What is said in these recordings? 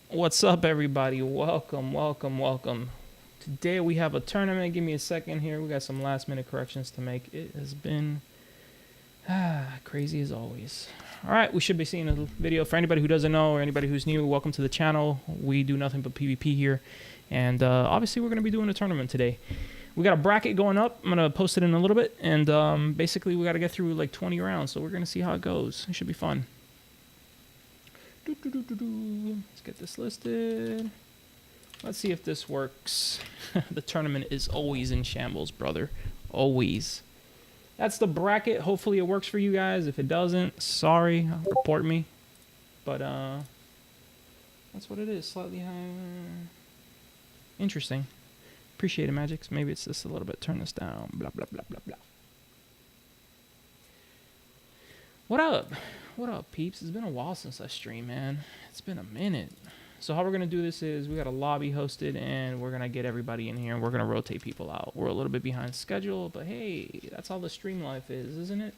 What's up, everybody? Welcome, welcome, welcome. Today we have a tournament. Give me a second here. We got some last minute corrections to make. It has been crazy as always. All right, we should be seeing a video. For anybody who doesn't know or anybody who's new, welcome to the channel. We do nothing but PvP here. And obviously we're going to be doing a tournament today. We got a bracket going up. I'm going to post it in a little bit. And basically we got to get through like 20 rounds. So we're going to see how it goes. It should be fun. Let's get this listed. Let's see if this works. The tournament is always in shambles, brother. Always. That's the bracket. Hopefully it works for you guys. If it doesn't, sorry. Report me. But that's what it is. Slightly higher. Interesting. Appreciate it, Magics. Maybe it's just a little bit. Turn this down. Blah, blah, blah, blah, blah. What up? What up, peeps? It's been a while since I streamed, man. It's been a minute. So how we're going to do this is we got a lobby hosted, and we're going to get everybody in here, and we're going to rotate people out. We're a little bit behind schedule, but hey, that's all the stream life is, isn't it?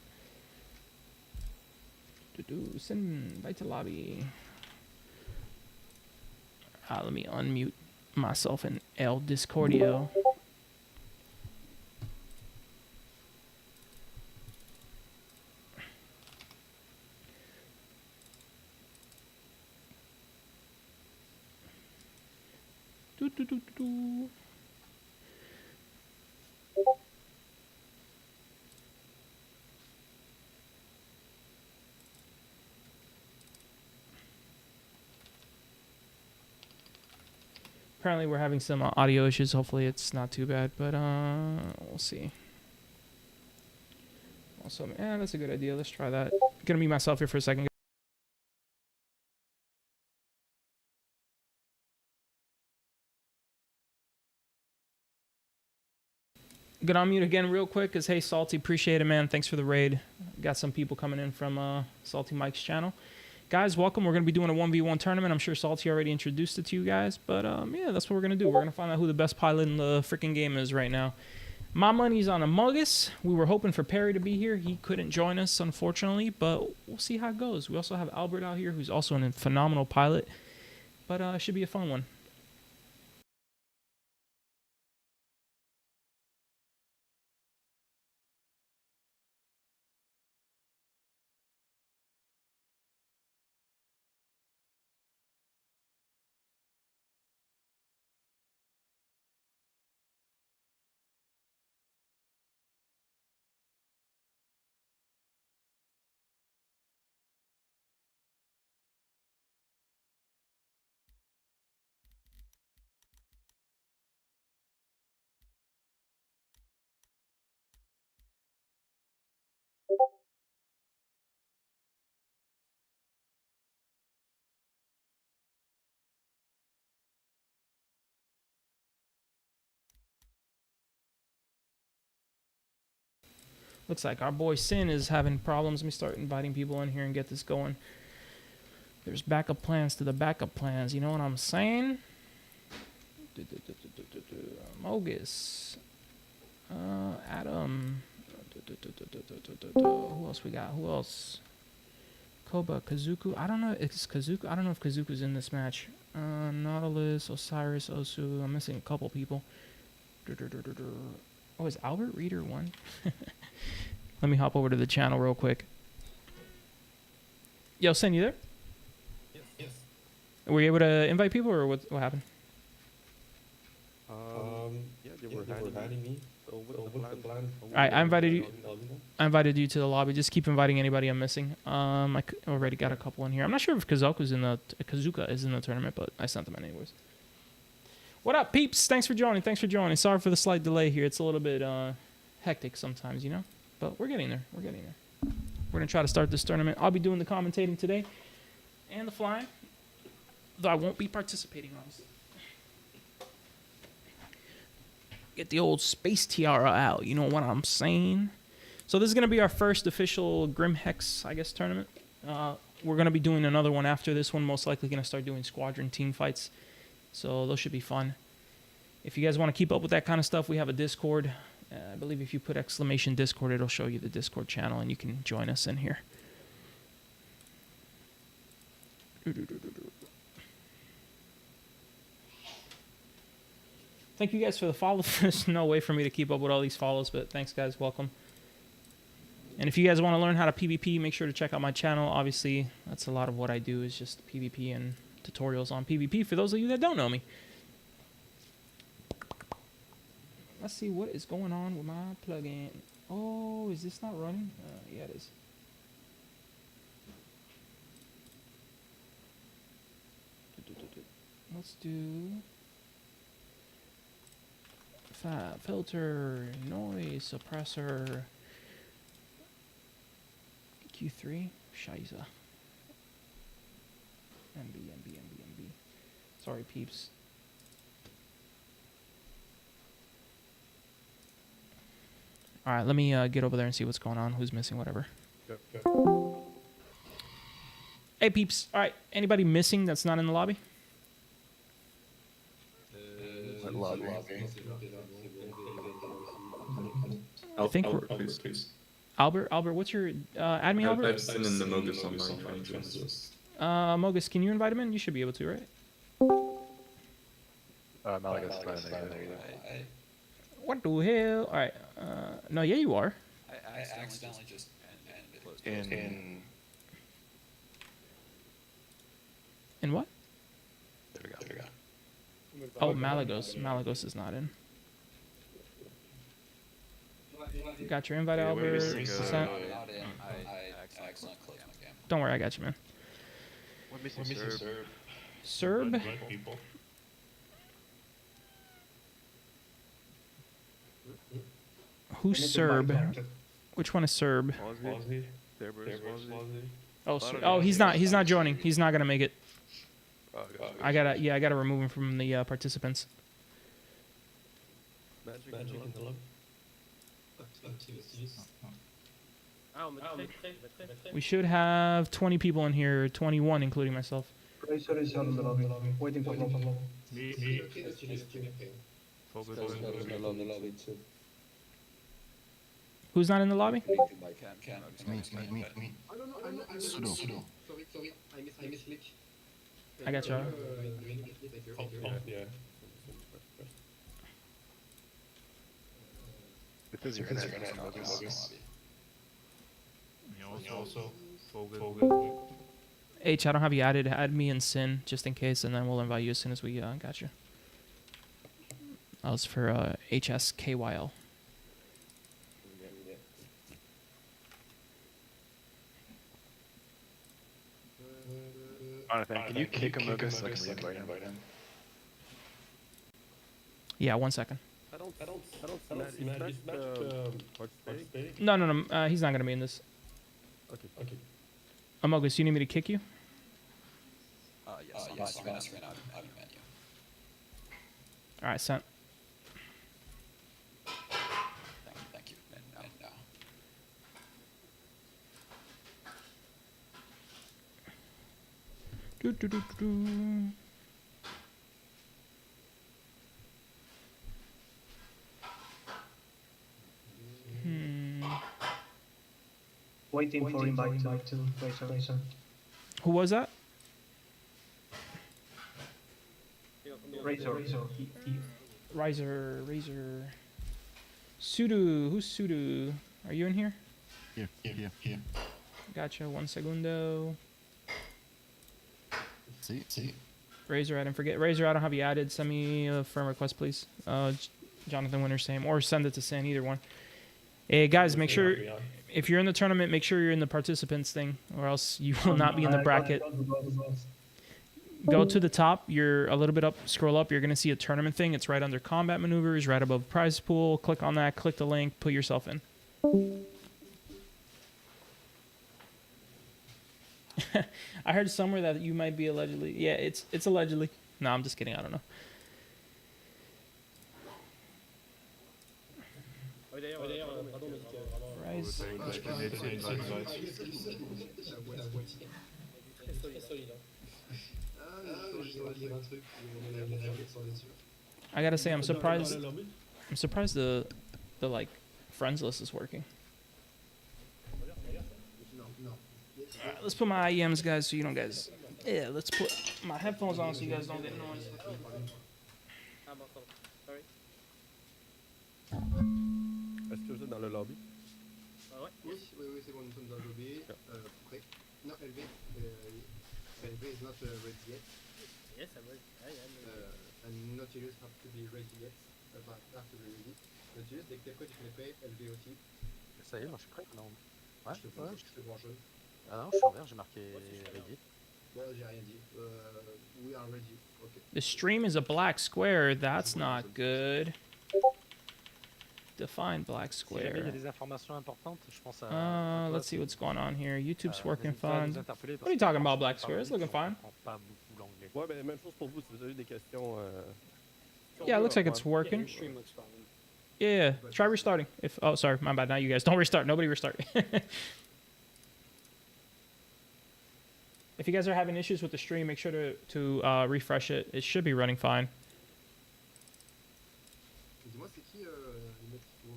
Send invite to lobby. Let me unmute myself in El Discordio. Apparently we're having some audio issues. Hopefully it's not too bad, but we'll see. Also, yeah, that's a good idea. Let's try that. Gonna be myself here for a second. Gonna unmute again real quick, because hey, Salty, appreciate it, man. Thanks for the raid. Got some people coming in from Salty Mike's channel. Guys, welcome. We're going to be doing a 1v1 tournament. I'm sure Salty already introduced it to you guys, but yeah, that's what we're going to do. We're going to find out who the best pilot in the freaking game is right now. My money's on Malagos. We were hoping for Perry to be here. He couldn't join us, unfortunately, but we'll see how it goes. We also have Albert out here, who's also a phenomenal pilot, but it should be a fun one. Looks like our boy Sin is having problems. Let me start inviting people in here and get this going. There's backup plans to the backup plans. You know what I'm saying? Mogus. Adam. Who else we got? Who else? Koba, Kazuka. I don't know. It's Kazuka. I don't know if Kazuka's in this match. Nautilus, Osiris, Osu. I'm missing a couple people. Oh, is Albert Reader one? Let me hop over to the channel real quick. Yo, Sen, you there? Yes. Were you able to invite people, or what happened? Yeah, they were hiding me. So what's the plan? Alright, I invited you. I invited you to the lobby. Just keep inviting anybody I'm missing. Already got a couple in here. I'm not sure if Kazuka is in the tournament, but I sent them in anyways. What up, peeps? Thanks for joining. Sorry for the slight delay here. It's a little bit hectic sometimes, you know, but we're getting there. We're gonna try to start this tournament. I'll be doing the commentating today and the flying, though I won't be participating, honestly. Get the old space tiara out, you know what I'm saying? So this is going to be our first official Grim Hex, I guess, tournament. We're going to be doing another one after this one, most likely going to start doing squadron team fights. So those should be fun. If you guys want to keep up with that kind of stuff, we have a Discord. I believe if you put exclamation Discord, it'll show you the Discord channel, and you can join us in here. Thank you guys for the follow. There's no way for me to keep up with all these follows, but thanks, guys. Welcome. And if you guys want to learn how to PvP, make sure to check out my channel. Obviously, that's a lot of what I do is just PvP and tutorials on PvP for those of you that don't know me. Let's see what is going on with my plugin. Oh, is this not running? Yeah, it is. Let's do... filter, noise, suppressor, Q3, Scheiße. MB. Sorry, peeps. Alright, let me get over there and see what's going on, who's missing, whatever. Yep. Hey, peeps. Alright, anybody missing that's not in the lobby? I think we're... Please. Albert, what's your... add me, Albert? I've seen in the Malagos online trying to assist. Mogus, can you invite him in? You should be able to, right? Malagos is not in there either. What the hell? Alright, no, yeah, you are. I accidentally just ended it. In what? There we go. Oh, Malagos. Malagos is not in. You got your invite, Albert. we're missing, Sent. I'm not in. I accidentally closed my game. Don't worry, I got you, man. We're missing Serb? Black people. Who's Serb? Which one is Serb? Aussie. Cerberus. Oh, he's not joining. He's not gonna make it. I I gotta remove him from the participants. Magic in the log. We should have 20 people in here, 21 including myself. Razer is on the lobby, waiting for me. Who's not in the lobby? Me. Sudo. Sorry, I misclicked. I got y'all. Yeah. Because you're gonna Also, Vogle. H, I don't have you added. Add me and Sin just in case, and then we'll invite you as soon as we got you. That was for HSKYL. Jonathan, can you kick him over so I can re-invite him? Yeah, 1 second. I don't see Matt. Is Matt participating? No. He's not gonna be in this. Okay. Amogus, you need me to kick you? Yes, I'm not in screen out of menu. All right, sent. Thank you. And now. Waiting for invite to Razer. Who was that? Razer. Razer. Sudo. Who's Sudo? Are you in here? Here. Gotcha. 1 segundo. See. Razer, I didn't forget. Razer, I don't have you added. Send me a friend request, please. Jonathan Winter, same. Or send it to San, either one. Hey, guys, make sure, if you're in the tournament, make sure you're in the participants thing, or else you will not be in the bracket. Go to the top. You're a little bit up, scroll up. You're going to see a tournament thing. It's right under combat maneuvers, right above prize pool. Click on that. Click the link. Put yourself in. I heard somewhere that you might be allegedly. Yeah, it's allegedly. No, I'm just kidding. I don't know. Rise. I gotta say, I'm surprised. I'm surprised the like friends list is working. Alright, let's put my IEMs, guys, so you don't guys. Yeah, let's put my headphones on so you guys don't get noise. Est-ce que vous êtes dans le lobby? Oui, c'est bon, nous sommes dans le lobby. Prêt. Non, Elvin. Elvin is not ready yet. Yes, I'm ready. I am ready. And Nautilus have to be ready yet. Have to be ready. Nautilus, dès que t'es prêt, tu fais prêt. Elvin aussi. Ça y est, moi je suis prêt. Non. Ouais, Je te vois en jaune. Ah non, je suis en vert, j'ai marqué ready. Bon, j'ai rien dit. We are ready. Okay. The stream is a black square. That's not good. Define black Si jamais il y a square. des informations importantes, je pense à. Let's see what's going on here. YouTube's working n'hésite pas à fine. nous interpeller What parce are you que talking about, je Black parle Square? It's vite, looking on fine. comprend pas beaucoup l'anglais. Ouais, ben même chose pour vous, si vous avez des questions. Yeah, it looks like it's working. Your stream looks fine. Yeah, try restarting. If sorry, my bad. Now you guys don't restart. Nobody restart. If you guys are having issues with the stream, make sure to refresh it. It should be running fine. Dis-moi, c'est qui les mecs qu'il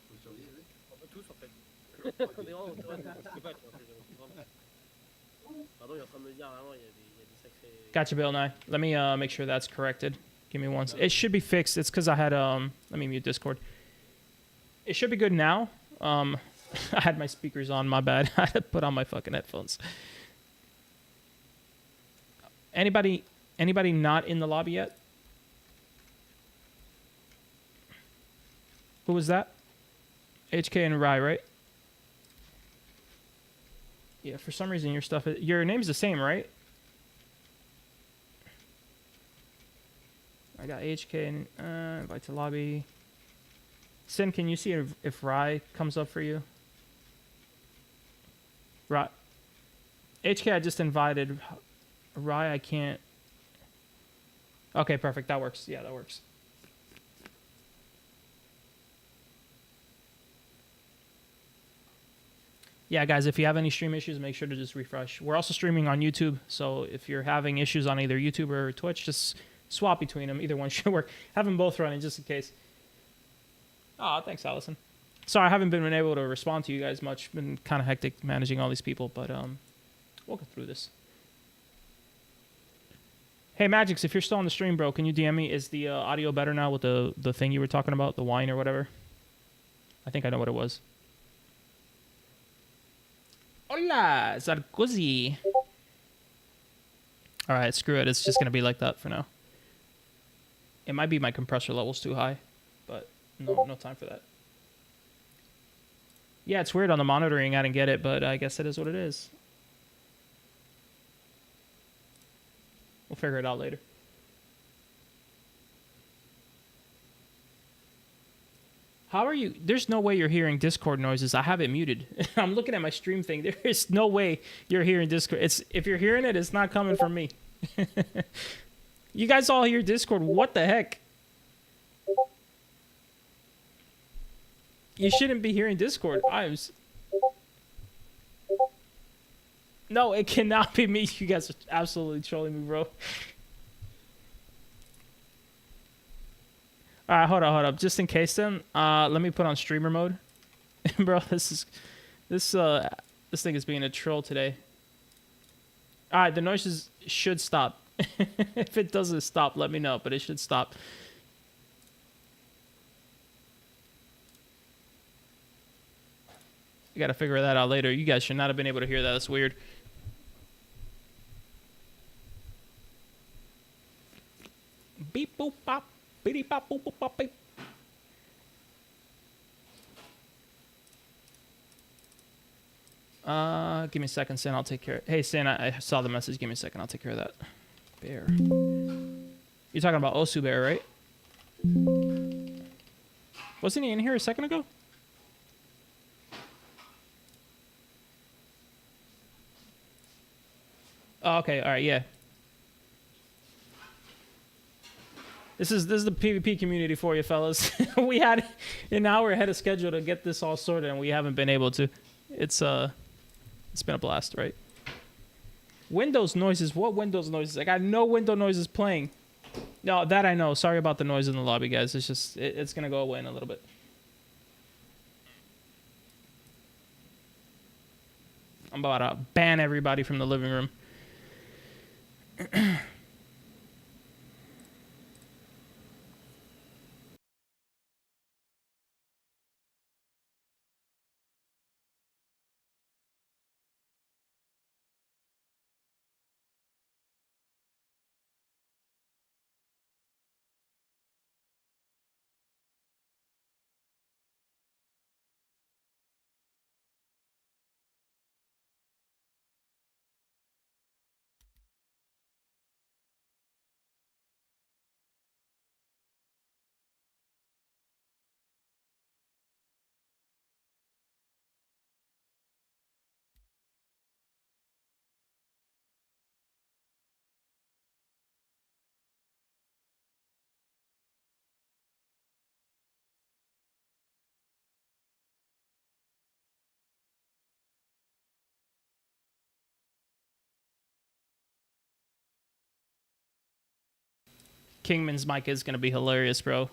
faut surveiller? On peut tous en fait. On est vraiment autour de la table. Je sais pas, tu vois, pardon, il est en train de me dire vraiment, il y a des sacrés. Gotcha, Bill Nye. Let me make sure that's corrected. Give me one. It should be fixed. It's because I had Let me mute Discord. It should be good now. I had my speakers on. My bad. I had to put on my fucking headphones. Anybody not in the lobby yet? Who was that? HK and Rai, right? Yeah, for some reason your name's the same, right? I got HK and invite to lobby. Sin, can you see if Rai comes up for you? Rai. HK, I just invited. Rai, I can't. Okay, perfect. That works. Yeah, that works. Yeah, guys, if you have any stream issues, make sure to just refresh. We're also streaming on YouTube, so if you're having issues on either YouTube or Twitch, just swap between them. Either one should work. Have them both running just in case. Oh, thanks, Allison. Sorry, I haven't been able to respond to you guys much. Been kind of hectic managing all these people, but we'll get through this. Hey, Magix, if you're still on the stream, bro, can you DM me? Is the audio better now with the thing you were talking about, the wine or whatever? I think I know what it was. Hola, Zarkozy. All right, screw it. It's just going to be like that for now. It might be my compressor level's too high, but no time for that. Yeah, it's weird on the monitoring. I didn't get it, but I guess it is what it is. We'll figure it out later. How are you? There's no way you're hearing Discord noises. I have it muted. I'm looking at my stream thing. There is no way you're hearing Discord. If you're hearing it, it's not coming from me. You guys all hear Discord. What the heck? You shouldn't be hearing Discord. No, it cannot be me. You guys are absolutely trolling me, bro. All right, hold up. Just in case then, let me put on streamer mode. Bro, this thing is being a troll today. All right, the noises should stop. If it doesn't stop, let me know, but it should stop. You got to figure that out later. You guys should not have been able to hear that. That's weird. Bippity bop boop boop bop beep. Give me a second, Sin. I'll take care. Hey, Sin, I saw the message. Give me a second. I'll take care of that. Bear. You're talking about Osu Bear, right? Wasn't he in here a second ago? Oh, okay. All right. Yeah. This is the PvP community for you, fellas. We had an hour ahead of schedule to get this all sorted, and we haven't been able to. It's been a blast, right? Windows noises. What Windows noises? I got no window noises playing. No, that I know. Sorry about the noise in the lobby, guys. It's just it's gonna go away in a little bit. I'm about to ban everybody from the living room. Kingman's mic is gonna be hilarious, bro.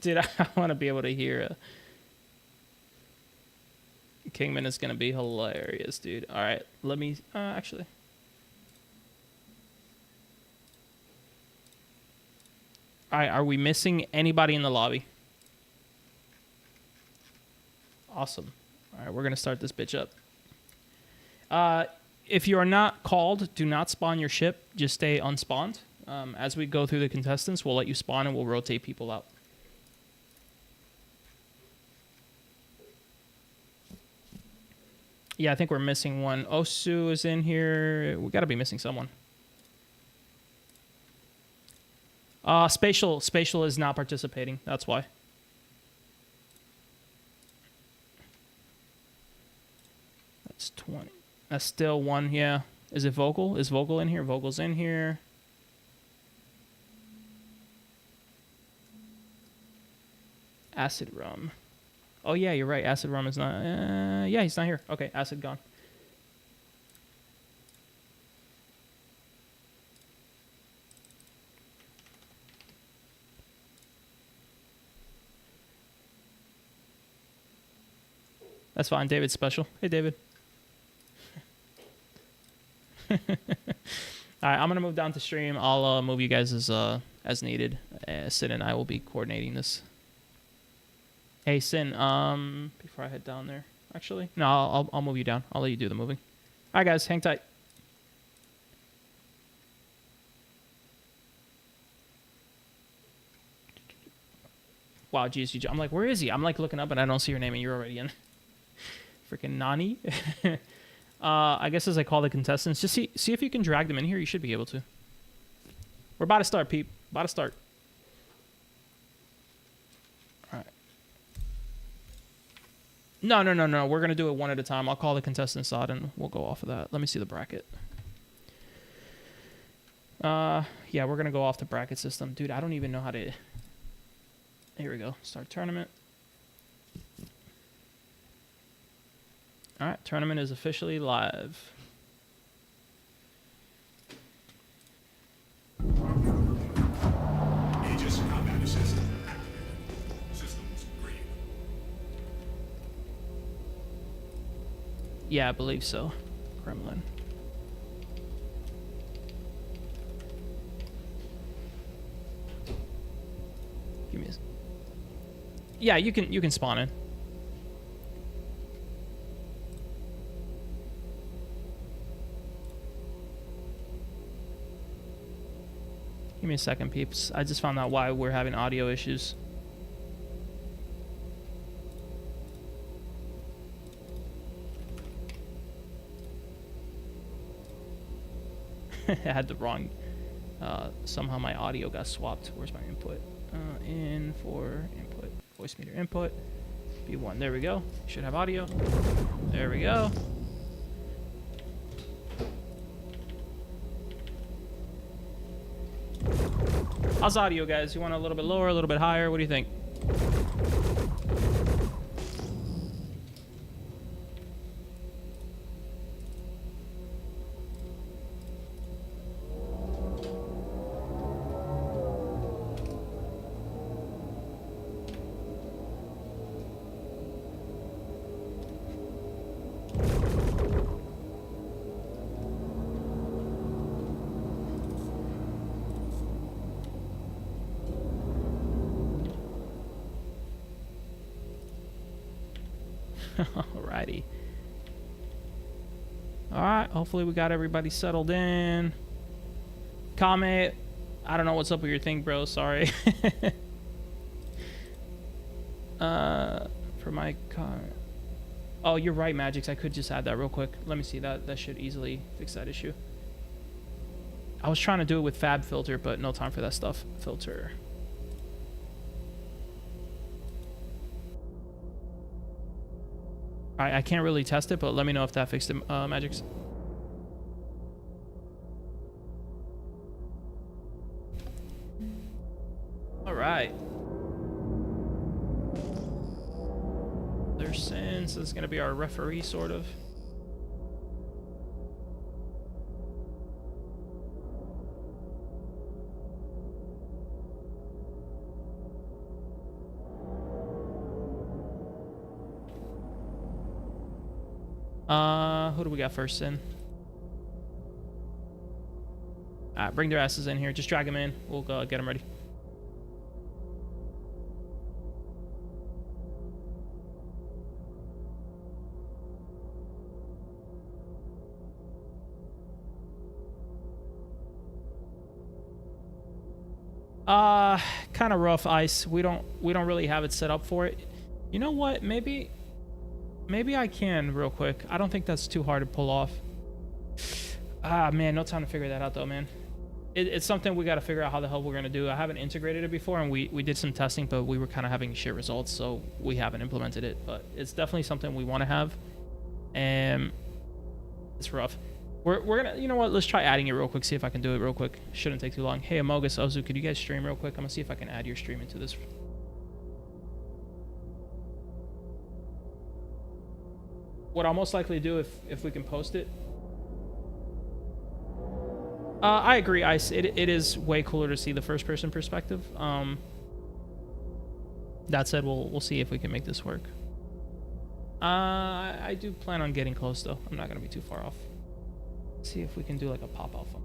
Dude, I want to be able to hear. Kingman is gonna be hilarious, dude. All right, let me actually. All right, are we missing anybody in the lobby? Awesome. All right, we're gonna start this bitch up. If you are not called, do not spawn your ship. Just stay unspawned. As we go through the contestants, we'll let you spawn and we'll rotate people out. Yeah, I think we're missing one. Osu is in here. We got to be missing someone. Spatial is not participating. That's why. That's 20. That's still one, yeah. Is it Vogle? Is Vogle in here? Vogle's in here. Acid rum. Oh, yeah, you're right. Acid rum is not... yeah, he's not here. Okay, acid gone. That's fine. David's special. Hey, David. All right, I'm going to move down to stream. I'll move you guys as needed. Sid and I will be coordinating this. Hey, Sin, before I head down there. Actually, no, I'll move you down. I'll let you do the moving. All right, guys, hang tight. Wow, GSG. I'm like, where is he? I'm like looking up and I don't see your name and you're already in. Freaking Nani. I guess as I call the contestants, just see if you can drag them in here. You should be able to. We're about to start, peep. About to start. No. We're going to do it one at a time. I'll call the contestants out and we'll go off of that. Let me see the bracket. Yeah, we're going to go off the bracket system. Dude, I don't even know how to... Here we go. Start tournament. All right, tournament is officially live. Yeah, I believe so. Kremlin. Give me a... Yeah, you can spawn in. Give me a second, peeps. I just found out why we're having audio issues. I had the wrong... somehow my audio got swapped. Where's my input? In for input. Voice meter input. B1. There we go. Should have audio. There we go. How's audio, guys? You want a little bit lower, a little bit higher? What do you think? Alrighty. Alright, hopefully we got everybody settled in. Comment. I don't know what's up with your thing, bro. Sorry. For my car. Oh, you're right, Magix. I could just add that real quick. Let me see that. That should easily fix that issue. I was trying to do it with Fab Filter, but no time for that stuff. Filter. I can't really test it, but let me know if that fixed it, Magix. All right. There's Sins. This is going to be our referee, sort of. Who do we got first in? Alright, bring their asses in here. Just drag them in. We'll get them ready. Kind of rough ice. We don't really have it set up for it. You know what? Maybe I can real quick. I don't think that's too hard to pull off. Ah, man, no time to figure that out though, man. It's something we got to figure out how the hell we're going to do. I haven't integrated it before, and we did some testing, but we were kind of having shit results, so we haven't implemented it. But it's definitely something we want to have, and it's rough. We're gonna, you know what? Let's try adding it real quick. See if I can do it real quick. Shouldn't take too long. Hey, Amogus, Osu, could you guys stream real quick? I'm gonna see if I can add your stream into this. What I'll most likely do if we can post it. I agree, Ice. It is way cooler to see the first person perspective. That said, we'll see if we can make this work. I do plan on getting close though. I'm not gonna be too far off. Let's see if we can do like a pop out phone.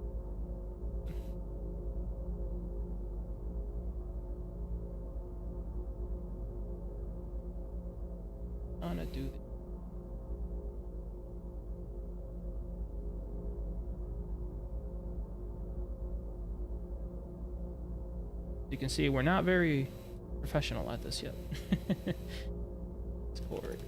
I'm gonna do this. You can see we're not very professional at this yet. It's forward.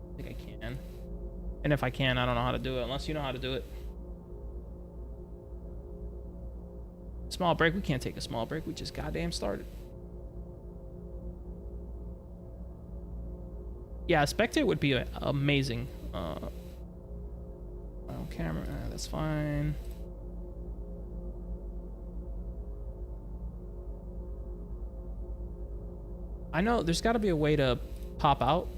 I think I can. And if I can, I don't know how to do it unless you know how to do it. Small break, we can't take a small break. We just goddamn started. Yeah, Spectator would be amazing. Camera, that's fine. I know there's got to be a way to pop out,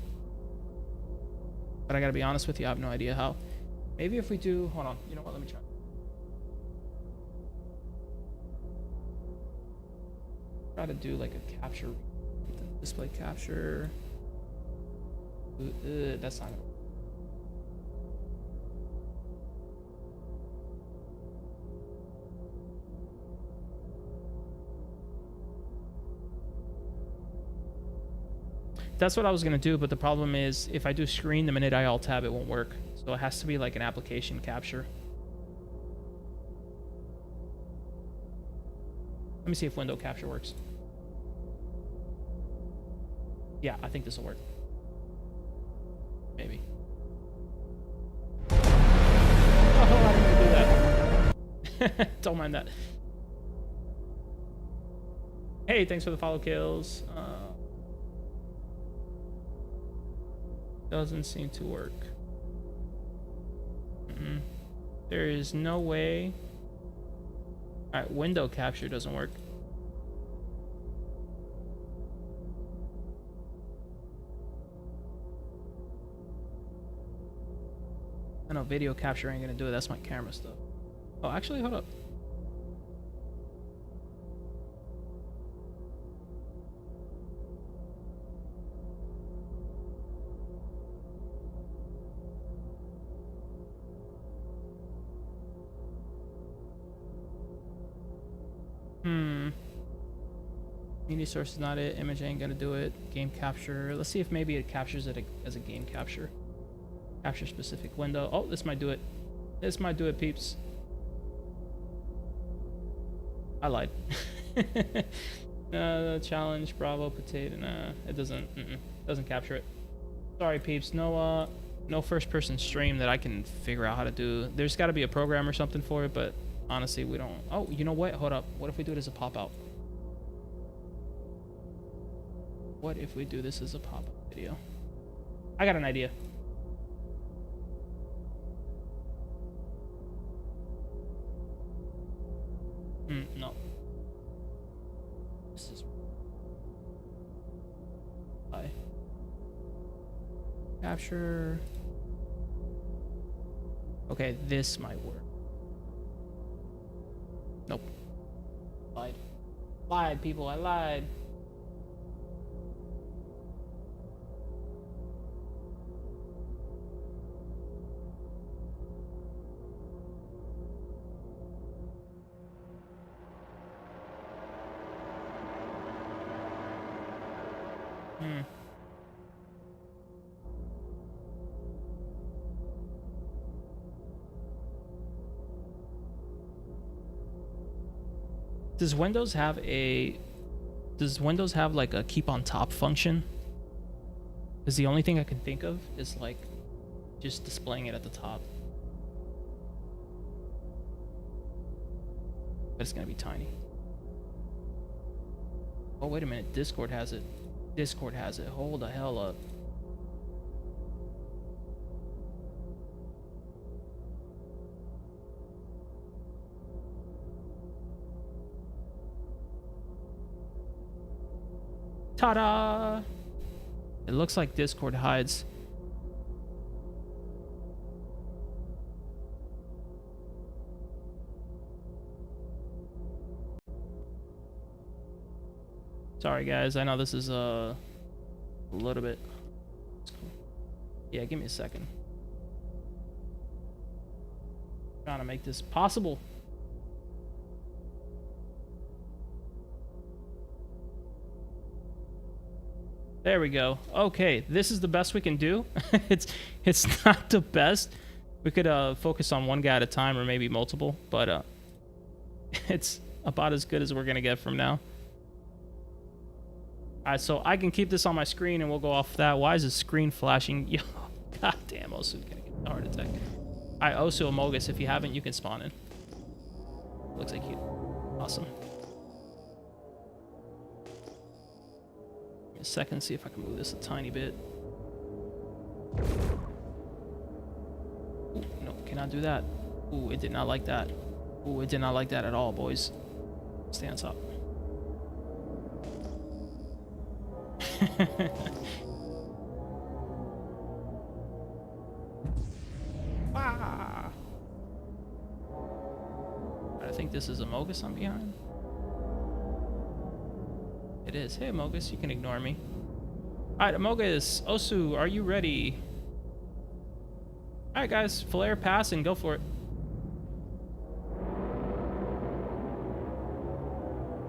but I got to be honest with you, I have no idea how. Maybe if we do, hold on, you know what, let me try. Try to do like a capture, display capture. That's not gonna work. that's what I was gonna do, but the problem is if I do screen, the minute I alt tab, it won't work. So it has to be like an application capture. Let me see if window capture works. Yeah, I think this will work. Maybe. Oh, I didn't do that. Don't mind that. Hey, thanks for the follow kills. Doesn't seem to work. There is no way. Alright, window capture doesn't work. I know video capture ain't gonna do it. That's my camera stuff. Oh, actually, hold up. Media source is not it. Image ain't gonna do it. Game capture. Let's see if maybe it captures it as a game capture. Capture specific window. Oh, this might do it. This might do it, peeps. I lied. Challenge, Bravo, Potato. Nah, it doesn't. Doesn't capture it. Sorry, peeps. No first person stream that I can figure out how to do. There's got to be a program or something for it, but honestly, we don't. Oh, you know what? Hold up. What if we do it as a pop out? What if we do this as a pop-up video? I got an idea. No. This is... Hi. Capture. Okay, this might work. Nope. Lied. Lied, people, I lied. Does Windows have like a keep on top function? Because the only thing I can think of is like just displaying it at the top. But it's gonna be tiny. Oh, wait a minute, Discord has it. Discord has it. Hold the hell up. Ta-da! It looks like Discord hides. Sorry guys, I know this is a little bit... Yeah, give me a second. Trying to make this possible. There we go. Okay, this is the best we can do. It's not the best. We could focus on one guy at a time or maybe multiple, but it's about as good as we're gonna get from now. Alright, so I can keep this on my screen and we'll go off that. Why is the screen flashing? Yo, god damn, Osu's gonna get a heart attack. Alright, Osu Amogus, if you haven't, you can spawn in. Looks like you. Awesome. A second, see if I can move this a tiny bit. Ooh, no, cannot do that. Ooh, it did not like that. Ooh, it did not like that at all, boys. Stay on top. Ah! I think this is Amogus I'm behind. It is. Hey, Amogus, you can ignore me. Alright, Amogus, Osu, are you ready? Alright, guys, flare, pass, and go for it.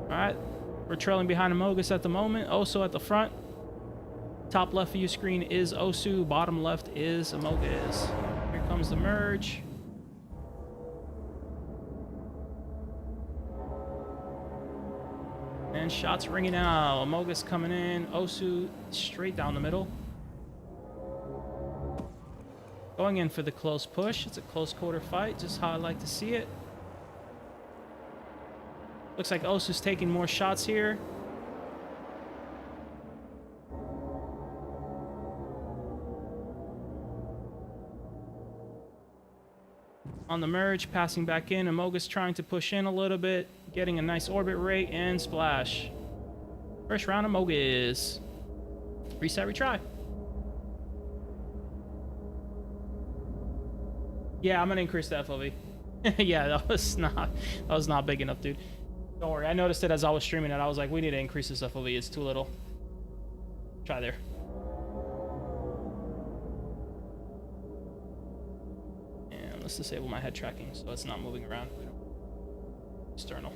Alright, we're trailing behind Amogus at the moment. Osu at the front. Top left view screen is Osu. Bottom left is Malagos. Here comes the merge. And shots ringing out. Malagos coming in. Osu straight down the middle. Going in for the close push. It's a close quarter fight, just how I like to see it. Looks like Osu's taking more shots here. On the merge, passing back in. Malagos trying to push in a little bit, getting a nice orbit rate and splash. First round of Malagos. Reset, retry. Yeah, I'm gonna increase the FOV. Yeah, that was not big enough, dude. Don't worry, I noticed it as I was streaming it. I was like, we need to increase this FOV. It's too little. Try there. And let's disable my head tracking so it's not moving around. External.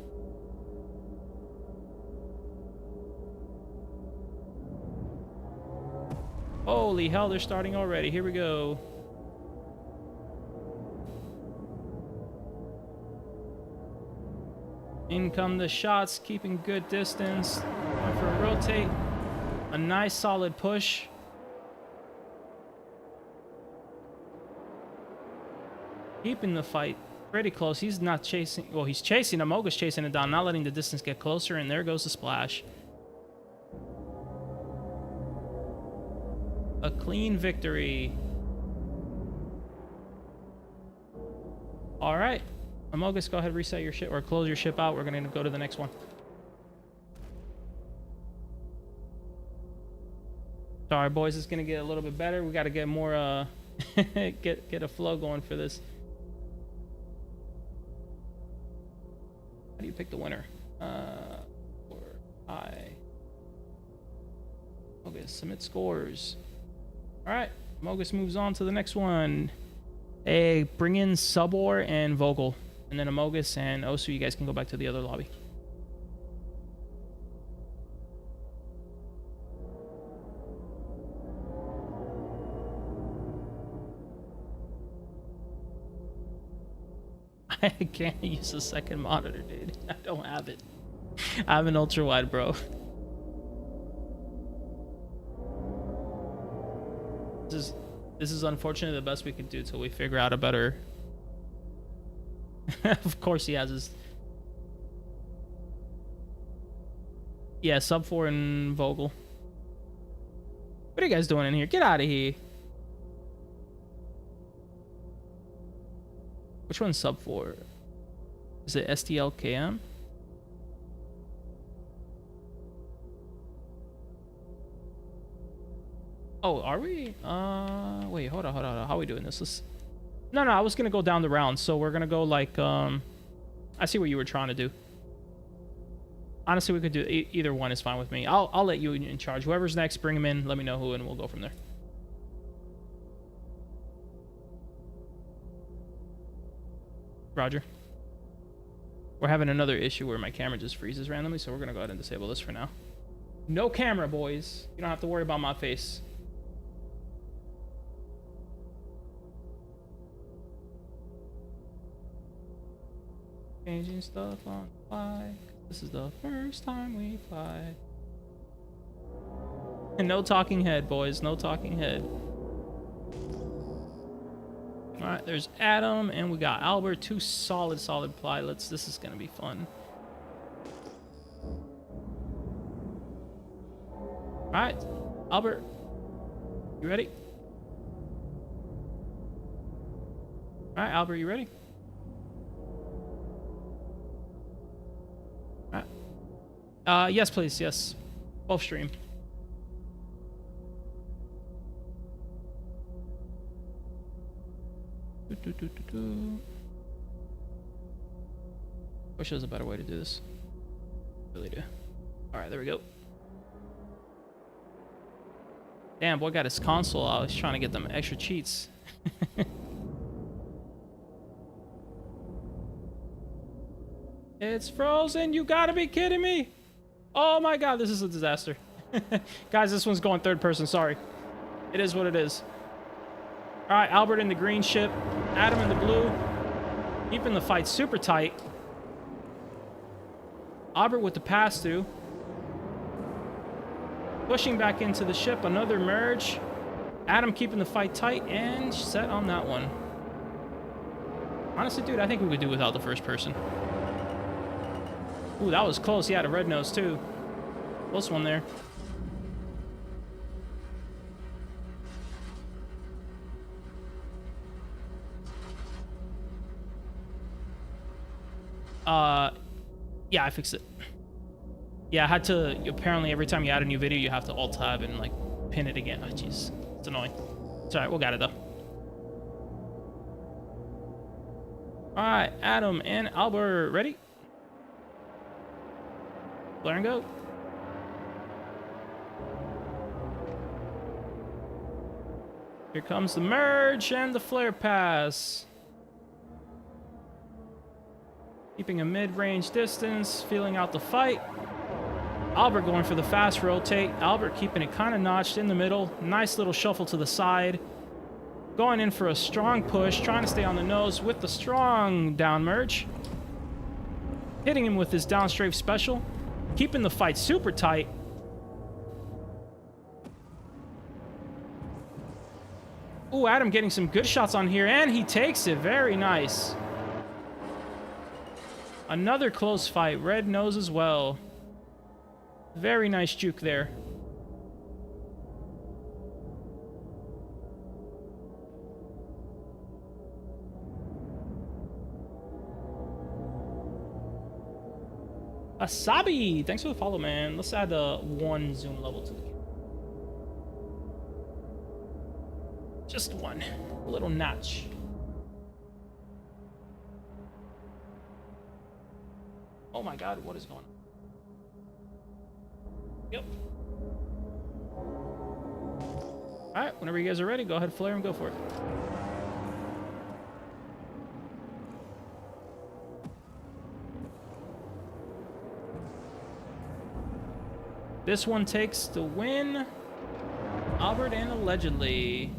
Holy hell, they're starting already. Here we go. In come the shots, keeping good distance. Going for a rotate. A nice solid push. Keeping the fight pretty close. He's not chasing. Well, he's chasing. Malagos chasing it down, not letting the distance get closer. And there goes the splash. A clean victory. All right. Malagos, go ahead, reset your ship or close your ship out. We're going to go to the next one. Sorry, boys. It's going to get a little bit better. We got to get more, get a flow going for this. How do you pick the winner? Or Malagos, submit scores. All right. Malagos moves on to the next one. Hey, bring in Sudor and Vogle. And then Malagos and Osu, you guys can go back to the other lobby. I can't use a second monitor, dude. I don't have it. I have an ultra wide, bro. This is unfortunately the best we could do till we figure out a better. Of course he has his. Yeah, sub 4 and Vogle. What are you guys doing in here? Get out of here. Which one's sub 4? Is it STLKM? Oh, are we? Wait, hold on. How are we doing this? No, I was gonna go down the round, so we're gonna go like, I see what you were trying to do. Honestly, we could do either one is fine with me. I'll let you in charge. Whoever's next, bring him in. Let me know who, and we'll go from there. Roger. We're having another issue where my camera just freezes randomly, so we're gonna go ahead and disable this for now. No camera, boys. You don't have to worry about my face. Changing stuff on the fly. This is the first time we fly. And no talking head, boys. No talking head. Alright, there's Adam, and we got Albert. Two solid pilots. This is gonna be fun. Alright, Albert. You ready? Alright, Albert, you ready? Alright. Yes, please, yes. Both stream. Wish there was a better way to do this. Really do. Alright, there we go. Damn, boy got his console out. He's trying to get them extra cheats. It's frozen. You gotta be kidding me. Oh my god, this is a disaster. Guys, this one's going third person. Sorry. It is what it is. All right, Albert in the green ship. Adam in the blue. Keeping the fight super tight. Albert with the pass through. Pushing back into the ship. Another merge. Adam keeping the fight tight and set on that one. Honestly, dude, I think we could do without the first person. Ooh, that was close. He had a red nose, too. Close one there. Yeah, I fixed it. Yeah, I had to, apparently every time you add a new video, you have to alt-tab and, like, pin it again. Oh, jeez. It's annoying. It's alright, we got it, though. Alright, Adam and Albert, ready? Flare and go. Here comes the merge and the flare pass. Keeping a mid-range distance, feeling out the fight. Albert going for the fast rotate. Albert keeping it kind of notched in the middle. Nice little shuffle to the side. Going in for a strong push, trying to stay on the nose with the strong down merge. Hitting him with his down strafe special. Keeping the fight super tight. Ooh, Adam getting some good shots on here, and he takes it. Very nice. Another close fight. Red nose as well. Very nice juke there. Asabi, thanks for the follow, man. Let's add one zoom level to the camera. Just one. A little notch. Oh my god, what is going on? Yep. Alright, whenever you guys are ready, go ahead, flare and go for it. This one takes the win. Albert and allegedly.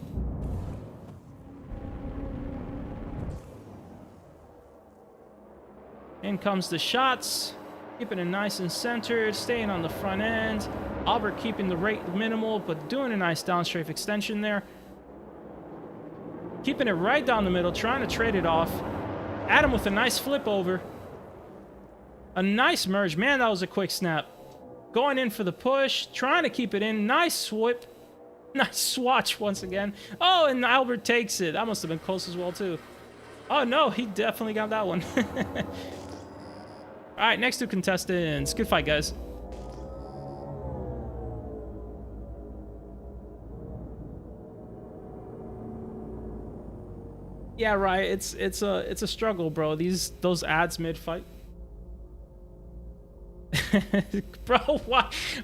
In comes the shots. Keeping it nice and centered. Staying on the front end. Albert keeping the rate minimal, but doing a nice downstrafe extension there. Keeping it right down the middle. Trying to trade it off. Adam with a nice flip over. A nice merge. Man, that was a quick snap. Going in for the push. Trying to keep it in. Nice whip. Nice swatch once again. Oh, and Albert takes it. That must have been close as well, too. Oh, no. He definitely got that one. All right, next two contestants. Good fight, guys. Yeah, right. It's a struggle, bro. Those ads mid-fight. Bro,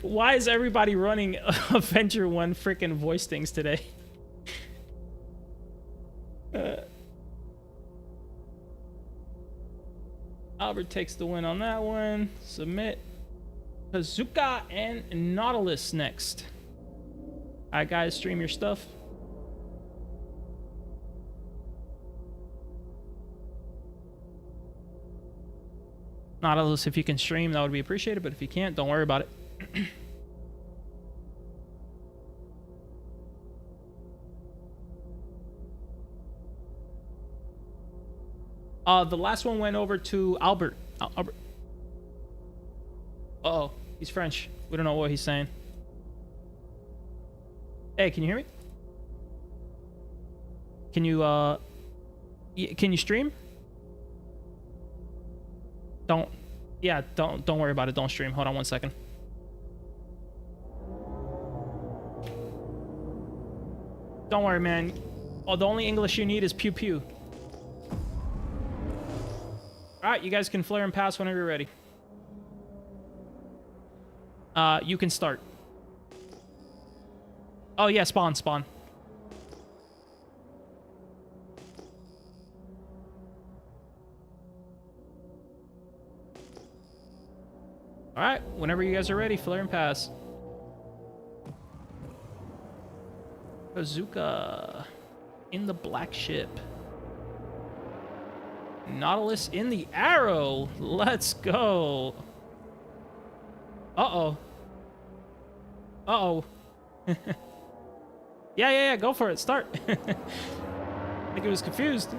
why is everybody running Avenger 1 freaking voice things today? Albert takes the win on that one. Submit. Kazuka and Nautilus next. Alright, guys, stream your stuff. Nautilus, if you can stream, that would be appreciated, but if you can't, don't worry about it. The last one went over to Albert. Albert. Uh-oh, he's French. We don't know what he's saying. Hey, can you hear me? Can you stream? Don't worry about it. Don't stream. Hold on one second. Don't worry, man. Oh, the only English you need is pew pew. Alright, you guys can flare and pass whenever you're ready. You can start. Oh yeah, spawn. Alright, whenever you guys are ready, flare and pass. Kazuka in the black ship. Nautilus in the arrow. Let's go. Uh-oh. Uh-oh. Yeah, go for it. Start. I think it was confused.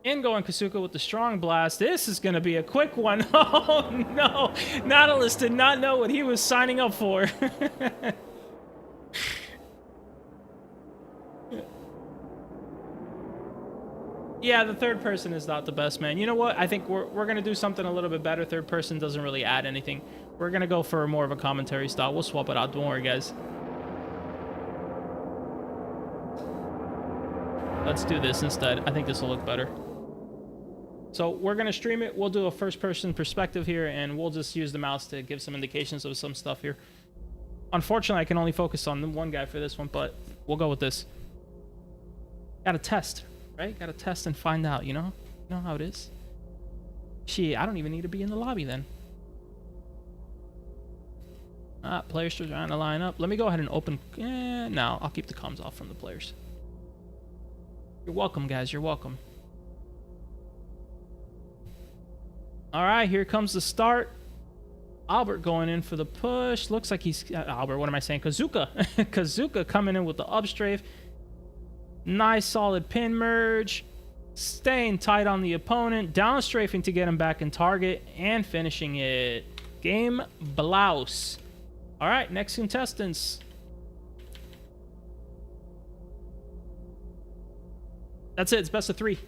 In going Kazuka with the strong blast. This is going to be a quick one. Oh, no. Nautilus did not know what he was signing up for. Yeah, the third person is not the best, man. You know what? I think we're going to do something a little bit better. Third person doesn't really add anything. We're going to go for more of a commentary style. We'll swap it out. Don't worry, guys. Let's do this instead. I think this will look better. So we're going to stream it. We'll do a first-person perspective here, and we'll just use the mouse to give some indications of some stuff here. Unfortunately, I can only focus on the one guy for this one, but we'll go with this. Got to test, right? Got to test and find out, you know? You know how it is? Shit, I don't even need to be in the lobby then. Players trying to line up. Let me go ahead and open... no, I'll keep the comms off from the players. You're welcome, guys. You're welcome. All right, here comes the start. Albert going in for the push. Looks like he's... Albert, what am I saying? Kazuka. Kazuka coming in with the upstrafe. Nice, solid pin merge. Staying tight on the opponent. Downstrafing to get him back in target. And finishing it. Game blouse. All right, next contestants. That's it. It's best of 3.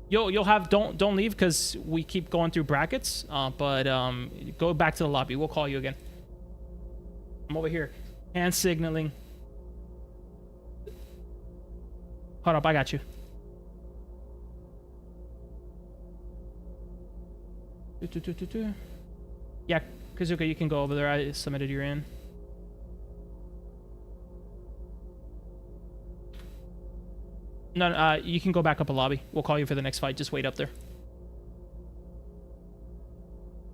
You'll have don't leave because we keep going through brackets. But go back to the lobby. We'll call you again. I'm over here, hand signaling. Hold up, I got you. Yeah, Kazuka, you can go over there. I submitted your in. No, you can go back up a lobby. We'll call you for the next fight. Just wait up there.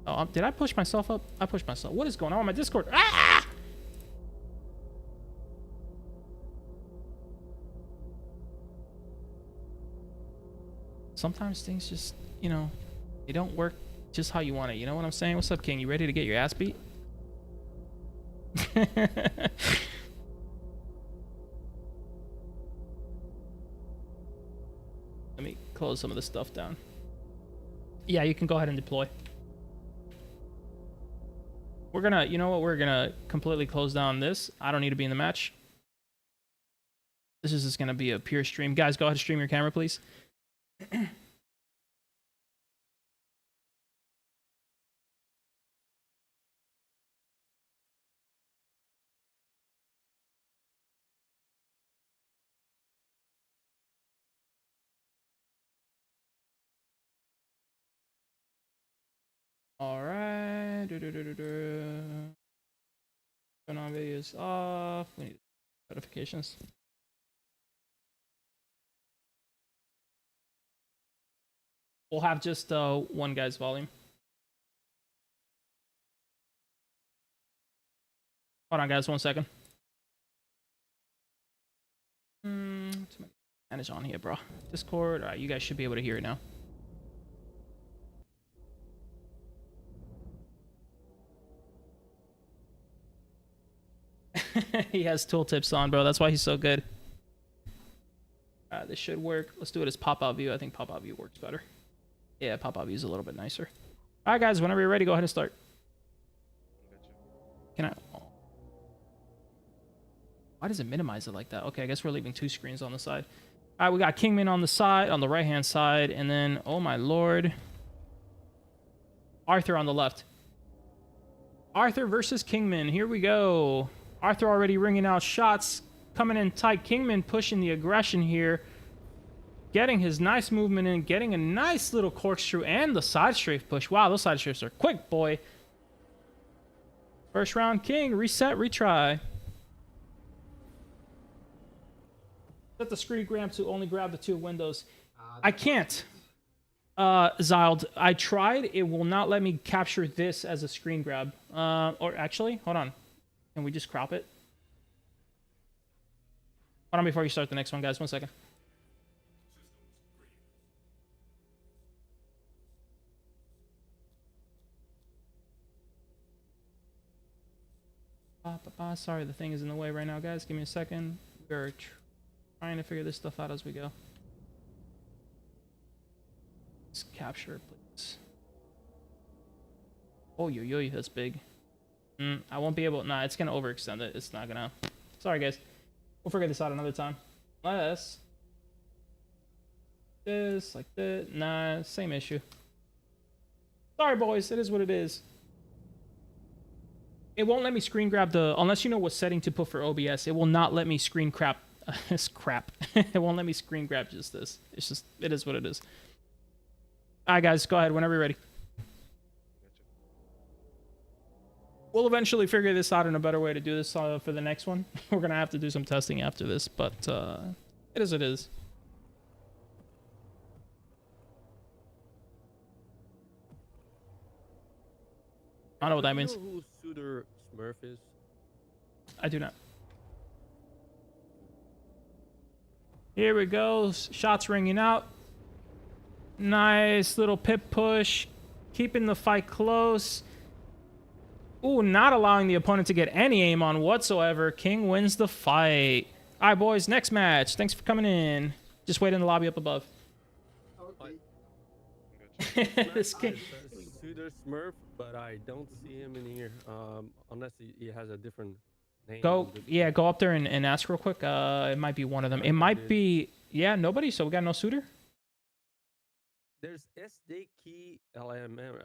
Oh, did I push myself up? I pushed myself. What is going on with my Discord? Ah! Sometimes things just, you know, they don't work just how you want it. You know what I'm saying? What's up, King? You ready to get your ass beat? Let me close some of the stuff down. Yeah, you can go ahead and deploy. We're gonna, you know what? We're gonna completely close down this. I don't need to be in the match. This is just gonna be a pure stream. Guys, go ahead and stream your camera, please. All right. Turn on videos off. We need notifications. We'll have just one guy's volume. Hold on, guys. 1 second. Manage on here, bro. Discord. All right, you guys should be able to hear it now. He has tooltips on, bro. That's why he's so good. This should work. Let's do it as pop-out view. I think pop-out view works better. Yeah, pop-out view is a little bit nicer. All right, guys. Whenever you're ready, go ahead and start. Can I... Oh. Why does it minimize it like that? Okay, I guess we're leaving 2 screens on the side. All right, we got Kingman on the side, on the right-hand side, and then, oh my lord, Arthur on the left. Arthur versus Kingman. Here we go. Arthur already ringing out shots, coming in tight. Kingman pushing the aggression here, getting his nice movement in, getting a nice little corkscrew and the side strafe push. Wow, those side strafes are quick, boy. First round, King. Reset, retry. Set the screen grab to only grab the 2 windows. I can't. Zyled, I tried. It will not let me capture this as a screen grab. Or actually, hold on. Can we just crop it? Hold on before you start the next one, guys. 1 second. Sorry, the thing is in the way right now, guys. Give me a second. We're trying to figure this stuff out as we go. Let's capture it, please. Oh, yo, that's big. I won't be able... Nah, it's going to overextend it. It's not going to... Sorry, guys. We'll figure this out another time. Unless... This, like this. Nah, same issue. Sorry, boys. It is what it is. It won't let me screen grab the... Unless you know what setting to put for OBS, it will not let me screen crap. It's crap. It won't let me screen grab just this. It's just... It is what it is. Alright, guys. Go ahead whenever you're ready. We'll eventually figure this out in a better way to do this for the next one. We're going to have to do some testing after this, but it is what it is. I don't know what that means. Do you know who Sudor Smurf is? I do not. Here we go. Shots ringing out. Nice little pip push. Keeping the fight close. Ooh, not allowing the opponent to get any aim on whatsoever. King wins the fight. All right, boys, next match. Thanks for coming in. Just wait in the lobby up above. Okay. This King. Sudor Smurf, but I don't see him in here. Unless he has a different name. Go up there and ask real quick. It might be one of them. It might be, yeah, nobody. So we got no Sudor. There's SDK LMM.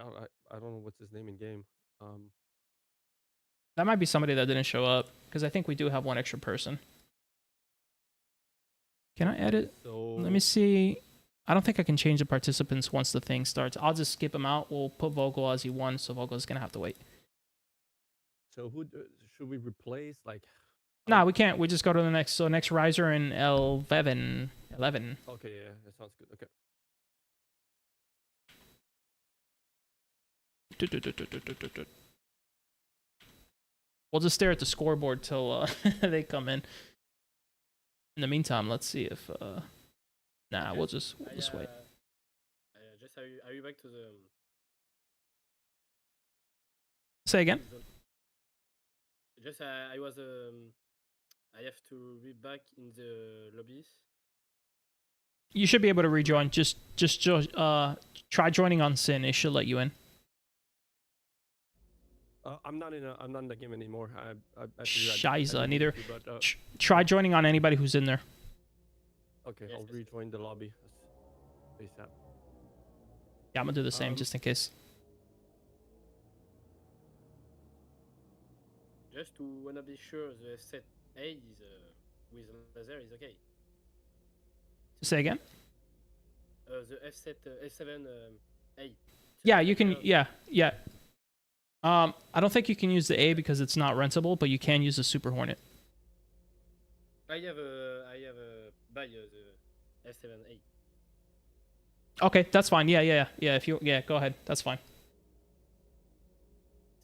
I don't know what's his name in game. That might be somebody that didn't show up because I think we do have one extra person. Can I edit? So Let me see. I don't think I can change the participants once the thing starts. I'll just skip him out. We'll put Vogle as he won, so Vogle's gonna have to wait. So who should we replace? Like, Nah, we can't. We just go to the next. So next Razer and Elvin. 11. okay, yeah, that sounds good. Okay. We'll just stare at the scoreboard till they come in. In the meantime, let's see if. Nah, we'll just wait. Just are you back to the? Say again. Just I was I have to be back in the lobbies. You should be able to rejoin. Just try joining on Sin. It should let you in. I'm not in the game anymore. Shiza, neither. But, Try joining on anybody who's in there. okay, Yes, I'll yes. rejoin the lobby. ASAP. Yeah, I'm gonna do the same just in case. Just to wanna be sure the set A is with laser is okay. Say again. The F set F7 A. Yeah, you can. Yeah. I don't think you can use the A because it's not rentable, but you can use the Super Hornet. I have buy the F7A. Okay, that's fine. Yeah. If you go ahead. That's fine.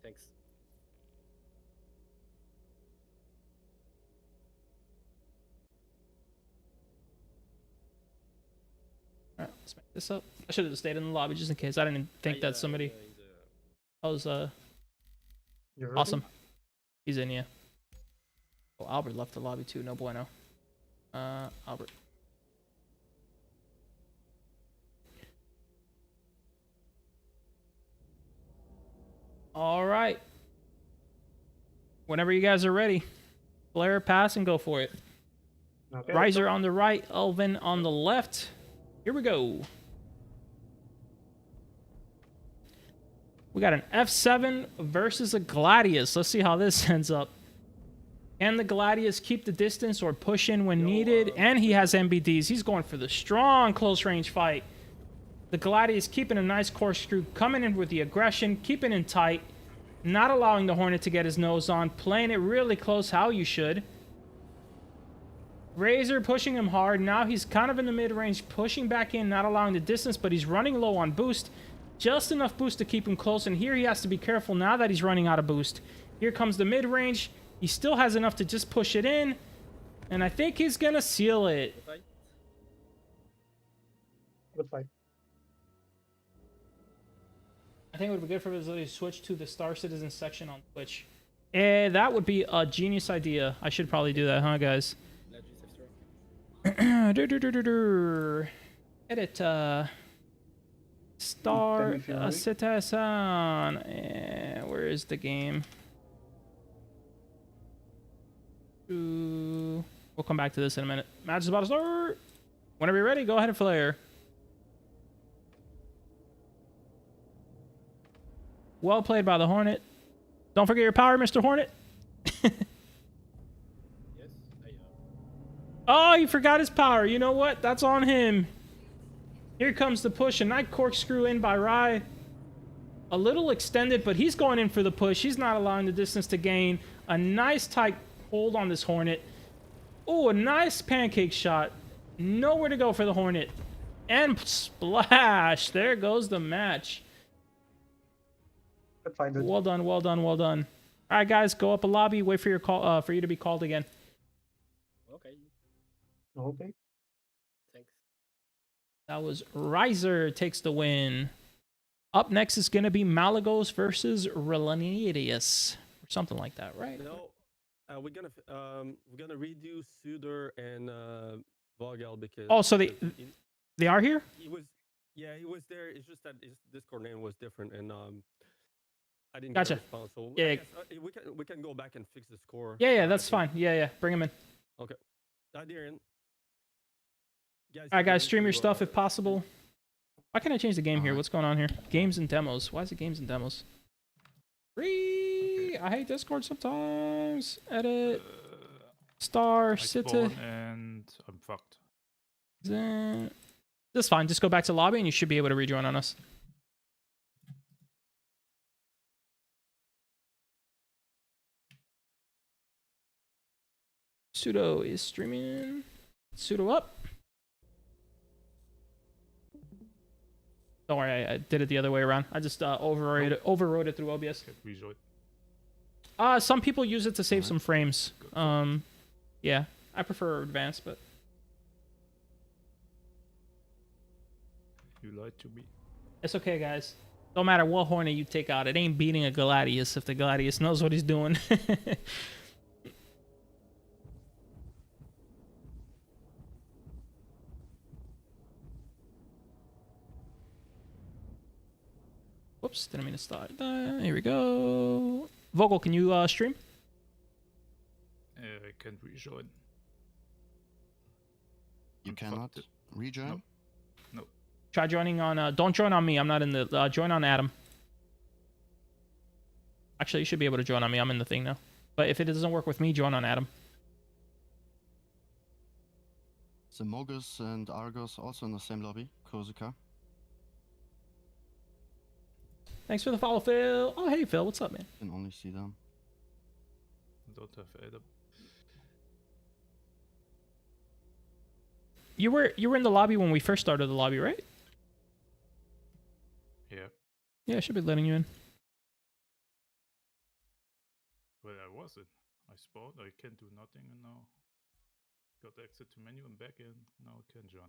Thanks. All right, let's make this up. I should have stayed in the lobby just in case. I didn't think that somebody. That was You're ready? awesome. He's in, yeah. Oh, Albert left the lobby too. No bueno. Albert. All right. Whenever you guys are ready, flare, pass, and go for it. Okay. Razer on the right, Elvin on the left. Here we go. We got an F7 versus a Gladius. Let's see how this ends up. Can the Gladius keep the distance or push in when needed? And he has MBDs. He's going for the strong close range fight. The Gladius keeping a nice corkscrew, coming in with the aggression, keeping in tight, not allowing the Hornet to get his nose on, playing it really close how you should. Razer pushing him hard. Now he's kind of in the mid-range, pushing back in, not allowing the distance, but he's running low on boost. Just enough boost to keep him close, and here he has to be careful now that he's running out of boost. Here comes the mid-range. He still has enough to just push it in. And I think he's gonna seal it. Fight. Good fight. I think it would be good for us to switch to the Star Citizen section on Twitch. That would be a genius idea. I should probably do that, huh, guys? Edit, Star Citizen. Where is the game? Ooh. We'll come back to this in a minute. Match is about to start. Whenever you're ready, go ahead and flare. Well played by the Hornet. Don't forget your power, Mr. Hornet. Yes, I Oh, he forgot his power. You know what? That's on him. Here comes the push. A nice corkscrew in by Rye. A little extended, but he's going in for the push. He's not allowing the distance to gain. A nice tight hold on this Hornet. Oh, a nice pancake shot. Nowhere to go for the Hornet. And splash. There goes the match. Good fight, dude. Well done, well done, well done. All right, guys, go up a lobby. Wait for your call. For you to be called again. Okay, Okay. thanks. That was Razer takes the win. Up next is gonna be Malagos versus Relanidius, or something like that, right? No, we're gonna redo Sudor and Vogle because. Oh, so they because they are here? he was, yeah, he was there. It's just that his Discord name was different, and I didn't Gotcha. get a response. So Yeah, I yeah. guess, we can go back and fix the score. Yeah, that's fine. Yeah, bring him in. Okay, Darren. All right, guys, stream your stuff if possible. Why can't I change the game here? What's going on here? Games and demos. Why is it games and demos? Free. I hate Discord sometimes. Edit. Star. City. And I'm fucked. That's fine. Just go back to lobby and you should be able to rejoin on us. Sudo is streaming. Sudo up. Don't worry, I did it the other way around. I just overrode it through OBS. Get rejoin. Some people use it to save some frames. Yeah, I prefer advanced, but You lied to me. it's okay, guys. No matter what Hornet you take out, it ain't beating a Gladius if the Gladius knows what he's doing. Whoops, didn't mean to start that. Here we go. Vogle, can you stream? I can't rejoin. You I'm cannot fucked. rejoin? No. Try joining on. Don't join on me. I'm not in the. Join on Adam. Actually, you should be able to join on me. I'm in the thing now. But if it doesn't work with me, join on Adam. The Malagos and Argos also in the same lobby. Kazuka. Thanks for the follow, Phil. Oh, hey, Phil. What's up, man? You can only see them. I don't have Adam. You were in the lobby when we first started the lobby, right? Yeah. Yeah, I should be letting you in. Well, I wasn't. I spawned. I can't do nothing, and now got exit to menu and back in. Now I can join.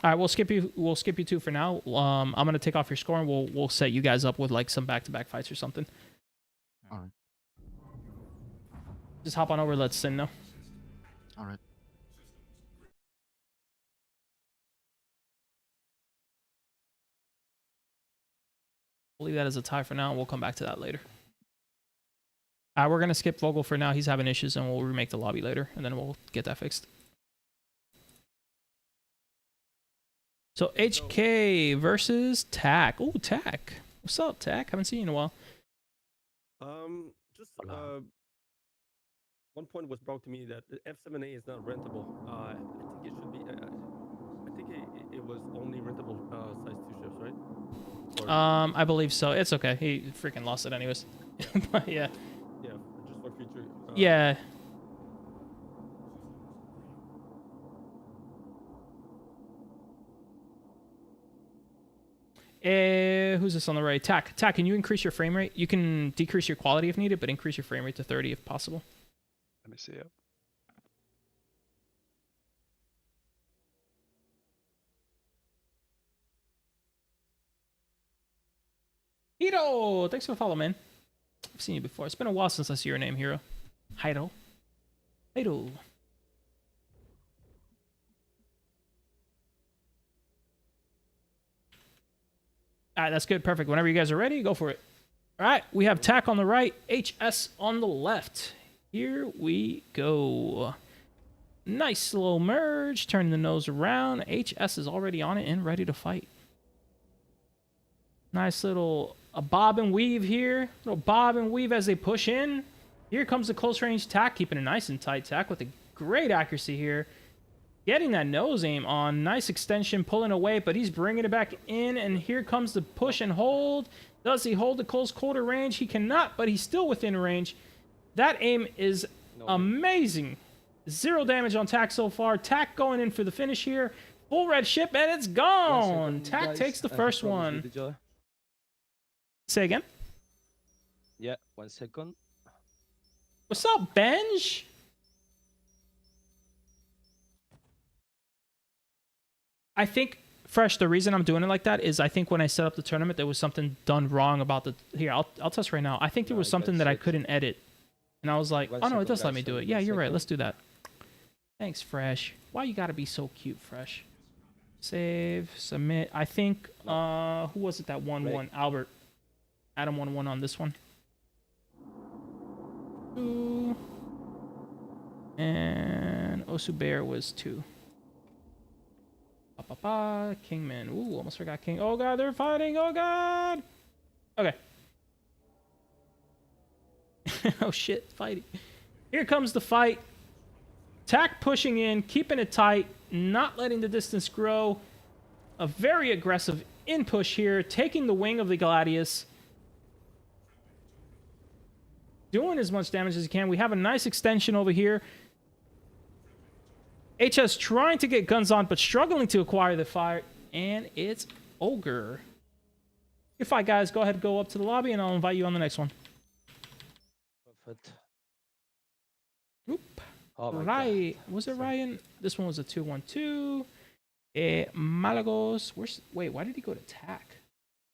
All right, we'll skip you. We'll skip you two for now. I'm gonna take off your score and we'll set you guys up with like some back-to-back fights or something. All right. Just hop on over. Let's sin now. All right. We'll leave that as a tie for now. We'll come back to that later. All right, we're gonna skip Vogle for now. He's having issues, and we'll remake the lobby later, and then we'll get that fixed. So HK versus Tack. Oh, Tack. What's up, Tack? Haven't seen you in a while. Just one point was brought to me that the F7A is not rentable. I think it should be. I think it was only rentable size 2 ships, right? Or, I believe so. It's okay. He freaking lost it anyways. But yeah. yeah, just for future. Yeah. Who's this on the right? Tack. Tack, can you increase your frame rate? You can decrease your quality if needed, but increase your frame rate to 30 if possible. Let me see it. Hiro, thanks for the follow, man. I've seen you before. It's been a while since I see your name, Hiro. Hiro. Hiro. All right, that's good. Perfect. Whenever you guys are ready, go for it. All right, we have TAC on the right, HS on the left. Here we go. Nice slow merge, turning the nose around. HS is already on it and ready to fight. Nice little bob and weave here. Little bob and weave as they push in. Here comes the close range TAC, keeping it nice and tight. TAC with a great accuracy here. Getting that nose aim on. Nice extension, pulling away, but he's bringing it back in. And here comes the push and hold. Does he hold the close quarter range? He cannot, but he's still within range. That aim is amazing. 0 damage on TAC so far. TAC going in for the finish here. Full red ship, and it's gone. TAC takes the first one. Say again? Yeah, 1 second. What's up, Benj? I think, Fresh, the reason I'm doing it like that is I think when I set up the tournament, there was something done wrong about the... Here, I'll test right now. I think there was something that I couldn't edit. And I was like, oh no, it does let me do it. Yeah, you're right. Let's do that. Thanks, Fresh. Why you gotta be so cute, Fresh? Save, submit. I think, who was it that won one? Albert. Adam won one on this one. 2. And Osu Bear was 2. Kingman. Ooh, almost forgot King. Oh god, they're fighting. Oh god. Okay. Oh shit, fighting. Here comes the fight. TAC pushing in, keeping it tight, not letting the distance grow. A very aggressive in push here, taking the wing of the Gladius. Doing as much damage as he can. We have a nice extension over here. HS trying to get guns on, but struggling to acquire the fire. And it's Ogre. If I guys, go ahead and go up to the lobby, and I'll invite you on the next one. Perfect. Oop. Oh my Right. God. Was it Ryan? This one was a 2-1-2. Malagos. Wait, why did he go to TAC?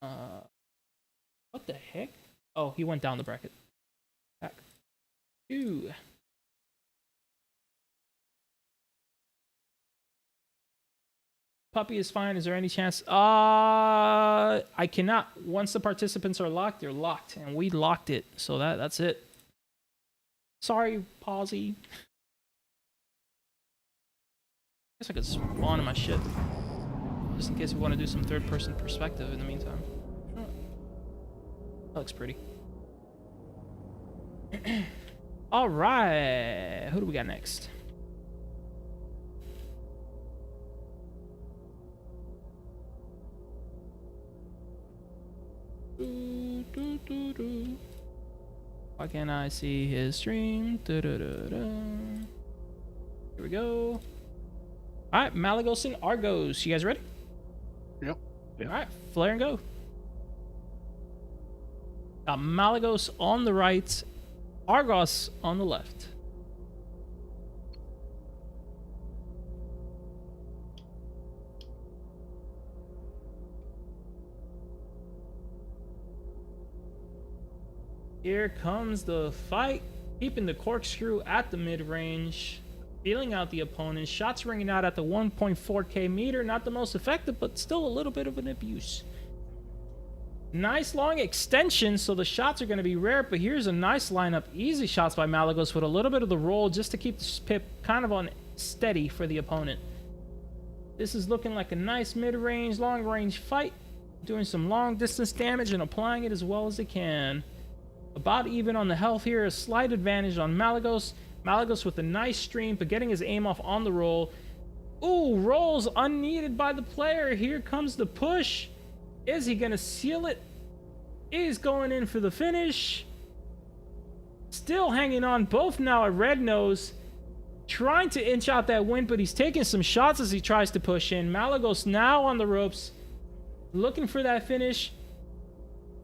What the heck? Oh, he went down the bracket. TAC. 2. Puppy is fine. Is there any chance? I cannot. Once the participants are locked, they're locked. And we locked it. So that's it. Sorry, Pawsy. Guess I could spawn in my ship. Just in case we want to do some third-person perspective in the meantime. Oh. That looks pretty. Alright. Who do we got next? Why can't I see his stream? Here we go. Alright, Malagos and Argos. You guys ready? Yep. Alright, flare and go. Malagos on the right, Argos on the left. Here comes the fight, keeping the corkscrew at the mid-range, feeling out the opponent. Shots ringing out at the 1.4k meter. Not the most effective, but still a little bit of an abuse. Nice long extension, so the shots are going to be rare, but here's a nice lineup. Easy shots by Malagos with a little bit of the roll just to keep the pip kind of on steady for the opponent. This is looking like a nice mid-range, long-range fight. Doing some long-distance damage and applying it as well as they can. About even on the health here, a slight advantage on Malagos. Malagos with a nice stream, but getting his aim off on the roll. Ooh, rolls unneeded by the player. Here comes the push. Is he going to seal it? He's going in for the finish. Still hanging on, both now at red nose. Trying to inch out that win, but he's taking some shots as he tries to push in. Malagos now on the ropes. Looking for that finish.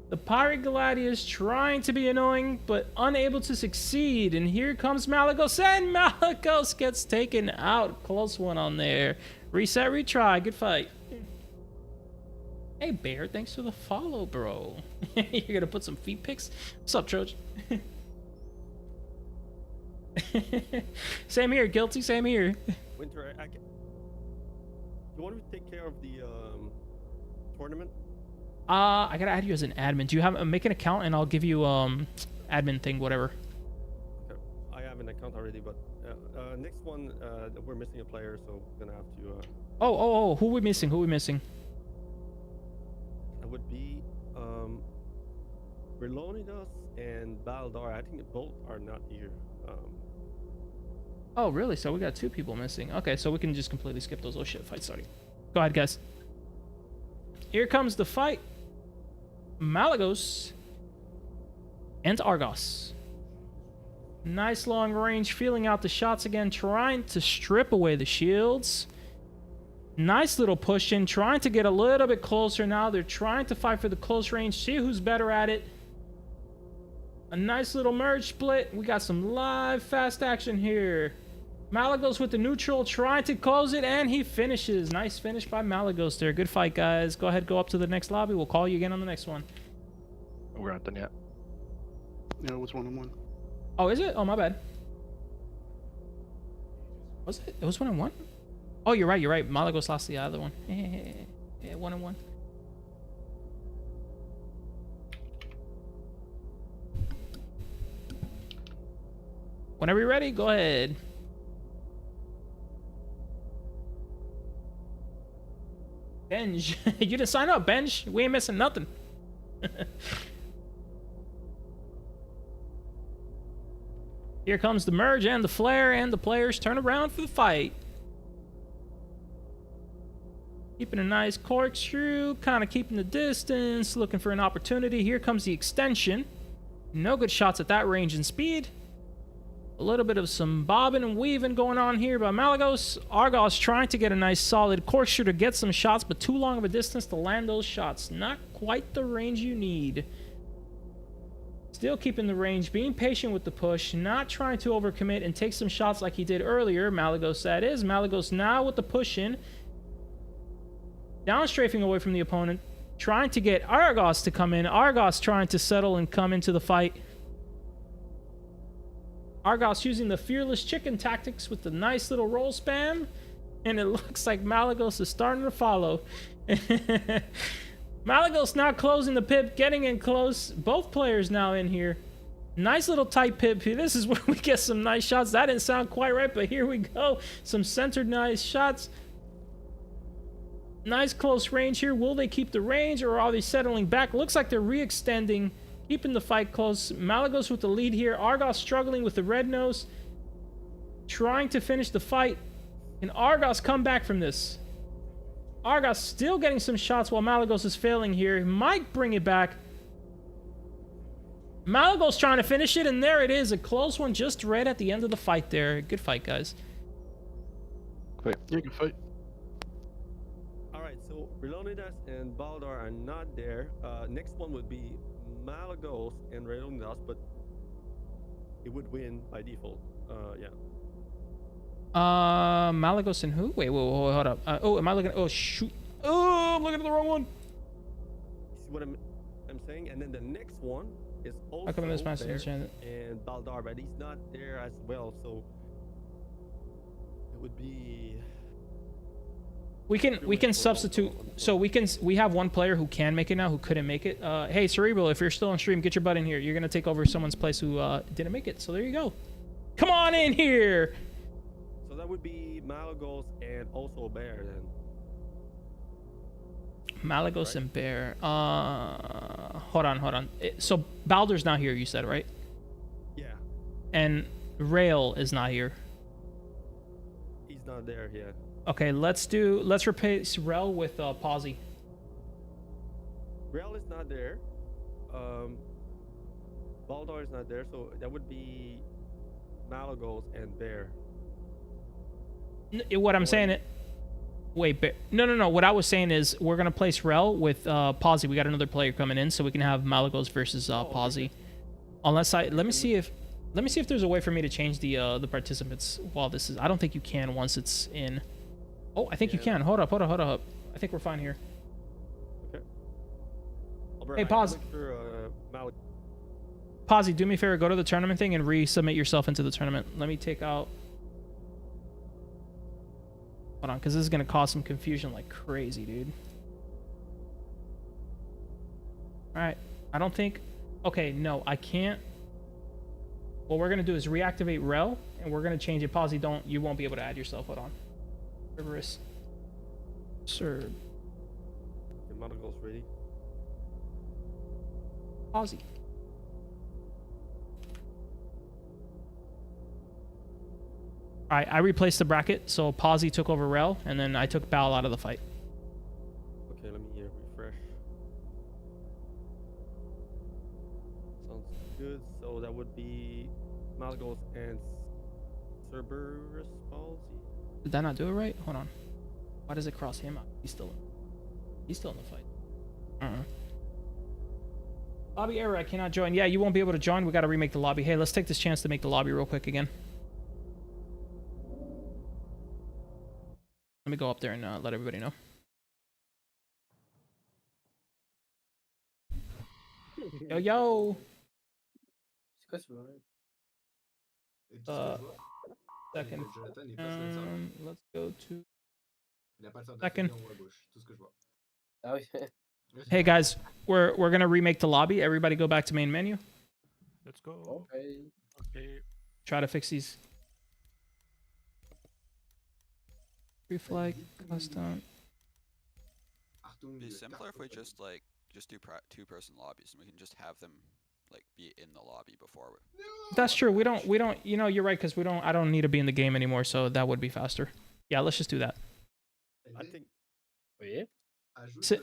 The Pirate Gladius trying to be annoying, but unable to succeed. And here comes Malagos, and Malagos gets taken out. Close one on there. Reset, retry. Good fight. Hey, Bear, thanks for the follow, bro. You're going to put some feet pics? What's up, Trojan? Same here, Guilty. Same here. Winter, I can... You want me to take care of the tournament? I gotta add you as an admin. Do you have make an account and I'll give you admin thing, whatever. Okay, I have an account already, but next one we're missing a player, so we're gonna have to. Oh, who we missing? Who we missing? That would be Relonidas and Baldar. I think both are not here. Oh, really? So we got 2 people missing. Okay, so we can just completely skip those. Oh shit, fight starting. Go ahead, guys. Here comes the fight. Malagos and Argos. Nice long range, feeling out the shots again, trying to strip away the shields. Nice little push in, trying to get a little bit closer now. They're trying to fight for the close range, see who's better at it. A nice little merge split. We got some live fast action here. Malagos with the neutral, trying to close it, and he finishes. Nice finish by Malagos there. Good fight, guys. Go ahead, go up to the next lobby. We'll call you again on the next one. We're not done yet. Yeah, it was 1-on-1. Oh, is it? Oh, my bad. Was it? It was 1-on-1? Oh, you're right, you're right. Malagos lost the other one. Yeah, 1-on-1. Whenever you're ready, go ahead. Benj, you didn't sign up, Benj. We ain't missing nothing. Here comes the merge and the flare, and the players turn around for the fight. Keeping a nice corkscrew, kind of keeping the distance, looking for an opportunity. Here comes the extension. No good shots at that range and speed. A little bit of some bobbing and weaving going on here by Malagos. Argos trying to get a nice solid corkscrew to get some shots, but too long of a distance to land those shots. Not quite the range you need. Still keeping the range, being patient with the push, not trying to overcommit and take some shots like he did earlier. Malagos, that is. Malagos now with the push in. Down strafing away from the opponent. Trying to get Argos to come in. Argos trying to settle and come into the fight. Argos using the fearless chicken tactics with the nice little roll spam. And it looks like Malagos is starting to follow. Malagos now closing the pip, getting in close. Both players now in here. Nice little tight pip here. This is where we get some nice shots. That didn't sound quite right, but here we go. Some centered nice shots. Nice close range here. Will they keep the range or are they settling back? Looks like they're re-extending. Keeping the fight close. Malagos with the lead here. Argos struggling with the red nose. Trying to finish the fight. Can Argos come back from this? Argos still getting some shots while Malagos is failing here. Might bring it back. Malagos trying to finish it, and there it is. A close one just right at the end of the fight there. Good fight, guys. Great. Yeah, good fight. Alright, so Relonidas and Baldar are not there. Next one would be Malagos and Relonidas, but it would win by default. Yeah. Malagos and who? Wait, hold up. Oh, am I looking? Oh, shoot. Oh, I'm looking at the wrong one. You see what I'm saying? And then the next one is also How come I missed my Bear suggestion? and Baldar, but he's not there as well, so it would be. We can substitute. So we have one player who can make it now who couldn't make it. Hey, Cerebral, if you're still on stream, get your butt in here. You're gonna take over someone's place who didn't make it. So there you go. Come on in here. So that would be Malagos and also Bear then. Malagos and Bear. Hold on. So Balder's not here, you said, right? Yeah. And Rail is not here. He's not there, yeah. Okay, let's replace Rel with Pawsy. Rel is not there. Baldar is not there, so that would be Malagos and Bear. What I'm saying it. Wait, no. What I was saying is we're gonna place Rel with Pawsy. We got another player coming in, so we can have Malagos versus Pawsy. Unless let me see if there's a way for me to change the participants while this is. I don't think you can once it's in. Oh, I think you can. Hold up. I think we're fine here. Okay. Hey, pause. Pawsy, do me a favor. Go to the tournament thing and resubmit yourself into the tournament. Let me take out. Hold on, because this is going to cause some confusion like crazy, dude. Alright, I don't think... Okay, no, I can't... What we're going to do is reactivate Rel, and we're going to change it. Pawsy, you won't be able to add yourself. Hold on. Cerberus. The Malagos ready. Pawsy. Alright, I replaced the bracket, so Pawsy took over Rel, and then I took Bal out of the fight. Okay, let me refresh. Sounds good. So that would be Malagos and Cerberus Pawsy. Did that not do it right? Hold on. Why does it cross him out? He's still in the fight. Lobby error, I cannot join. Yeah, you won't be able to join. We gotta remake the lobby. Hey, let's take this chance to make the lobby real quick again. Let me go up there and let everybody know. Yo. C'est quoi ce bordel? Second. Let's go to Il a pas le centre second. en haut à gauche, tout ce que je vois. Ah oui. Hey guys, we're gonna remake the lobby. Everybody go back to main menu. Let's go. Okay. Okay. Try to fix these. Free flag, custom. It'd be simpler if we just do two-person lobbies and we can just have them like be in the lobby before we... That's true. We don't. You know, you're right because I don't need to be in the game anymore, so that would be faster. Yeah, let's just do that. I think. Oui. Sin,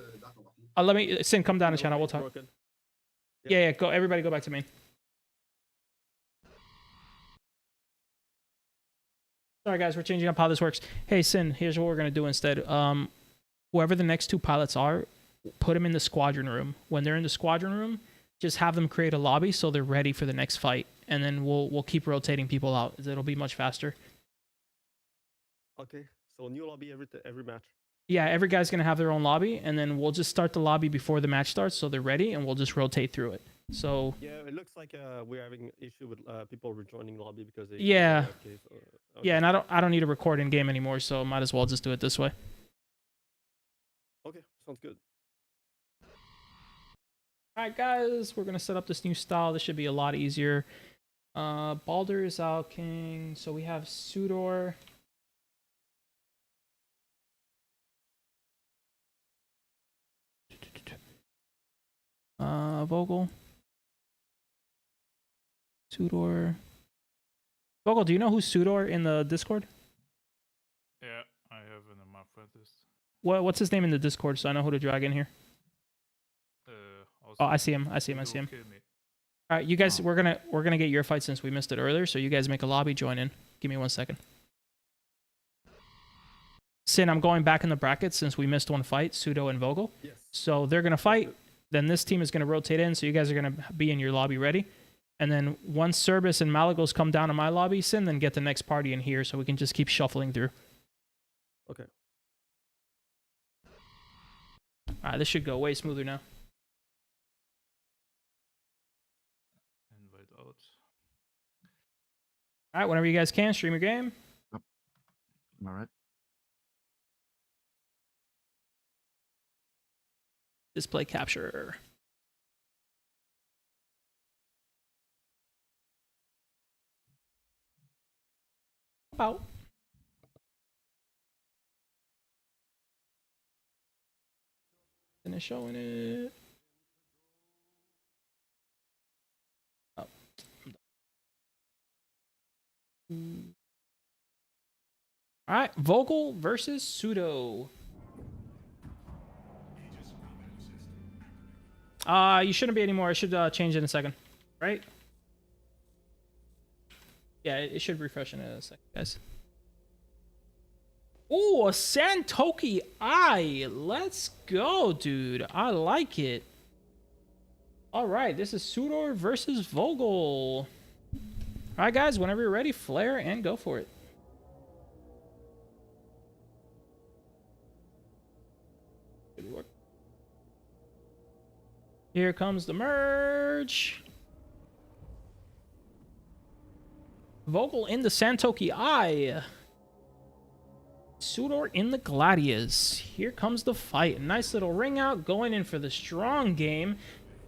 let me Sin, come down the channel. We'll talk. Yeah. Go. Everybody, go back to main. Sorry guys, we're changing up how this works. Hey Sin, here's what we're gonna do instead. Whoever the next two pilots are, put them in the squadron room. When they're in the squadron room, just have them create a lobby so they're ready for the next fight, and then we'll keep rotating people out. It'll be much faster. Okay, so new lobby every match. Yeah, every guy's gonna have their own lobby, and then we'll just start the lobby before the match starts, so they're ready, and we'll just rotate through it. So yeah, it looks like we're having issue with people rejoining the lobby because they yeah, okay. yeah, and I don't need to record in game anymore, so might as well just do it this way. Okay, sounds good. All right, guys, we're gonna set up this new style. This should be a lot easier. Baldur is out, King. So we have Sudor. Vogle. Sudor. Vogle, do you know who's Sudor in the Discord? Yeah, I have in my friend list. What's his name in the Discord so I know who to drag in here? Oh, I see him. I see him. All right, you guys, we're gonna get your fight since we missed it earlier. So you guys make a lobby, join in. Give me 1 second. Sin, I'm going back in the bracket since we missed one fight, Sudo and Vogle. Yes. So they're gonna fight. Then this team is gonna rotate in. So you guys are gonna be in your lobby ready. And then once Cerberus and Malagos come down to my lobby, Sin, then get the next party in here so we can just keep shuffling through. Okay. All right, this should go way smoother now. Invite out. All right, whenever you guys can, stream your game. All right. Display capture. About. Finish showing it. Oh. All right, Vogle versus Sudo. You shouldn't be anymore. I should change it in a second, right? Yeah, it should refresh in a second, guys. Ooh, a Santoki Eye. Let's go, dude. I like it. All right, this is Sudor versus Vogle. All right, guys, whenever you're ready, flare and go for it. Good work. Here comes the merge. Vogle in the Santoki Eye. Sudor in the Gladius. Here comes the fight. Nice little ring out, going in for the strong game.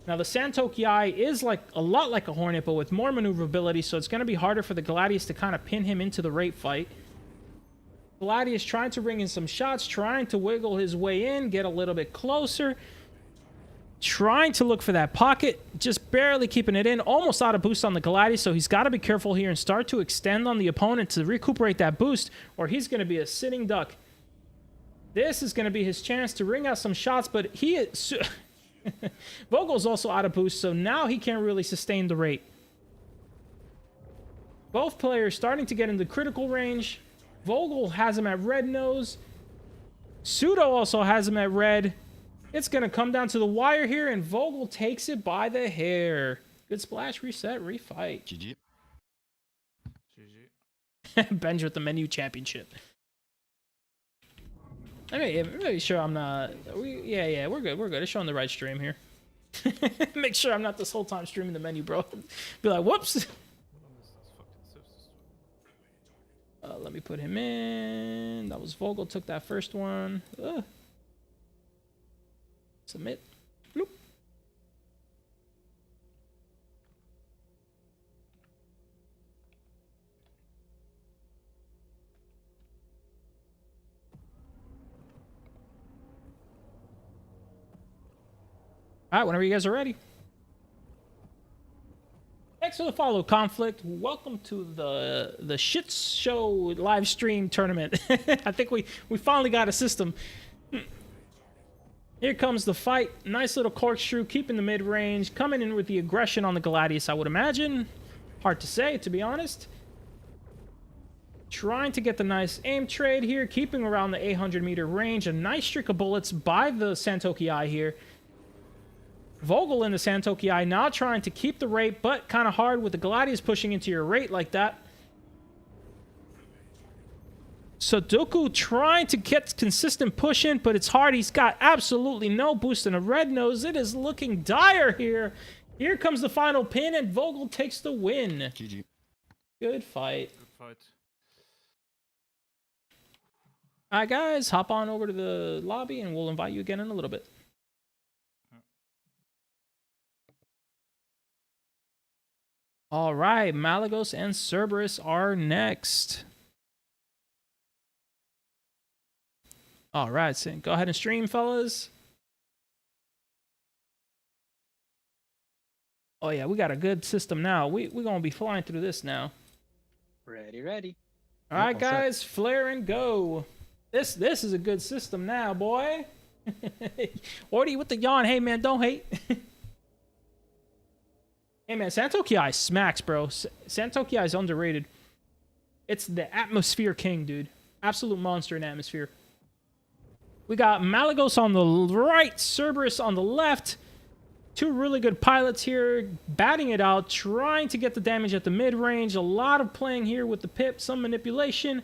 Now, the Santoki Eye is like a lot like a Hornet, but with more maneuverability, so it's going to be harder for the Gladius to kind of pin him into the rate fight. Gladius trying to bring in some shots, trying to wiggle his way in, get a little bit closer. Trying to look for that pocket, just barely keeping it in. Almost out of boost on the Gladius, so he's got to be careful here and start to extend on the opponent to recuperate that boost, or he's going to be a sitting duck. This is going to be his chance to ring out some shots, but he is... Vogle's also out of boost, so now he can't really sustain the rate. Both players starting to get into critical range. Vogle has him at red nose. Sudo also has him at red. It's going to come down to the wire here, and Vogle takes it by the hair. Good splash, reset, refight. GG. GG. Benj with the menu championship. I mean, I'm really sure I'm not... Yeah, we're good. We're good. It's showing the right stream here. Make sure I'm not this whole time streaming the menu, bro. Be like, whoops. Let me put him in. That was Vogle. Took that first one. Submit. Bloop. All right, whenever you guys are ready. Thanks for the follow, Conflict. Welcome to the shit show live stream tournament. I think we finally got a system. Here comes the fight. Nice little corkscrew, keeping the mid-range, coming in with the aggression on the Gladius, I would imagine. Hard to say, to be honest. Trying to get the nice aim trade here, keeping around the 800-meter range. A nice streak of bullets by the Santoki Eye here. Vogle in the Santoki Eye now trying to keep the rate, but kind of hard with the Gladius pushing into your rate like that. Sudoku trying to get consistent push in, but it's hard. He's got absolutely no boost in a red nose. It is looking dire here. Here comes the final pin, and Vogle takes the win. GG. Good fight. Good fight. All right, guys, hop on over to the lobby, and we'll invite you again in a little bit. All right, Malagos and Cerberus are next. All right, so go ahead and stream, fellas. Oh, yeah, we got a good system now. We're going to be flying through this now. Ready. All right, guys, flare and go. This is a good system now, boy. Orty with the yawn. Hey, man, don't hate. Hey, man, Santoki Eye smacks, bro. Santoki Eye is underrated. It's the atmosphere king, dude. Absolute monster in atmosphere. We got Malagos on the right, Cerberus on the left. Two really good pilots here, batting it out, trying to get the damage at the mid-range. A lot of playing here with the pip, some manipulation.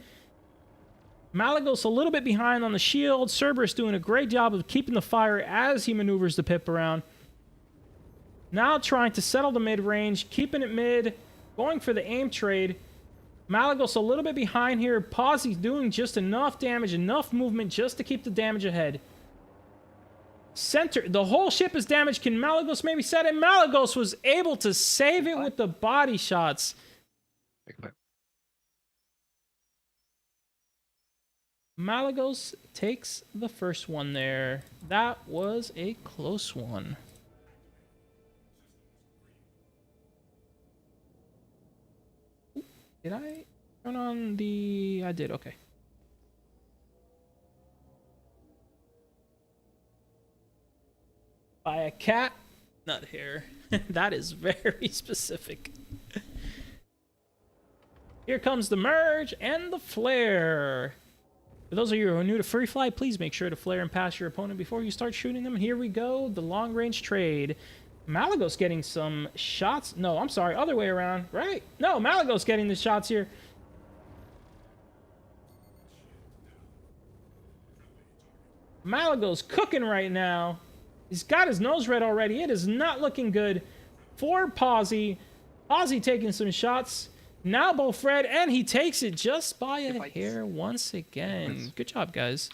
Malagos a little bit behind on the shield. Cerberus doing a great job of keeping the fire as he maneuvers the pip around. Now trying to settle the mid-range, keeping it mid, going for the aim trade. Malagos a little bit behind here. Posse's doing just enough damage, enough movement just to keep the damage ahead. Center, the whole ship is damaged. Can Malagos maybe set it? Malagos was able to save it with the body shots. Malagos takes the first one there. That was a close one. Did I turn on the... I did, okay. By a cat, not hair. That is very specific. Here comes the merge and the flare. For those of you who are new to Free Fly, please make sure to flare and pass your opponent before you start shooting them. Here we go, the long-range trade. Malagos getting some shots. No, I'm sorry, other way around, right? No, Malagos getting the shots here. Malagos cooking right now. He's got his nose red already. It is not looking good for Posy. Posy taking some shots. Now Bofred, and he takes it just by a hair once again. Good job, guys.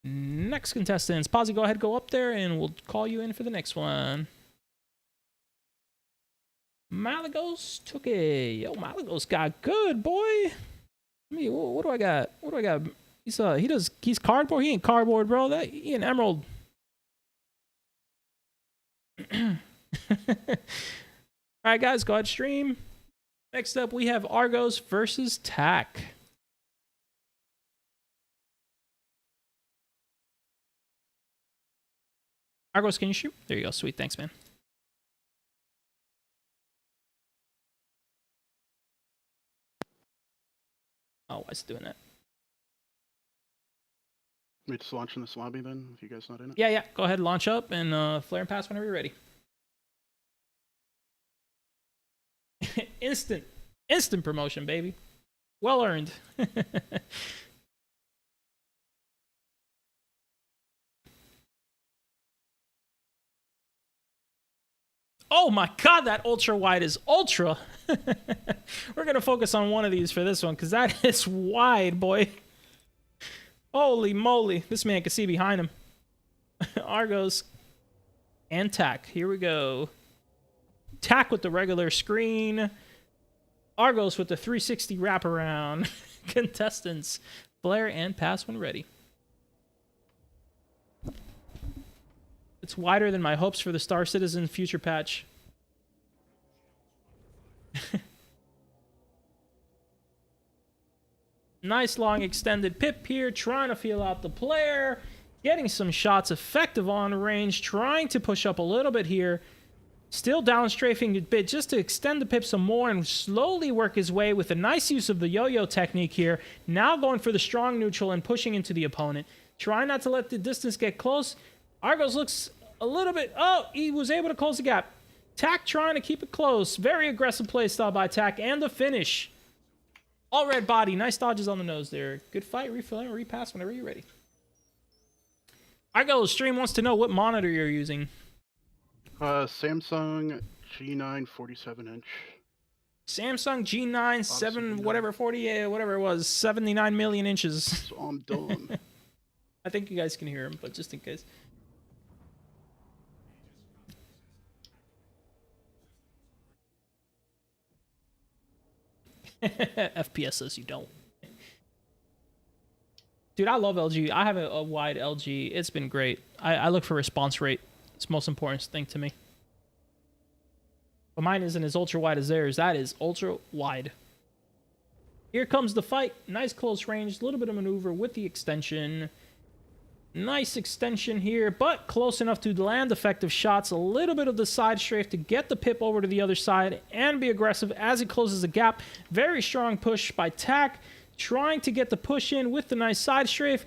Next contestants. Posy, go ahead, go up there, and we'll call you in for the next one. Malagos took it. Yo, Malagos got good, boy. What do I got? What do I got? He's cardboard. He ain't cardboard, bro. He an emerald. All right, guys, go ahead, stream. Next up, we have Argos versus Tac. Argos, can you shoot? There you go. Sweet. Thanks, man. Oh, why is it doing that? We just launch in this lobby then, if you guys not in it? Yeah. Go ahead, launch up and flare and pass whenever you're ready. Instant promotion, baby. Well earned. Oh my god, that ultra wide is ultra. We're gonna focus on one of these for this one, because that is wide, boy. Holy moly, this man can see behind him. Argos and Tac. Here we go. Tac with the regular screen. Argos with the 360 wraparound. Contestants, flare and pass when ready. It's wider than my hopes for the Star Citizen future patch. Nice long extended pip here, trying to feel out the player. Getting some shots effective on range, trying to push up a little bit here. Still downstrafing a bit just to extend the pip some more and slowly work his way with a nice use of the yo-yo technique here. Now going for the strong neutral and pushing into the opponent. Trying not to let the distance get close. Argos looks a little bit... Oh, he was able to close the gap. Tac trying to keep it close. Very aggressive play style by Tac. And the finish. All red body. Nice dodges on the nose there. Good fight. Refill and repass whenever you're ready. Argos stream wants to know what monitor you're using. Samsung G9 47-inch. Samsung G9 7 whatever 40 whatever it was 79 million inches. So I'm done. I think you guys can hear him, but just in case. FPS says you don't. Dude, I love LG. I have a wide LG. It's been great. I look for response rate. It's the most important thing to me. But mine isn't as ultra wide as theirs. That is ultra wide. Here comes the fight. Nice close range. A little bit of maneuver with the extension. Nice extension here, but close enough to land effective shots. A little bit of the side strafe to get the pip over to the other side and be aggressive as he closes the gap. Very strong push by Tac. Trying to get the push in with the nice side strafe.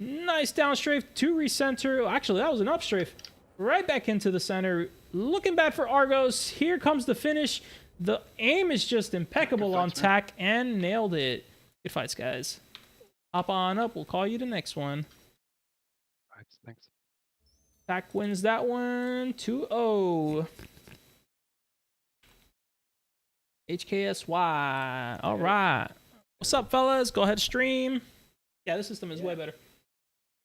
Nice down strafe to recenter. Actually, that was an up strafe. Right back into the center. Looking bad for Argos. Here comes the finish. The aim is just impeccable on Tac and nailed it. Good fights, guys. Hop on up. We'll call you the next one. Alright, thanks. Tac wins that one 2-0. HKSY. All right. What's up, fellas? Go ahead, stream. Yeah, this system is way better.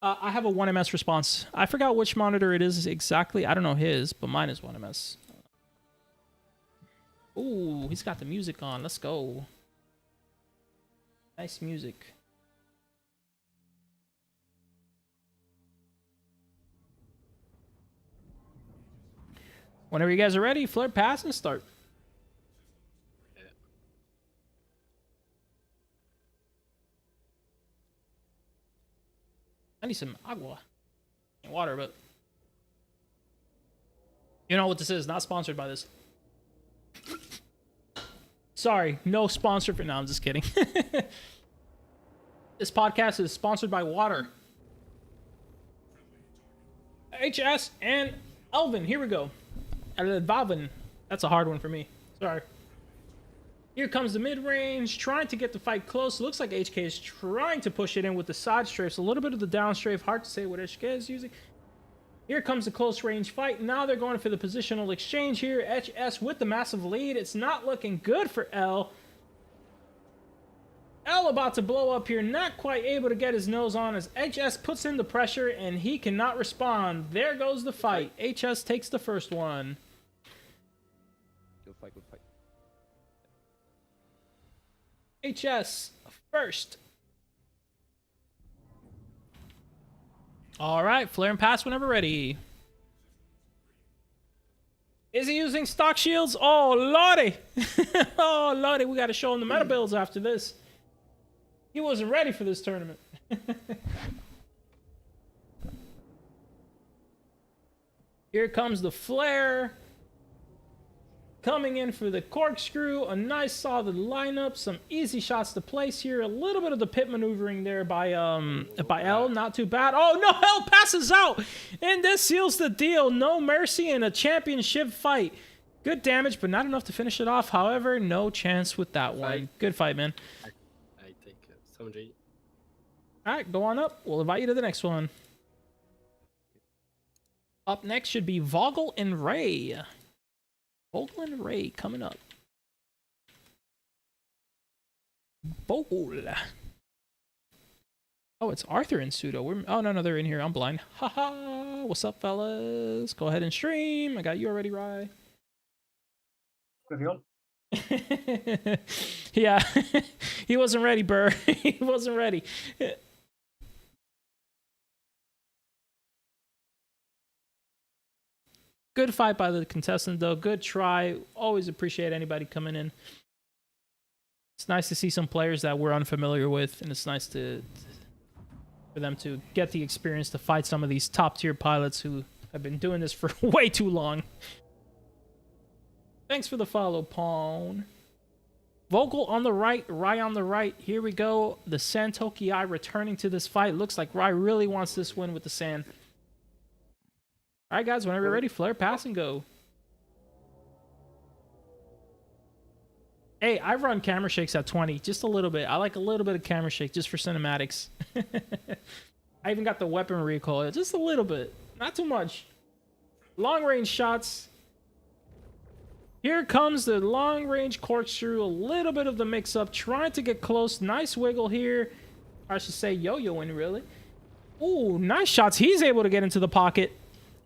I have a 1ms response. I forgot which monitor it is exactly. I don't know his, but mine is 1ms. Ooh, he's got the music on. Let's go. Nice music. Whenever you guys are ready, flare, pass, and start. I need some agua. Water, but... You know what this is. Not sponsored by this. Sorry, no sponsor for now. I'm just kidding. This podcast is sponsored by water. HS and Elvin. Here we go. Elvin. That's a hard one for me. Sorry. Here comes the mid-range, trying to get the fight close. Looks like HK is trying to push it in with the side strafes. A little bit of the down strafe. Hard to say what HK is using. Here comes the close range fight. Now they're going for the positional exchange here. HS with the massive lead. It's not looking good for L. L about to blow up here. Not quite able to get his nose on as HS puts in the pressure and he cannot respond. There goes the fight. HS takes the first one. Good fight, good fight. HS first. All right, flare and pass whenever ready. Is he using stock shields? Oh, lordy. Oh, lordy, we got to show him the meta builds after this. He wasn't ready for this tournament. Here comes the flare. Coming in for the corkscrew. A nice solid lineup. Some easy shots to place here. A little bit of the pit maneuvering there by L. Not too bad. Oh, no. L passes out. And this seals the deal. No mercy in a championship fight. Good damage, but not enough to finish it off. However, no chance with that one. Good fight, man. I take some G. All right, go on up. We'll invite you to the next one. Up next should be Vogle and Ray. Vogle and Ray coming up. Vogle. Oh, it's Arthur and Sudo. Oh, no, they're in here. I'm blind. Haha. What's up, fellas? Go ahead and stream. I got you already, Ray. Yeah. He wasn't ready, Burr. He wasn't ready. Good fight by the contestant, though. Good try. Always appreciate anybody coming in. It's nice to see some players that we're unfamiliar with, and it's nice for them to get the experience to fight some of these top-tier pilots who have been doing this for way too long. Thanks for the follow, Pawn. Vogle on the right, Rai on the right. Here we go. The Santoki Eye returning to this fight. Looks like Rai really wants this win with the Sand. All right, guys, whenever you're ready, flare, pass, and go. Hey, I run camera shakes at 20, just a little bit. I like a little bit of camera shake just for cinematics. I even got the weapon recoil, just a little bit, not too much. Long range shots. Here comes the long range corkscrew, a little bit of the mix up, trying to get close. Nice wiggle here. I should say yo-yoing, really. Ooh, nice shots. He's able to get into the pocket.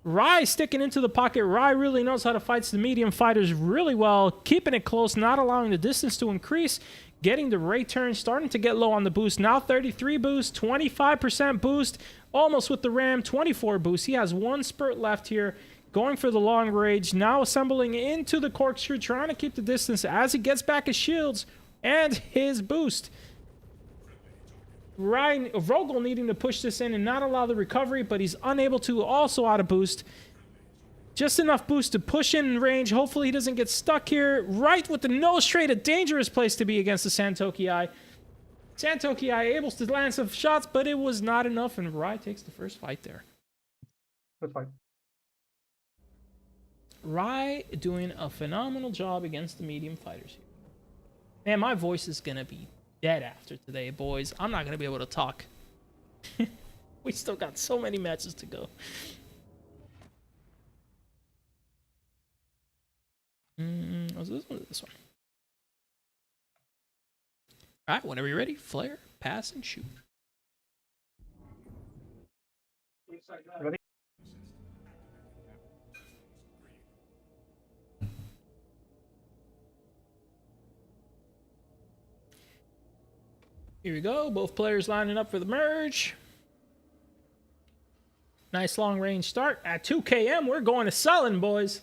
Rai sticking into the pocket. Rai really knows how to fight the medium fighters really well. Keeping it close, not allowing the distance to increase. Getting the Ray turn, starting to get low on the boost. Now 33 boost, 25% boost. Almost with the Ram, 24 boost. He has one spurt left here. Going for the long range. Now assembling into the corkscrew, trying to keep the distance as he gets back his shields and his boost. Vogle needing to push this in and not allow the recovery, but he's unable to, also out of boost. Just enough boost to push in range. Hopefully he doesn't get stuck here. Right with the nose straight, a dangerous place to be against the Santoki Eye. Santoki Eye able to land some shots, but it was not enough, and Rai takes the first fight there. Good fight. Rai doing a phenomenal job against the medium fighters here. Man, my voice is going to be dead after today, boys. I'm not going to be able to talk. We still got so many matches to go. Was this one or this one? All right, whenever you're ready, flare, pass, and shoot. Ready? Here we go. Both players lining up for the merge. Nice long range start. At 2 km, we're going to Sullen, boys.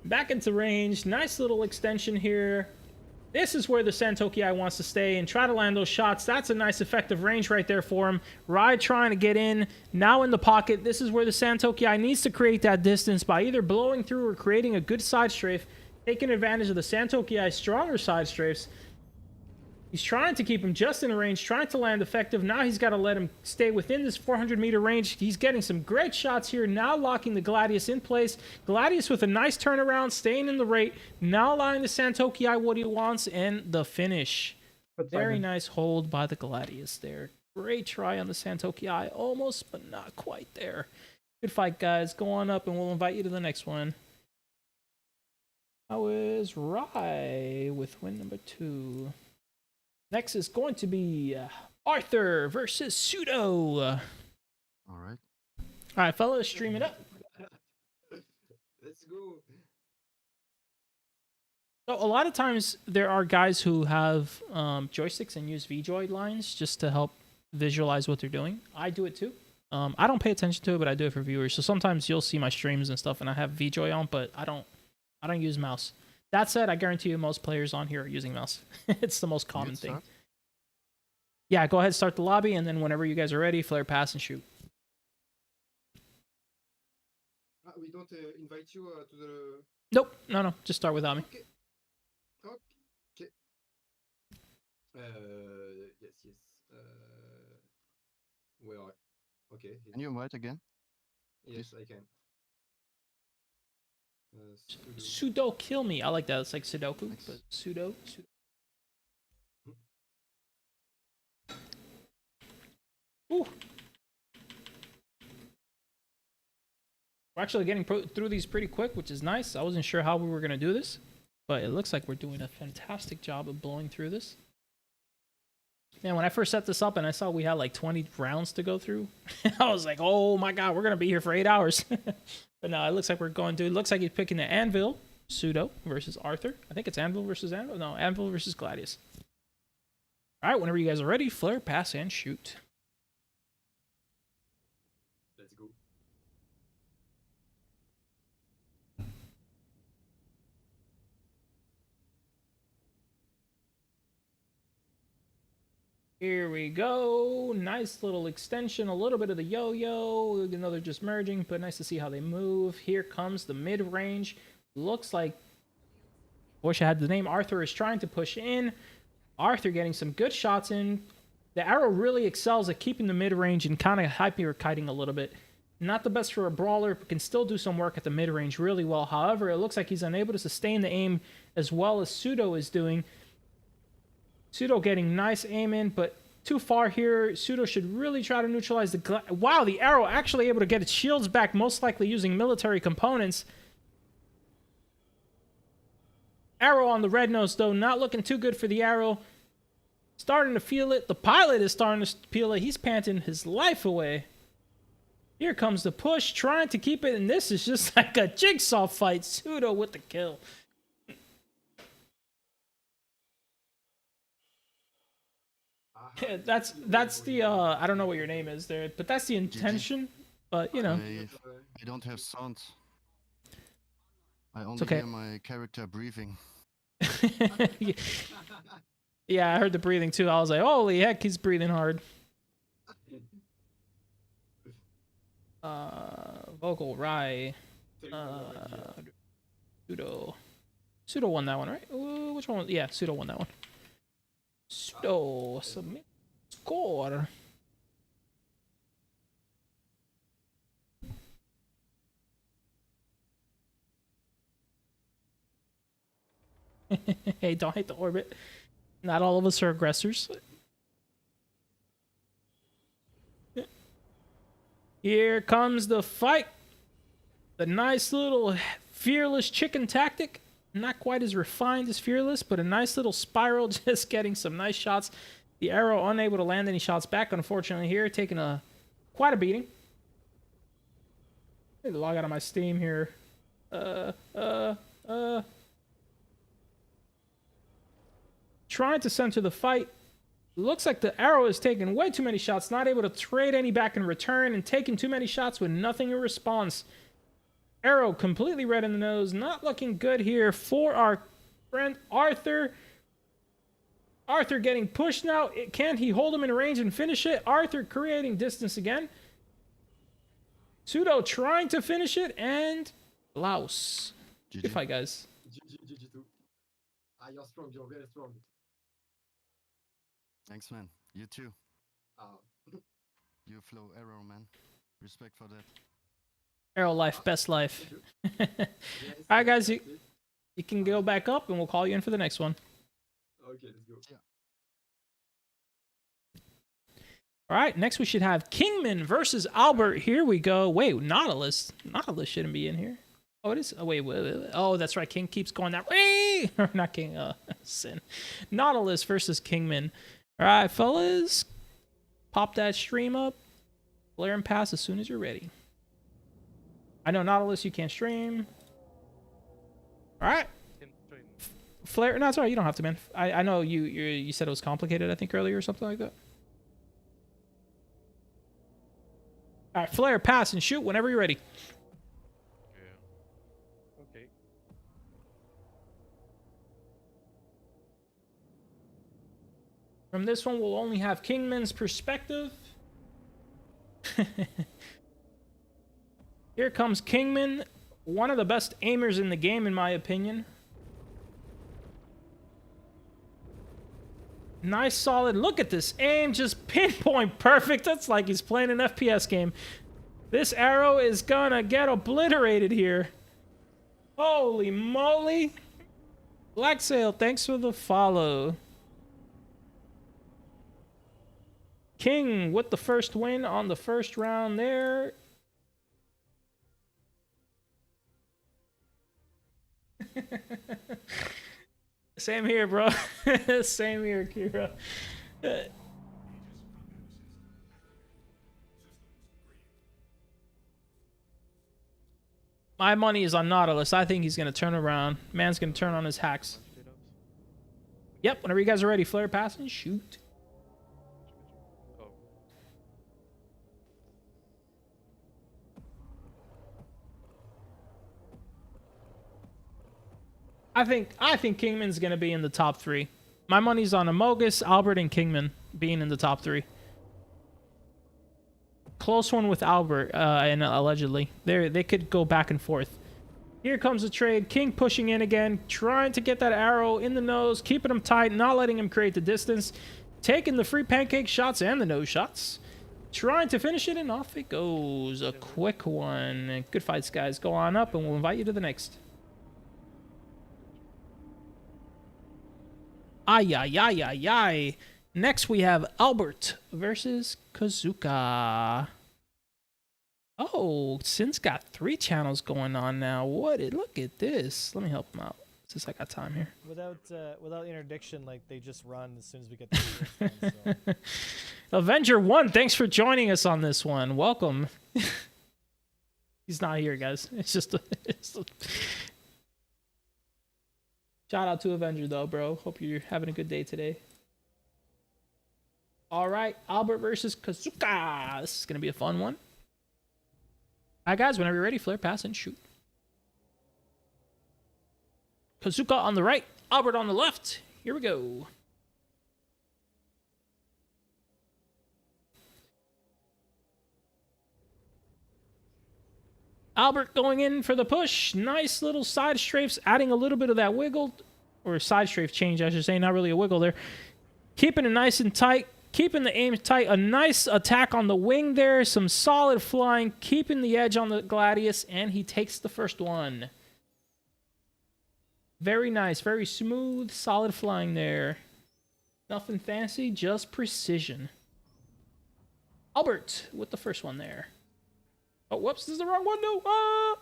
Back into range. Nice little extension here. This is where the Santoki Eye wants to stay and try to land those shots. That's a nice effective range right there for him. Rai trying to get in. Now in the pocket. This is where the Santoki Eye needs to create that distance by either blowing through or creating a good side strafe. taking advantage of the Santokiai's stronger side strafes. He's trying to keep him just in range, trying to land effective. Now he's got to let him stay within this 400-meter range. He's getting some great shots here. Now locking the Gladius in place. Gladius with a nice turnaround, staying in the rate. Now allowing the Santokiai what he wants, and the finish. Very nice hold by the Gladius there. Great try on the Santokiai. Almost, but not quite there. Good fight, guys. Go on up, and we'll invite you to the next one. How is Rai with win number 2? Next is going to be Arthur versus Sudo. All right. All right, fellas, stream it up. Let's go. So a lot of times there are guys who have joysticks and use VJoy lines just to help visualize what they're doing. I do it too. I don't pay attention to it, but I do it for viewers. So sometimes you'll see my streams and stuff, and I have VJoy on, but I don't use mouse. That said, I guarantee you most players on here are using mouse. It's the most common thing. Start? Yeah, go ahead, start the lobby, and then whenever you guys are ready, flare, pass, and shoot. We don't invite you to the... Nope, no, just start without me. Okay. Okay. Yes. Where are... Okay. Can you invite again? Yes, I can. Sudo kill me. I like that. It's like Sudoku, but Sudo. Ooh. We're actually getting through these pretty quick, which is nice. I wasn't sure how we were going to do this, but it looks like we're doing a fantastic job of blowing through this. Man, when I first set this up and I saw we had like 20 rounds to go through, I was like, oh my god, we're going to be here for 8 hours. But no, it looks like we're going to. It looks like he's picking the Anvil, Sudo versus Arthur. I think it's Anvil versus Anvil. No, Anvil versus Gladius. All right, whenever you guys are ready, flare, pass, and shoot. Let's go. Here we go. Nice little extension. A little bit of the yo-yo. Even though they're just merging, but nice to see how they move. Here comes the mid-range. Looks like... wish I had the name. Arthur is trying to push in. Arthur getting some good shots in. The arrow really excels at keeping the mid-range and kind of hyper-kiting a little bit. Not the best for a brawler, but can still do some work at the mid-range really well. However, it looks like he's unable to sustain the aim as well as Sudo is doing. Sudo getting nice aim in, but too far here. Sudo should really try to neutralize the... wow, the arrow actually able to get its shields back, most likely using military components. Arrow on the red nose, though, not looking too good for the arrow. Starting to feel it. The pilot is starting to feel it. He's panting his life away. Here comes the push, trying to keep it, and this is just like a jigsaw fight. Sudo with the kill. Yeah, that's the I don't know what your name is there, but that's the intention. But you know, I don't have sound. I only hear my character breathing. Yeah, I heard the breathing too. I was like, holy heck, he's breathing hard. Vogle, Rai, Sudo. Sudo won that one, right? Ooh, which one? Yeah, Sudo won that one. Sudo submit score. Hey, don't hate the orbit. Not all of us are aggressors. Here comes the fight. The nice little fearless chicken tactic. Not quite as refined as fearless, but a nice little spiral, just getting some nice shots. The arrow unable to land any shots back, unfortunately, here, taking quite a beating. I need to log out of my Steam here. Trying to center the fight. Looks like the arrow is taking way too many shots, not able to trade any back in return, and taking too many shots with nothing in response. Arrow completely red in the nose. Not looking good here for our friend Arthur. Arthur getting pushed now. Can he hold him in range and finish it? Arthur creating distance again. Sudo trying to finish it, and Laos. Good fight, guys. GG too. Ah, you're strong, you're very strong. Thanks, man. You too. Ah. You flow arrow, man. Respect for that. Arrow life, best life. Alright, guys, you can go back up and we'll call you in for the next one. Okay, let's go. Yeah. Alright, next we should have Kingman versus Albert. Here we go. Wait, Nautilus. Nautilus shouldn't be in here. Oh, it is. Oh, wait. Oh, that's right. King keeps going that way. Or not King. Sin. Nautilus versus Kingman. Alright, fellas. Pop that stream up. Flare and pass as soon as you're ready. I know, Nautilus, you can't stream. Alright. Flare. No, it's alright. You don't have to, man. I know you said it was complicated, I think, earlier or something like that. Alright, flare, pass, and shoot whenever you're ready. Okay. From this one, we'll only have Kingman's perspective. Here comes Kingman, one of the best aimers in the game, in my opinion. Nice, solid. Look at this aim, just pinpoint perfect. That's like he's playing an FPS game. This arrow is gonna get obliterated here. Holy moly. Black Sail, thanks for the follow. King with the first win on the first round there. Same here, bro. Same here, Kira. My money is on Nautilus. I think he's going to turn around. Man's going to turn on his hacks. Yep, whenever you guys are ready, flare, pass, and shoot. I think Kingman's going to be in the top 3. My money's on Amogus, Albert, and Kingman being in the top 3. Close one with Albert, and allegedly. They could go back and forth. Here comes the trade. King pushing in again, trying to get that arrow in the nose, keeping him tight, not letting him create the distance. Taking the free pancake shots and the nose shots. Trying to finish it, and off it goes. A quick one. Good fights, guys. Go on up, and we'll invite you to the next. Ay, ay, ay, ay, ay. Next, we have Albert versus Kazuka. Oh, Sin's got 3 channels going on now. Look at this. Let me help him out since I got time here. Without interdiction, like, they just run as soon as we get the videos done, so. Avenger 1, thanks for joining us on this one. Welcome. He's not here, guys. It's just shout out to Avenger, though, bro. Hope you're having a good day today. All right, Albert versus Kazuka. This is going to be a fun one. All right, guys, whenever you're ready, flare, pass, and shoot. Kazuka on the right, Albert on the left. Here we go. Albert going in for the push. Nice little side strafes, adding a little bit of that wiggle. Or side strafe change, I should say. Not really a wiggle there. Keeping it nice and tight. Keeping the aim tight. A nice attack on the wing there. Some solid flying. Keeping the edge on the Gladius. And he takes the first one. Very nice. Very smooth. Solid flying there. Nothing fancy. Just precision. Albert with the first one there. Oh, whoops, this is the wrong one. No. Ah!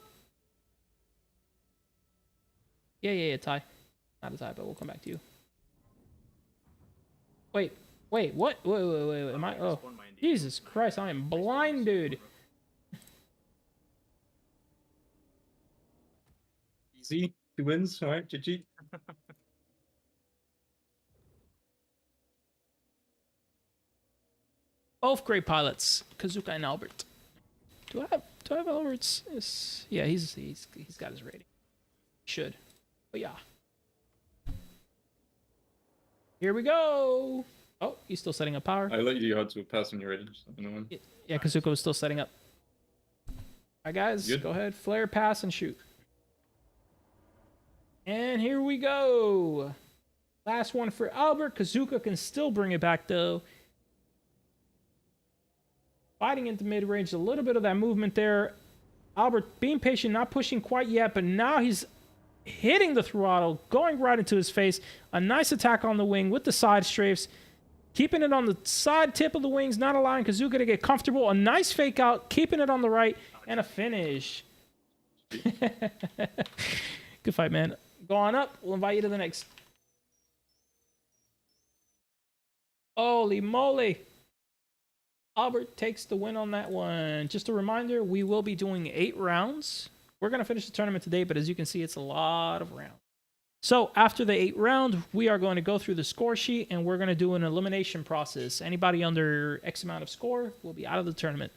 Yeah, tie. Not a tie, but we'll come back to you. Wait, what? Wait. Am I? Oh, Jesus Christ, I am blind, dude. Easy. 2 wins. All right, GG. Both great pilots, Kazuka and Albert. Do I have Albert's? Yeah, he's got his rating. Should. But yeah. Here we go. Oh, he's still setting up power. I let you out to pass when you're ready. Yeah, Kazuka was still setting up. All right, guys, go ahead. Flare, pass, and shoot. And here we go. Last one for Albert. Kazuka can still bring it back, though. Fighting into mid-range. A little bit of that movement there. Albert being patient, not pushing quite yet, but now he's hitting the throttle, going right into his face. A nice attack on the wing with the side strafes. Keeping it on the side tip of the wings, not allowing Kazuka to get comfortable. A nice fake out, keeping it on the right, and a finish. Good fight, man. Go on up. We'll invite you to the next. Holy moly. Albert takes the win on that one. Just a reminder, we will be doing 8 rounds. We're going to finish the tournament today, but as you can see, it's a lot of rounds. So after the 8th round, we are going to go through the score sheet, and we're going to do an elimination process. Anybody under X amount of score will be out of the tournament.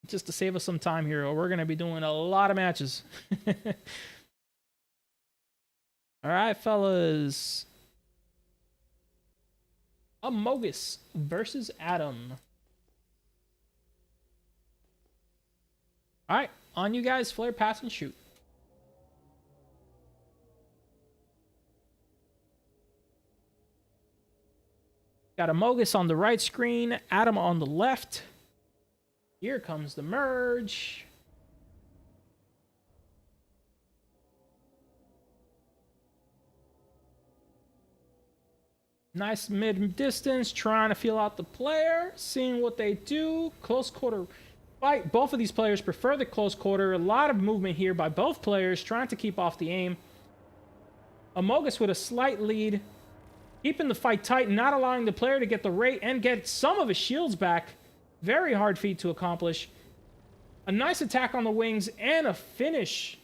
Just to save us some time here, we're going to be doing a lot of matches. All right, fellas. Malagos versus Adam. All right, on you guys. Flare, pass, and shoot. Got Malagos on the right screen, Adam on the left. Here comes the merge. Nice mid-distance, trying to feel out the player, seeing what they do. Close quarter fight. Both of these players prefer the close quarter. A lot of movement here by both players, trying to keep off the aim. Malagos with a slight lead, keeping the fight tight, not allowing the player to get the rate and get some of his shields back. Very hard feat to accomplish. A nice attack on the wings and a finish.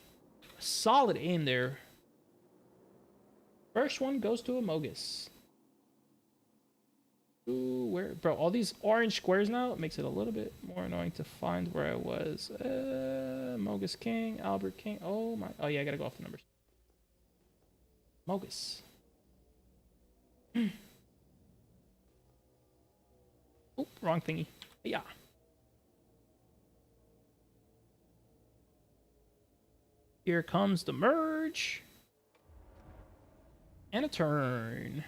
Solid aim there. First one goes to Malagos. Ooh, where, bro, all these orange squares now, it makes it a little bit more annoying to find where I was. Malagos King, Albert King. Oh my, oh yeah, I gotta go off the numbers. Malagos. Oh, wrong thingy. Yeah. Here comes the merge. And a turn.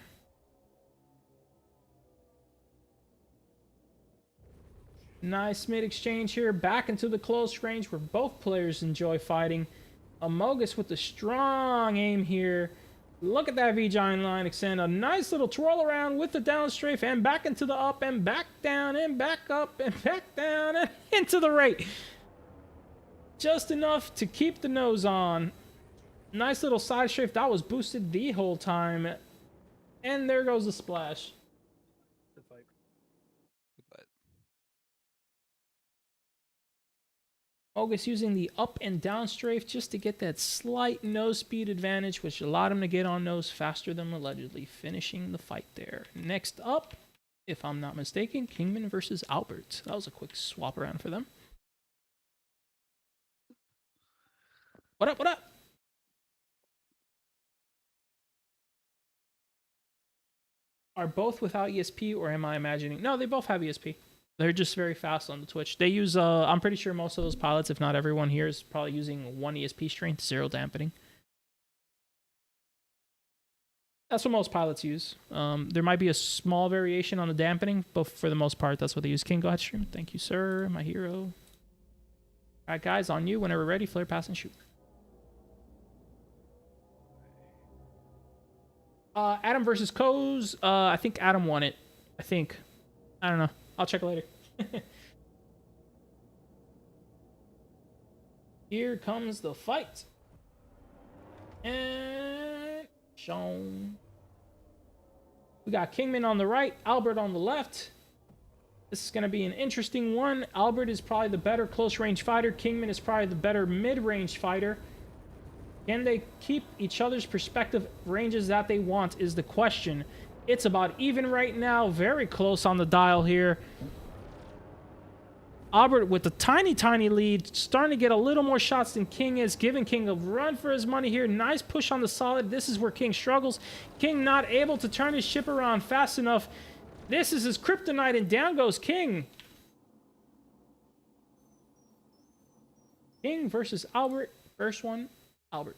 Nice mid-exchange here. Back into the close range where both players enjoy fighting. Malagos with the strong aim here. Look at that V-Giant line extend. A nice little twirl around with the down strafe and back into the up and back down and back up and back down and into the right. Just enough to keep the nose on. Nice little side strafe. That was boosted the whole time. And there goes the splash. Good fight. Malagos using the up and down strafe just to get that slight nose speed advantage, which allowed him to get on nose faster than allegedly, finishing the fight there. Next up, if I'm not mistaken, Kingman versus Albert. That was a quick swap around for them. What up, what up? Are both without ESP, or am I imagining? No, they both have ESP. They're just very fast on the Twitch. They use, I'm pretty sure most of those pilots, if not everyone here, is probably using 1 ESP strength, 0 dampening. That's what most pilots use. There might be a small variation on the dampening, but for the most part, that's what they use. King, go ahead, stream. Thank you, sir. My hero. All right, guys, on you. Whenever ready, flare, pass, and shoot. Adam versus Koz. I think Adam won it. I think. I don't know. I'll check later. Here comes the fight. And shown. We got Kingman on the right, Albert on the left. This is going to be an interesting one. Albert is probably the better close-range fighter. Kingman is probably the better mid-range fighter. Can they keep each other's perspective ranges that they want is the question. It's about even right now. Very close on the dial here. Albert with a tiny, tiny lead. Starting to get a little more shots than King is. Giving King a run for his money here. Nice push on the solid. This is where King struggles. King not able to turn his ship around fast enough. This is his kryptonite, and down goes King. King versus Albert. First one, Albert.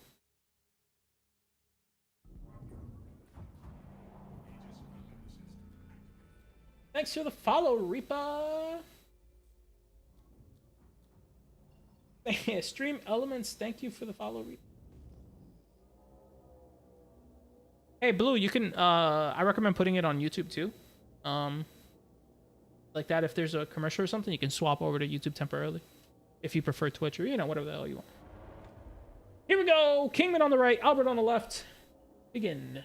Thanks for the follow, Reaper. Stream Elements, thank you for the follow, Reaper. Hey, Blue, you can, I recommend putting it on YouTube too. Like that, if there's a commercial or something, you can swap over to YouTube temporarily. If you prefer Twitch or, you know, whatever the hell you want. Here we go. Kingman on the right, Albert on the left. Begin.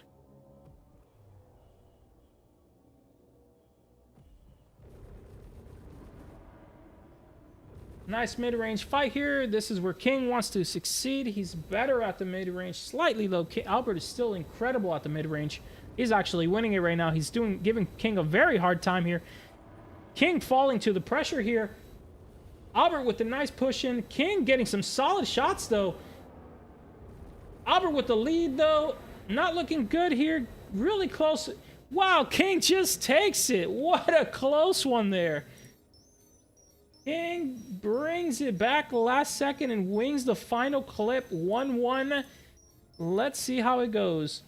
Nice mid-range fight here. This is where King wants to succeed. He's better at the mid-range, slightly though. Albert is still incredible at the mid-range. He's actually winning it right now. He's giving King a very hard time here. King falling to the pressure here. Albert with the nice push in. King getting some solid shots though. Albert with the lead though. Not looking good here. Really close. Wow, King just takes it. What a close one there. King brings it back last second and wings the final clip. 1-1. Let's see how it goes.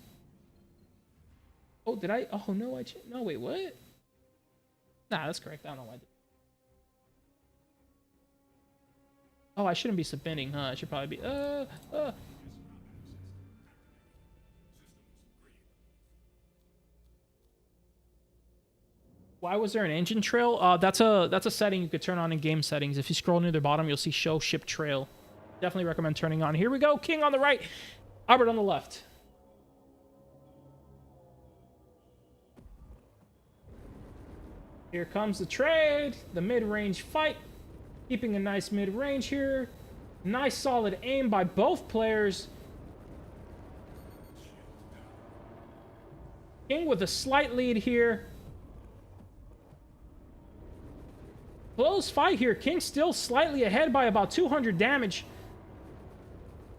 Oh, did I? Oh, no, no, wait, what? Nah, that's correct. I don't know why I did. Oh, I shouldn't be submitting, huh? I should probably be... Why was there an engine trail? That's a setting you could turn on in game settings. If you scroll near the bottom, you'll see show ship trail. Definitely recommend turning on. Here we go. King on the right, Albert on the left. Here comes the trade, the mid-range fight. Keeping a nice mid-range here. Nice solid aim by both players. King with a slight lead here. Close fight here. King still slightly ahead by about 200 damage.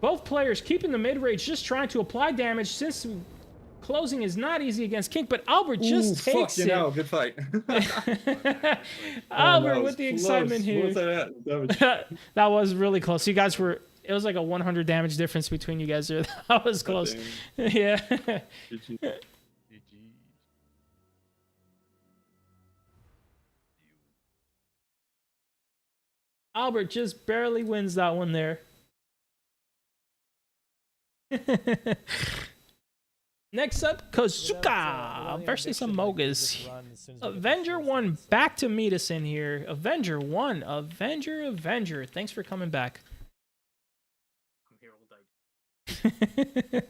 Both players keeping the mid-range, just trying to apply damage since closing is not easy against King, but Albert just takes it. Know, good fight. Albert with the excitement here. That was really close. You guys were, it was like a 100 damage difference between you guys there. That was close. Yeah. Albert just barely wins that one there. Next up, Kazuka versus Malagos. Avenger 1 back to meet us in here. Avenger 1. Avenger. Thanks for coming back. I'm here all day.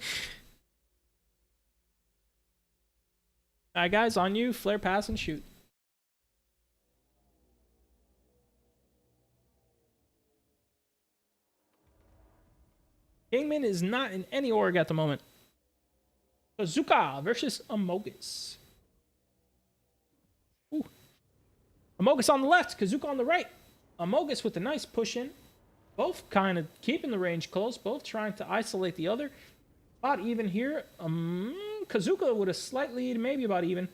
Alright, guys, on you. Flare, pass, and shoot. Kingman is not in any org at the moment. Kazuka versus Malagos. Ooh. Malagos on the left, Kazuka on the right. Malagos with a nice push in. Both kind of keeping the range close, both trying to isolate the other. About even here. Kazuka with a slight lead, maybe about even.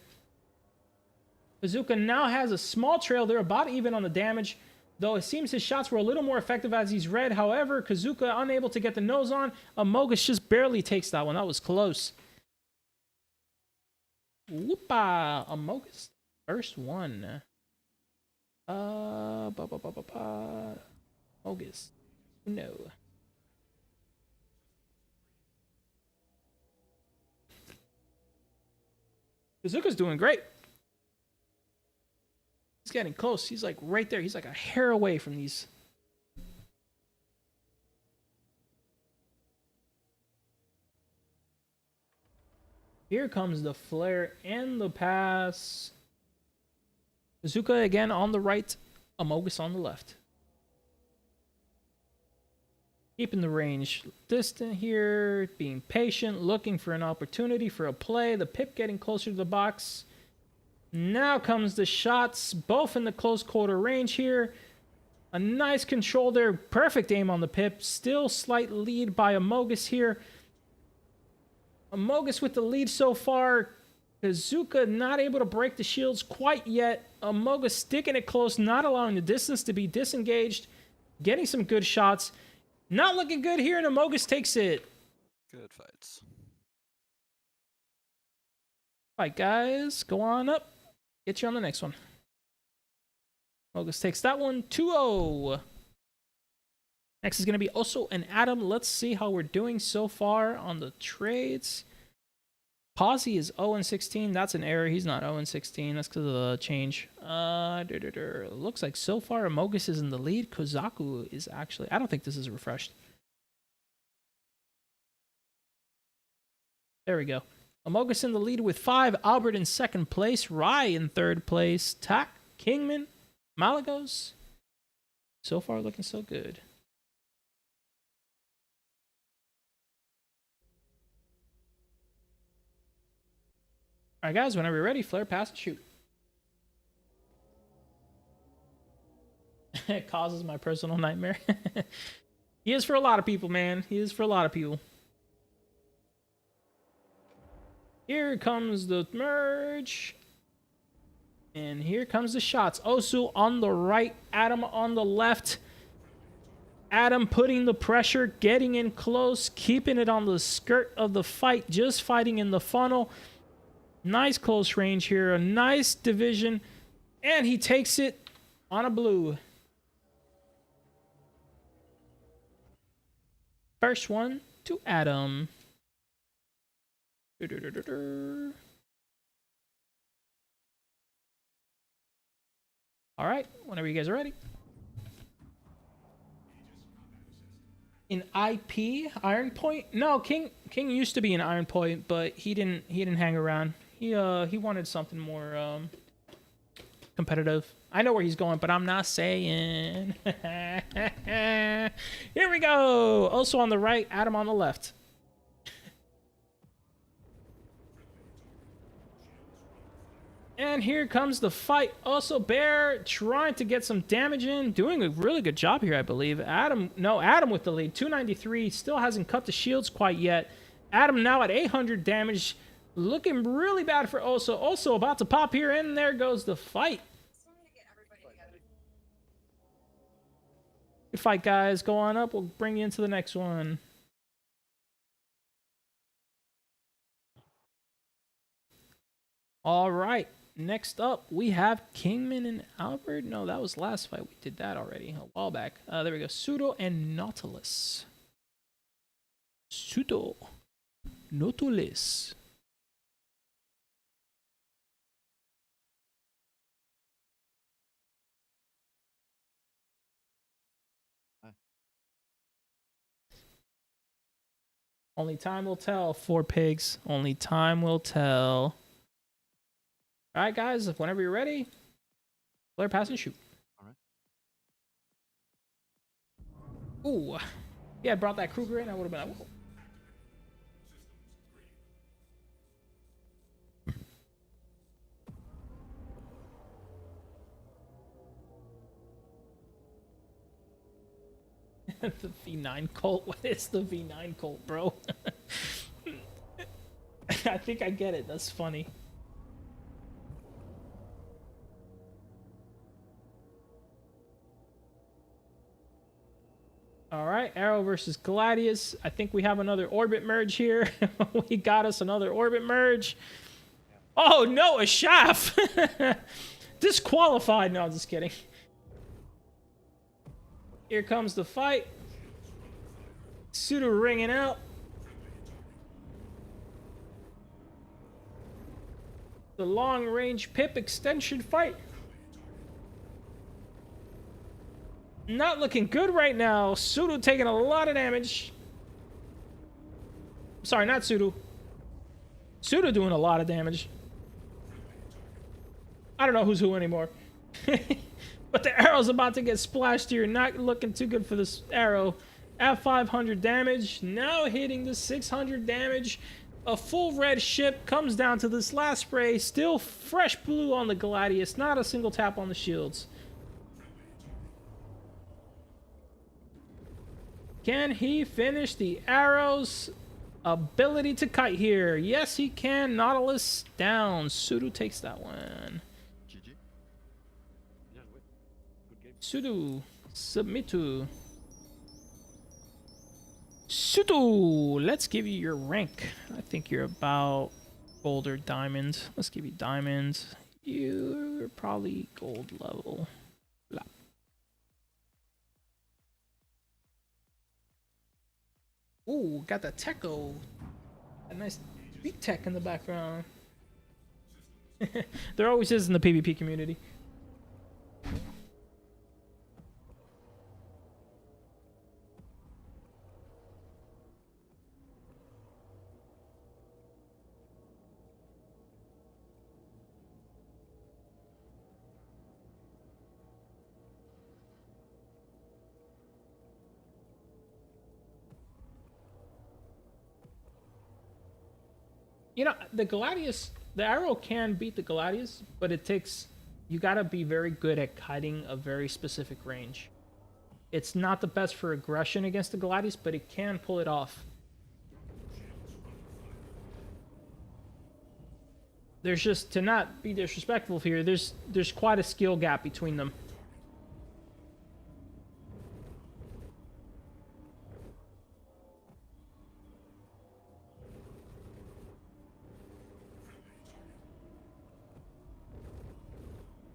Kazuka now has a small trail. They're about even on the damage. Though it seems his shots were a little more effective as he's red. However, Kazuka unable to get the nose on. Malagos just barely takes that one. That was close. Whoopa! Malagos. First one. Malagos. No. Kazuka's doing great. He's getting close. He's like right there. He's like a hair away from these. Here comes the flare and the pass. Kazuka again on the right. Malagos on the left. Keeping the range distant here. Being patient. Looking for an opportunity for a play. The pip getting closer to the box. Now comes the shots, both in the close quarter range here. A nice control there. Perfect aim on the pip. Still slight lead by Malagos here. Malagos with the lead so far. Kazuka not able to break the shields quite yet. Malagos sticking it close, not allowing the distance to be disengaged. Getting some good shots. Not looking good here, and Malagos takes it. Good fights. All right, guys, go on up. Get you on the next one. Malagos takes that one. 2-0. Next is going to be Osu and Adam. Let's see how we're doing so far on the trades. Posy is 0-16. That's an error. He's not 0-16. That's because of the change. Looks like so far Amogus is in the lead. Kazuka is actually... I don't think this is refreshed. There we go. Amogus in the lead with 5. Albert in second place. Rai in third place. Tak, Kingman, Malagos. So far looking so good. Alright guys, whenever you're ready, flare, pass, and shoot. It causes my personal nightmare. He is for a lot of people, man. He is for a lot of people. Here comes the merge. And here comes the shots. Osu on the right, Adam on the left. Adam putting the pressure, getting in close, keeping it on the skirt of the fight, just fighting in the funnel. Nice close range here, a nice division, and he takes it on a blue. First one to Adam. All right, whenever you guys are ready. In IP, Iron Point? No, King used to be an Iron Point, but he didn't hang around. He wanted something more competitive. I know where he's going, but I'm not saying. Here we go. Also on the right, Adam on the left. And here comes the fight. Osu Bear trying to get some damage in. Doing a really good job here, I believe. Adam with the lead. 293. Still hasn't cut the shields quite yet. Adam now at 800 damage. Looking really bad for Osu. Osu about to pop here, and there goes the fight. Good fight, guys. Go on up. We'll bring you into the next one. All right. Next up, we have Kingman and Albert. No, that was last fight. We did that already a while back. There we go. Sudo and Nautilus. Sudo. Nautilus. Only time will tell. 4 pigs. Only time will tell. All right, guys. Whenever you're ready, flare, pass, and shoot. All right. Ooh. Yeah, I brought that Kruger in. I would have been like, whoa. The V9 Colt? What is the V9 Colt, bro? I think I get it. That's funny. All right, Arrow versus Gladius. I think we have another orbit merge here. We got us another orbit merge. Oh, no, a shaft. Disqualified. No, I'm just kidding. Here comes the fight. Sudo ringing out. The long-range pip extension fight. Not looking good right now. Sudo taking a lot of damage. Sorry, not Sudo. Sudo doing a lot of damage. I don't know who's who anymore. But the arrow's about to get splashed here. Not looking too good for this arrow. At 500 damage. Now hitting the 600 damage. A full red ship comes down to this last spray. Still fresh blue on the Gladius. Not a single tap on the shields. Can he finish the arrow's ability to kite here? Yes, he can. Nautilus down. Sudo takes that one. Sudo, submitu. Sudo, let's give you your rank. I think you're about gold or diamond. Let's give you diamond. You're probably gold level. Blah. Ooh, got the techo. A nice big tech in the background. There always is in the PvP community. You know, the Gladius, the arrow can beat the Gladius, but it takes, you gotta be very good at kiting a very specific range. It's not the best for aggression against the Gladius, but it can pull it off. There's just, to not be disrespectful here, there's quite a skill gap between them.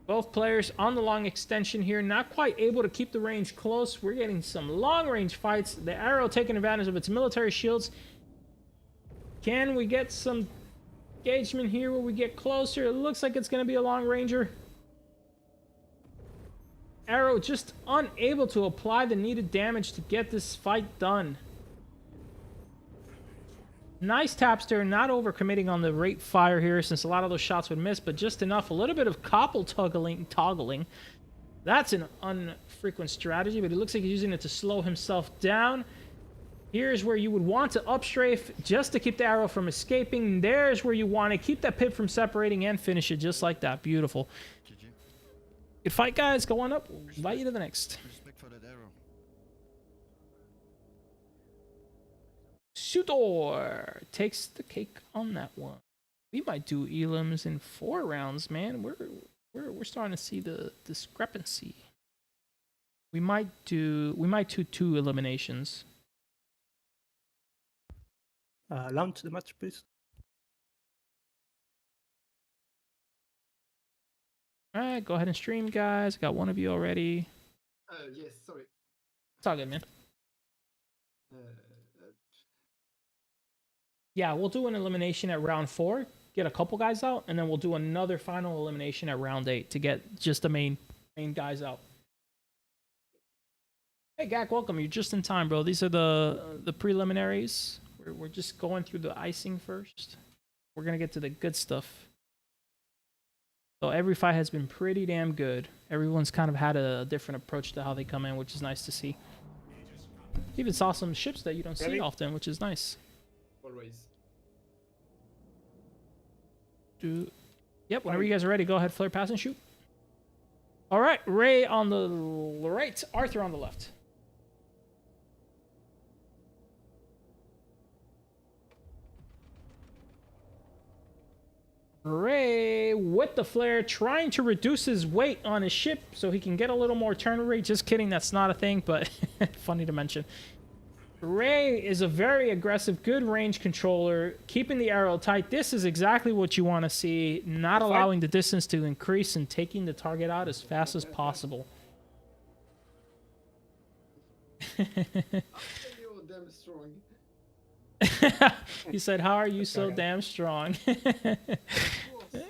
Both players on the long extension here, not quite able to keep the range close. We're getting some long range fights. The arrow taking advantage of its military shields. Can we get some engagement here where we get closer? It looks like it's going to be a long ranger. Arrow just unable to apply the needed damage to get this fight done. Nice tapster, not overcommitting on the rate fire here since a lot of those shots would miss, but just enough. A little bit of copple toggling. That's an unfrequent strategy, but it looks like he's using it to slow himself down. Here's where you would want to upstrafe just to keep the arrow from escaping. There's where you want to keep that pip from separating and finish it just like that. Beautiful. Good fight, guys. Go on up. We'll invite you to the next. Respect for that arrow. Sudor takes the cake on that one. We might do elims in 4 rounds, man. We're starting to see the discrepancy. We might do 2 eliminations. Launch the match, please. All right, go ahead and stream, guys. Got one of you already. Yes, sorry. It's all good, man. Yeah, we'll do an elimination at round 4, get a couple guys out, and then we'll do another final elimination at round 8 to get just the main guys out. Hey, Gak, welcome. You're just in time, bro. These are the preliminaries. We're just going through the icing first. We're going to get to the good stuff. So every fight has been pretty damn good. Everyone's kind of had a different approach to how they come in, which is nice to see. Even saw some ships that you don't see often, which is nice. Always. Yep, whenever you guys are ready, go ahead, flare, pass, and shoot. All right, Ray on the right, Arthur on the left. Ray with the flare, trying to reduce his weight on his ship so he can get a little more turn rate. Just kidding, that's not a thing, but funny to mention. Ray is a very aggressive, good range controller, keeping the arrow tight. This is exactly what you want to see, not allowing the distance to increase and taking the target out as fast as possible. You're damn strong. He said, how are you so damn strong? Of course.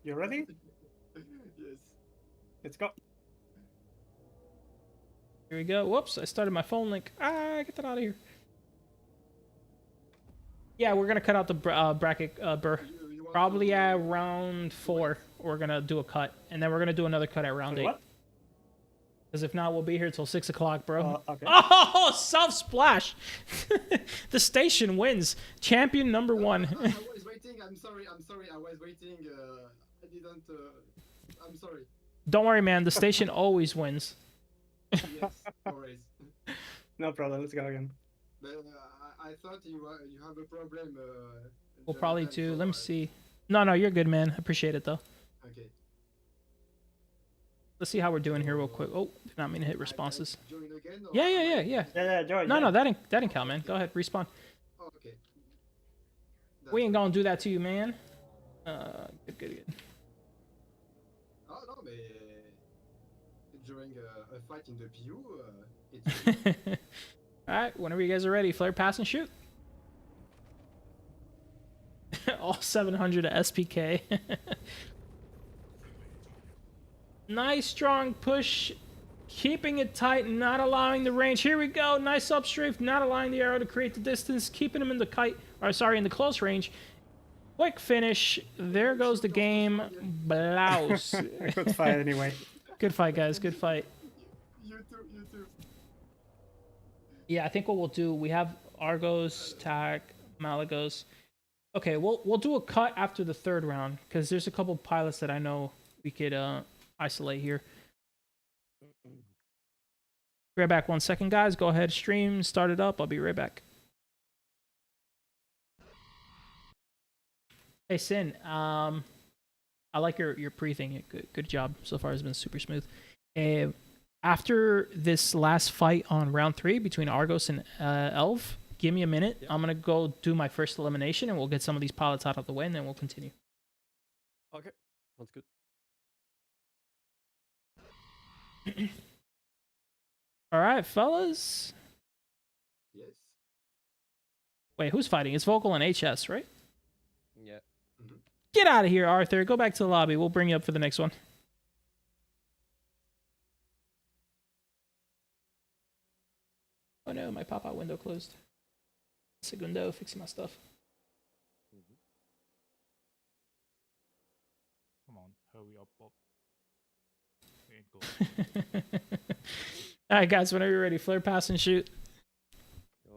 You ready? Yes. Let's go. Here we go. Whoops, I started my phone link. Get that out of here. Yeah, we're going to cut out the bracket burr. Probably at round 4, we're going to do a cut. And then we're going to do another cut at round 8. Because if not, we'll be here till 6 o'clock, bro. Okay. Oh, self-splash! The station wins. Champion number 1. I was waiting. I'm sorry. I was waiting. I didn't. I'm sorry. Don't worry, man. The station always wins. Yes, always. No problem. Let's go again. But, I thought you have a problem. We'll probably do. Let me see. No, you're good, man. Appreciate it, though. Okay. Let's see how we're doing here real quick. Oh, did not mean to hit responses. Join again, or Yeah. Yeah, join. No, that didn't count, man. Go ahead, respawn. Oh, okay. We ain't gonna do that to you, man. Good. during a fight in the PU, it's Alright, whenever you guys are ready, flare, pass, and shoot. All 700 SPK. Nice strong push, keeping it tight, not allowing the range. Here we go, nice upstrafe, not allowing the arrow to create the distance, keeping him in the in the close range. Quick finish. There goes the game. Blouse. Good fight anyway. Good fight, guys. Good fight. You too. Yeah, I think what we'll do, we have Argos, Tac, Malagos. Okay, we'll do a cut after the third round because there's a couple pilots that I know we could isolate here. Be right back 1 second, guys. Go ahead, stream, start it up. I'll be right back. Hey, Sin. I like your pre-thing. Good job so far. It's been super smooth. After this last fight on round 3 between Argos and Elv, give me a minute. I'm gonna go do my first elimination, and we'll get some of these pilots out of the way, and then we'll continue. Okay, sounds good. All right, fellas. Yes. Wait, who's fighting? It's Vogle and HS, right? Yeah. Get out of here, Arthur. Go back to the lobby. We'll bring you up for the next one. Oh no, my pop-out window closed. Segundo, fixing my stuff. Come on, hurry up, Bob. We ain't going. Alright, guys, whenever you're ready, flare, pass, and shoot.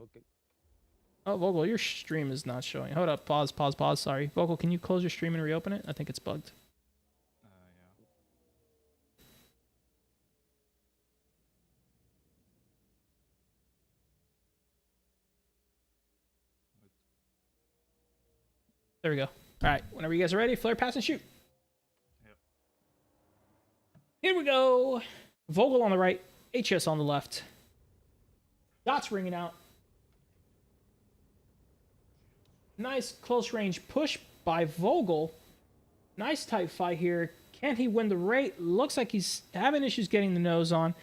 Okay. Oh, Vogle, your stream is not showing. Hold up, pause. Sorry. Vogle, can you close your stream and reopen it? I think it's bugged. Yeah. There we go. Alright, whenever you guys are ready, flare, pass, and shoot. Yep. Here we go. Vogle on the right, HS on the left. Dots ringing out. Nice close range push by Vogle. Nice tight fight here. Can he win the rate? Looks like he's having issues getting the nose on.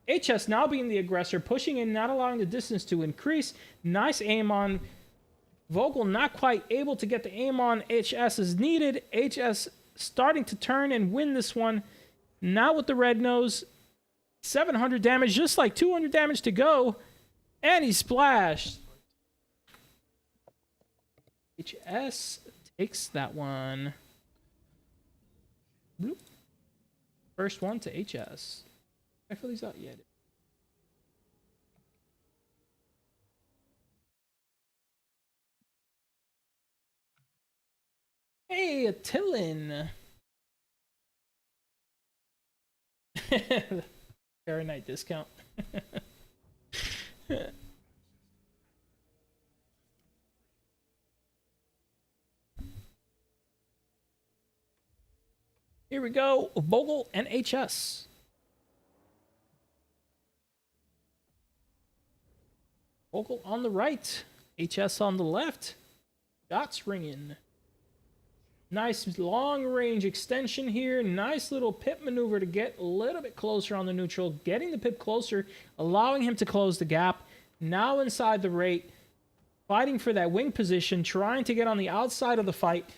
HS now being the aggressor, pushing in, not allowing the distance to increase. Nice aim on Vogle, not quite able to get the aim on HS as needed. HS starting to turn and win this one. Now with the red nose. 700 damage, just like 200 damage to go. And he splashed. HS takes that one. Bloop. First one to HS. I feel he's out yet. Hey, a Tillin. Fahrenheit discount. Here we go, Vogle and HS. Vogle on the right, HS on the left. Dots ringing. Nice long range extension here. Nice little pip maneuver to get a little bit closer on the neutral. Getting the pip closer, allowing him to close the gap. Now inside the rate. Fighting for that wing position. Trying to get on the outside of the fight.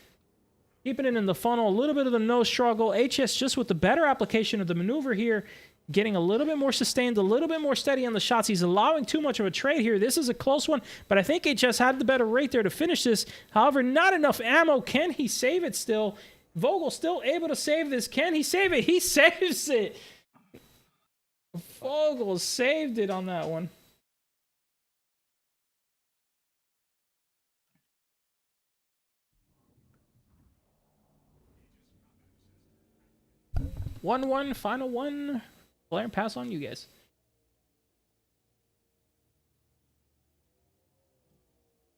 Keeping it in the funnel. A little bit of the nose struggle. HS just with the better application of the maneuver here. Getting a little bit more sustained, a little bit more steady on the shots. He's allowing too much of a trade here. This is a close one, but I think HS had the better rate there to finish this. However, not enough ammo. Can he save it still? Vogle still able to save this. Can he save it? He saves it. Vogle saved it on that one. One, final one. Flare and pass on you guys.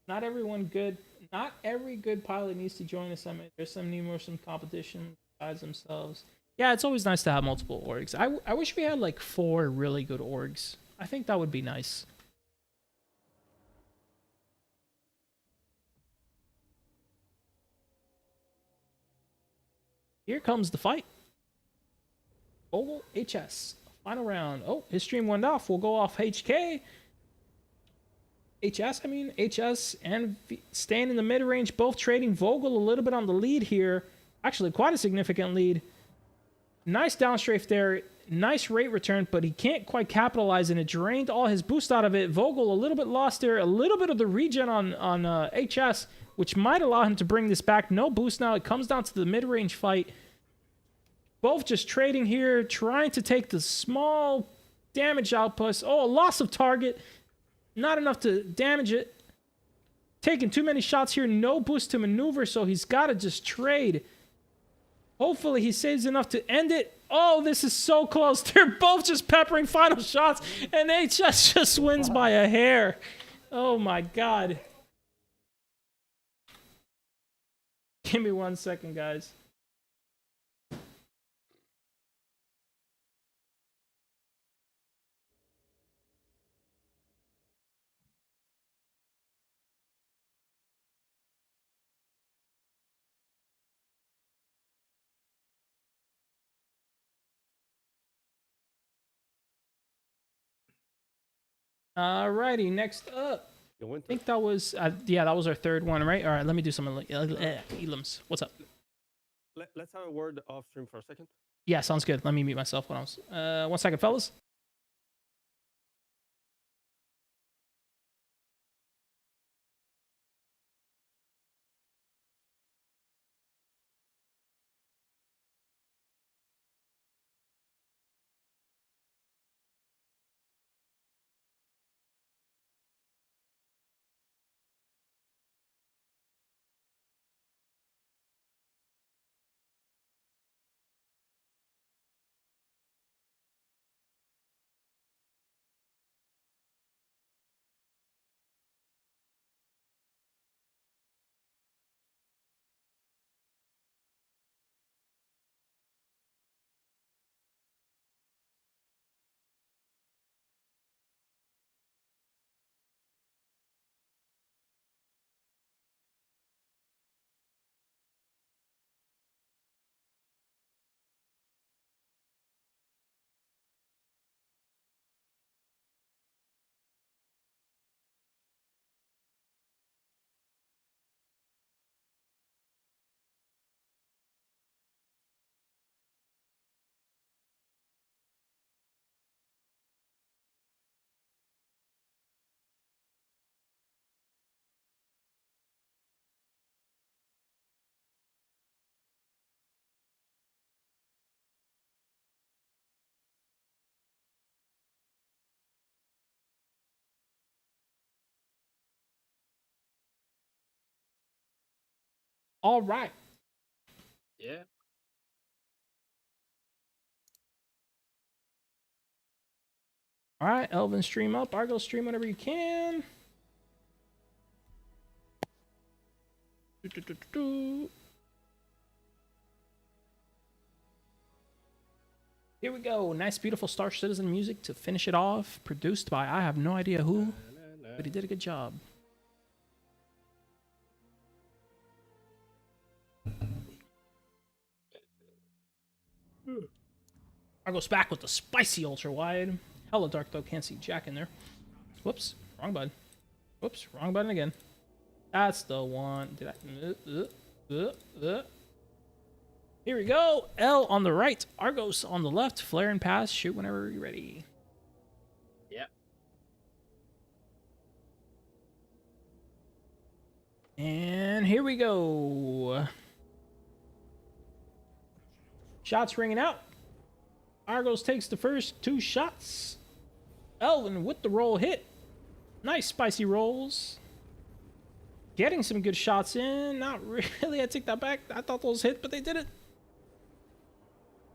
Not everyone good. Not every good pilot needs to join a summit. There's some need more some competition besides themselves. Yeah, it's always nice to have multiple orgs. I wish we had like 4 really good orgs. I think that would be nice. Here comes the fight. Vogle, HS. Final round. Oh, his stream went off. We'll go off HK. HS and staying in the mid-range, both trading. Vogle a little bit on the lead here. Actually, quite a significant lead. Nice downstrafe there. Nice rate return, but he can't quite capitalize, and it drained all his boost out of it. Vogle a little bit lost there. A little bit of the regen on HS, which might allow him to bring this back. No boost now. It comes down to the mid-range fight. Both just trading here, trying to take the small damage outputs. Oh, a loss of target. Not enough to damage it. Taking too many shots here. No boost to maneuver, so he's got to just trade. Hopefully he saves enough to end it. Oh, this is so close. They're both just peppering final shots, and HS just wins by a hair. Oh, my God. Give me 1 second, guys. Alrighty, next up. I think that was, yeah, that was our third one, right? All right, let me do some elims. What's up? Let's have a word off stream for a second. Yeah, sounds good. Let me mute myself when I was. 1 second, fellas. All right. Yeah. All right, Elvin, stream up. Argos, stream whenever you can. Here we go. Nice, beautiful Star Citizen music to finish it off. Produced by I have no idea who, but he did a good job. Argos back with the spicy ultra wide. Hella dark though, can't see Jack in there. Whoops, wrong button. Whoops, wrong button again. That's the one. Did I? Here we go. L on the right, Argos on the left. Flare and pass. Shoot whenever you're ready. Yep. And here we go. Shots ringing out. Argos takes the first 2 shots. Elvin with the roll hit. Nice spicy rolls. Getting some good shots in. Not really. I take that back. I thought those hit, but they didn't.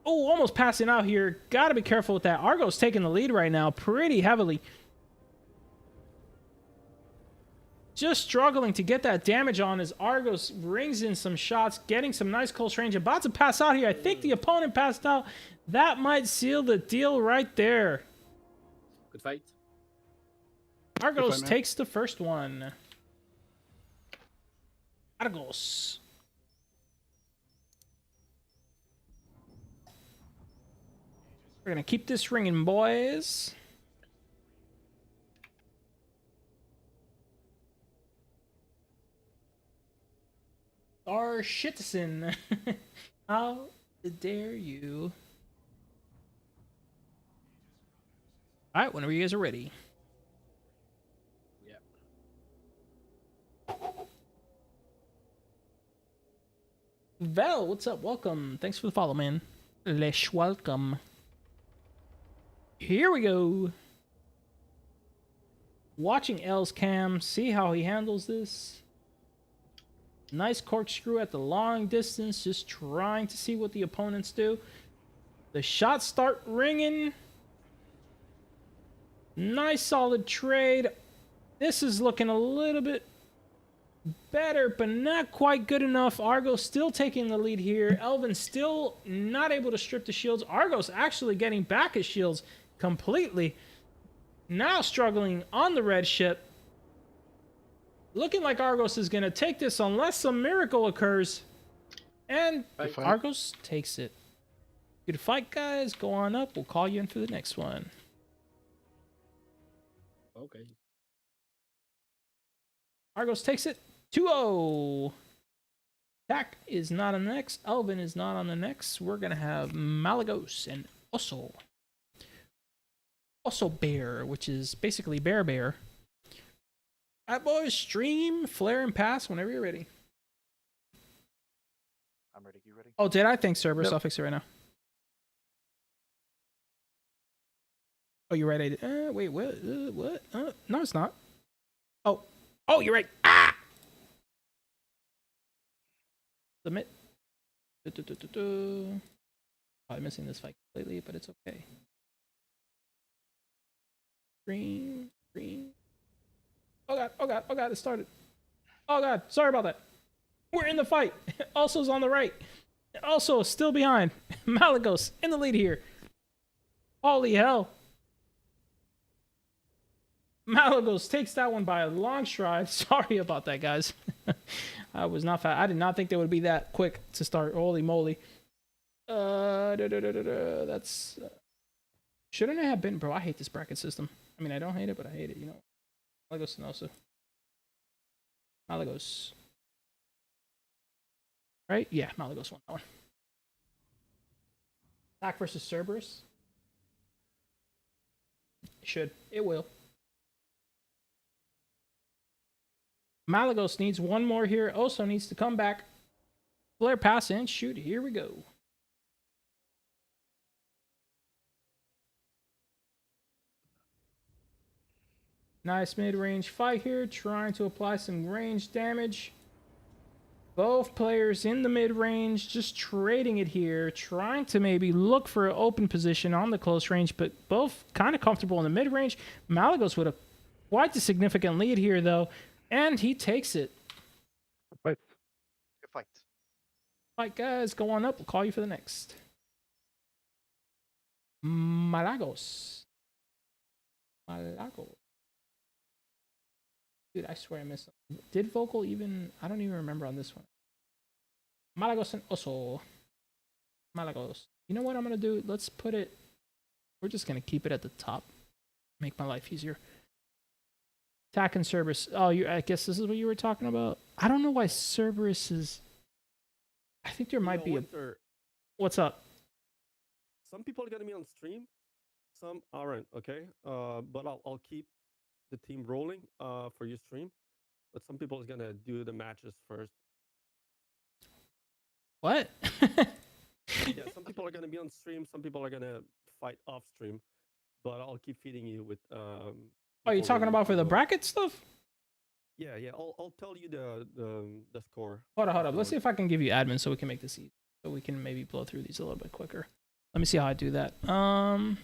Oh, almost passing out here. Gotta be careful with that. Argos taking the lead right now pretty heavily. Just struggling to get that damage on as Argos rings in some shots, getting some nice close range. About to pass out here. I think the opponent passed out. That might seal the deal right there. Good fight. Argos takes the first one. Argos. We're gonna keep this ringing, boys. Our Shitson. How dare you? Alright, whenever you guys are ready. Yeah. Val, what's up? Welcome. Thanks for the follow, man. Lesh welcome. Here we go. Watching L's cam, see how he handles this. Nice corkscrew at the long distance, just trying to see what the opponents do. The shots start ringing. Nice solid trade. This is looking a little bit better, but not quite good enough. Argos still taking the lead here. Elvin still not able to strip the shields. Argos actually getting back his shields completely. Now struggling on the red ship. Looking like Argos is going to take this unless some miracle occurs. And Argos takes it. Good fight, guys. Go on up. We'll call you in for the next one. Okay. Argos takes it 2-0. Tak is not on the next. Elvin is not on the next. We're going to have Malagos and Osu Bear, which is basically Bear. Alright, boys, stream, flare, and pass whenever you're ready. I'm ready. You ready? Oh, did I? Thanks, Cerberus. Nope. I'll fix it right now. Oh, you're right. I did. Wait, what? What? No, it's not. Oh, you're right. Ah! Submit. Probably missing this fight completely, but it's okay. Green. Oh god, it started. Oh god, sorry about that. We're in the fight. Also's on the right. Also still behind. Malagos in the lead here. Holy hell. Malagos takes that one by a long stride. Sorry about that, guys. I was not fast. I did not think they would be that quick to start. Holy moly. That's... shouldn't it have been... Bro, I hate this bracket system. I mean, I don't hate it, but I hate it, you know. Malagos and Osu. Malagos. Right? Yeah, Malagos won that one. Tak versus Cerberus. It should. It will. Malagos needs one more here. Osu needs to come back. Flare pass and shoot. Here we go. Nice mid-range fight here, trying to apply some range damage. Both players in the mid-range, just trading it here, trying to maybe look for an open position on the close range, but both kind of comfortable in the mid-range. Malagos with quite a significant lead here, though, and he takes it. Fight. Good fight. Fight, guys. Go on up. We'll call you for the next. Malagos. Dude, I swear I missed something. Did Vogle even... I don't even remember on this one. Malagos and Osu. Malagos. You know what I'm going to do? Let's put it... We're just going to keep it at the top. Make my life easier. Tak and Cerberus. Oh, I guess this is what you were talking about? I don't know why Cerberus is... I think there might be a... What's up? Some people are going to be on stream. Some aren't, okay? But I'll keep the team rolling for your stream, but some people is gonna do the matches first. What? Yeah, some people are gonna be on stream, some people are gonna fight off stream, but I'll keep feeding you with Are you talking about for the bracket stuff? Yeah, I'll tell you the score. Hold on. Let's see if I can give you admin so we can make this easy, so we can maybe blow through these a little bit quicker. Let me see how I do that. Oh,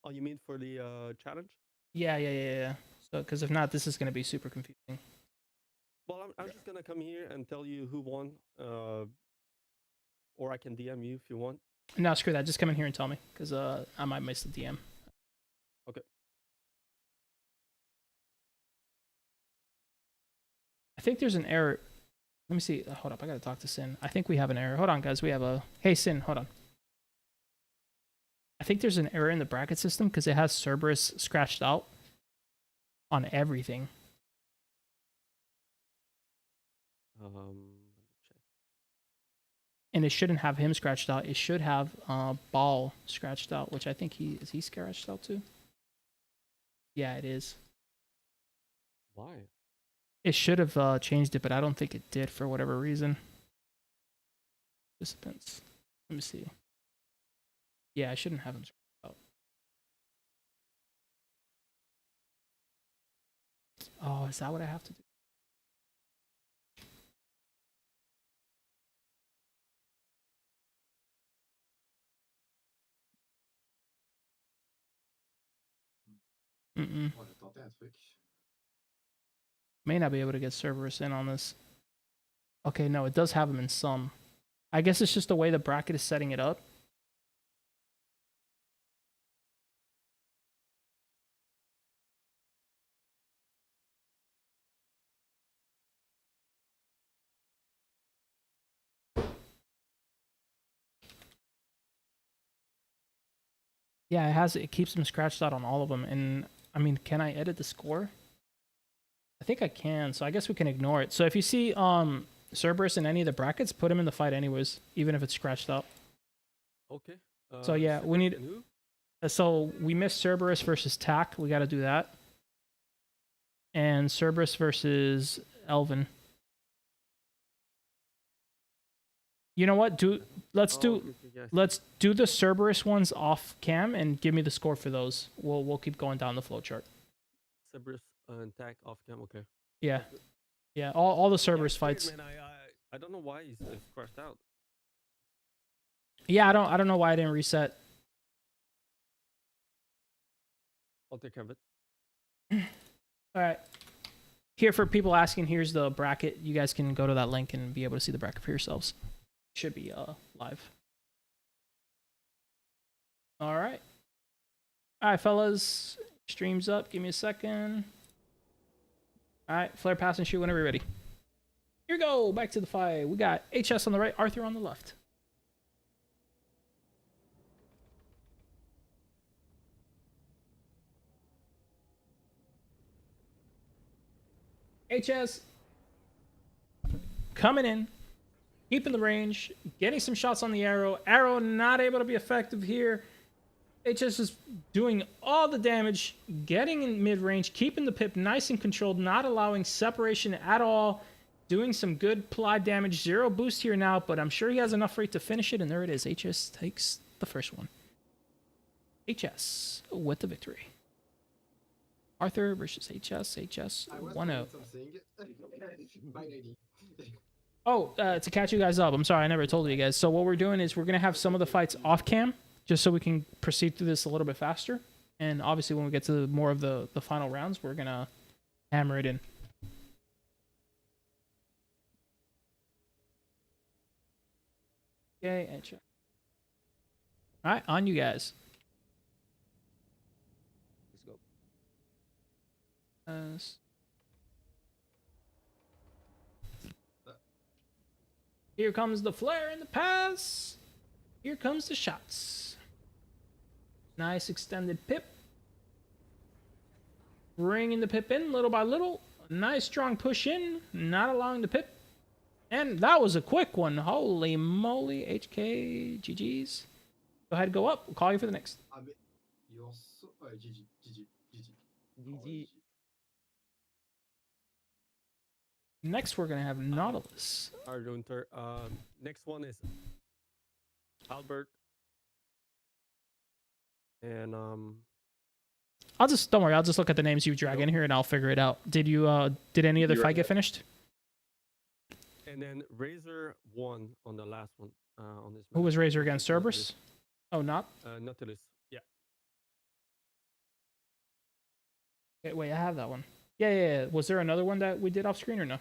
you mean for the challenge? Yeah. So, because if not, this is going to be super confusing. Well, I'm just going to come here and tell you who won, or I can DM you if you want. No, screw that. Just come in here and tell me, because I might miss the DM. Okay. I think there's an error. Let me see. Hold up. I got to talk to Sin. I think we have an error. Hold on, guys. We have a... Hey, Sin, hold on. I think there's an error in the bracket system because it has Cerberus scratched out on everything. And it shouldn't have him scratched out. It should have Ball scratched out, which I think is he scratched out too? Yeah, it is. Why? It should have changed it, but I don't think it did for whatever reason. Participants. Let me see. Yeah, I shouldn't have him scratched out. Oh, is that what I have to do? May not be able to get Cerberus in on this. Okay, no, it does have him in some. I guess it's just the way the bracket is setting it up. Yeah, it keeps them scratched out on all of them. And I mean, can I edit the score? I think I can, so I guess we can ignore it. So if you see Cerberus in any of the brackets, put him in the fight anyways, even if it's scratched out. Okay. So yeah, we need. So we missed Cerberus versus Tack. We got to do that. And Cerberus versus Elvin. You know what? Let's do the Cerberus ones off cam and give me the score for those. We'll keep going down the flow chart. Cerberus and Tack off cam. Okay. Yeah, yeah. All the Cerberus fights. Man, I don't know why he's crashed out. Yeah, I don't know why I didn't reset. I'll take care of it. All right. Here for people asking, here's the bracket. You guys can go to that link and be able to see the bracket for yourselves. Should be live. All right. All right, fellas. Stream's up. Give me a second. All right, flare, pass, and shoot whenever you're ready. Here we go. Back to the fight. We got HS on the right, Arthur on the left. HS coming in, keeping the range, getting some shots on the arrow. Arrow not able to be effective here. HS is doing all the damage, getting in mid-range, keeping the pip nice and controlled, not allowing separation at all, doing some good ply damage. 0 boost here now, but I'm sure he has enough rate to finish it, and there it is. HS takes the first one. HS with the victory. Arthur versus HS. HS 1-0. Oh, to catch you guys up, I'm sorry, I never told you guys. So what we're doing is we're going to have some of the fights off cam, just so we can proceed through this a little bit faster. And obviously when we get to more of the final rounds, we're going to hammer it in. Okay, and check. All right, on you guys. Let's go. Here comes the flare and the pass. Here comes the shots. Nice extended pip. Bringing the pip in little by little. Nice strong push in. Not allowing the pip. And that was a quick one. Holy moly. HK. GG's. Go ahead, go up. We'll call you for the next. GG. Next, we're going to have Nautilus. Argunter. Next one is Albert. And don't worry, I'll just look at the names you drag in here and I'll figure it out. Did any other fight get finished? And then Razer won on the last one. On this. Who was Razer against? Cerberus? Oh, not? Nautilus. Yeah. Okay, wait, I have that one. Yeah. Was there another one that we did off screen or no?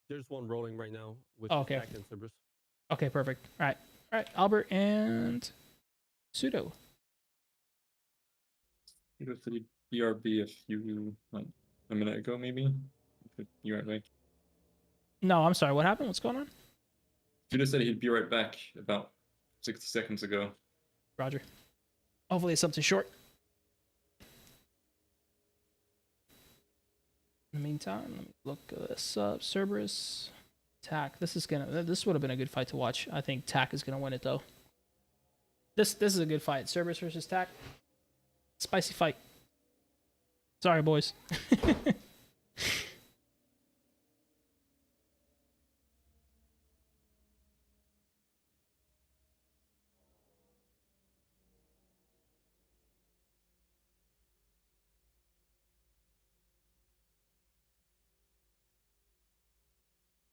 There's one rolling right now with okay. and Cerberus. Okay, perfect. All right, Albert and Sudo. You go to the BRB a minute ago, maybe? You right away. No, I'm sorry. What happened? What's going on? Sudo said he'd be right back about 60 seconds ago. Roger. Hopefully it's something short. In the meantime, let me look this up. Cerberus. Tack. This would have been a good fight to watch. I think Tack is gonna win it though. This is a good fight. Cerberus versus Tack. Spicy fight. Sorry, boys.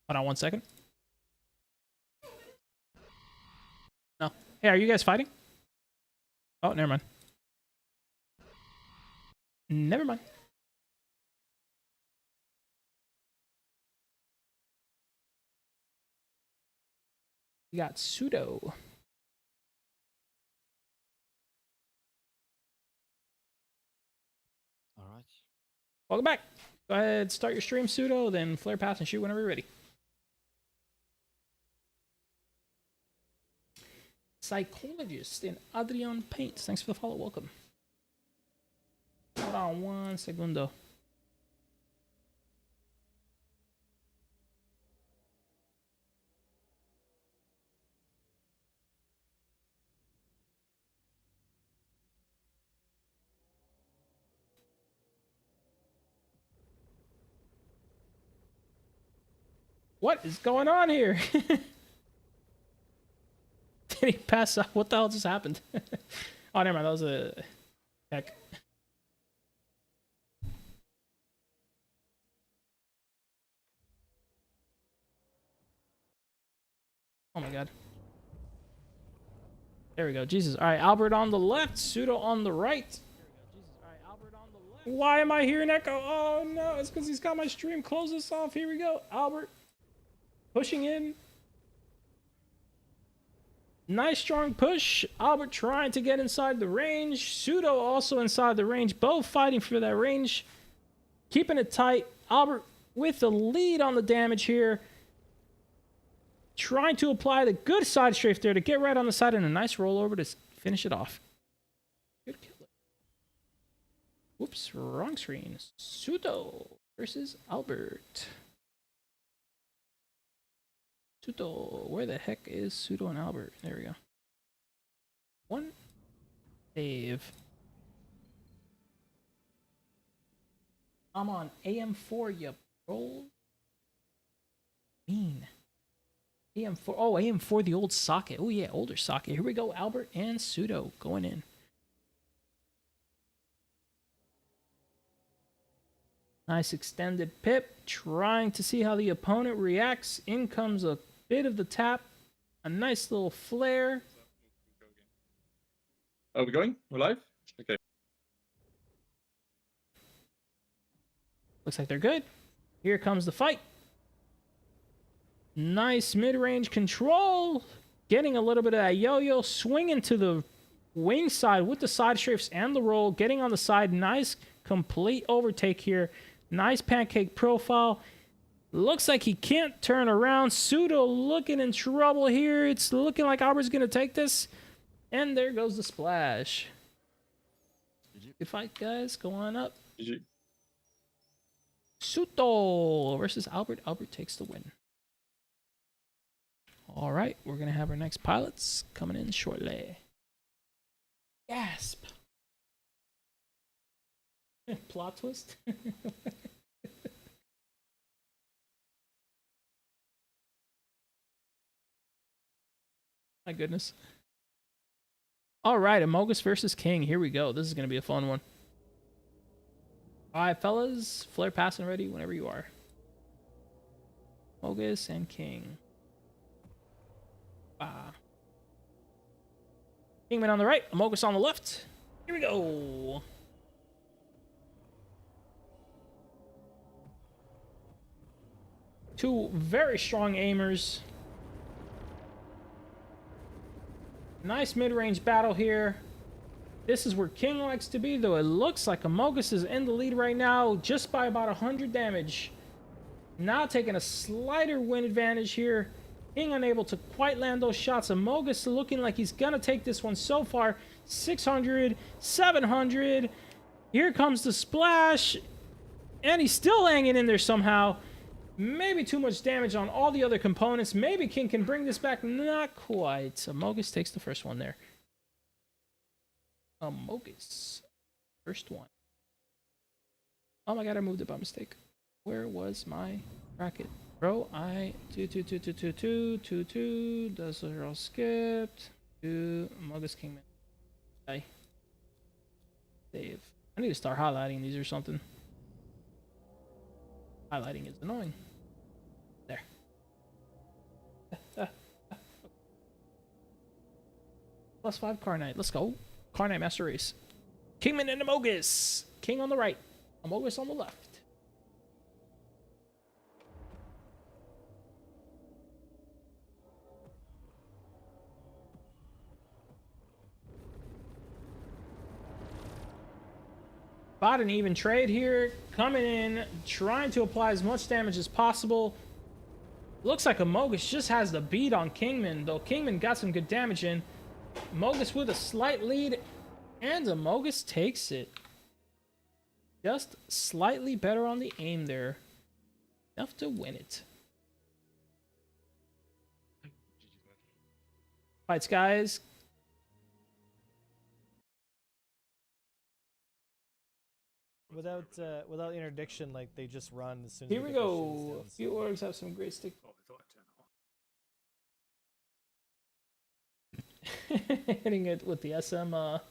Hold on 1 second. No. Hey, are you guys fighting? Oh, never mind. Never mind. We got Sudo. All right. Welcome back. Go ahead, start your stream, Sudo, then flare pass and shoot whenever you're ready. Psychologist in Adrian Paints. Thanks for the follow. Welcome. Hold on 1 segundo. What is going on here? Did he pass out? What the hell just happened? Oh, never mind. That was a heck. Oh my god. There we go. Jesus. All right, Albert on the left, Sudo on the right. Jesus. All right, Albert on the left. Why am I hearing echo? Oh no, it's because he's got my stream. Close this off. Here we go. Albert pushing in. Nice strong push. Albert trying to get inside the range. Sudo also inside the range. Both fighting for that range. Keeping it tight. Albert with the lead on the damage here. Trying to apply the good side strafe there to get right on the side and a nice rollover to finish it off. Good killer. Whoops, wrong screen. Sudo versus Albert. Sudo, where the heck is Sudo and Albert? There we go. One save. I'm on AM4, you roll. Mean. AM4, oh, AM4, the old socket. Oh yeah, older socket. Here we go, Albert and Sudo going in. Nice extended pip, trying to see how the opponent reacts. In comes a bit of the tap, a nice little flare. Are we going? We're live? Okay. Looks like they're good. Here comes the fight. Nice mid-range control. Getting a little bit of that yo-yo. Swinging to the wing side with the side strafes and the roll. Getting on the side. Nice complete overtake here. Nice pancake profile. Looks like he can't turn around. Sudo looking in trouble here. It's looking like Albert's going to take this. And there goes the splash. Good fight, guys. Go on up. GG. Sudo versus Albert. Albert takes the win. All right. We're going to have our next pilots coming in shortly. Gasp. Plot twist. My goodness. All right, Amogus versus King. Here we go. This is going to be a fun one. All right, fellas. Flare passing ready whenever you are. Amogus and King. Kingman on the right. Amogus on the left. Here we go. Two very strong aimers. Nice mid-range battle here. This is where King likes to be, though it looks like Amogus is in the lead right now, just by about 100 damage. Now taking a slighter win advantage here. King unable to quite land those shots. Amogus looking like he's gonna take this one so far. 600, 700. Here comes the splash. And he's still hanging in there somehow. Maybe too much damage on all the other components. Maybe King can bring this back. Not quite. Amogus takes the first one there. Amogus. First one. Oh my god, I moved it by mistake. Where was my bracket? Bro, I 2. Those are all skipped. 2. Amogus Kingman. Okay. Save. I need to start highlighting these or something. Highlighting is annoying. There. +5 Car Knight. Let's go. Car Knight Master Race. Kingman and Amogus. King on the right. Amogus on the left. Bought an even trade here. Coming in, trying to apply as much damage as possible. Looks like Amogus just has the beat on Kingman, though Kingman got some good damage in. Amogus with a slight lead, and Amogus takes it. Just slightly better on the aim there. Enough to win it. Fights, guys. Without interdiction, like they just run as soon as Here we we get the go. shields A few orgs have some great stick. Hitting it with the SM. Oh.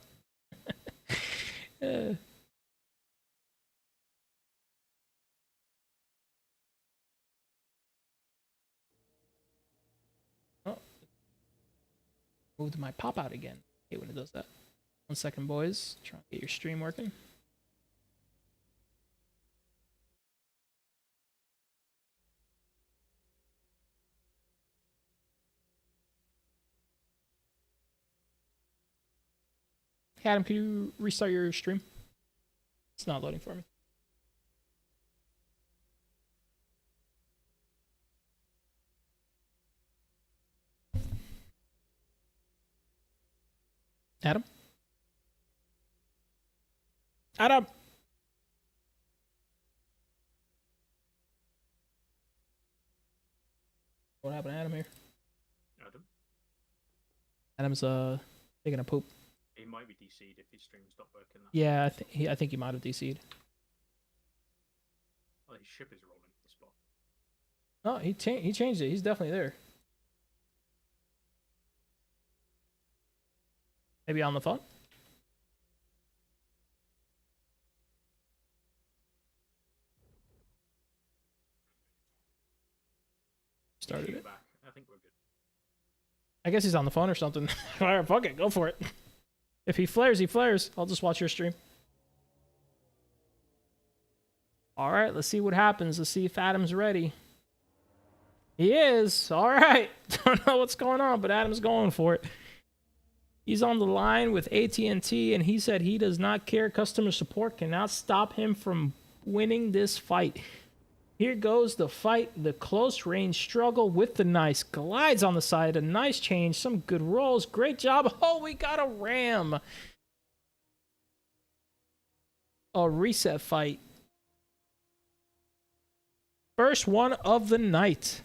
Moved my pop out again. Hate when it does that. 1 second, boys. Try to get your stream working. Hey Adam, can you restart your stream? It's not loading for me. Adam? Adam! What happened to Adam here? Adam? Adam's taking a poop. He might be DC'd if his stream stopped working. Yeah, I think he might have DC'd. Oh, his ship is rolling the spot. No, he changed it. He's definitely there. Maybe on the phone? Started it. Back. I think we're good. I guess he's on the phone or something. Alright, fuck it, go for it. If he flares, he flares. I'll just watch your stream. Alright, let's see what happens. Let's see if Adam's ready. He is. Alright. Don't know what's going on, but Adam's going for it. He's on the line with AT&T, and he said he does not care. Customer support cannot stop him from winning this fight. Here goes the fight, the close range struggle with the nice glides on the side, a nice change, some good rolls, great job. Oh, we got a ram. A reset fight. First one of the night.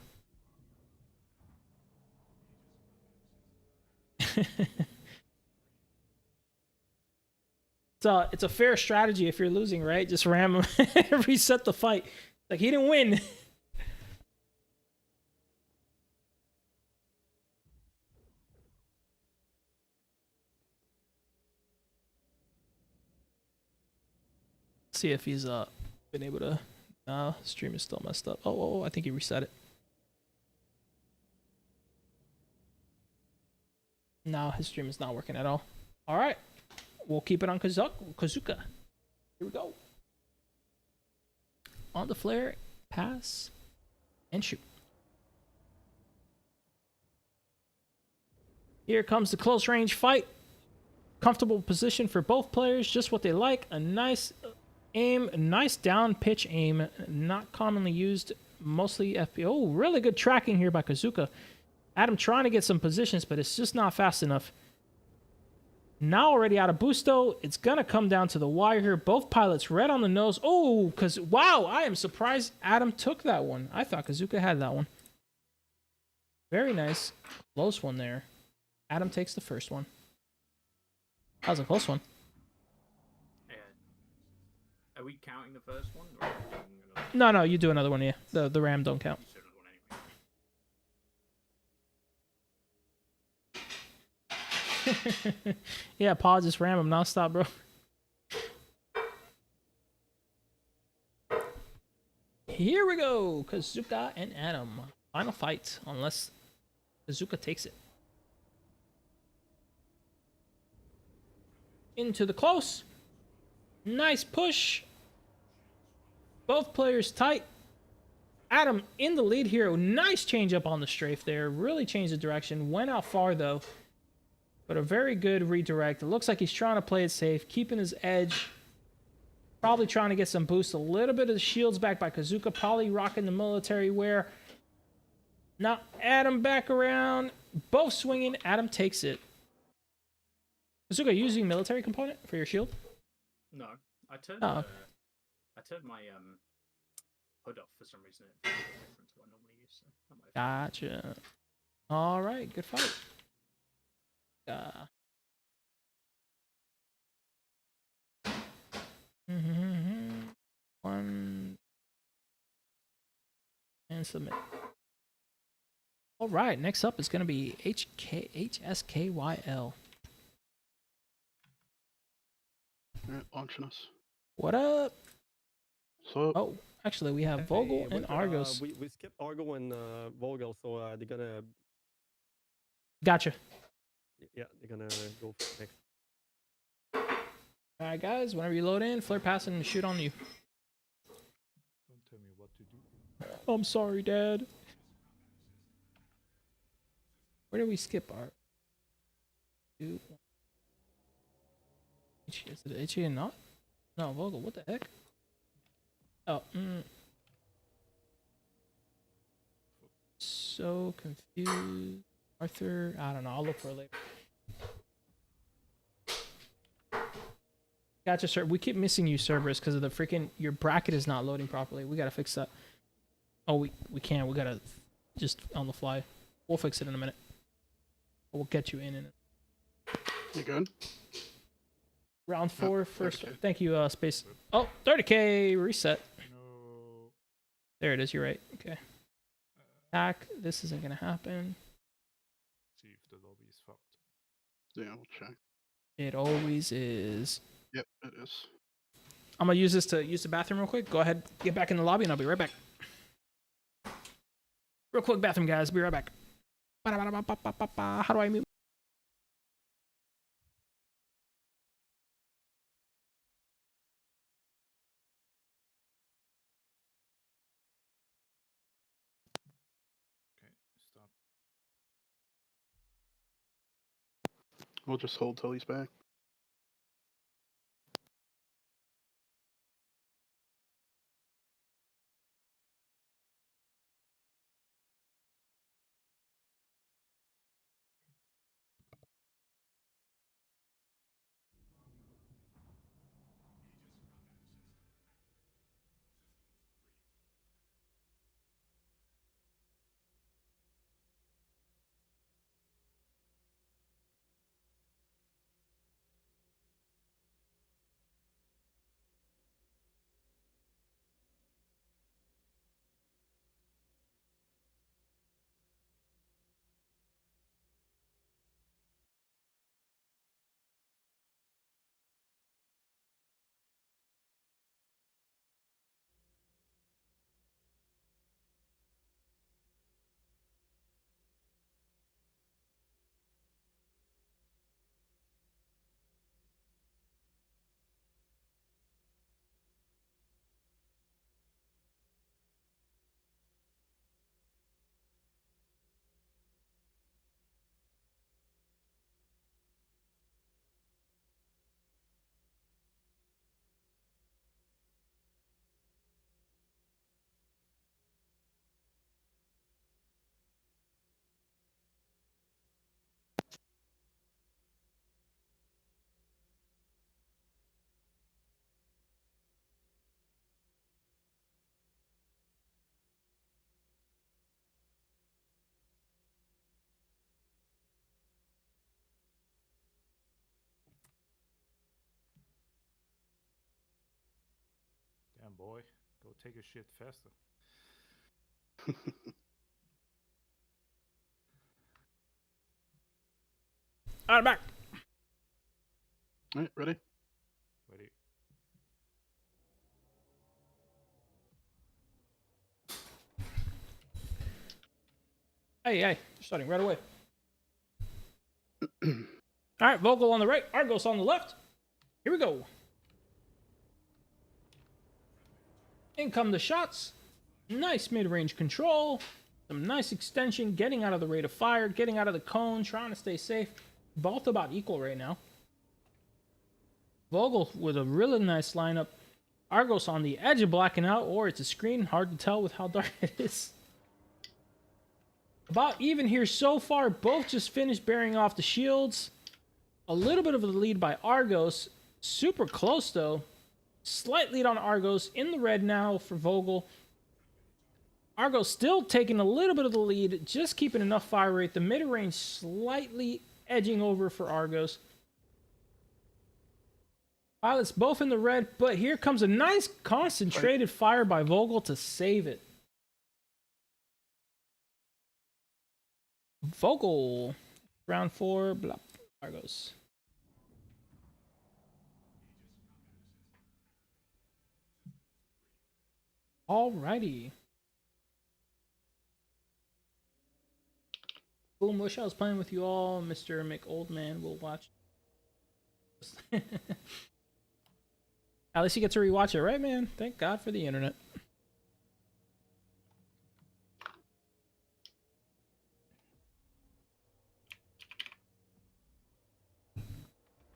It's a fair strategy if you're losing, right? Just ram him, reset the fight. Like, he didn't win. See if he's been able to. No, stream is still messed up. Oh, I think he reset it. No, his stream is not working at all. All right, we'll keep it on Kazuka. Here we go. On the flare, pass, and shoot. Here comes the close range fight. Comfortable position for both players, just what they like. A nice aim, a nice down pitch aim, not commonly used, mostly FP. Oh, really good tracking here by Kazuka. Adam trying to get some positions, but it's just not fast enough. Now already out of boosto. It's going to come down to the wire here. Both pilots red on the nose. Oh, because, wow, I am surprised Adam took that one. I thought Kazuka had that one. Very nice. Close one there. Adam takes the first one. That was a close one. Are we counting the first one? Or are we doing another? No, you do another one, yeah. The ram don't count. Yeah, Paul, just ram him nonstop, bro. Here we go. Kazuka and Adam. Final fight, unless Kazuka takes it. Into the close. Nice push. Both players tight. Adam in the lead here. Nice change up on the strafe there. Really changed the direction. Went out far though. But a very good redirect. It looks like he's trying to play it safe. Keeping his edge. Probably trying to get some boost. A little bit of the shields back by Kazuka. Probably rocking the military wear. Now Adam back around. Both swinging. Adam takes it. Kazuka, using military component for your shield? No. I turned Oh. I turned my hood off for some reason. It feels different to what I normally use. So that might Gotcha. All right, good fight. One and submit. All right, next up is going to be HSKYL. Alright, launching us. What up? So, oh, actually, we have Vogle and Argos. We skipped Argo and Vogle, so they're gonna. Gotcha. Yeah, they're gonna go next. All right, guys. Whenever you load in, flare pass and shoot on you. Don't tell me what to do. I'm sorry, Dad. Where did we skip our? Dude. Is it HE and not? No, Vogle. What the heck? Oh. So confused. Arthur. I don't know. I'll look for it later. Gotcha, sir. We keep missing you, Cerberus, because of the freaking your bracket is not loading properly. We gotta fix that. Oh, we can't. We gotta just on the fly. We'll fix it in a minute. We'll get you in it. You good? Round 4, first. Thank you, Space. Oh, 30k reset. No. There it is. You're right. Okay. Back. This isn't gonna happen. See if the lobby is fucked. Yeah, we'll check. It always is. Yep, it is. I'm gonna use this to use the bathroom real quick. Go ahead, get back in the lobby, and I'll be right back. Real quick, bathroom, guys. Be right back. How do I mute? Okay, stop. We'll just hold till he's back. boy. Go take a shit faster. Alright, back. Alright, ready? Ready. Hey, hey, starting right away. Alright, Vogle on the right, Argos on the left. Here we go. In come the shots. Nice mid-range control. Some nice extension, getting out of the rate of fire, getting out of the cone, trying to stay safe. Both about equal right now. Vogle with a really nice lineup. Argos on the edge of blacking out, or it's a screen. Hard to tell with how dark it is. About even here so far. Both just finished bearing off the shields. A little bit of a lead by Argos. Super close, though. Slight lead on Argos. In the red now for Vogle. Argos still taking a little bit of the lead. Just keeping enough fire rate. The mid-range slightly edging over for Argos. Pilots both in the red, but here comes a nice concentrated fire by Vogle to save it. Vogle, round 4, blah, Argos. Alrighty. Boom, wish I was playing with you all. Mr. McOldman will watch. At least you get to rewatch it, right, man? Thank God for the internet.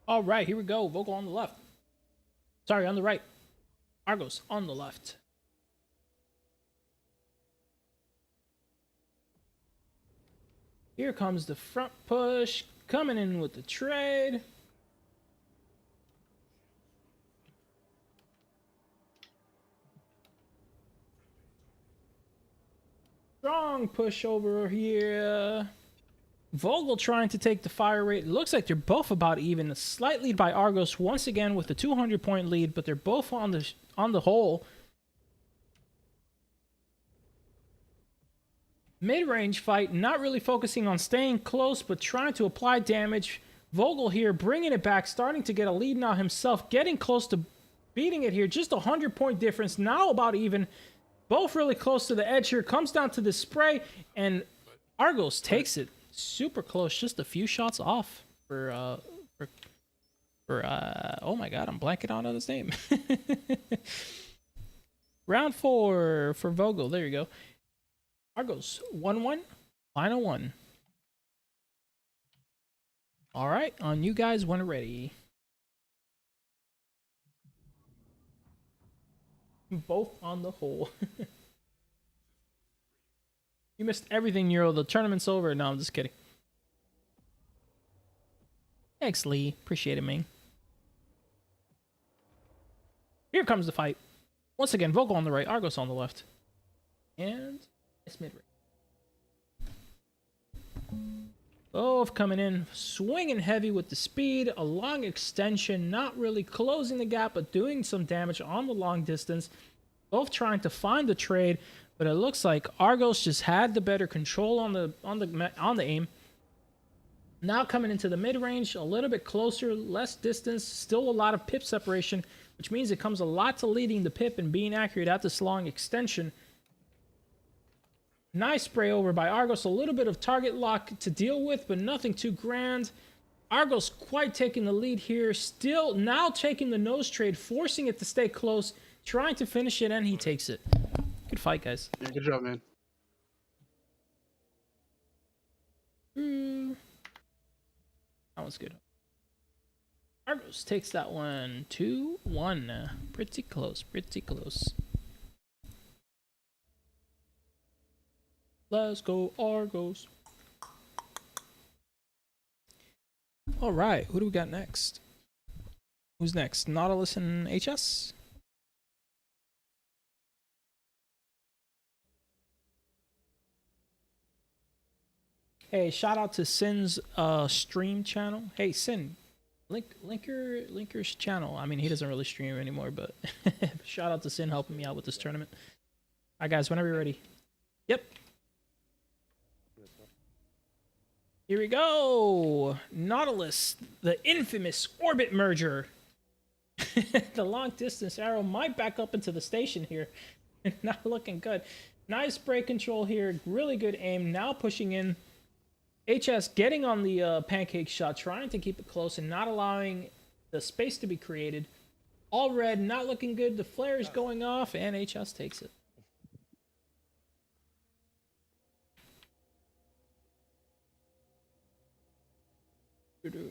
All right, here we go. Vogle on the left. Sorry, on the right. Argos on the left. Here comes the front push. Coming in with the trade. Strong push over here. Vogle trying to take the fire rate. Looks like they're both about even. A slight lead by Argos once again with a 200-point lead, but they're both on the whole. Mid-range fight, not really focusing on staying close, but trying to apply damage. Vogle here bringing it back, starting to get a lead now himself, getting close to beating it here. Just a 100-point difference, now about even. Both really close to the edge here. Comes down to the spray, and Argos takes it. Super close, just a few shots off for oh my god, I'm blanking on his name. Round 4 for Vogle. There you go. Argos 1-1, final one. All right, on you guys when ready. Both on the hole. You missed everything, Nero. The tournament's over. No, I'm just kidding. Thanks, Lee. Appreciate it, man. Here comes the fight. Once again, Vogle on the right, Argos on the left. And it's mid-range. Both coming in, swinging heavy with the speed. A long extension, not really closing the gap, but doing some damage on the long distance. Both trying to find the trade. But it looks like Argos just had the better control on the aim. Now coming into the mid-range, a little bit closer, less distance, still a lot of pip separation, which means it comes a lot to leading the pip and being accurate at this long extension. Nice spray over by Argos, a little bit of target lock to deal with, but nothing too grand. Argos quite taking the lead here, still now taking the nose trade, forcing it to stay close, trying to finish it, and he takes it. Good fight, guys. Yeah, good job, man. That one's good. Argos takes that one 2-1. Pretty close, pretty close. Let's go, Argos. All right, who do we got next? Who's next? Nautilus and HS? Hey, shout out to Sin's stream channel. Hey, Sin, Linker's channel. I mean, he doesn't really stream anymore, but shout out to Sin helping me out with this tournament. All right, guys, whenever you're ready. Yep. Here we go. Nautilus, the infamous orbit merger. The long distance arrow might back up into the station here. Not looking good. Nice brake control here. Really good aim. Now pushing in. HS getting on the pancake shot, trying to keep it close and not allowing the space to be created. All red, not looking good. The flare is going off, and HS takes it.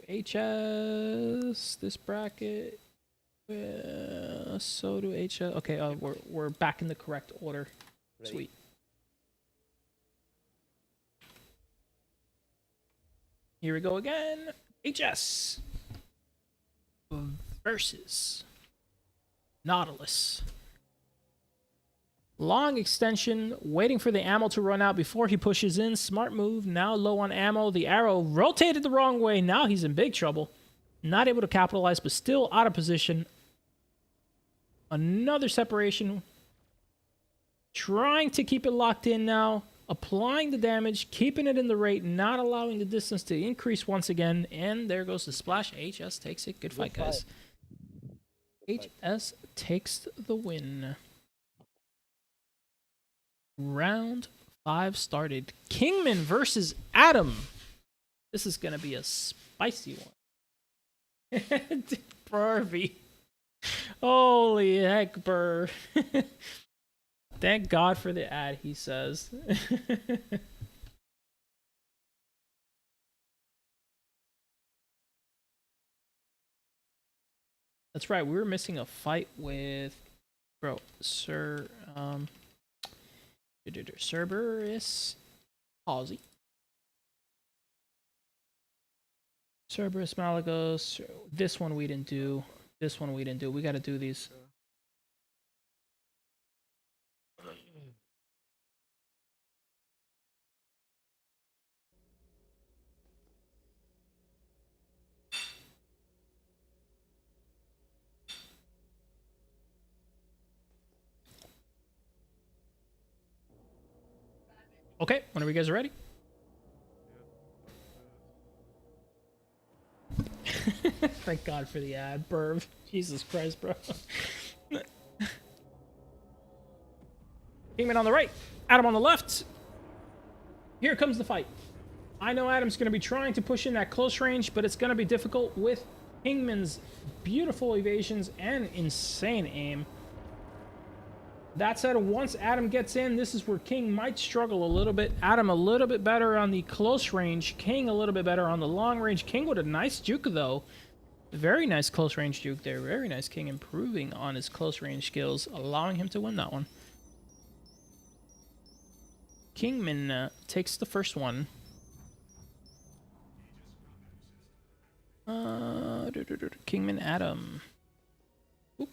HS, this bracket. So do HS. Okay, we're back in the correct order. Ready? Sweet. Here we go again. HS versus Nautilus. Long extension, waiting for the ammo to run out before he pushes in. Smart move. Now low on ammo. The arrow rotated the wrong way. Now he's in big trouble. Not able to capitalize, but still out of position. Another separation. Trying to keep it locked in now. Applying the damage, keeping it in the rate, not allowing the distance to increase once again. And there goes the splash. HS takes it. Good fight, guys. HS takes the win. Round 5 started. Kingman versus Adam. This is going to be a spicy one. Burby. Holy heck, Burr. Thank God for the ad, he says. That's right, we were missing a fight with Cerberus, Aussie. Cerberus, Malagos. This one we didn't do. This one we didn't do. We got to do these. Okay, whenever you guys are ready. Thank God for the ad, Burv. Jesus Christ, bro. Kingman on the right, Adam on the left. Here comes the fight. I know Adam's going to be trying to push in that close range, but it's going to be difficult with Kingman's beautiful evasions and insane aim. That said, once Adam gets in, this is where King might struggle a little bit. Adam a little bit better on the close range. King a little bit better on the long range. King with a nice juke, though. Very nice close range juke there. Very nice. King improving on his close range skills, allowing him to win that one. Kingman takes the first one. Kingman Adam. Oop.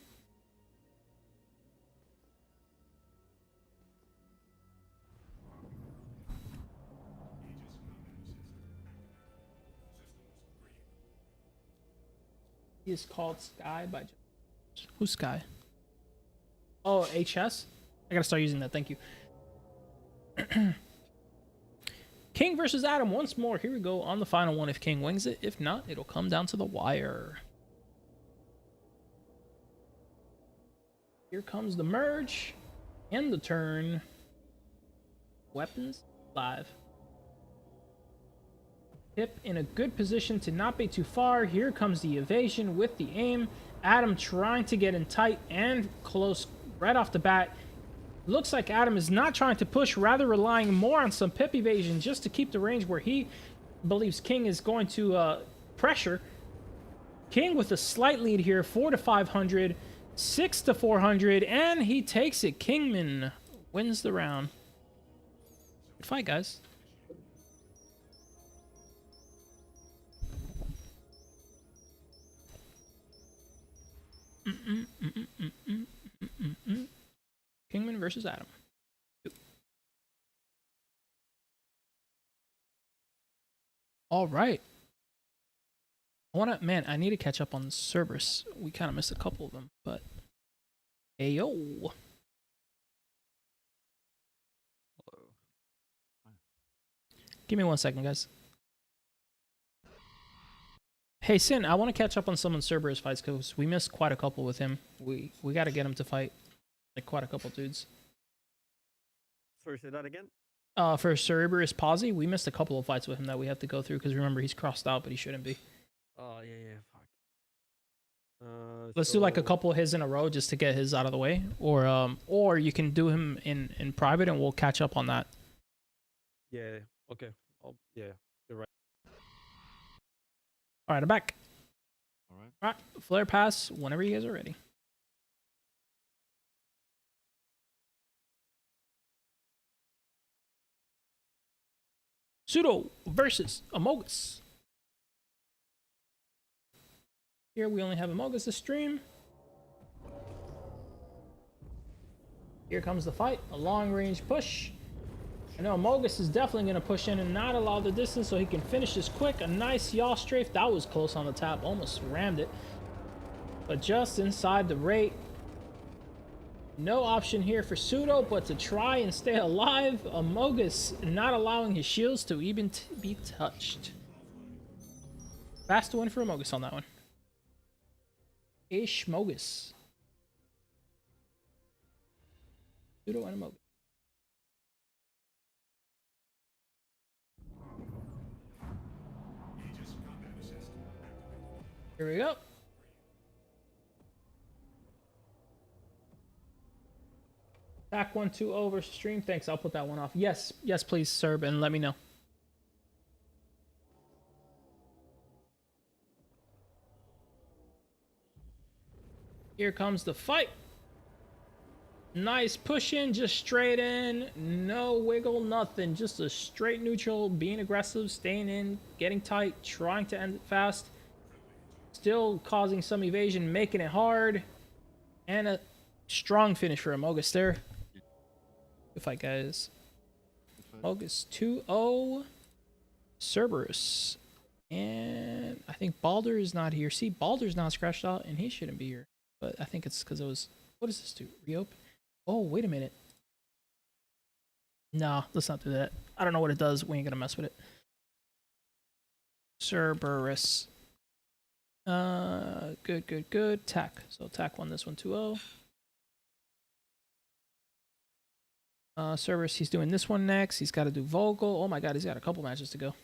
He is called Sky by... Who's Sky? Oh, HS? I gotta start using that, thank you. King versus Adam once more. Here we go on the final one if King wins it. If not, it'll come down to the wire. Here comes the merge and the turn. Weapons live. Hip in a good position to not be too far. Here comes the evasion with the aim. Adam trying to get in tight and close right off the bat. Looks like Adam is not trying to push, rather relying more on some pip evasion just to keep the range where he believes King is going to pressure. King with a slight lead here, 4 to 500, 6 to 400, and he takes it. Kingman wins the round. Good fight, guys. Kingman versus Adam. All right. I need to catch up on Cerberus. We kind of missed a couple of them, but ayo. Hello. Give me 1 second, guys. Hey, Sin, I want to catch up on some of Cerberus fights because we missed quite a couple with him. We got to get him to fight like quite a couple dudes. Sorry, say that again? For Cerberus Posse, we missed a couple of fights with him that we have to go through because remember he's crossed out, but he shouldn't be. Oh yeah, fuck. Let's do like a couple of his in a row just to get his out of the way, or you can do him in private and we'll catch up on that. Yeah. Okay. Yeah, you're right. All right, I'm back. All right. All right, flare pass whenever you guys are ready. Sudo versus Amogus. Here we only have Amogus to stream. Here comes the fight, a long range push. I know Amogus is definitely going to push in and not allow the distance so he can finish this quick. A nice yaw strafe. That was close on the tap. Almost rammed it. But just inside the rate. No option here for Sudo but to try and stay alive. Amogus not allowing his shields to even be touched. Fast win for Amogus on that one. Mogus. Sudo and Amogus. Here we go. Back 1-2 over stream. Thanks. I'll put that one off. Yes, please, Serb, and let me know. Here comes the fight. Nice push in, just straight in. No wiggle, nothing. Just a straight neutral, being aggressive, staying in, getting tight, trying to end it fast. Still causing some evasion, making it hard. And a strong finish for Amogus there. Good fight, guys. Amogus 2-0. Cerberus. And I think Balder is not here. See, Balder's not scratched out, and he shouldn't be here. But I think it's because it was... What does this do? Reopen? Oh, wait a minute. Nah, let's not do that. I don't know what it does. We ain't gonna mess with it. Cerberus. Good. Tack. So Tack won this one 2-0. Cerberus, he's doing this one next. He's got to do Vogle. Oh my god, he's got a couple matches to go.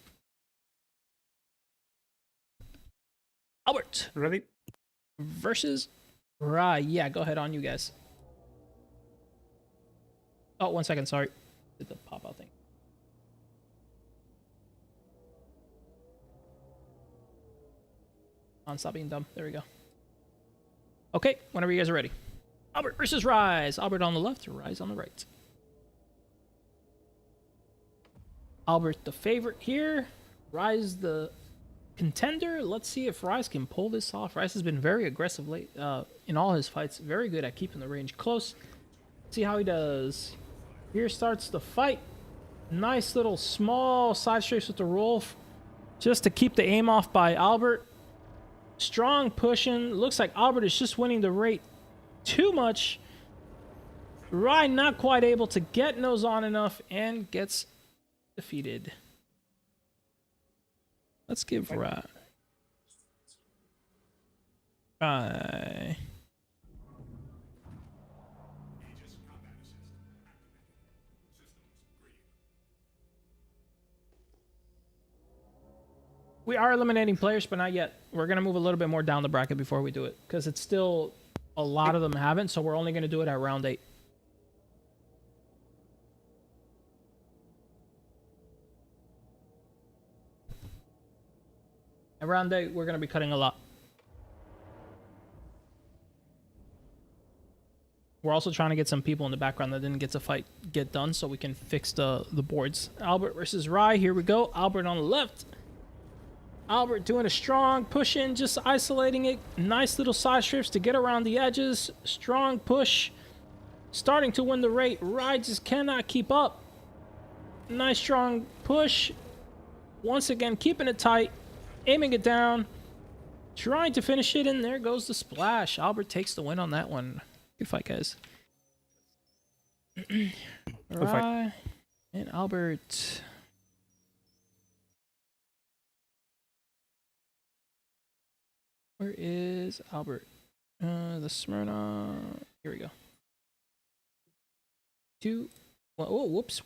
Albert. Ready? Versus Rai. Yeah, go ahead on you guys. Oh, 1 second, sorry. Did the pop-out thing. Stop being dumb. There we go. Okay, whenever you guys are ready. Albert versus Rise. Albert on the left, Rise on the right. Albert the favorite here. Rise the contender. Let's see if Rise can pull this off. Rise has been very aggressive late in all his fights. Very good at keeping the range close. Let's see how he does. Here starts the fight. Nice little small side strafes with the roll. Just to keep the aim off by Albert. Strong pushing. Looks like Albert is just winning the rate too much. Rai not quite able to get nose on enough and gets defeated. Let's give Rai. We are eliminating players, but not yet. We're going to move a little bit more down the bracket before we do it, because it's still a lot of them haven't, so we're only going to do it at round 8. At round 8, we're going to be cutting a lot. We're also trying to get some people in the background that didn't get to fight get done, so we can fix the boards. Albert versus Rai. Here we go. Albert on the left. Albert doing a strong push in, just isolating it. Nice little side strips to get around the edges. Strong push. Starting to win the rate. Rai just cannot keep up. Nice strong push. Once again, keeping it tight. Aiming it down. Trying to finish it, and there goes the splash. Albert takes the win on that one. Good fight, guys. Alright. And Albert. Where is Albert? The Smyrna. Here we go. 2. Oh, whoops.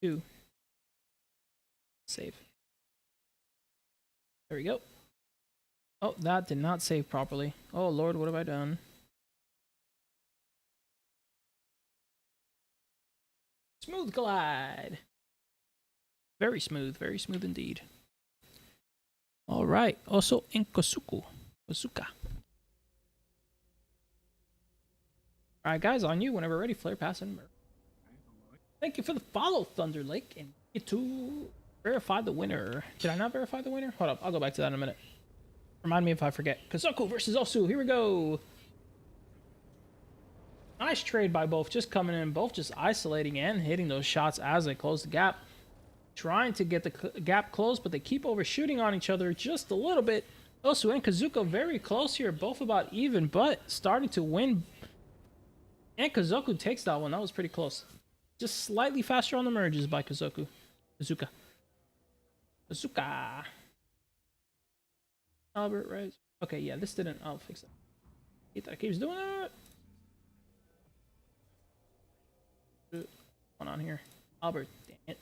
2. Save. There we go. Oh, that did not save properly. Oh, Lord, what have I done? Smooth glide. Very smooth indeed. All right. Also in Kazuka. All right, guys, on you whenever ready. Flare, pass, and murder. Thank you for the follow, Thunder Lake, and get to verify the winner. Did I not verify the winner? Hold up, I'll go back to that in a minute. Remind me if I forget. Kazuka versus Osu. Here we go. Nice trade by both. Just coming in, both just isolating and hitting those shots as they close the gap. Trying to get the gap closed, but they keep overshooting on each other just a little bit. Osu and Kazuka very close here, both about even, but starting to win. And Kazuka takes that one. That was pretty close. Just slightly faster on the merges by Kazuka. Albert, right? Okay, yeah, this didn't. I'll fix it. That keeps doing it. What's going on here? Albert, dang it.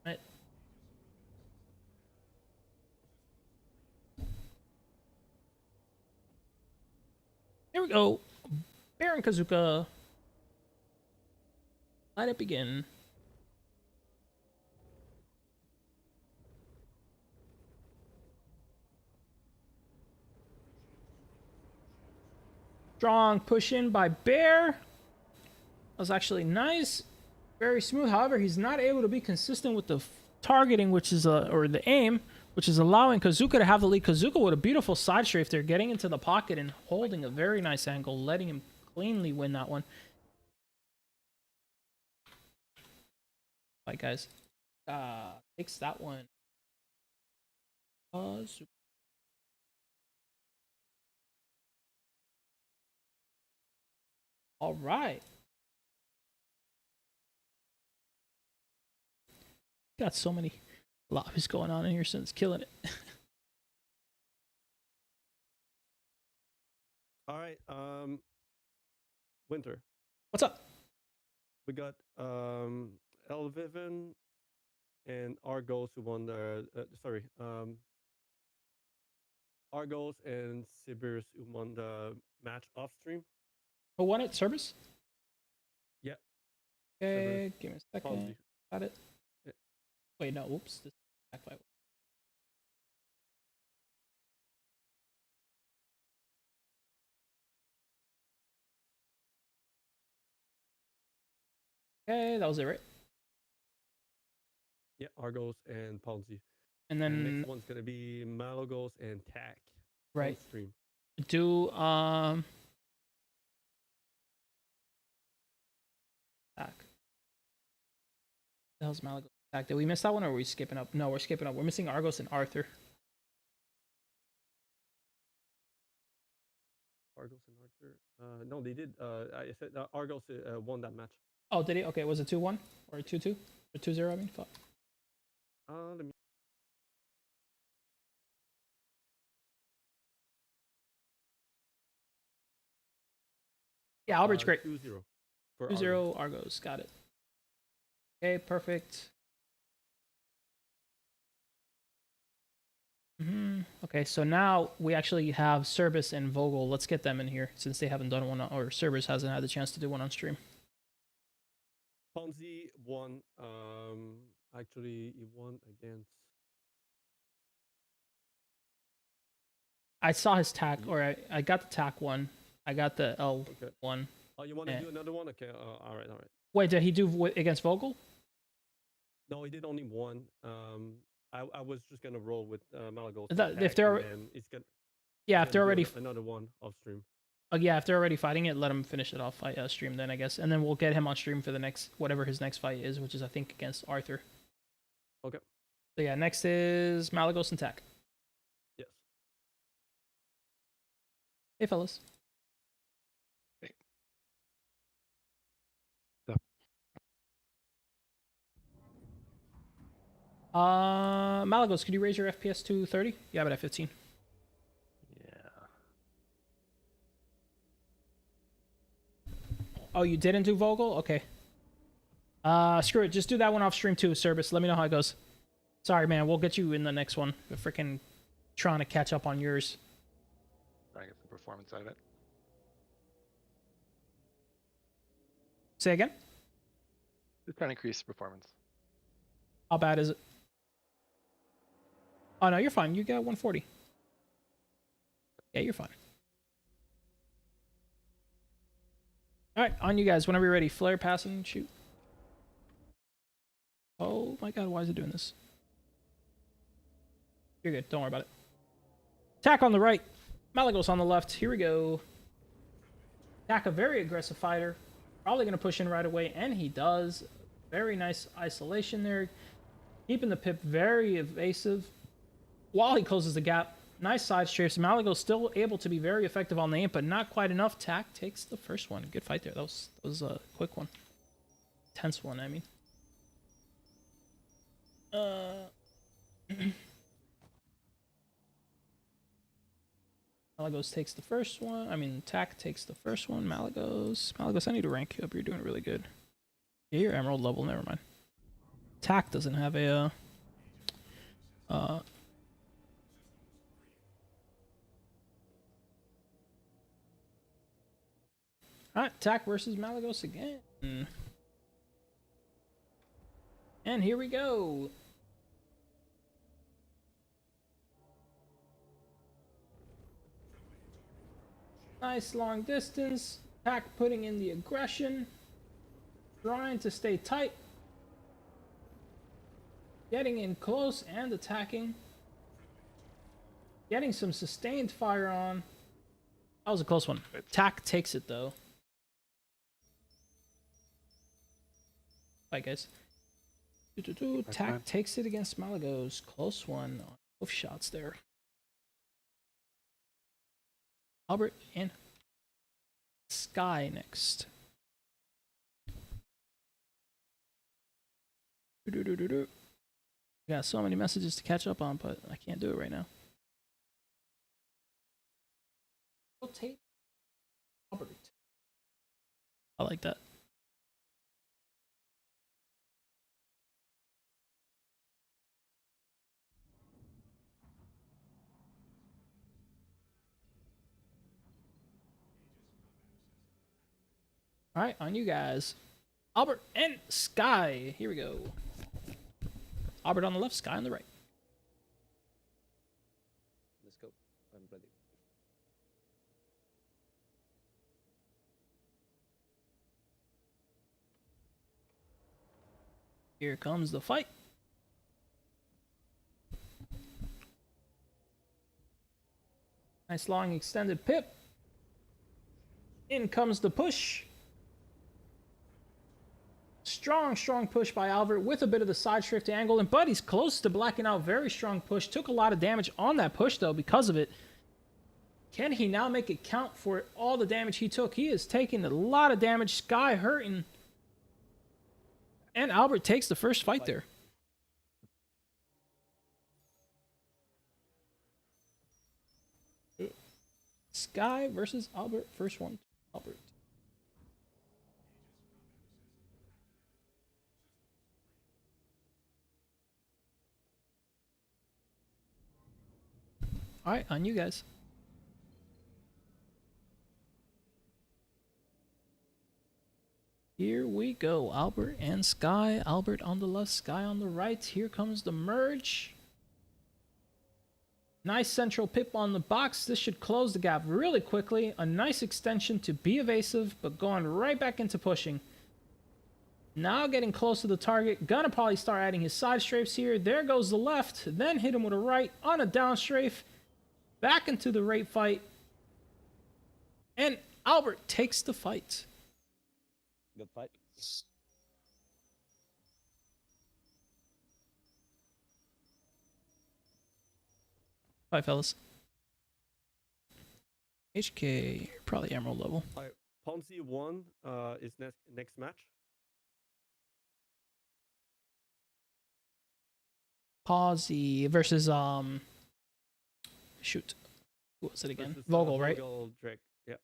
Right. Here we go. Bear and Kazuka. Let it begin. Strong push in by Bear. That was actually nice. Very smooth. However, he's not able to be consistent with the targeting, which is or the aim, which is allowing Kazuka to have the lead. Kazuka with a beautiful side strafe there, getting into the pocket and holding a very nice angle, letting him cleanly win that one. Bye, guys. Takes that one. All right. Got so many lobbies going on in here since killing it. All right. Winter. What's up? We got Elvin and Argos who won the Argos and Cberus who won the match off stream. Who won it? Cerberus? Yeah. Okay, give me a second. Ponzi. Got it. Yeah. Wait, no, whoops. This backfight. Okay, that was it, right? Yeah, Argos and Ponzi. And then next one's gonna be Malagos and Tack. Right. On stream. Do Tack. The hell's Malagos? Tack. Did we miss that one, or are we skipping up? No, we're skipping up. We're missing Argos and Arthur. Argos and Arthur. No, they did. I said Argos won that match. Oh, did he? Okay, was it 2-1 or 2-2 or 2-0? I mean, fuck. Let me. Yeah, Albert's great. 2-0. 2-0 Argos. Got it. Okay, perfect. Okay, so now we actually have Cerberus and Vogle. Let's get them in here since they haven't done one, or Cerberus hasn't had the chance to do one on stream. Ponzi won. Actually, he won against. I saw his tack, or I got the tack one. I got the L one. Oh, you want to do another one? Okay. All right. Wait, did he do against Vogle? No, he did only one. I was just gonna roll with Malagos. If they're if they're already another one off stream. Yeah, if they're already fighting it, let him finish it off stream then, I guess, and then we'll get him on stream for the next whatever his next fight is, which is I think against Arthur. Okay. So yeah, next is Malagos and Tack. Yes. Hey, fellas. Malagos, could you raise your FPS to 30? Yeah, but at 15. Oh, you didn't do Vogle? Okay. Screw it. Just do that one off stream too, Cerberus. Let me know how it goes. Sorry, man. We'll get you in the next one. We're freaking trying to catch up on yours. Trying to get the performance out of it. Say again? Just trying to increase the performance. How bad is it? Oh, no, you're fine. You got 140. Yeah, you're fine. All right, on you guys. Whenever you're ready. Flare, pass, and shoot. Oh my god, why is it doing this? You're good. Don't worry about it. Attack on the right. Malagos on the left. Here we go. Attack, a very aggressive fighter. Probably going to push in right away, and he does. Very nice isolation there. Keeping the pip very evasive while he closes the gap. Nice side strafes. Malagos still able to be very effective on the aim, but not quite enough. Tack takes the first one. Good fight there. That was a quick one. Tense one, I mean. Malagos takes the first one. I mean, Tack takes the first one. Malagos, I need to rank you up. You're doing really good. Yeah, you're Emerald level. Never mind. Tack doesn't have a... Alright, Tack versus Malagos again. And here we go. Nice long distance. Tack putting in the aggression. Trying to stay tight. Getting in close and attacking. Getting some sustained fire on. That was a close one. Tack takes it though. Bye guys. Tack takes it against Malagos. Close one. Both shots there. Albert and Sky next. We got so many messages to catch up on, but I can't do it right now. Rotate Albert. I like that. All right, on you guys. Albert and Sky. Here we go. Albert on the left, Sky on the right. Let's go. I'm ready. Here comes the fight. Nice long extended pip. In comes the push. Strong push by Albert with a bit of the side shift angle, and Buddy's close to blacking out. Very strong push. Took a lot of damage on that push though because of it. Can he now make it count for all the damage he took? He is taking a lot of damage. Sky hurting. And Albert takes the first fight there. Sky versus Albert. First one, Albert. All right, on you guys. Here we go. Albert and Sky. Albert on the left, Sky on the right. Here comes the merge. Nice central pip on the box. This should close the gap really quickly. A nice extension to be evasive, but going right back into pushing. Now getting close to the target. Gonna probably start adding his side strafes here. There goes the left. Then hit him with a right on a down strafe. Back into the right fight. And Albert takes the fight. Good fight. Bye, fellas. HK, probably Emerald level. Alright, Ponzi 1 is next match. Pawsy versus shoot. Who was it again? Versus, Vogle, right? Vogle Drake. Yeah.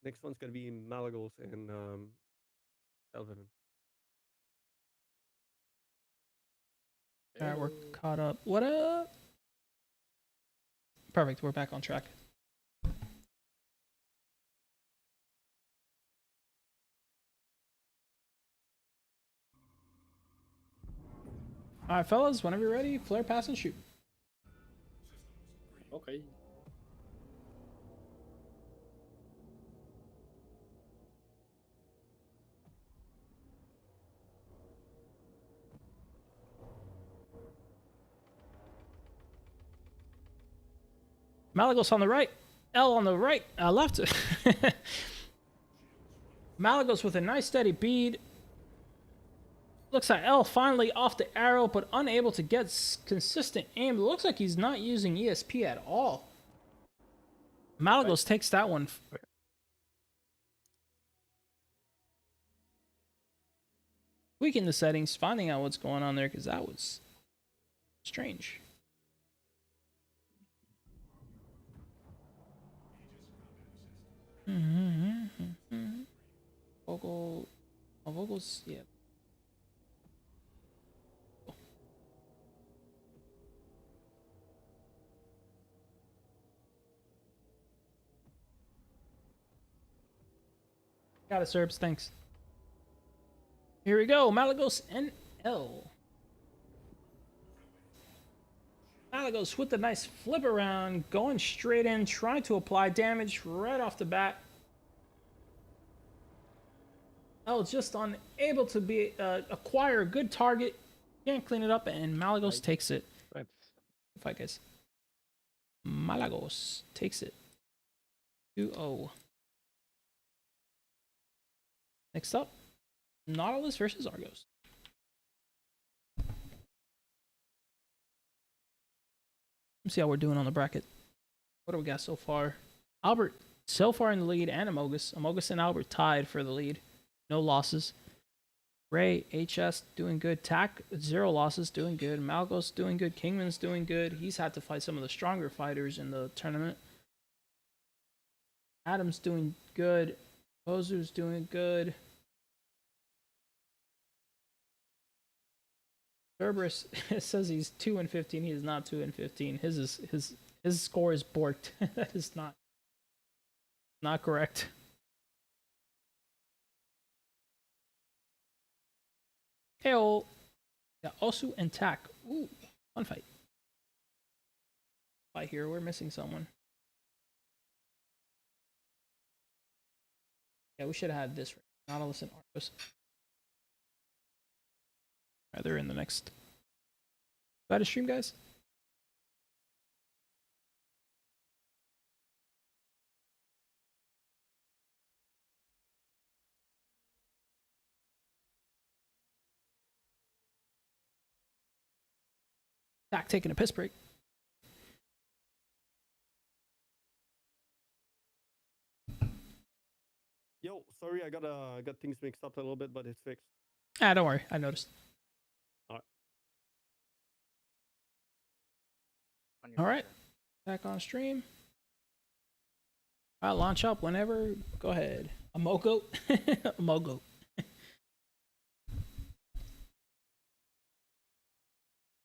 Next one's gonna be Malagos and Elvin. Alright, we're caught up. What up? Perfect, we're back on track. Alright, fellas, whenever you're ready, flare, pass, and shoot. Okay. Malagos on the right, L on the right, left. Malagos with a nice steady bead. Looks like L finally off the arrow, but unable to get consistent aim. It looks like he's not using ESP at all. Malagos takes that one. Tweaking the settings, finding out what's going on there, because that was strange. Vogle. Oh, Vogle's, yeah. Got it, Cerbs, thanks. Here we go, Malagos and L. Malagos with the nice flip around, going straight in, trying to apply damage right off the bat. L just unable to be acquire a good target. Can't clean it up, and Malagos takes it. Fight, guys. Malagos takes it. 2-0. Next up, Nautilus versus Argos. Let's see how we're doing on the bracket. What do we got so far? Albert so far in the lead, and Amogus. Amogus and Albert tied for the lead. No losses. Ray, HS doing good. Tack, 0 losses, doing good. Malagos doing good. Kingman's doing good. He's had to fight some of the stronger fighters in the tournament. Adam's doing good. Osu's doing good. Cerberus says he's 2-15. He is not 2-15. His score is borked. That is not correct. Heyo. Yeah, Osu and Tack. Ooh, fun fight. Fight here. We're missing someone. Yeah, we should have had this. Nautilus and Argos. Right, they're in the next. About to stream, guys? Tack taking a piss break. Yo, sorry, I got things mixed up a little bit, but it's fixed. Ah, don't worry. I noticed. All right. Back on stream. All right, launch up whenever. Go ahead. A Mogo. A Mogo.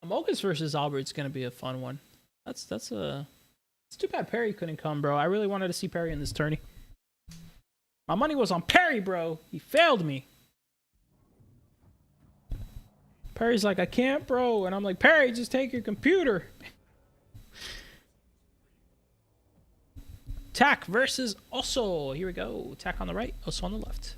Amogus versus Albert's gonna be a fun one. It's too bad Perry couldn't come, bro. I really wanted to see Perry in this tourney. My money was on Perry, bro. He failed me. Perry's like, I can't, bro. And I'm like, Perry, just take your computer. Tack versus Osu. Here we go. Tack on the right, Osu on the left.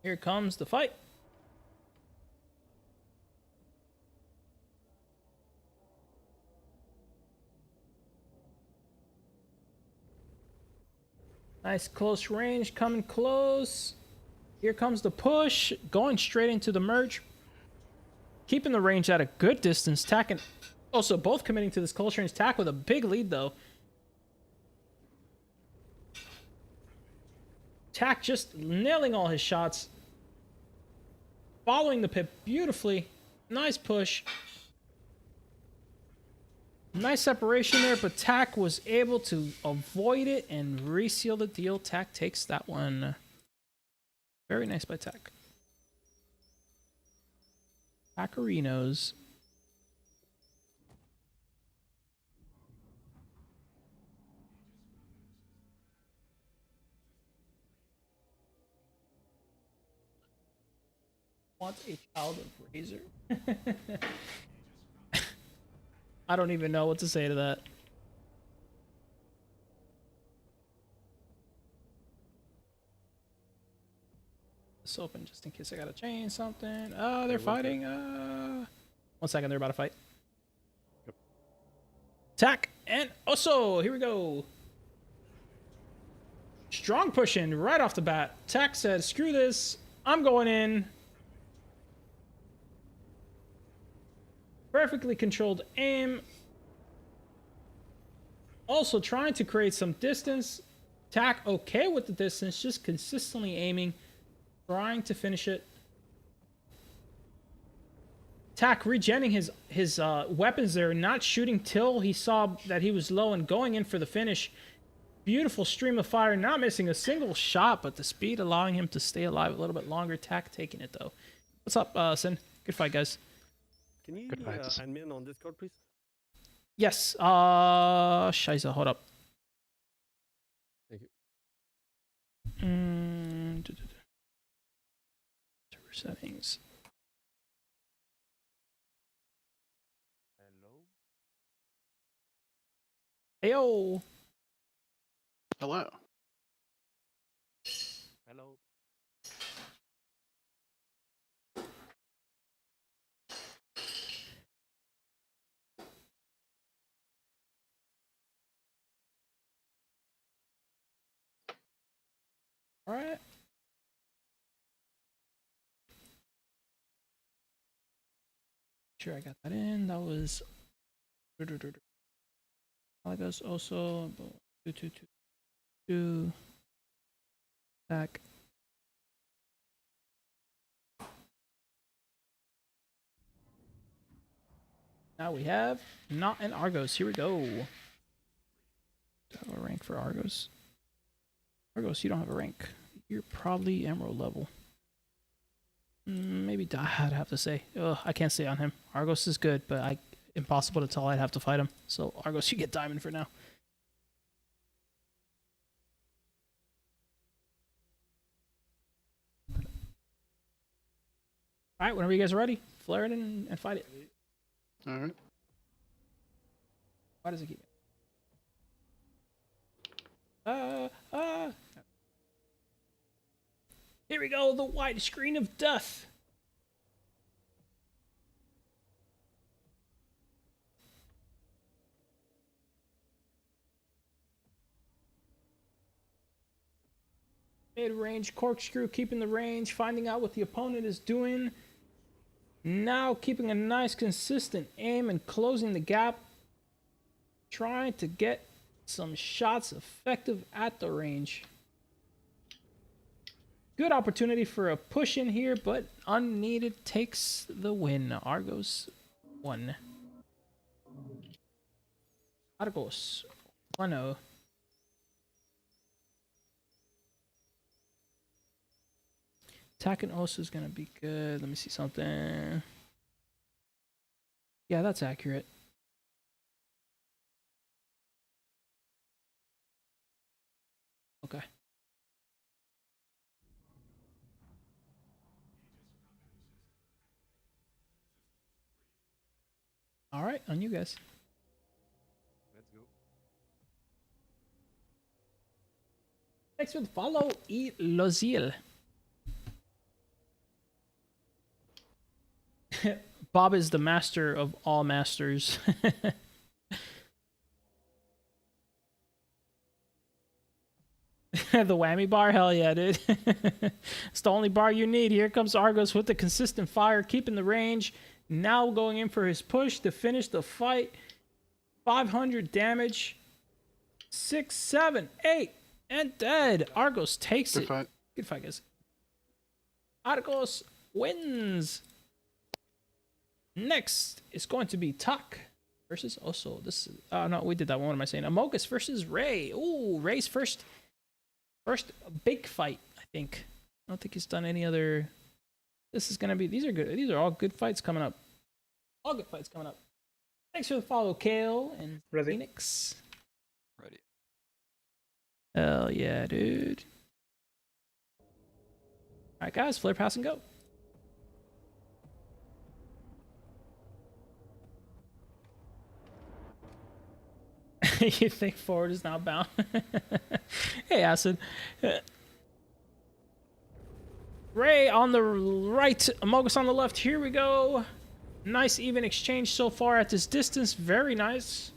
Here comes the fight. Nice close range, coming close. Here comes the push, going straight into the merge. Keeping the range at a good distance. Tack and also both committing to this close range. Tack with a big lead though. Tack just nailing all his shots. Following the pip beautifully. Nice push. Nice separation there, but Tack was able to avoid it and reseal the deal. Tack takes that one. Very nice by Tack. Tackerinos. Wants a child of Razer. I don't even know what to say to that. This open just in case I gotta change something. Oh, they're fighting. 1 second, they're about to fight. Yep. Tack and Osu. Here we go. Strong pushing right off the bat. Tack said, "Screw this. I'm going in." Perfectly controlled aim. Also trying to create some distance. Tack okay with the distance, just consistently aiming, trying to finish it. Tack regenning his weapons there, not shooting till he saw that he was low and going in for the finish. Beautiful stream of fire, not missing a single shot, but the speed allowing him to stay alive a little bit longer. Tack taking it though. What's up, Sin? Good fight, guys. Can you admin on Discord, please? Yes. Scheisse, hold up. Thank you. Server settings. Heyo. Hello. Hello. All right. Sure, I got that in. That was Malagos also 2 Tack. Now we have not an Argos. Here we go. Do I have a rank for Argos? Argos, you don't have a rank. You're probably Emerald level. Maybe I'd have to say. Ugh, I can't say on him. Argos is good, but impossible to tell. I'd have to fight him. So Argos, you get Diamond for now. All right, whenever you guys are ready, flare it in and fight it. All right. Why does it keep it? Here we go, the white screen of death. Mid-range corkscrew, keeping the range, finding out what the opponent is doing. Now keeping a nice consistent aim and closing the gap. Trying to get some shots effective at the range. Good opportunity for a push in here, but unneeded takes the win. Argos 1. Argos 1-0. Attack and Osu is going to be good. Let me see something. Yeah, that's accurate. Okay. All right, on you guys. Let's go. Next with follow E. Loziel. Bob is the master of all masters. The whammy bar? Hell yeah, dude. It's the only bar you need. Here comes Argos with the consistent fire, keeping the range. Now going in for his push to finish the fight. 500 damage. 6, 7, 8, and dead. Argos takes Good it. fight. Good fight, guys. Argos wins. Next is going to be Tak versus Osu. This is, no, we did that one. What am I saying? Amogus versus Ray. Ooh, Ray's first big fight, I think. I don't think he's done any other. This is gonna be. These are good. These are all good fights coming up. All good fights coming up. Thanks for the follow, Kale and Phoenix. Ready. Hell yeah, dude. All right, guys, flare, pass, and go. You think forward is now bound? Hey, Acid. Ray on the right, Amogus on the left. Here we go. Nice even exchange so far at this distance. Very nice.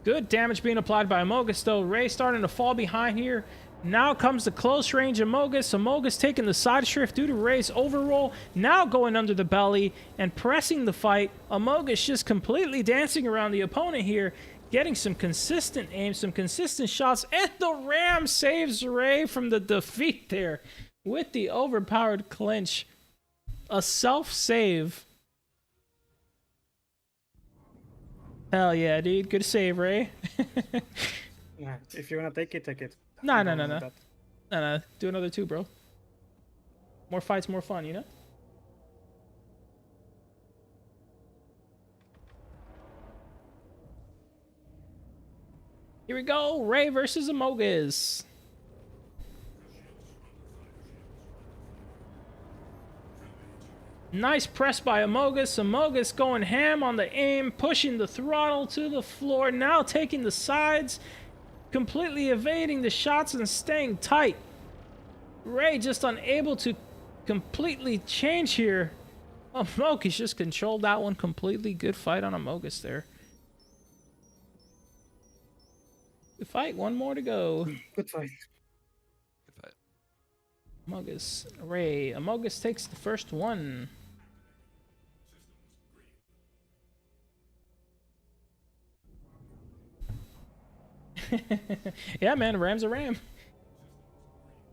Good damage being applied by Amogus, though. Ray starting to fall behind here. Now comes the close range Amogus. Amogus taking the side shift due to Ray's overroll. Now going under the belly and pressing the fight. Amogus just completely dancing around the opponent here. Getting some consistent aim, some consistent shots. And the Ram saves Ray from the defeat there with the overpowered clinch. A self-save. Hell yeah, dude. Good save, Ray. Yeah, if you wanna take it, take it. No. Do another 2, bro. More fights, more fun, you know? Here we go. Ray versus Amogus. Nice press by Amogus. Amogus going ham on the aim, pushing the throttle to the floor. Now taking the sides, completely evading the shots and staying tight. Ray just unable to completely change here. Amogus just controlled that one completely. Good fight on Amogus there. Good fight. One more to go. Good fight. Good fight. Amogus. Ray. Amogus takes the first one. Yeah, man, Ram's a Ram.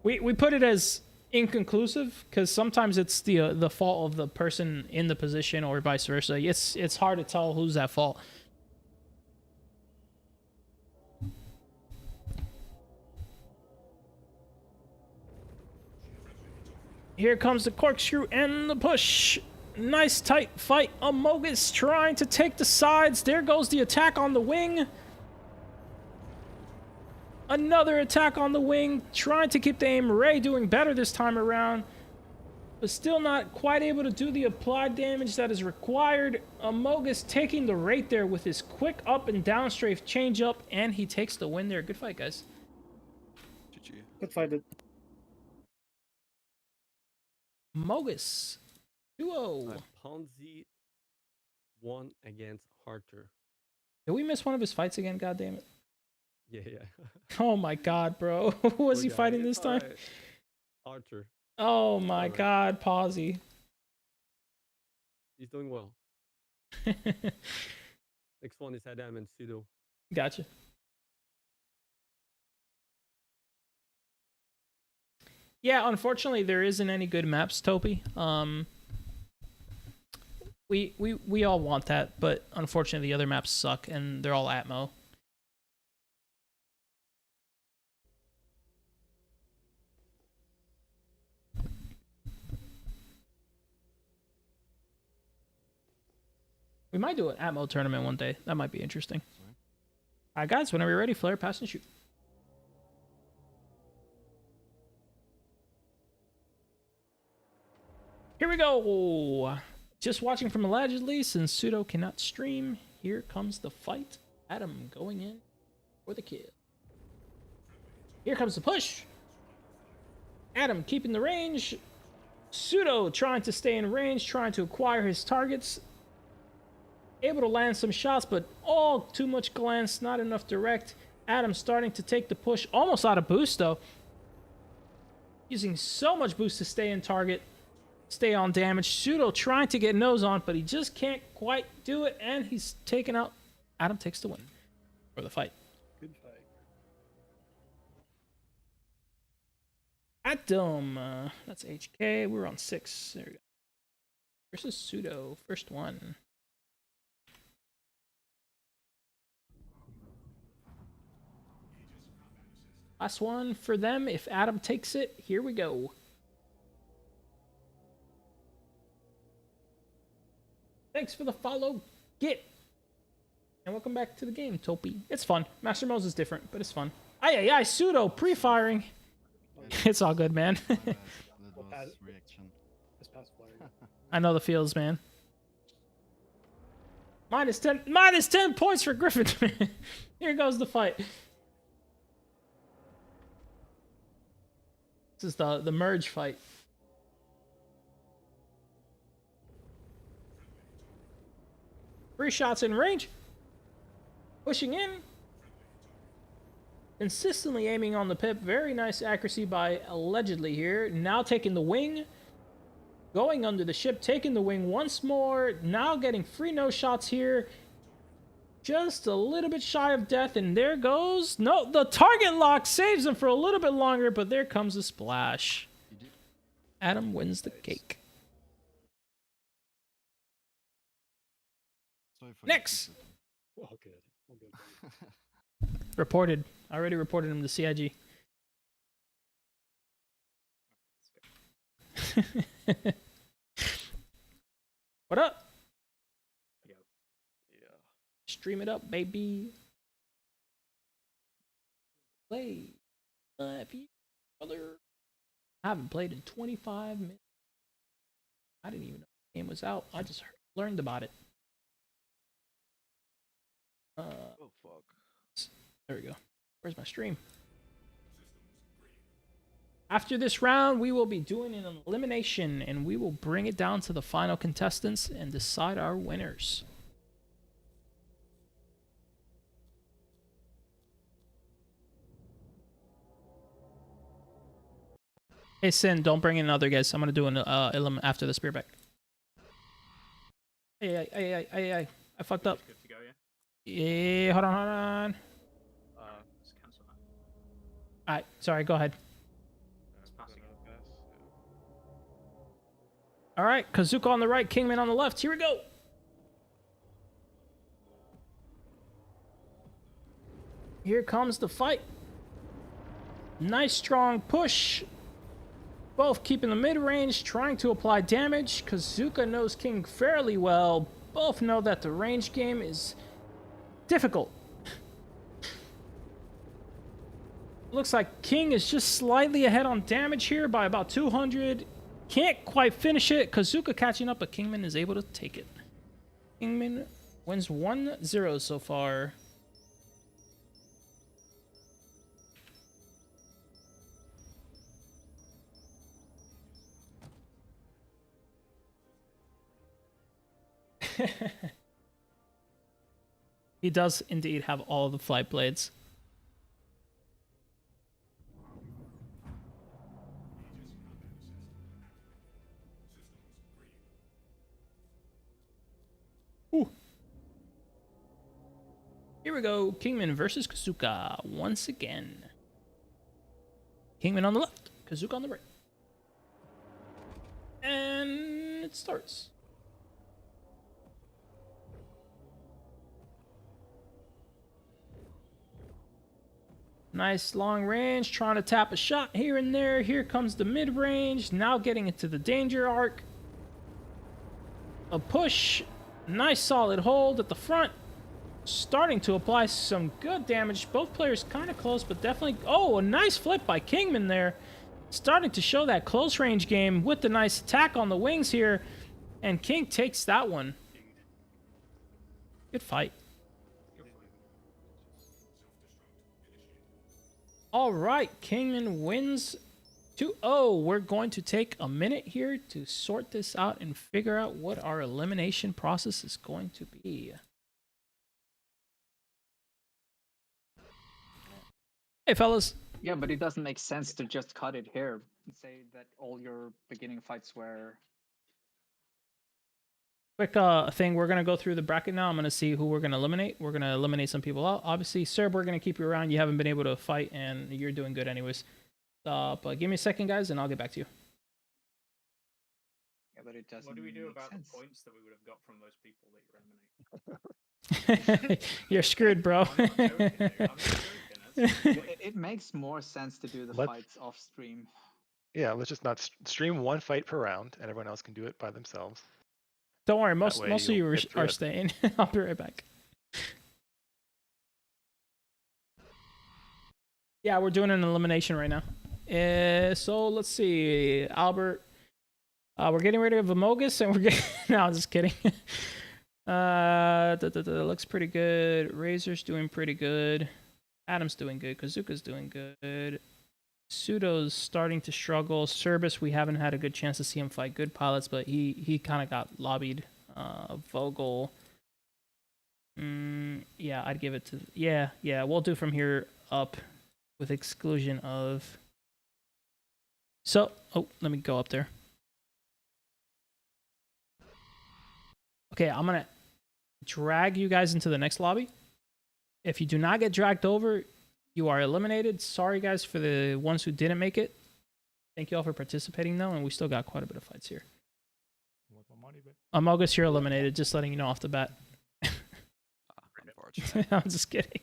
We put it as inconclusive because sometimes it's the fault of the person in the position or vice versa. It's hard to tell who's at fault. Here comes the corkscrew and the push. Nice tight fight. Amogus trying to take the sides. There goes the attack on the wing. Another attack on the wing, trying to keep the aim. Ray doing better this time around, but still not quite able to do the applied damage that is required. Amogus taking the rate there with his quick up and down strafe change up, and he takes the win there. Good fight, guys. GG. Good fight. Amogus. Duo. Ponzi won against Harter. Did we miss one of his fights again? God damn it. Yeah. Oh my god, bro. Who was he fighting this time? Right. Archer. Oh my god, Pawsy. He's doing well. Next one is Adam and Sudo. Gotcha. Yeah, unfortunately there isn't any good maps, Topi. We all want that, but unfortunately the other maps suck and they're all Atmo. We might do an Atmo tournament one day. That might be interesting. All right, guys, whenever you're ready, flare, pass, and shoot. Here we go. Just watching from allegedly, since Sudo cannot stream. Here comes the fight. Adam going in for the kill. Here comes the push. Adam keeping the range. Sudo trying to stay in range, trying to acquire his targets. Able to land some shots, but all too much glance, not enough direct. Adam starting to take the push, almost out of boost though. using so much boost to stay in target, stay on damage. Sudo trying to get nose on, but he just can't quite do it, and he's taken out. Adam takes the win for the fight. Good fight. Adam, that's HK. We're on 6. There we go. Versus Sudo, first one. Last one for them. If Adam takes it, here we go. Thanks for the follow, Git. And welcome back to the game, Topi. It's fun. Master Mode is different, but it's fun. Aye, Sudo, pre-firing. It's all good, man. That was reaction. I know the feels, man. Minus 10 points for Griffin. Here goes the fight. This is the merge fight. Three shots in range. Pushing in. Consistently aiming on the pip. Very nice accuracy by allegedly here. Now taking the wing. Going under the ship. Taking the wing once more. Now getting free no shots here. Just a little bit shy of death, and there goes... No, the target lock saves him for a little bit longer, but there comes the splash. Adam wins the cake. Next! Oh, good. Oh, good. Reported. I already reported him to CIG. What up? Stream it up, baby. Play. If you brother. I haven't played in 25 minutes. I didn't even know the game was out. I just learned about it. Oh fuck. There we go. Where's my stream? After this round, we will be doing an elimination, and we will bring it down to the final contestants and decide our winners. Hey, Sin, don't bring in other guys. I'm going to do an elim after the spearback. Hey, I fucked up. Good to go, yeah? Yeah, hold on. Just cancel that. Alright, sorry, go ahead. It's passing. Alright, Kazuka on the right, Kingman on the left. Here we go. Here comes the fight. Nice strong push. Both keeping the mid-range, trying to apply damage. Kazuka knows King fairly well. Both know that the range game is difficult. Looks like King is just slightly ahead on damage here by about 200. Can't quite finish it. Kazuka catching up, but Kingman is able to take it. Kingman wins 1-0 so far. He does indeed have all the flight blades. Ooh. Here we go. Kingman versus Kazuka once again. Kingman on the left, Kazuka on the right. And it starts. Nice long range, trying to tap a shot here and there. Here comes the mid-range, now getting into the danger arc. A push, nice solid hold at the front. Starting to apply some good damage. Both players kind of close, but definitely... Oh, a nice flip by Kingman there. Starting to show that close range game with the nice attack on the wings here. And King takes that one. Good fight. All right, Kingman wins 2-0. We're going to take a minute here to sort this out and figure out what our elimination process is going to be. Hey, fellas. Yeah, but it doesn't make sense to just cut it here. say that all your beginning fights were. Quick thing, we're gonna go through the bracket now. I'm gonna see who we're gonna eliminate. We're gonna eliminate some people out. Obviously, Cerb, we're gonna keep you around. You haven't been able to fight, and you're doing good anyways. But give me a second, guys, and I'll get back to you. Yeah, but it doesn't. What do we do make about sense. the points that we would have got from those people that you eliminate? You're screwed, bro. I'm not joking, dude. I'm not joking. It makes more sense to do the Let's- fights off stream. Yeah, let's just not stream one fight per round, and everyone else can do it by themselves. Don't worry, That most way of you'll you get through are it. staying. I'll be right back. Yeah, we're doing an elimination right now. So let's see, Albert. We're getting rid of Amogus, and we're getting. No, I'm just kidding. Looks pretty good. Razer's doing pretty good. Adam's doing good. Kazuka's doing good. Sudo's starting to struggle. Cerberus, we haven't had a good chance to see him fight good pilots, but he kind of got lobbied. Vogle. Yeah, I'd give it to... Yeah, we'll do from here up with exclusion of... So, oh, let me go up there. Okay, I'm going to drag you guys into the next lobby. If you do not get dragged over, you are eliminated. Sorry, guys, for the ones who didn't make it. Thank you all for participating, though, and we still got quite a bit of fights here. Amogus, you're eliminated. Just letting you know off the bat. Unfortunate. I'm just kidding.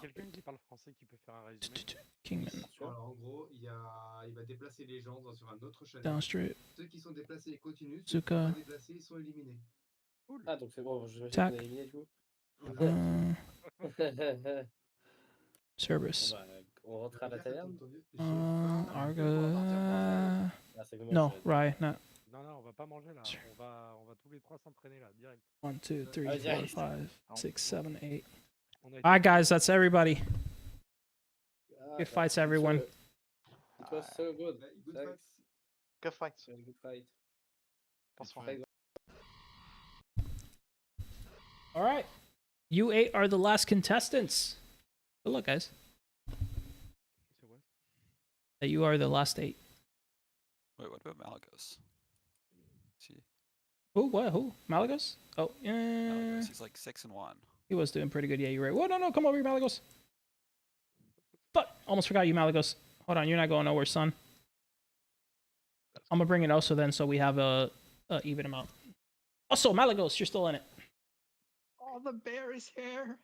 Quelqu'un qui parle français qui peut faire un résumé? Kingman. Alors en gros, il va déplacer les gens sur un autre channel. Downstreet. Ceux qui sont déplacés continuent, ceux qui Zuka. sont pas déplacés sont éliminés. Ah, donc c'est bon, je vais Tac. éliminé du coup. Cerberus. Bon, bah, on rentre à la taverne. Argos. Ah, c'est comment No, ça? Rye, not. Non, on va pas manger là. On va tous les trois s'entraîner là, direct. 1, 2, 3, Ah, 4, direct. 5, 6, 7, 8. On a été- All right, guys, that's everybody. Ah, Good fights, everyone. It was so good. Good Thanks. fights. Good fights. Very good fight. Bonsoir. All right. You 8 are the last contestants. Good luck, guys. C'est what? That you are the last 8. Wait, what about Malagos? See, Who? What? Who? Malagos? Oh, yeah. Malagos, he's like 6-1. He was doing pretty good. Yeah, you're right. Whoa, no, come over here, Malagos. But almost forgot you, Malagos. Hold on, you're not going nowhere, son. I'm gonna bring in Osu then, so we have a even amount. Also, Malagos, you're still in it. Oh, the bear is here.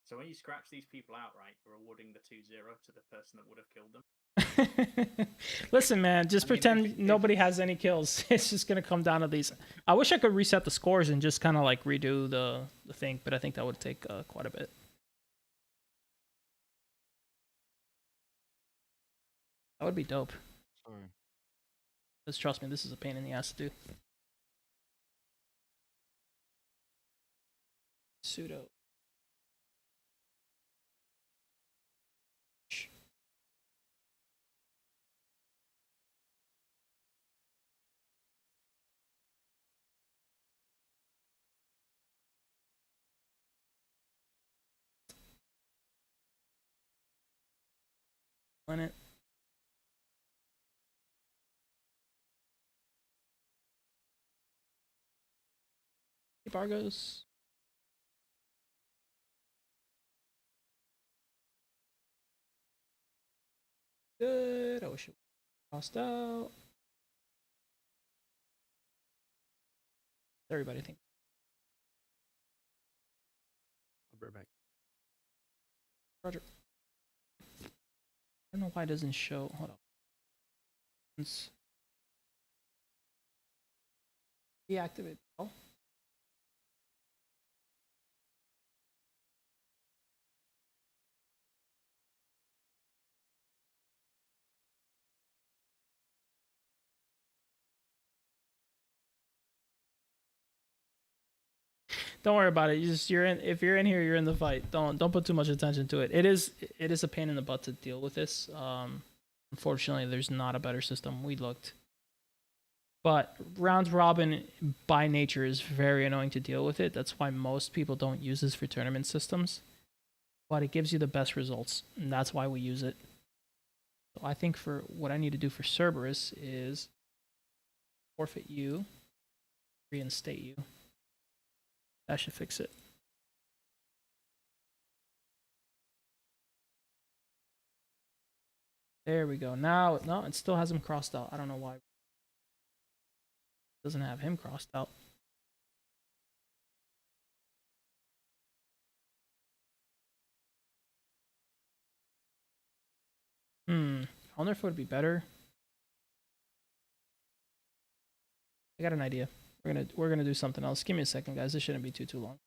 So when you scratch these people out, right, you're awarding the 2-0 to the person that would have killed them. Listen, man, just I mean, pretend if- nobody has any kills. It's just gonna come down to these. I wish I could reset the scores and just kind of like redo the thing, but I think that would take quite a bit. That would be dope. Sorry. Just trust me, this is a pain in the ass to do. Sudo. On it. Keep Argos. Good. I wish it crossed out. Everybody think. I'll be right back. Roger. I don't know why it doesn't show. Hold on. Let's deactivate. Oh. Don't worry about it. If you're in here, you're in the fight. Don't put too much attention to it. It is a pain in the butt to deal with this. Unfortunately, there's not a better system. We looked. But round robin by nature is very annoying to deal with it. That's why most people don't use this for tournament systems. But it gives you the best results, and that's why we use it. So I think for what I need to do for Cerberus is forfeit you, reinstate you. That should fix it. There we go. Now, no, it still has him crossed out. I don't know why. It doesn't have him crossed out. I wonder if it would be better. I got an idea. We're gonna do something else. Give me a second, guys. This shouldn't be too long.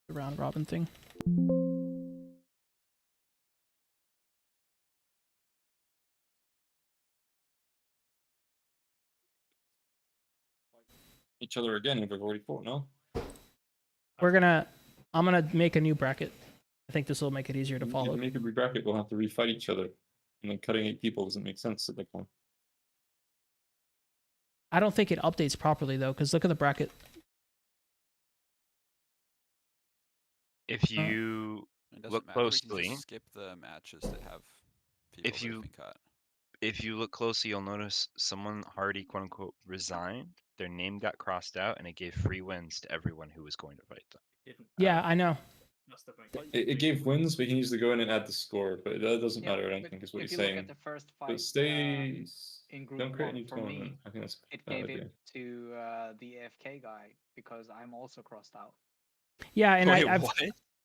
The round robin thing. Each other again if we've already fought, no? I'm gonna make a new bracket. I think this will make it easier to follow. To make a bracket, we'll have to refight each other. And then cutting 8 people doesn't make sense at that point. I don't think it updates properly though, because look at the bracket. If you look closely, We can just skip the matches that have people if who have you been cut. if you look closely, you'll notice someone already quote unquote resigned. Their name got crossed out, and it gave free wins to everyone who was going to fight them. Yeah, I know. That's the thing. It gave wins, but he needs to go in and add the score. But that doesn't Yeah, matter, I don't but think, is what if he's you look saying. at the first But fight stay. in group Don't create a one, new for me, tournament. I think that's it a bad gave idea. it to the AFK guy because I'm also crossed out. Yeah, and Wait, I've what?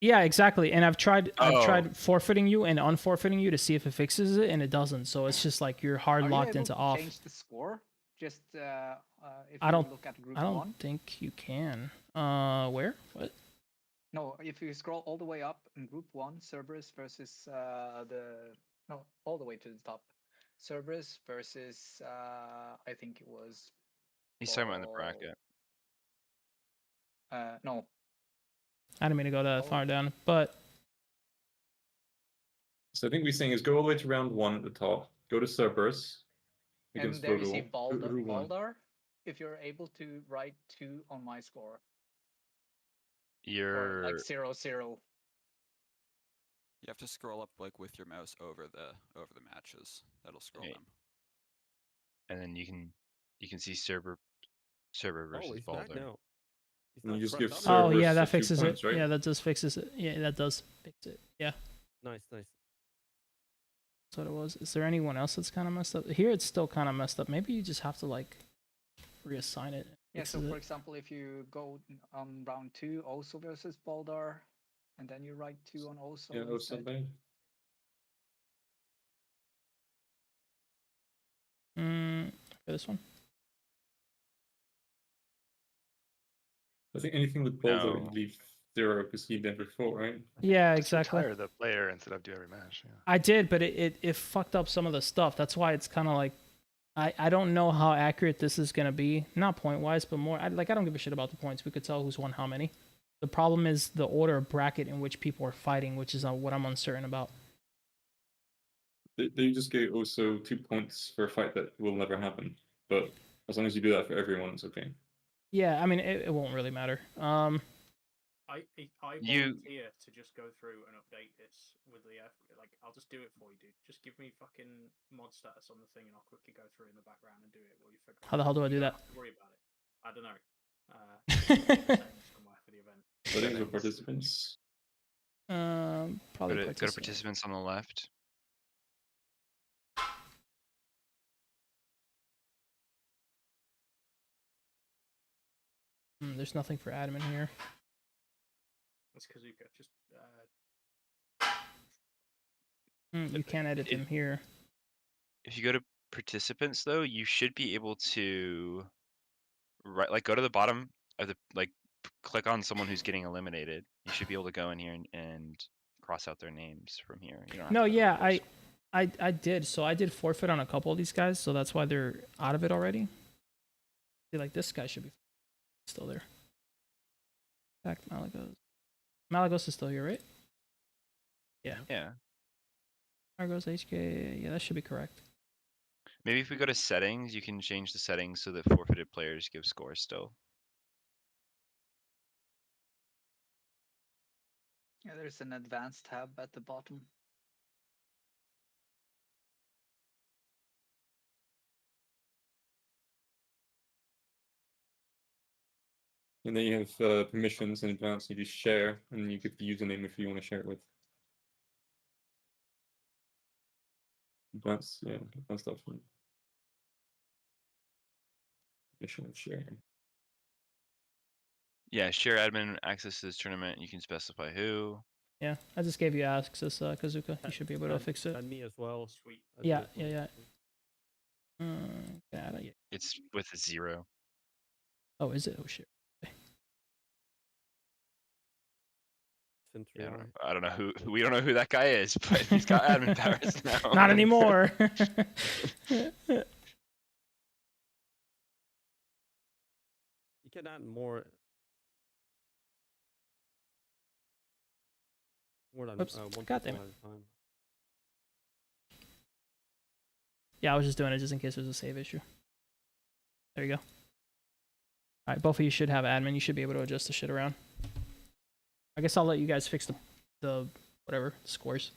yeah, exactly. And I've tried Oh. forfeiting you and unforfeiting you to see if it fixes it, and it doesn't. So it's just like you're hard Are you locked able into to off. change the score? Just if I you don't. look at group I don't one. think you can. Where? What? No, if you scroll all the way up in group one, Cerberus versus all the way to the top. Cerberus versus I think it was. He's talking about in the bracket. No. I didn't mean to go that far down, but So I think we're saying is go all the way to round 1 at the top. Go to Cerberus. And Against there you see Vogle. Who won? Baldar. If you're able to write 2 on my score. You're Or like 0-0. You have to scroll up like with your mouse over the matches. That'll scroll them. And then you can see Cerberus versus he's back Balder. now. And you just give oh yeah, Cerberus that the 2 fixes points, it. right? Yeah, that does fixes it. Yeah, that does fix it. Yeah. Nice. That's what it was. Is there anyone else that's kind of messed up? Here it's still kind of messed up. Maybe you just have to like reassign it. Yeah, so Fixes for it. example, if you go on round 2, Osu versus Baldar, and then you write 2 on Osu. Yeah, Osu Bear. This one. I think anything with Balder No. would leave 0 because he never fought, right? Yeah, Just exactly. retire the player instead of do every match. Yeah. I did, but it fucked up some of the stuff. That's why it's kind of like I don't know how accurate this is gonna be. Not point wise, but more I don't give a shit about the points. We could tell who's won how many. The problem is the order of bracket in which people are fighting, which is what I'm uncertain about. They just gave also 2 points for a fight that will never happen. But as long as you do that for everyone, it's okay. Yeah, I mean it won't really matter. I volunteer to just go through and update this with the like I'll just do it for you, dude. Just give me fucking mod status on the thing, and I'll quickly go through in the background and do it while you figure. How the hell do I do You that? don't have to worry about it. I don't know. Somewhere for the event. Settings of participants. Probably go to participants on the left. There's nothing for admin here. That's Kazuka. Just you can't edit them here. If you go to participants though, you should be able to go to the bottom of the click on someone who's getting eliminated. You should be able to go in here and cross out their names from here. You don't have No, to yeah, remove those. I did. So I did forfeit on a couple of these guys, so that's why they're out of it already. See, like this guy should be still there. Back Malagos. Malagos is still here, right? Yeah. Yeah. Argos HK. Yeah, that should be correct. Maybe if we go to settings, you can change the settings so that forfeited players give scores still. Yeah, there's an advanced tab at the bottom. And then you have permissions in advance. You just share, and you give the username if you want to share it with. Advanced, yeah, advanced option. Permission share. Yeah, share admin access to this tournament. You can specify who. Yeah, I just gave you access, Kazuka. You should be able to fix it. And me as well. Sweet. Yeah. Yeah. It's with a 0. Oh, is it? Oh shit. Yeah, I don't know who. We don't know who that guy is, but he's got admin powers now. Not anymore. You can add more than Oops. one God damn person it. at a time. Yeah, I was just doing it just in case there's a save issue. There you go. All right, both of you should have admin. You should be able to adjust the shit around. I guess I'll let you guys fix the whatever scores.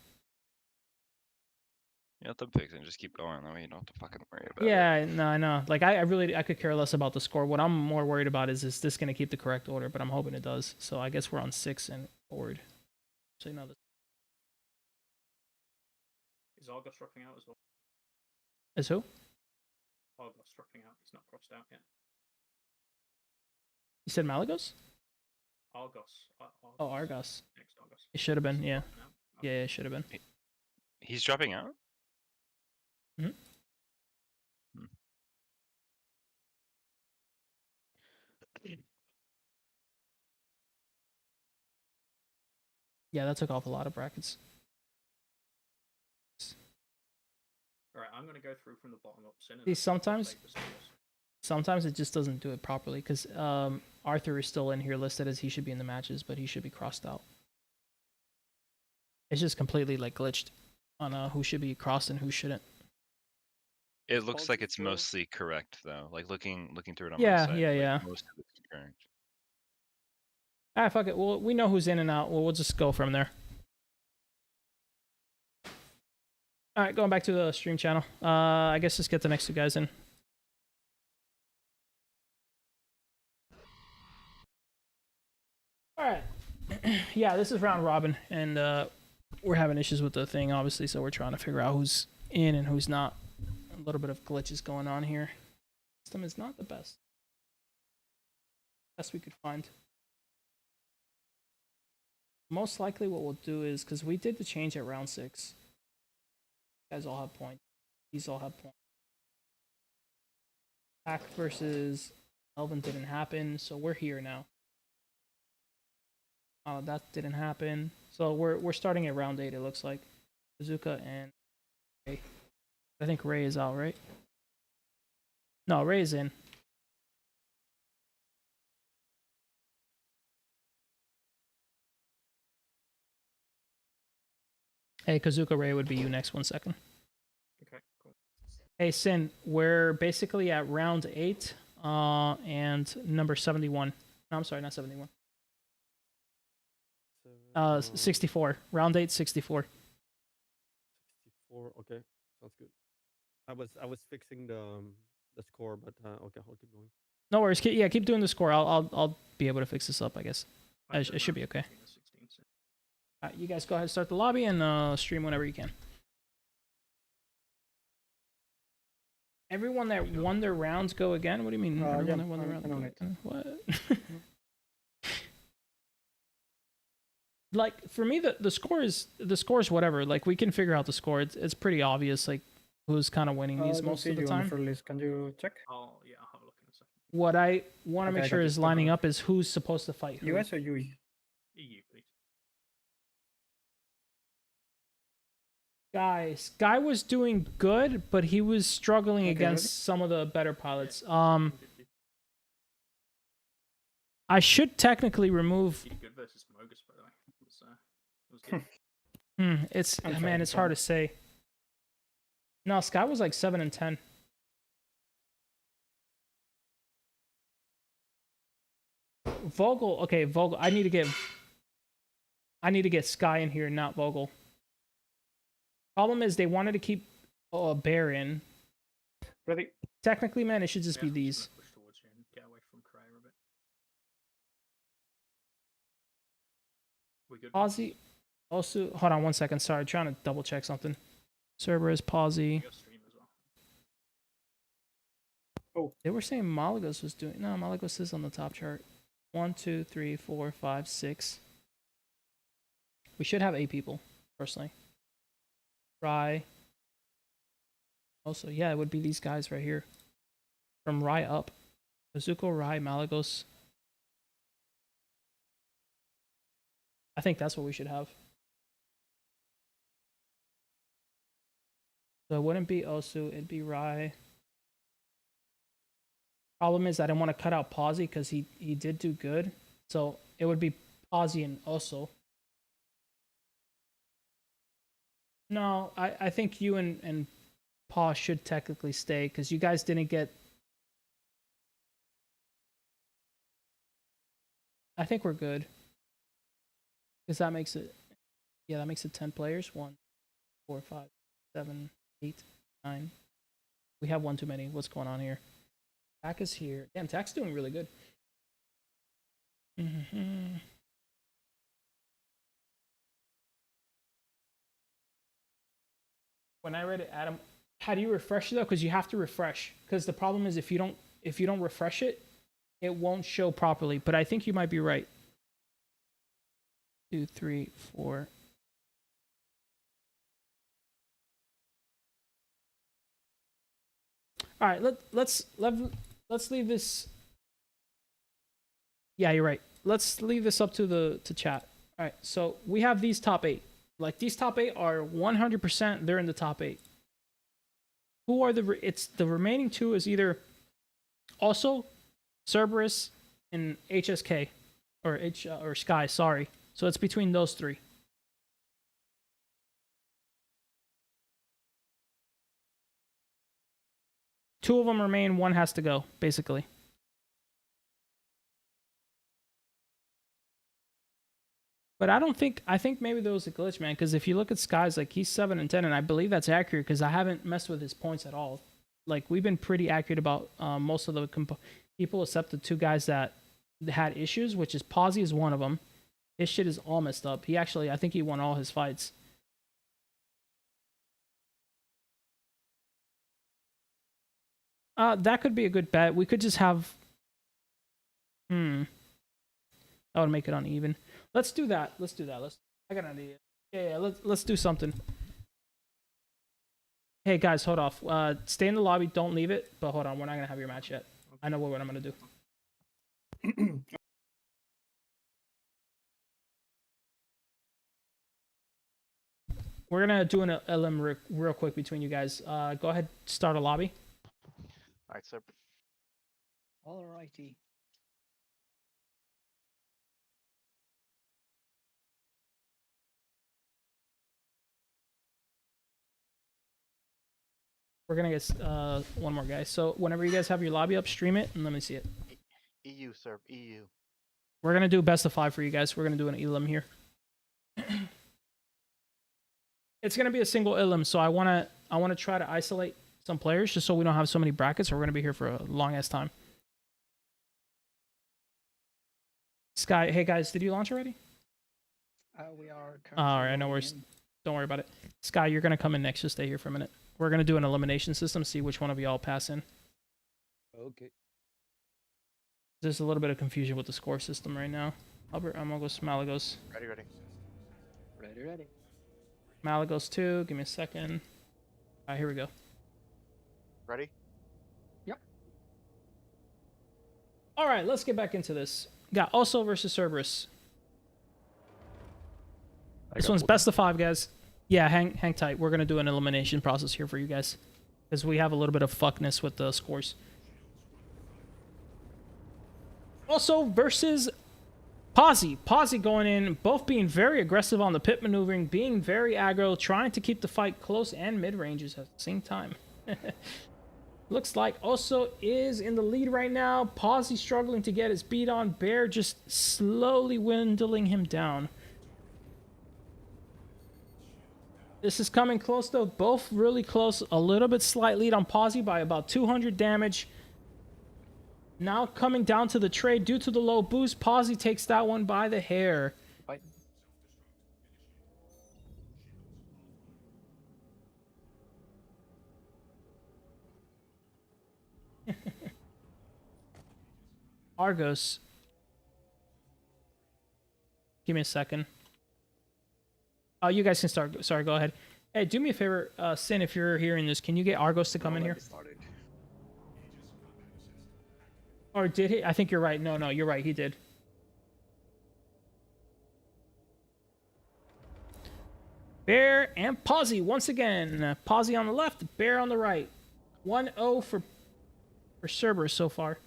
You have to fix it and just keep going. That way you don't have to fucking worry about it. Yeah, no, I know. Like I could care less about the score. What I'm more worried about is this going to keep the correct order? But I'm hoping it does. So I guess we're on 6 and forward. So you know this. Is Argos dropping out as well? Is who? Argos dropping out. He's not crossed out yet. You said Malagos? Argos. Oh, Argos. Next Argos. It should have been, yeah. Yeah, it should have been. He's dropping out? Hmm? Yeah, that took off a lot of brackets. Alright, I'm going to go through from the bottom up. See, sometimes it just doesn't do it properly because Arthur is still in here listed as he should be in the matches, but he should be crossed out. It's just completely like glitched on who should be crossed and who shouldn't. It looks like it's mostly correct though. Like looking through it on Yeah, my side. yeah. Most of it's correct. Ah, fuck it. Well, we know who's in and out. We'll just go from there. All right, going back to the stream channel. I guess just get the next two guys in. All right. Yeah, this is round robin, and we're having issues with the thing, obviously, so we're trying to figure out who's in and who's not. A little bit of glitches going on here. System is not the best. Best we could find. Most likely what we'll do is, because we did the change at round 6. You guys all have points. These all have points. Pack versus Elvin didn't happen, so we're here now. That didn't happen. So we're starting at round 8, it looks like. Kazuka and Ray. I think Ray is out, right? No, Ray is in. Hey, Kazuka, Ray would be you next. 1 second. Okay, cool. Hey, Sin, we're basically at round 8 and number 71. No, I'm sorry, not 71. 64. Round 8, 64. 64. Okay, sounds good. I was fixing the score, but okay, I'll keep going. No worries. Keep doing the score. I'll be able to fix this up, I guess. It should be okay. All right, you guys go ahead and start the lobby and stream whenever you can. Everyone that won their rounds go again? What do you mean? Everyone that won their rounds go again? What? Like for me, the score is whatever. Like we can figure out the score. It's pretty obvious. Like who's kind of winning these most of the time. Can you check? Oh yeah, I'll have a look in a second. What I want to make sure is lining up is who's supposed to fight who. US or UE? EU, please. Sky was doing good, but he was struggling Okay, against some of the better pilots. I should technically remove. He did good versus Malagos, by the way. It was good. It's I'm man, trying it's to hard to say. No, Sky was like 7 and 10. Vogle, okay, Vogle. I need to get Sky in here, not Vogle. Problem is they wanted to keep a Bear in. Ready? Technically, man, it should just be I'm these. gonna push towards you and get away from Krayer a bit. We good? Posy. Also, hold on 1 second. Sorry, trying to double check something. Cerberus, Posy. Your stream as well. Oh, They were saying Malagos was doing. No, Malagos is on the top chart. 1, 2, 3, 4, 5, 6. We should have 8 people, personally. Rye. Also, yeah, it would be these guys right here. From Rye up. Kazuka, Rye, Malagos. I think that's what we should have. So it wouldn't be Osu, it'd be Rye. Problem is I didn't want to cut out Posy because he did do good. So it would be Posy and Osu. No, I think you and Paw should technically stay because you guys didn't get. I think we're good. Because that makes it. Yeah, that makes it 10 players. 1, 4, 5, 7, 8, 9. We have one too many. What's going on here? Tack is here. Damn, Tack's doing really good. When I read it, Adam, how do you refresh it though? Because you have to refresh. Because the problem is if you don't refresh it, it won't show properly. But I think you might be right. 2, 3, 4. All right, let's leave this. Yeah, you're right. Let's leave this up to chat. All right, so we have these top 8. Like these top 8 are 100%. They're in the top 8. Who are it's the remaining 2 is either also Cerberus and HSK or Sky. Sorry. So it's between those 3. Two of them remain. One has to go, basically. But I think maybe there was a glitch, man, because if you look at Sky's, like, he's 7 and 10, and I believe that's accurate because I haven't messed with his points at all. Like, we've been pretty accurate about most of the people except the 2 guys that had issues, which is Posy is one of them. His shit is all messed up. He actually, I think he won all his fights. That could be a good bet. We could just have... That would make it uneven. Let's do that. I got an idea. Yeah, let's do something. Hey, guys, hold off. Stay in the lobby. Don't leave it. But hold on. We're not going to have your match yet. I know what I'm going to do. We're going to do an LM real quick between you guys. Go ahead. Start a lobby. Alright, sir. Alrighty. We're gonna get one more guy. So whenever you guys have your lobby up, stream it and let me see it. EU, sir. EU. We're gonna do best of 5 for you guys. We're gonna do an elim here. It's gonna be a single elim, so I wanna try to isolate some players just so we don't have so many brackets. Or we're gonna be here for a long ass time. Sky, hey guys, did you launch already? We are. All right, no worries. Don't worry about it. Sky, you're gonna come in next. Just stay here for a minute. We're gonna do an elimination system. See which one of y'all pass in. Okay. There's a little bit of confusion with the score system right now. Albert, I'm gonna go Malagos. Ready. Ready. Malagos 2. Give me a second. All right, here we go. Ready? Yep. All right, let's get back into this. Got Osu versus Cerberus. This one's best of 5, guys. Yeah, hang tight. We're gonna do an elimination process here for you guys, because we have a little bit of fuckness with the scores. Also versus Posy. Posy going in, both being very aggressive on the pit maneuvering, being very aggro, trying to keep the fight close and mid ranges at the same time. Looks like Osu is in the lead right now. Posy struggling to get his beat on. Bear just slowly dwindling him down. This is coming close though. Both really close. A little bit slight lead on Posy by about 200 damage. Now coming down to the trade due to the low boost. Posy takes that one by the hair. Fight. Argos. Give me a second. Oh, you guys can start. Sorry, go ahead. Hey, do me a favor, Sin, if you're hearing this, can you get Argos to come in here? Or did he? I think you're right. No, you're right. He did. Bear and Posy once again. Posy on the left, Bear on the right. 1-0 for Cerberus so far.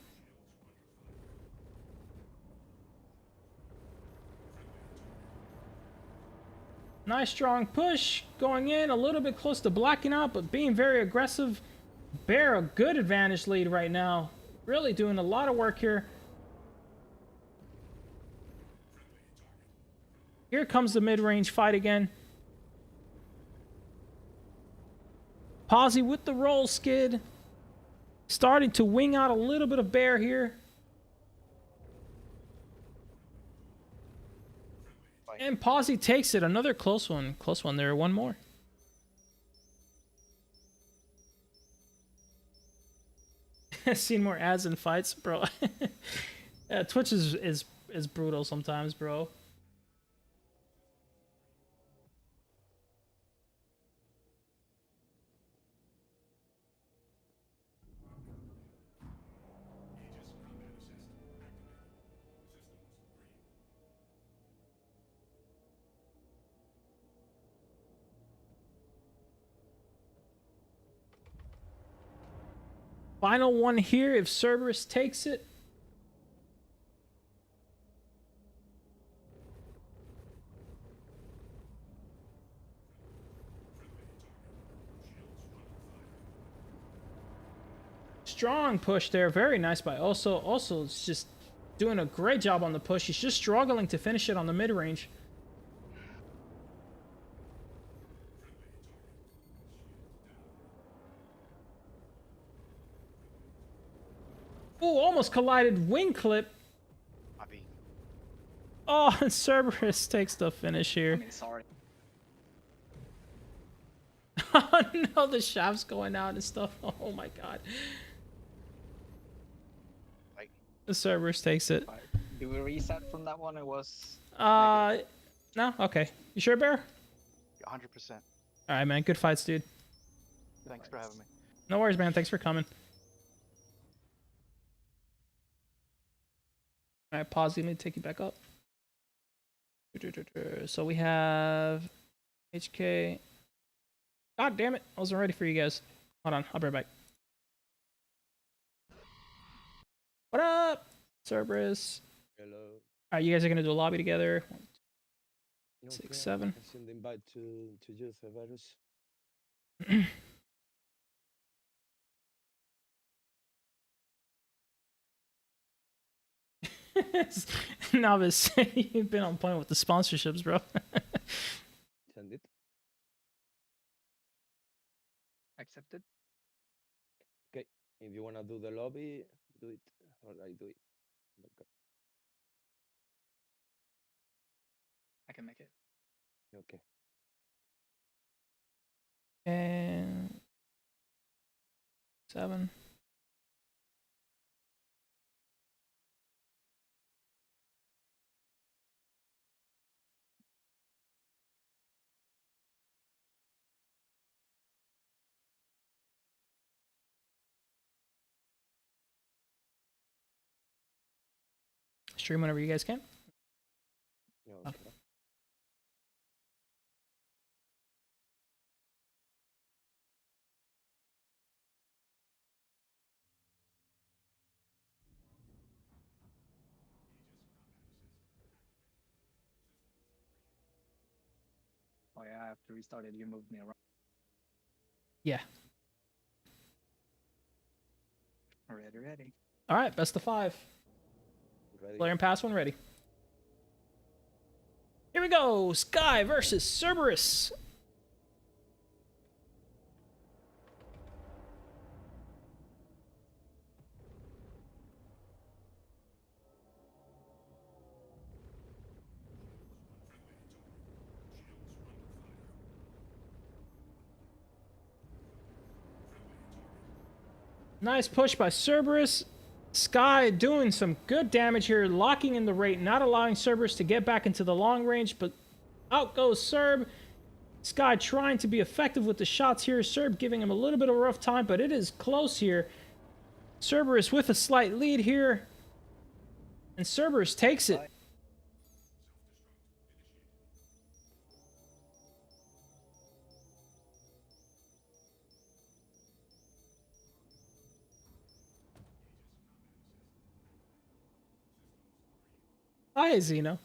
Nice strong push going in, a little bit close to blacking out, but being very aggressive. Bear a good advantage lead right now. Really doing a lot of work here. Here comes the mid-range fight again. Posy with the roll skid. Starting to wing out a little bit of Bear here. And Posy takes it. Another close one. Close one there. One more. Seen more ads and fights, bro. Twitch is brutal sometimes, bro. Final one here if Cerberus takes it. Strong push there. Very nice by Osu. Osu is just doing a great job on the push. He's just struggling to finish it on the mid-range. Oh, almost collided wing clip. Oh, and Cerberus takes the finish here. I mean, sorry. Oh no, the shaft's going out and stuff. Oh my god. The Cerberus takes it. Do we reset from that one? It was. No? Okay. You sure, Bear? 100%. Alright, man. Good fights, dude. Thanks for having me. No worries, man. Thanks for coming. Alright, pause. Let me take you back up. So we have HK. God damn it. I wasn't ready for you guys. Hold on. I'll be right back. What up? Cerberus. Hello. Alright, you guys are going to do a lobby together. No 6, problem. 7. I send the invite to you, Cberus. Novice, you've been on point with the sponsorships, bro. Send it. Accepted. Okay. If you wanna do the lobby, do it. Or I do it. Okay. I can make it. Okay. And 7. Stream whenever you guys can. Okay. I have to restart it. You moved me around. Yeah. Ready. All right, best of 5. Ready. Player and pass one ready. Here we go. Sky versus Cerberus. Nice push by Cerberus. Sky doing some good damage here, locking in the rate, not allowing Cerberus to get back into the long range, but out goes Cerb. Sky trying to be effective with the shots here. Cerb giving him a little bit of a rough time, but it is close here. Cerberus with a slight lead here. And Cerberus takes it. Hi, Zeno.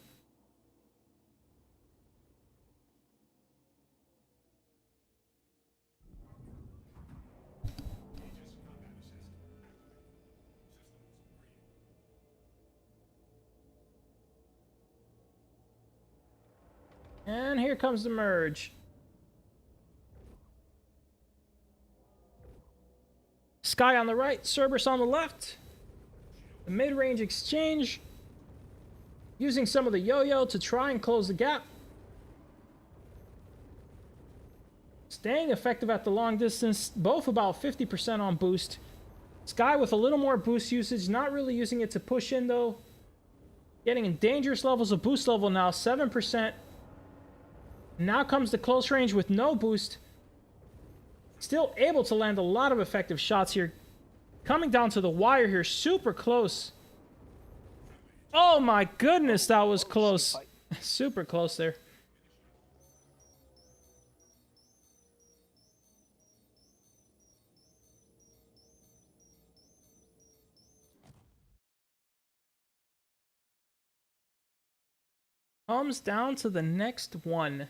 And here comes the merge. Sky on the right, Cerberus on the left. The mid-range exchange. Using some of the yo-yo to try and close the gap. Staying effective at the long distance, both about 50% on boost. Sky with a little more boost usage, not really using it to push in though. Getting in dangerous levels of boost level now, 7%. Now comes the close range with no boost. Still able to land a lot of effective shots here. Coming down to the wire here, super close. Oh my goodness, that was close. Super close there. Comes down to the next one.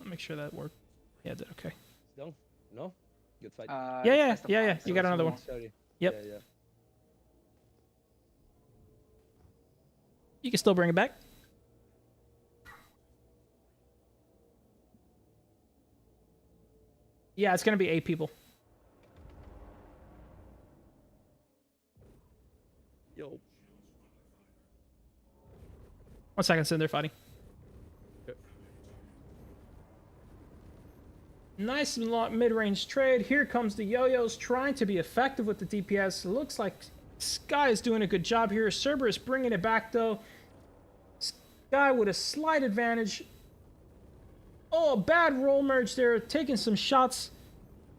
Make sure that worked. Yeah, it did. Okay. Done? No? Good fight. Yeah. You got another one. Sorry. Yep. Yeah. You can still bring it back. Yeah, it's gonna be 8 people. Yo. 1 second, Sid, they're fighting. Nice mid-range trade. Here comes the yo-yos trying to be effective with the DPS. It looks like Sky is doing a good job here. Cerberus bringing it back though. Sky with a slight advantage. Oh, a bad roll merge there. Taking some shots.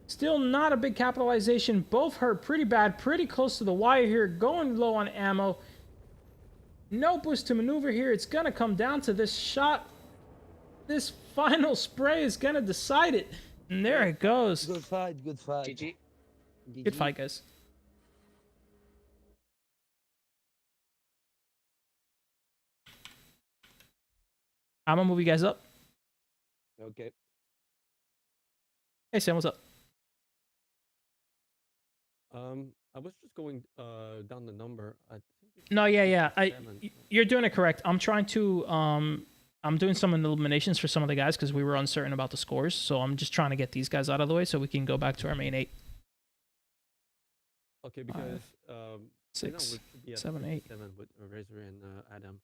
Still not a big capitalization. Both hurt pretty bad. Pretty close to the wire here. Going low on ammo. No boost to maneuver here. It's going to come down to this shot. This final spray is going to decide it. And there it goes. Good fight. GG. Good fight, guys. I'm going to move you guys up. Okay. Hey, Sam, what's up? I was just going down the number. I think No, yeah. You're doing it correct. I'm trying to I'm doing some eliminations for some of the guys because we were uncertain about the scores. So I'm just trying to get these guys out of the way so we can go back to our main 8. Okay, because 6, 7, 8. 7 with Razer and Adam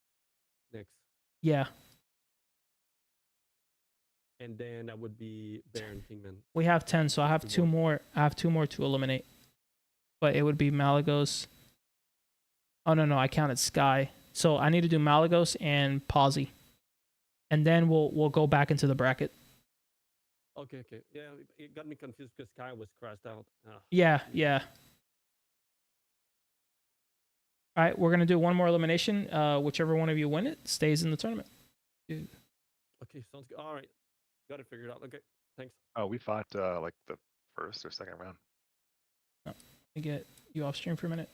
next. Yeah. And then that would be Bear and Kingman. We have 10, so I have 2 more. I have 2 more to eliminate. But it would be Malagos. Oh no, I counted Sky. So I need to do Malagos and Pawsey. And then we'll go back into the bracket. Okay. Yeah, it got me confused because Sky was crossed out. Yeah. All right, we're going to do one more elimination. Whichever one of you win it stays in the tournament. Okay, sounds good. All right. Got it figured out. Okay, thanks. Oh, we fought like the first or second round. No, let me get you off stream for a minute.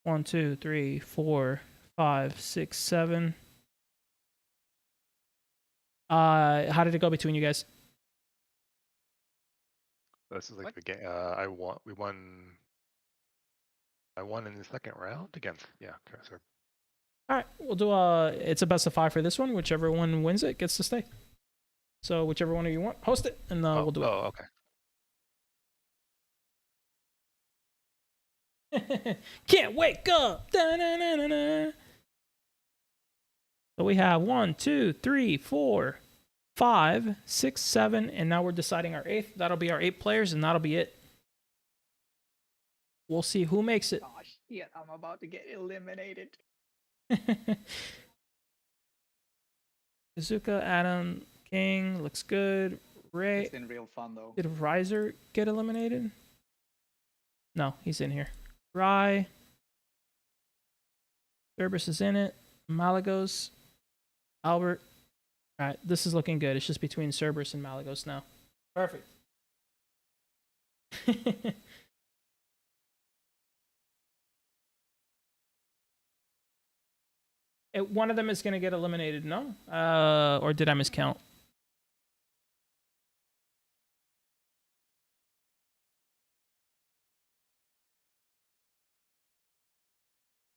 1, 2, 3, 4, 5, 6, 7. How did it go between you guys? This is like the game. I won. We won. I won in the second round against Kaiser. All right, we'll do it's a best of 5 for this one. Whichever one wins it gets to stay. So whichever one of you want, host it, and we'll do it. Oh, okay. Can't wake up. Da-na-na-na-na. So we have 1, 2, 3, 4, 5, 6, 7, and now we're deciding our 8th. That'll be our 8 players, and that'll be it. We'll see who makes it. Oh shit! I'm about to get eliminated. Kazuka, Adam, King, looks good. Ray. It's been real fun though. Did Razer get eliminated? No, he's in here. Rye. Cerberus is in it. Malagos. Albert. All right, this is looking good. It's just between Cerberus and Malagos now. Perfect. One of them is going to get eliminated, no? Or did I miscount?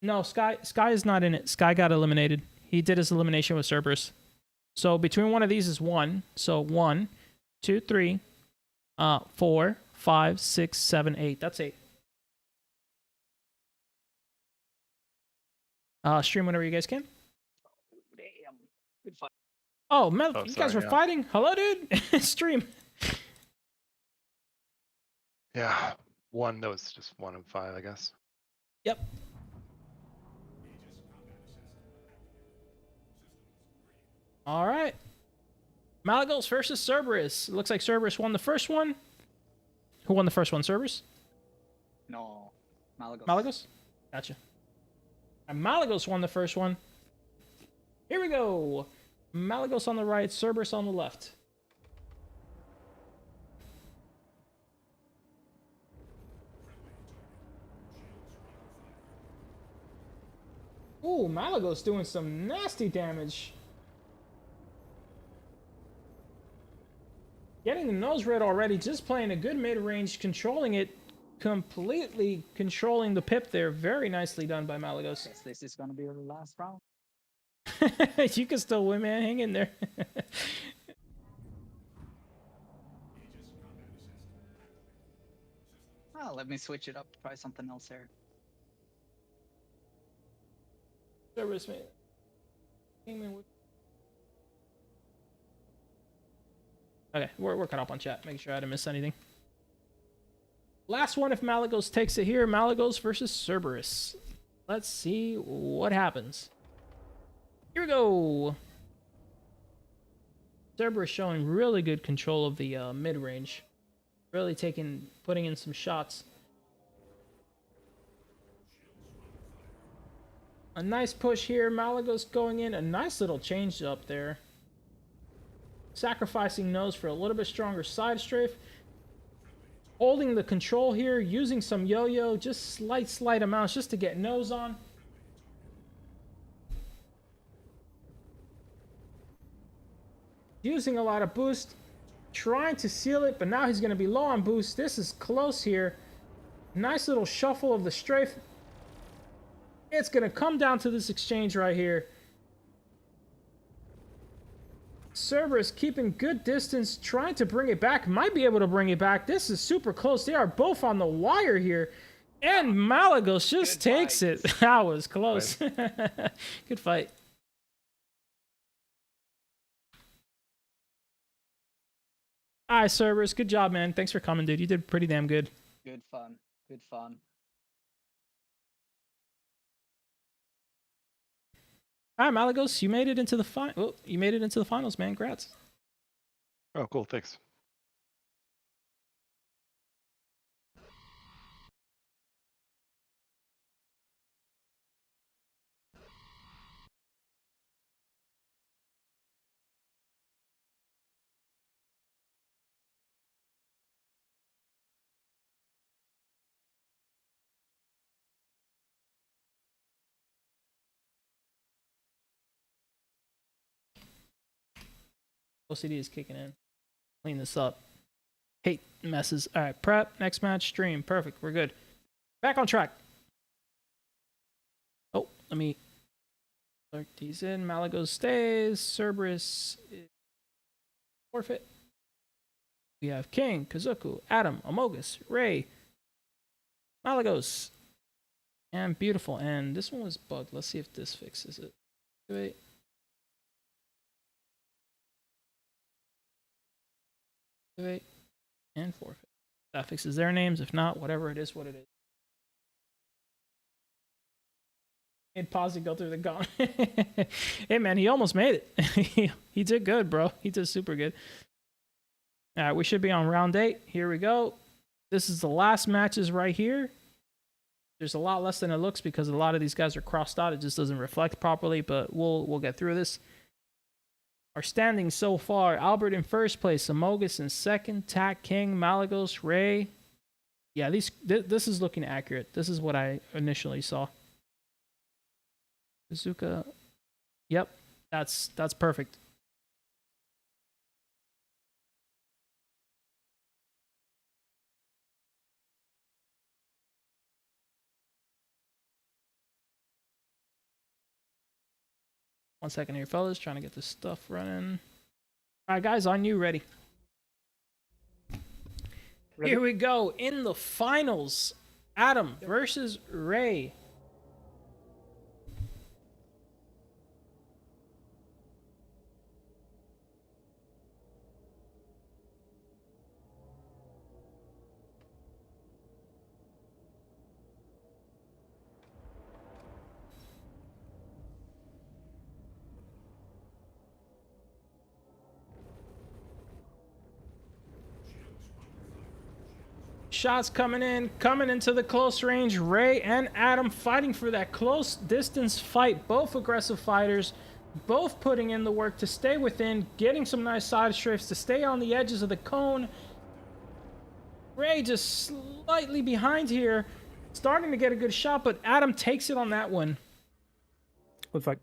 No, Sky is not in it. Sky got eliminated. He did his elimination with Cerberus. So between one of these is 1. So 1, 2, 3, 4, 5, 6, 7, 8. That's 8. Stream whenever you guys can. Damn. Good fight. Oh, you guys were fighting? Hello, dude. Stream. Yeah, 1. That was just 1 of 5, I guess. Yep. All right. Malagos versus Cerberus. It looks like Cerberus won the first one. Who won the first one? Cerberus? No. Malagos. Malagos? Gotcha. And Malagos won the first one. Here we go. Malagos on the right, Cerberus on the left. Ooh, Malagos doing some nasty damage. Getting the nose red already, just playing a good mid-range, controlling it, completely controlling the pip there. Very nicely done by Malagos. Guess this is gonna be the last round. You can still win, man. Hang in there. Oh, let me switch it up. Try something else here. Cerberus, man. Kingman. Okay, we're caught up on chat. Making sure I didn't miss anything. Last one, if Malagos takes it here, Malagos versus Cerberus. Let's see what happens. Here we go. Cerberus showing really good control of the mid-range. Really putting in some shots. A nice push here. Malagos going in. A nice little change up there. Sacrificing nose for a little bit stronger side strafe. Holding the control here. Using some yo-yo. Just slight amounts just to get nose on. Using a lot of boost. Trying to seal it, but now he's going to be low on boost. This is close here. Nice little shuffle of the strafe. It's going to come down to this exchange right here. Cerberus keeping good distance, trying to bring it back. Might be able to bring it back. This is super close. They are both on the wire here. And Malagos just takes it. That was close. Good fight. All right, Cerberus. Good job, man. Thanks for coming, dude. You did pretty damn good. Good fun. Good fun. All right, Malagos, you made it into the you made it into the finals, man. Congrats. Oh, cool. Thanks. OCD is kicking in. Clean this up. Hate messes. All right, prep. Next match, stream. Perfect. We're good. Back on track. Oh, let me start these in. Malagos stays. Cerberus forfeit. We have King, Kazuka, Adam, Amogus, Ray, Malagos, and beautiful. And this one was bugged. Let's see if this fixes it. Wait. Wait. And forfeit. That fixes their names. If not, whatever it is, what it is. Made Posy go through the gauntlet. Hey man, he almost made it. He did good, bro. He did super good. All right, we should be on round 8. Here we go. This is the last matches right here. There's a lot less than it looks because a lot of these guys are crossed out. It just doesn't reflect properly, but we'll get through this. Our standings so far: Albert in first place, Amogus in second, Tack, King, Malagos, Ray. Yeah, this is looking accurate. This is what I initially saw. Kazuka. Yep, that's perfect. One second here, fellas. Trying to get this stuff running. All right, guys, on you. Ready? Here we go. In the finals, Adam versus Ray. Shots coming into the close range. Ray and Adam fighting for that close distance fight. Both aggressive fighters, both putting in the work to stay within, getting some nice side strafes to stay on the edges of the cone. Ray just slightly behind here, starting to get a good shot, but Adam takes it on that one. Good fight.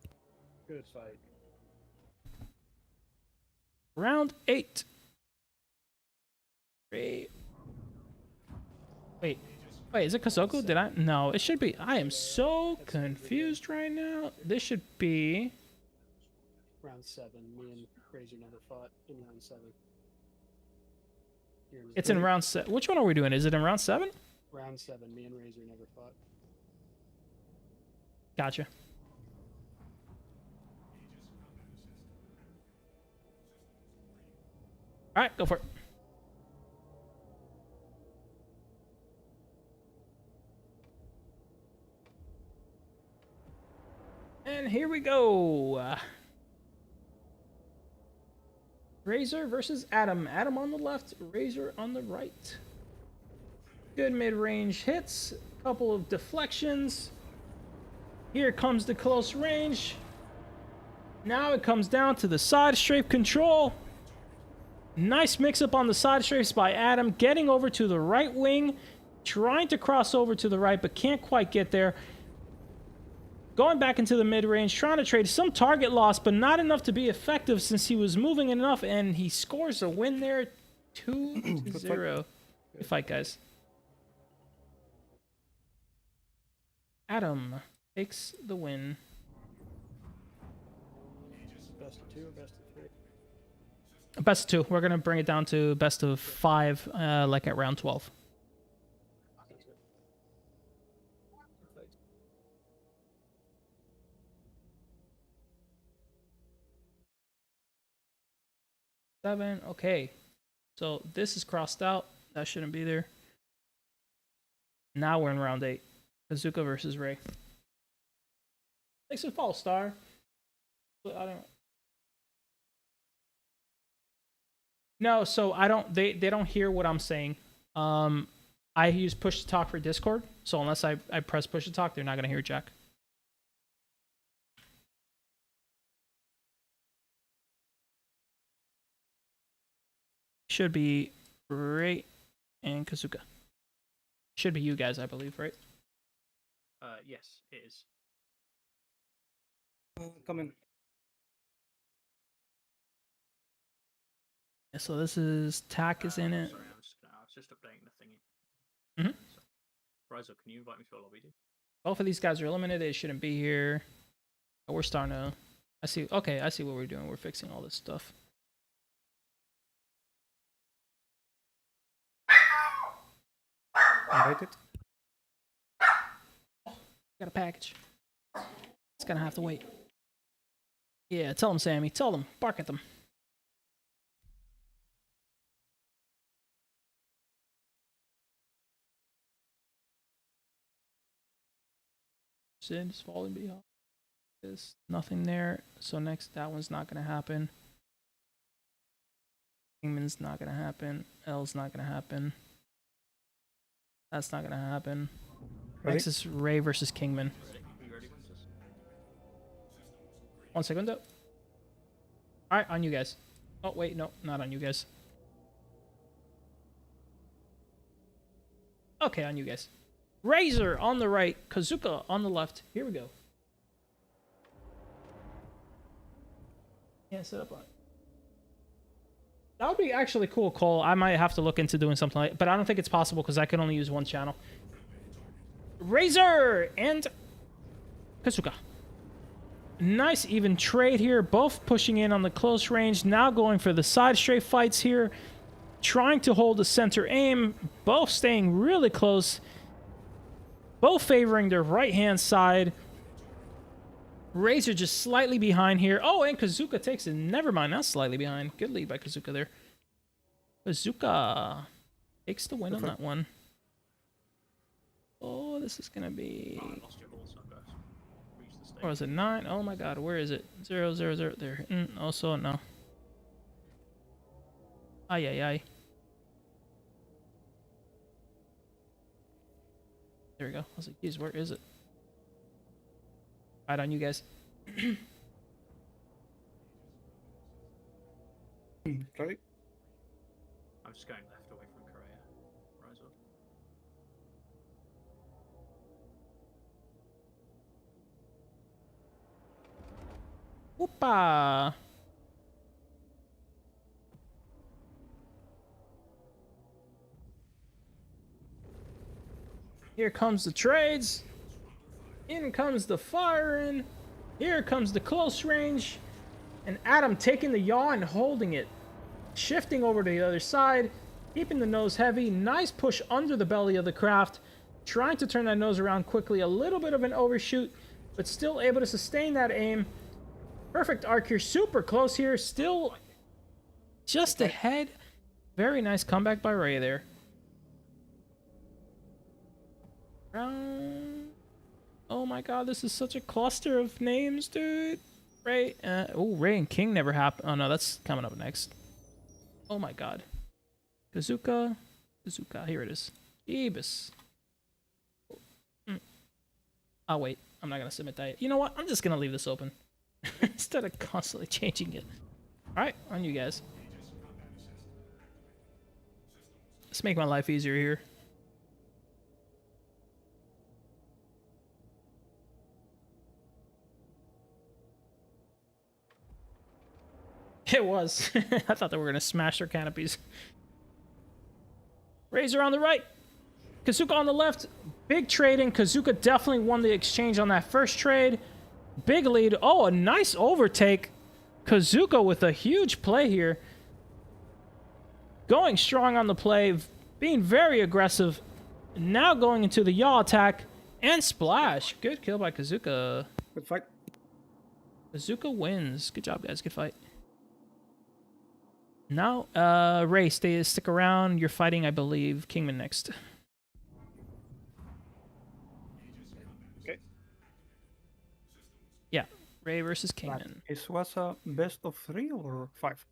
Good fight. Round 8. Ray. Wait, is it Kazuka? Did I? No, it should be. I am so confused right now. This should be Round 7. Me and Razer never fought in round 7. It's in round 7. Which one are we doing? Is it in round 7? Round 7. Me and Razer never fought. Gotcha. All right, go for it. And here we go. Razer versus Adam. Adam on the left, Razer on the right. Good mid-range hits, couple of deflections. Here comes the close range. Now it comes down to the side strafe control. Nice mix-up on the side strafes by Adam, getting over to the right wing, trying to cross over to the right, but can't quite get there. Going back into the mid-range, trying to trade some target loss, but not enough to be effective since he was moving enough, and he scores a win there, 2-0. Good fight, guys. Adam takes the win. Best of 2 or best of 3? Best of 2. We're going to bring it down to best of 5, like at round 12. Okay, so this is crossed out. That shouldn't be there. Now we're in round 8. Kazuka versus Ray. Thanks for the follow, Star. But I don't. No, so I don't. They don't hear what I'm saying. I use push to talk for Discord, so unless I press push to talk, they're not gonna hear Jack. Should be Ray and Kazuka. Should be you guys, I believe, right? Yes, it is. Come in. So this is tack is in it. Sorry, I was just updating the thingy. Mhm. So, Razer, can you invite me to a lobby, dude? Both of these guys are eliminated. They shouldn't be here. Oh, we're starting to. I see. Okay, I see what we're doing. We're fixing all this stuff. Invited. Got a package. It's gonna have to wait. Yeah, tell them, Sammy. Tell them. Bark at them. Sid's falling behind. There's nothing there. So next, that one's not gonna happen. Kingman's not gonna happen. L's not gonna happen. That's not gonna happen. Ready? Next is Ray versus Kingman. You ready, Princess? 1 second. All right, on you guys. Oh wait, no, not on you guys. Okay, on you guys. Razer on the right, Kazuka on the left. Here we go. Yeah, set up on it. That would be actually cool, Cole. I might have to look into doing something like, but I don't think it's possible because I can only use one channel. Razer and Kazuka. Nice even trade here. Both pushing in on the close range. Now going for the side straight fights here. Trying to hold the center aim. Both staying really close. Both favoring their right-hand side. Razer just slightly behind here. Oh, and Kazuka takes it. Never mind, that's slightly behind. Good lead by Kazuka there. Kazuka takes the win on that one. Oh, this is gonna be. Oh, I lost your ball, so guys. Reach the stage. Or is it 9? Oh my god, where is it? 0, 0, 0. There. Also, no. Ay, ay, ay. There we go. I was like, geez, where is it? Right on you guys. Ready? I'm just going left away from Korea. Razer. Whoopa! Here comes the trades. In comes the firing. Here comes the close range. And Adam taking the yaw and holding it. Shifting over to the other side. Keeping the nose heavy. Nice push under the belly of the craft. Trying to turn that nose around quickly. A little bit of an overshoot. But still able to sustain that aim. Perfect arc here. Super close here. Still just ahead. Very nice comeback by Ray there. Oh my god, this is such a cluster of names, dude. Ray, Ray and King never happened. Oh no, that's coming up next. Oh my god. Kazuka. Here it is. Jeebus. Oh wait, I'm not gonna submit that yet. You know what? I'm just gonna leave this open. Instead of constantly changing it. Alright, on you guys. Let's make my life easier here. It was. I thought they were going to smash their canopies. Razer on the right. Kazuka on the left. Big trading. Kazuka definitely won the exchange on that first trade. Big lead. Oh, a nice overtake. Kazuka with a huge play here. Going strong on the play. Being very aggressive. Now going into the yaw attack. And splash. Good kill by Kazuka. Good fight. Kazuka wins. Good job, guys. Good fight. Now, Ray, stick around. You're fighting, I believe, Kingman next. Okay. Yeah, Ray versus Kingman. It was a best of 3 or 5?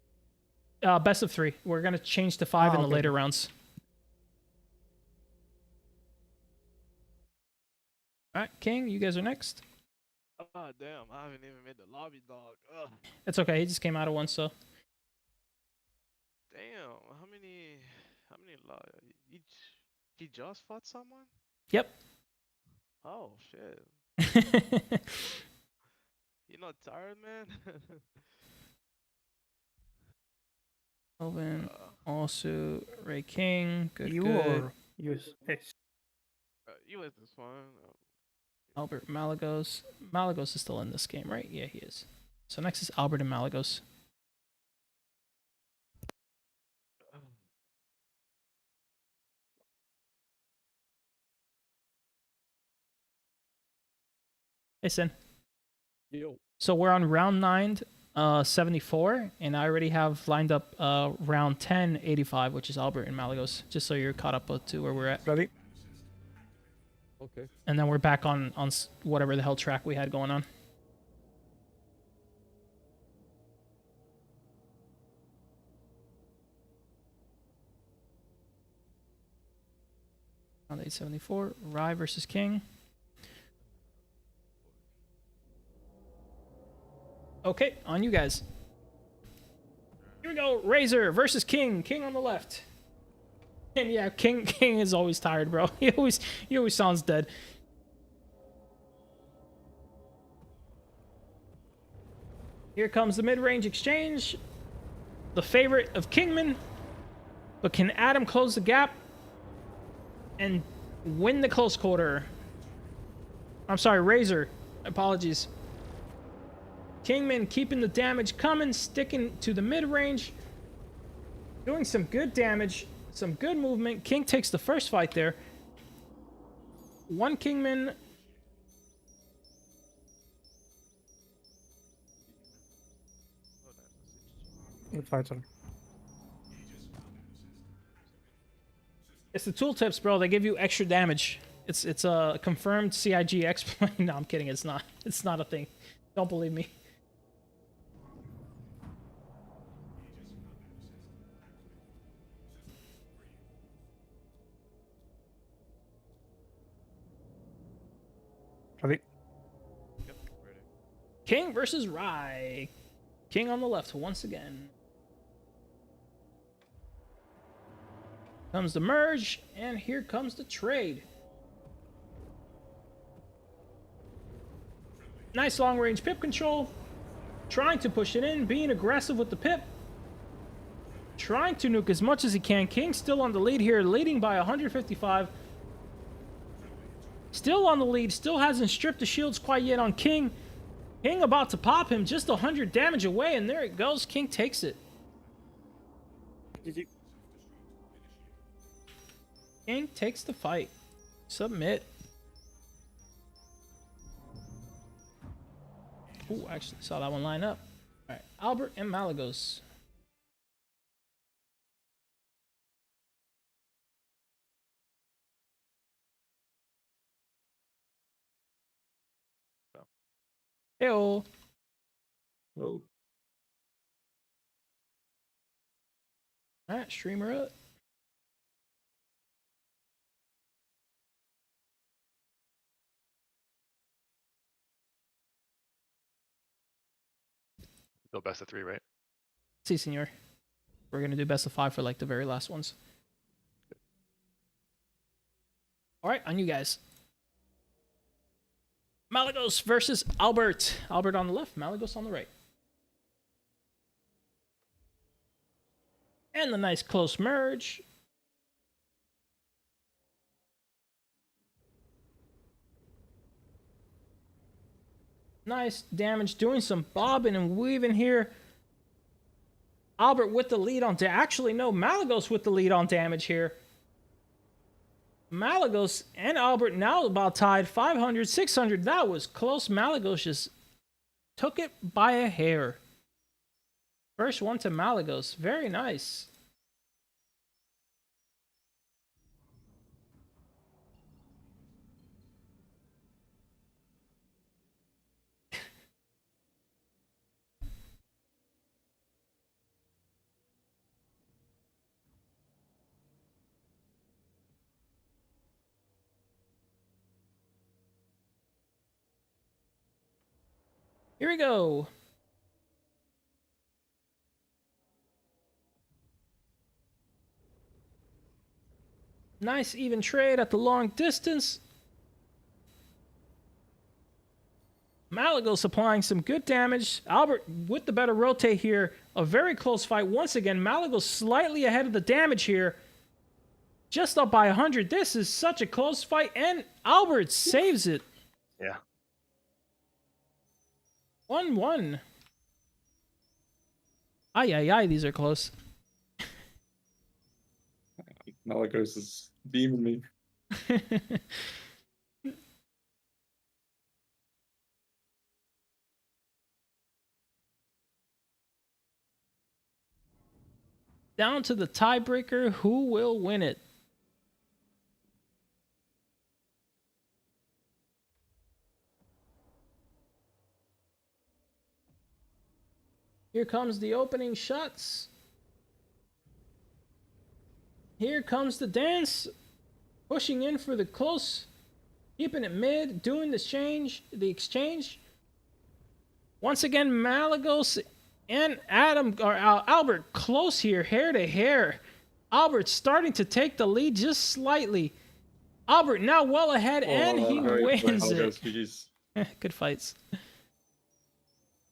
Best of 3. We're gonna change to 5 in the later rounds. All right, King, you guys are next. Ah, damn! I haven't even made the lobby, dog. Ugh. It's okay. He just came out of one, so. Damn! How many each? He just fought someone? Yep. Oh shit! You not tired, man? Elvin, Osu, Ray King. Good, You good. or US? US is fine. Albert, Malagos. Malagos is still in this game, right? Yeah, he is. So next is Albert and Malagos. Hey, Sin. Yo. So we're on round 9, 74, and I already have lined up round 10, 85, which is Albert and Malagos, just so you're caught up to where we're at. Ready? Okay. And then we're back on whatever the hell track we had going on. Round 874, Rye versus King. Okay, on you guys. Here we go. Razer versus King. King on the left. And yeah, King is always tired, bro. He always sounds dead. Here comes the mid-range exchange. The favorite of Kingman. But can Adam close the gap and win the close quarter? I'm sorry, Razer. Apologies. Kingman keeping the damage coming, sticking to the mid-range, doing some good damage, some good movement. King takes the first fight there. One Kingman. Good fighter. It's the tooltips, bro. They give you extra damage. It's a confirmed CIG exploit. No, I'm kidding. It's not. It's not a thing. Don't believe me. Ready? Yep, ready. King versus Rye. King on the left once again. Comes the merge, and here comes the trade. Nice long-range pip control. Trying to push it in, being aggressive with the pip. Trying to nuke as much as he can. King still on the lead here, leading by 155. Still on the lead, still hasn't stripped the shields quite yet on King. King about to pop him, just 100 damage away, and there it goes. King takes it. King takes the fight. Submit. Ooh, actually saw that one line up. All right, Albert and Malagos. Heyo. Oh. All right, streamer up. Still best of 3, right? Si, senor. We're gonna do best of 5 for like the very last ones. All right, on you guys. Malagos versus Albert. Albert on the left, Malagos on the right. And the nice close merge. Nice damage, doing some bobbing and weaving here. Albert with the lead on actually, no, Malagos with the lead on damage here. Malagos and Albert now about tied, 500, 600. That was close. Malagos just took it by a hair. First one to Malagos. Very nice. Here we go. Nice even trade at the long distance. Malagos applying some good damage. Albert with the better rotate here. A very close fight. Once again, Malagos slightly ahead of the damage here. Just up by 100. This is such a close fight, and Albert saves it. Yeah. 1-1. Ay, ay, ay, these are close. Malagos is beaming me. Down to the tiebreaker. Who will win it? Here comes the opening shots. Here comes the dance. Pushing in for the close. Keeping it mid. Doing the exchange. Once again, Malagos and Albert close here, hair to hair. Albert starting to take the lead just slightly. Albert now well ahead, and he wins it. Good fights.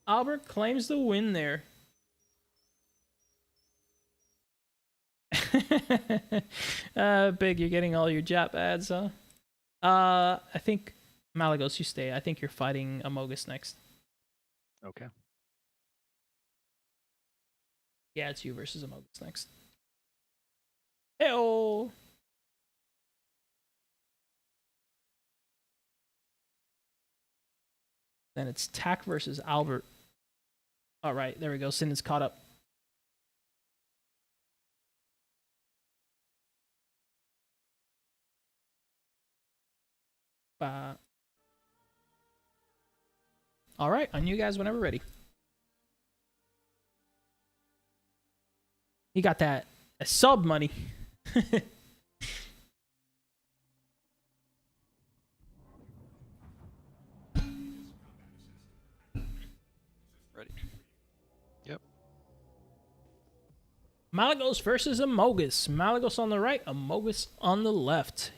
Albert claims the win there. Big, you're getting all your Jap ads, huh? I think Malagos, you stay. I think you're fighting Amogus next. Okay. Yeah, it's you versus Amogus next. Hey-oh! Then it's Tack versus Albert. All right, there we go. Sin is caught up. All right, on you guys whenever ready. He got that sub money. Ready? Yep. Malagos versus Amogus. Malagos on the right, Amogus on the left.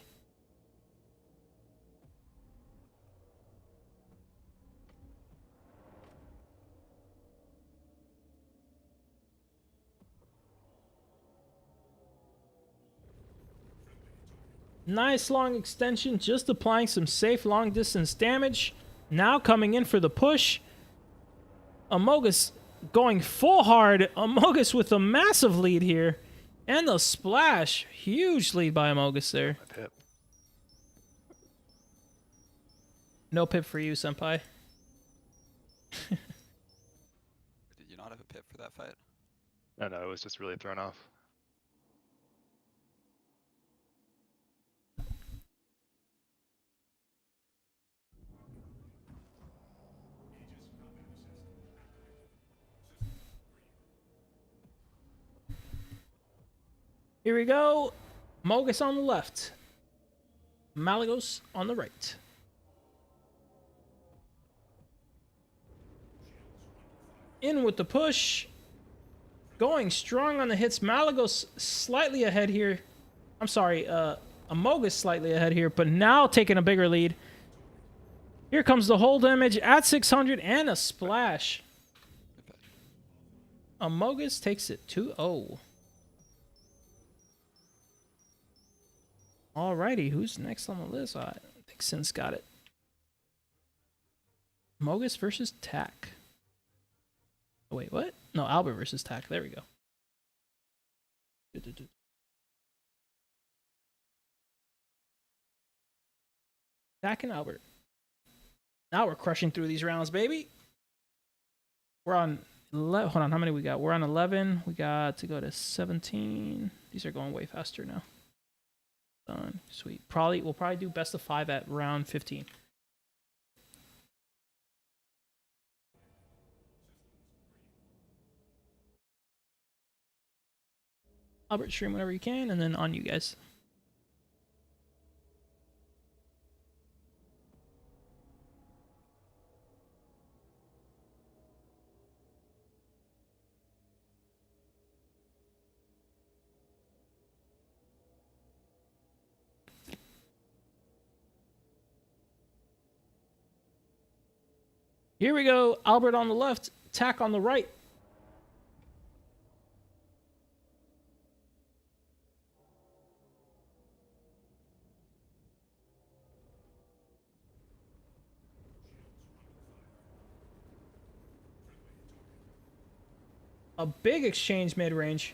Nice long extension, just applying some safe long distance damage. Now coming in for the push. Amogus going full hard. Amogus with a massive lead here. And the splash. Huge lead by Amogus there. Pip. No pip for you, senpai. Did you not have a pip for that fight? No, it was just really thrown off. Here we go. Amogus on the left. Malagos on the right. In with the push. Going strong on the hits. Malagos slightly ahead here. I'm sorry, Amogus slightly ahead here, but now taking a bigger lead. Here comes the whole damage at 600 and a splash. Amogus takes it 2-0. Alrighty, who's next on the list? I think Sin's got it. Amogus versus Tack. Oh, wait, what? No, Albert versus Tack. There we go. Tack and Albert. Now we're crushing through these rounds, baby. We're on 11. Hold on, how many we got? We're on 11. We got to go to 17. These are going way faster now. Done. Sweet. We'll probably do best of 5 at round 15. Albert, stream whenever you can, and then on you guys. Here we go. Albert on the left, Tack on the right. A big exchange mid-range.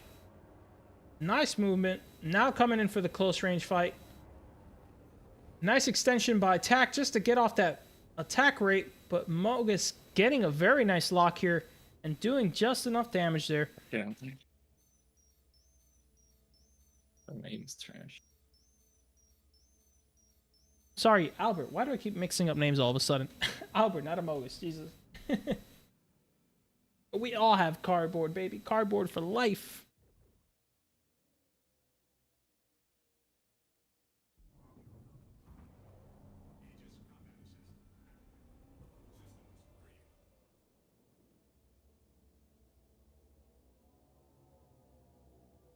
Nice movement. Now coming in for the close range fight. Nice extension by Tack just to get off that attack rate, but Mogus getting a very nice lock here and doing just enough damage there. Yeah. The name's trash. Sorry, Albert. Why do I keep mixing up names all of a sudden? Albert, not a Mogus. Jesus. We all have cardboard, baby. Cardboard for life.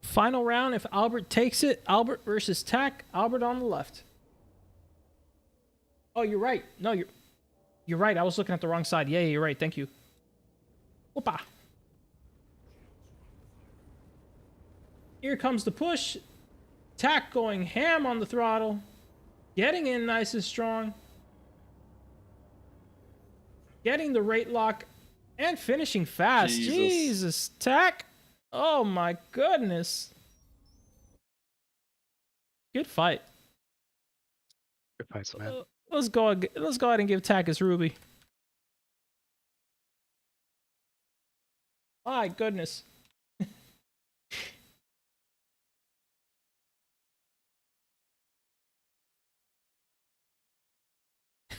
Final round, if Albert takes it, Albert versus Tack. Albert on the left. Oh, you're right. No, you're right. I was looking at the wrong side. Yeah, you're right. Thank you. Whoopa. Here comes the push. Tack going ham on the throttle. Getting in nice and strong. Getting the rate lock. And finishing fast. Jesus, Tack. Oh my goodness. Good fight. Good fights, man. Let's go ahead and give Tack his ruby. My goodness.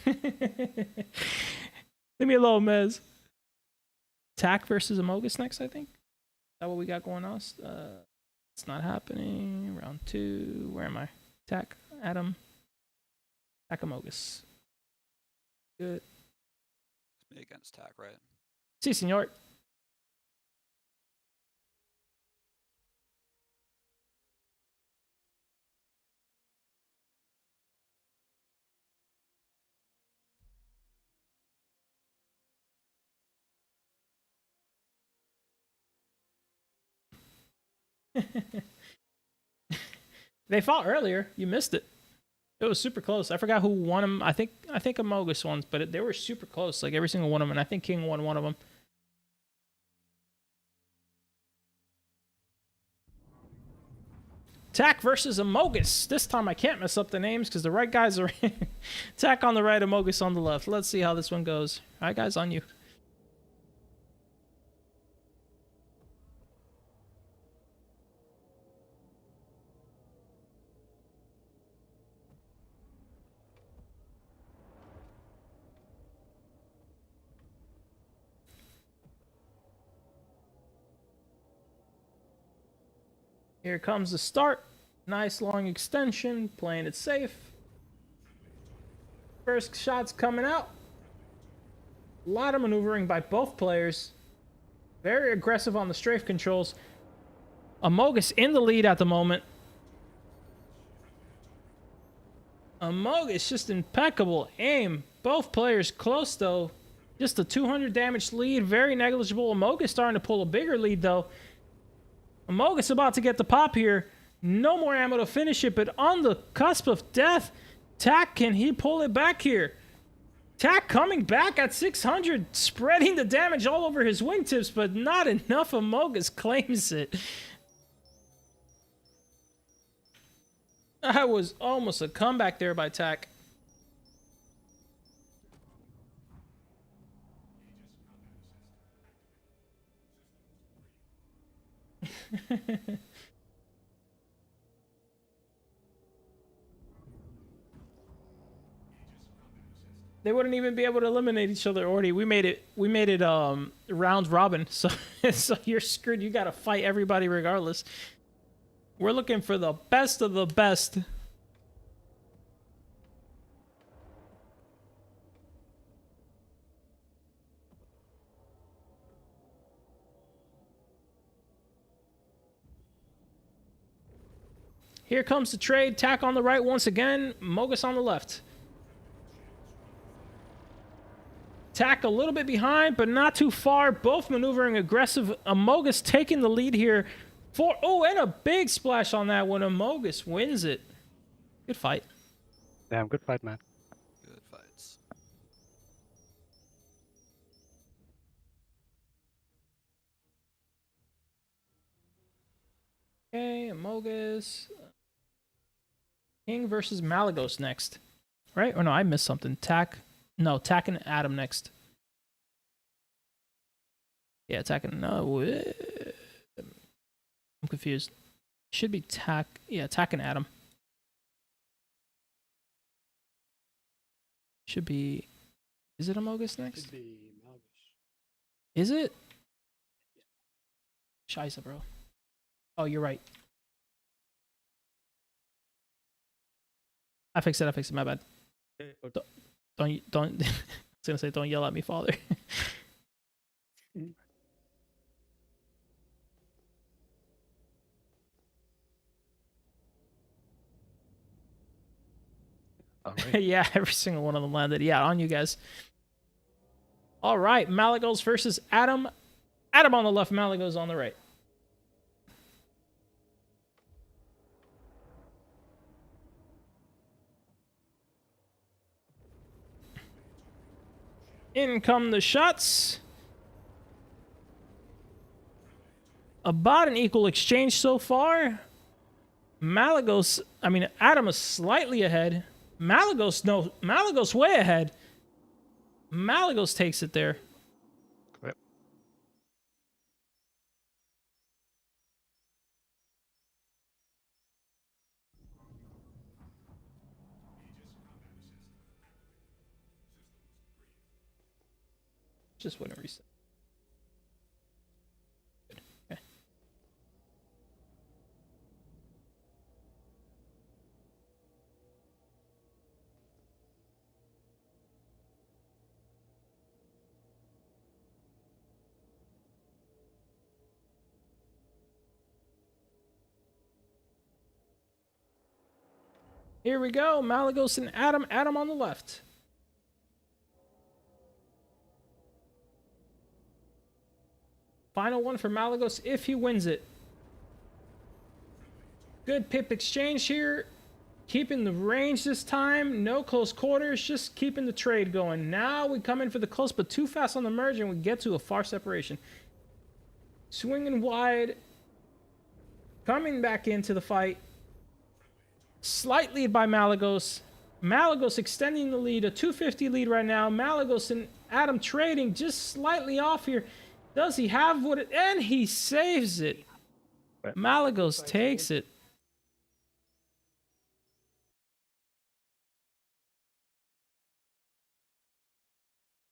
Leave me alone, Mez. Tack versus Amogus next, I think. Is that what we got going on? It's not happening. Round 2. Where am I? Tack, Adam. Tack Amogus. Good. It's me against Tack, right? Si, senor. They fought earlier. You missed it. It was super close. I forgot who won them. I think Amogus won, but they were super close. Like every single one of them. And I think King won one of them. Tack versus Amogus. This time I can't mess up the names because the right guys are in. Tack on the right, Amogus on the left. Let's see how this one goes. All right, guys, on you. Here comes the start. Nice long extension, playing it safe. First shot's coming out. A lot of maneuvering by both players. Very aggressive on the strafe controls. Amogus in the lead at the moment. Amogus just impeccable aim. Both players close though. Just a 200 damage lead, very negligible. Amogus starting to pull a bigger lead though. Amogus about to get the pop here. No more ammo to finish it, but on the cusp of death. Tack, can he pull it back here? Tack coming back at 600, spreading the damage all over his wingtips, but not enough. Amogus claims it. That was almost a comeback there by Tack. They wouldn't even be able to eliminate each other already. We made it round robin, so so you're screwed. You gotta fight everybody regardless. We're looking for the best of the best. Here comes the trade. Tack on the right once again. Mogus on the left. Tack a little bit behind, but not too far. Both maneuvering aggressive. Amogus taking the lead here. Oh, and a big splash on that one. Amogus wins it. Good fight. Damn, good fight, man. Good fights. Okay, Amogus. King versus Malagos next. Right? Or no, I missed something. Tack. No, Tack and Adam next. Yeah, Tack and... No. I'm confused. Should be Tack. Yeah, Tack and Adam. Should be... Is it Amogus next? Should be Malagos. Is it? Scheisse, bro. Oh, you're right. I fixed it, my bad. Okay, okay. Don't, I was gonna say, don't yell at me, father. Yeah, every single one of them landed. Yeah, on you guys. All right, Malagos versus Adam. Adam on the left, Malagos on the right. In come the shots. About an equal exchange so far. Adam is slightly ahead. Malagos way ahead. Malagos takes it there. Yep. Just wouldn't reset. Okay. Here we go. Malagos and Adam. Adam on the left. Final one for Malagos if he wins it. Good pip exchange here. Keeping the range this time. No close quarters. Just keeping the trade going. Now we come in for the close, but too fast on the merge, and we get to a far separation. Swinging wide. Coming back into the fight. Slight lead by Malagos. Malagos extending the lead. A 250 lead right now. Malagos and Adam trading just slightly off here. Does he have what it... And he saves it. Malagos takes it.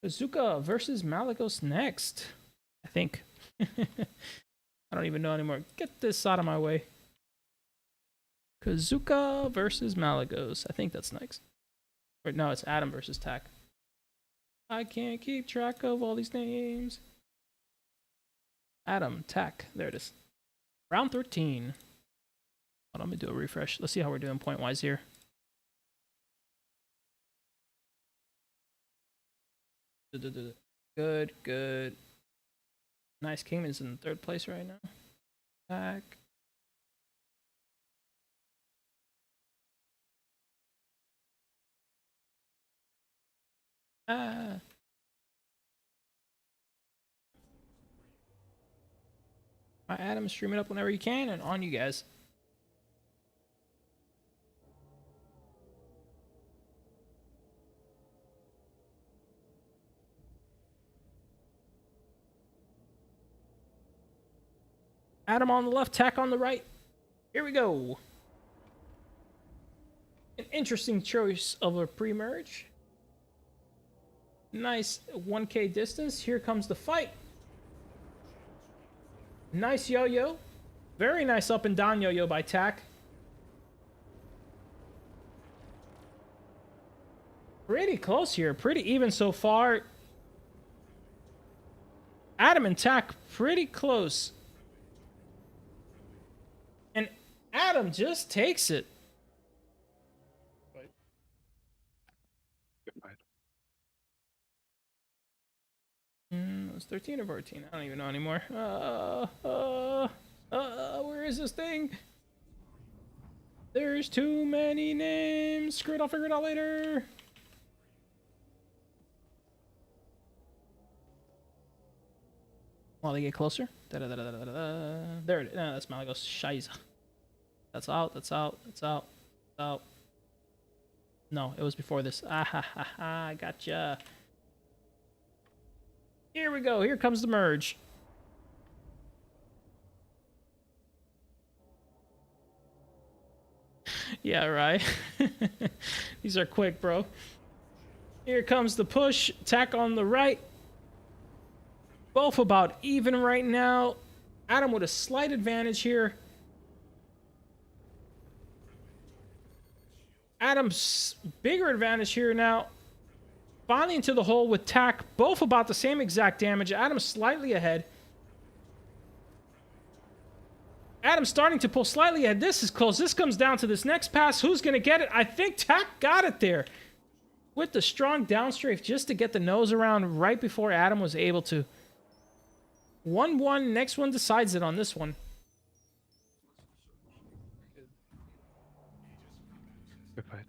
Kazuka versus Malagos next. I think. I don't even know anymore. Get this out of my way. Kazuka versus Malagos. I think that's next. Or no, it's Adam versus Tack. I can't keep track of all these names. Adam, Tack. There it is. Round 13. Hold on, let me do a refresh. Let's see how we're doing point-wise here. Good, good. Nice. Kingman's in third place right now. Tack. Alright, Adam, stream it up whenever you can, and on you guys. Adam on the left, Tack on the right. Here we go. An interesting choice of a pre-merge. Nice 1K distance. Here comes the fight. Nice yo-yo. Very nice up and down yo-yo by Tack. Pretty close here. Pretty even so far. Adam and Tack pretty close. And Adam just takes it. It was 13 or 14. I don't even know anymore. Where is this thing? There's too many names. Screw it, I'll figure it out later. While they get closer. There it is. No, that's Malagos. Scheiße. That's out, that's out, that's out, that's out. No, it was before this. Ah ha ha ha, gotcha. Here we go, here comes the merge. Yeah, right. These are quick, bro. Here comes the push. Attack on the right. Both about even right now. Adam with a slight advantage here. Adam's bigger advantage here now. Finally into the hole with Tack. Both about the same exact damage. Adam slightly ahead. Adam's starting to pull slightly ahead. This is close. This comes down to this next pass. Who's going to get it? I think Tack got it there. With the strong downstrafe just to get the nose around right before Adam was able to. 1-1. Next one decides it on this one. Good fight.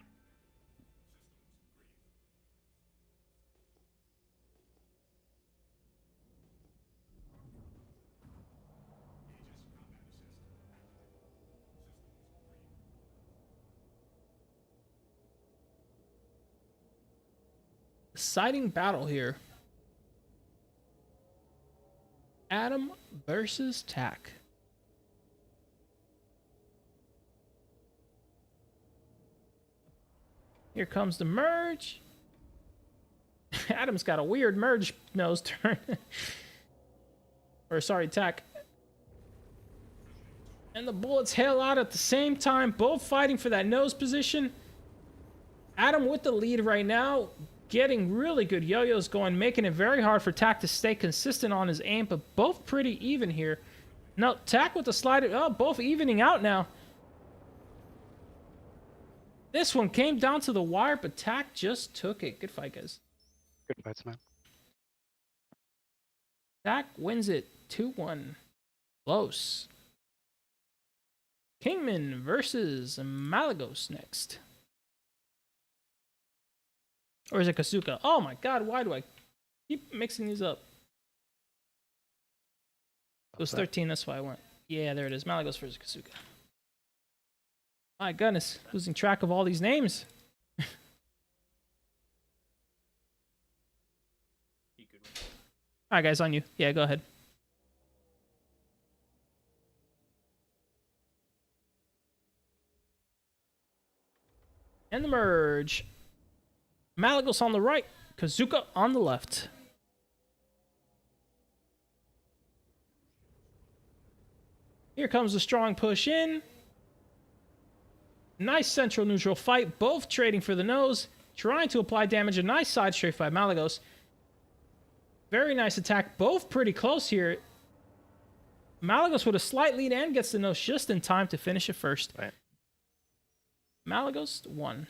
Exciting battle here. Adam versus Tack. Here comes the merge. Adam's got a weird merge nose turn. Or sorry, Tack. And the bullets hail out at the same time, both fighting for that nose position. Adam with the lead right now, getting really good yo-yos going, making it very hard for Tack to stay consistent on his aim, but both pretty even here. Now, Tack with the slider, oh, both evening out now. This one came down to the wire, but Tack just took it. Good fight, guys. Good fights, man. Tack wins it 2-1. Close. Kingman versus Malagos next. Or is it Kazuka? Oh my god, why do I keep mixing these up? It was 13, that's why I went. Yeah, there it is. Malagos versus Kazuka. My goodness, losing track of all these names. Alright guys, on you. Yeah, go ahead. And the merge. Malagos on the right, Kazuka on the left. Here comes a strong push in. Nice central neutral fight, both trading for the nose, trying to apply damage. A nice side strafe by Malagos. Very nice attack, both pretty close here. Malagos with a slight lead and gets the nose just in time to finish it first. Right. Malagos won.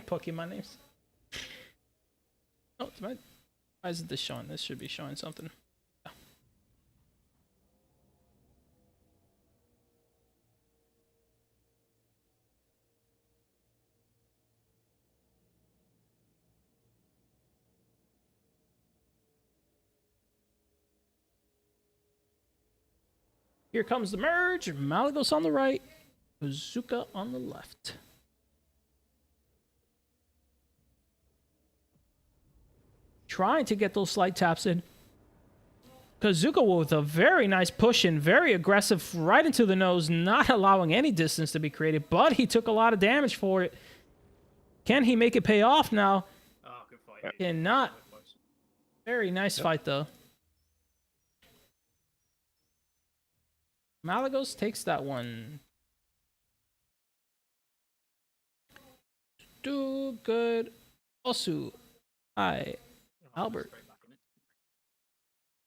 Pokemon names. Oh, why isn't this showing? This should be showing something. Oh. Here comes the merge. Malagos on the right, Kazuka on the left. Trying to get those slight taps in. Kazuka with a very nice push and very aggressive right into the nose, not allowing any distance to be created, but he took a lot of damage for it. Can he make it pay off now? Oh, good fight. Cannot. Very nice fight, though. Malagos takes that one. Do good. Osu. Hi. Albert.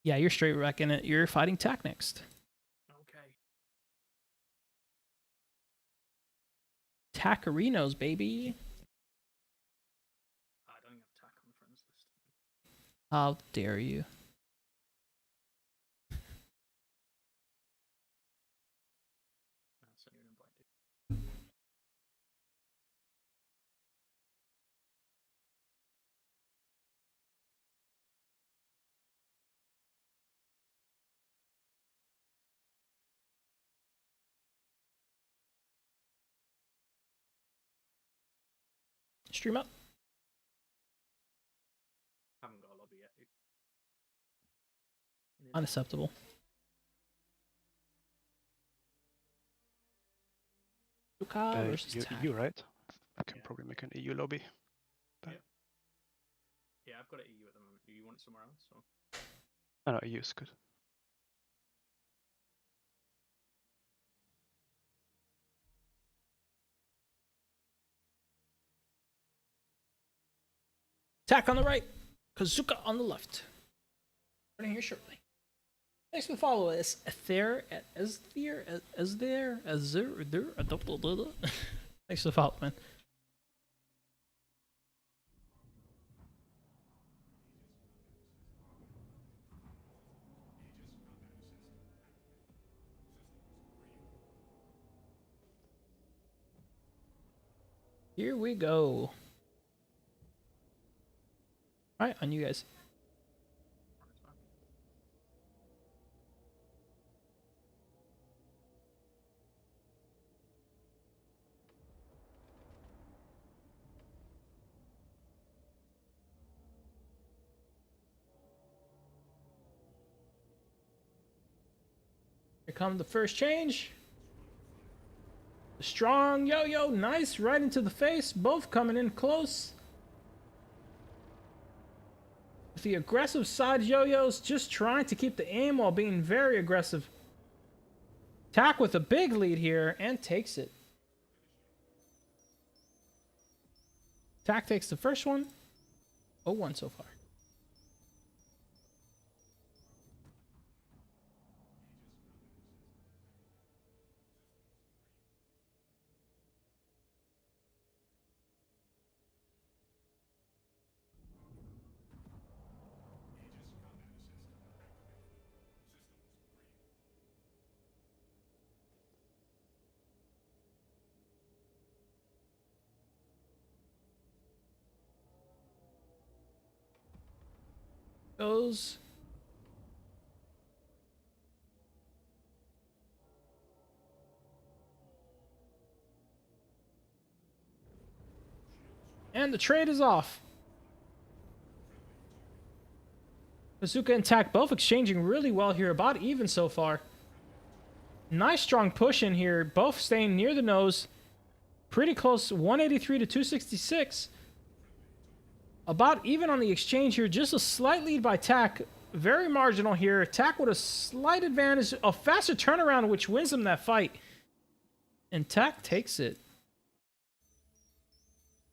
Yeah, you're straight back in it. You're fighting Tack next. Tackerinos, baby. I don't have Tack on my friends list. How dare you? Send you an invite, dude. Stream up. Haven't got a lobby yet, dude. Unacceptable. EU, right? I can probably make an EU lobby. Yeah, I've got it EU at the moment. Do you want it somewhere else? Or? No, EU is good. Tack on the right, Kazuka on the left. Starting here shortly. Thanks for the follow. Thanks for the follow, man. Here we go. All right, on you guys. Here comes the first change. Strong yo-yo, nice, right into the face. Both coming in close. With the aggressive side yo-yos, just trying to keep the aim while being very aggressive. Tack with a big lead here and takes it. Tack takes the first one. 0-1 so far. Goes. And the trade is off. Kazuka and Tack both exchanging really well here, about even so far. Nice strong push in here, both staying near the nose. Pretty close, 183 to 266. About even on the exchange here, just a slight lead by Tack. Very marginal here. Tack with a slight advantage, a faster turnaround, which wins him that fight. And Tack takes it.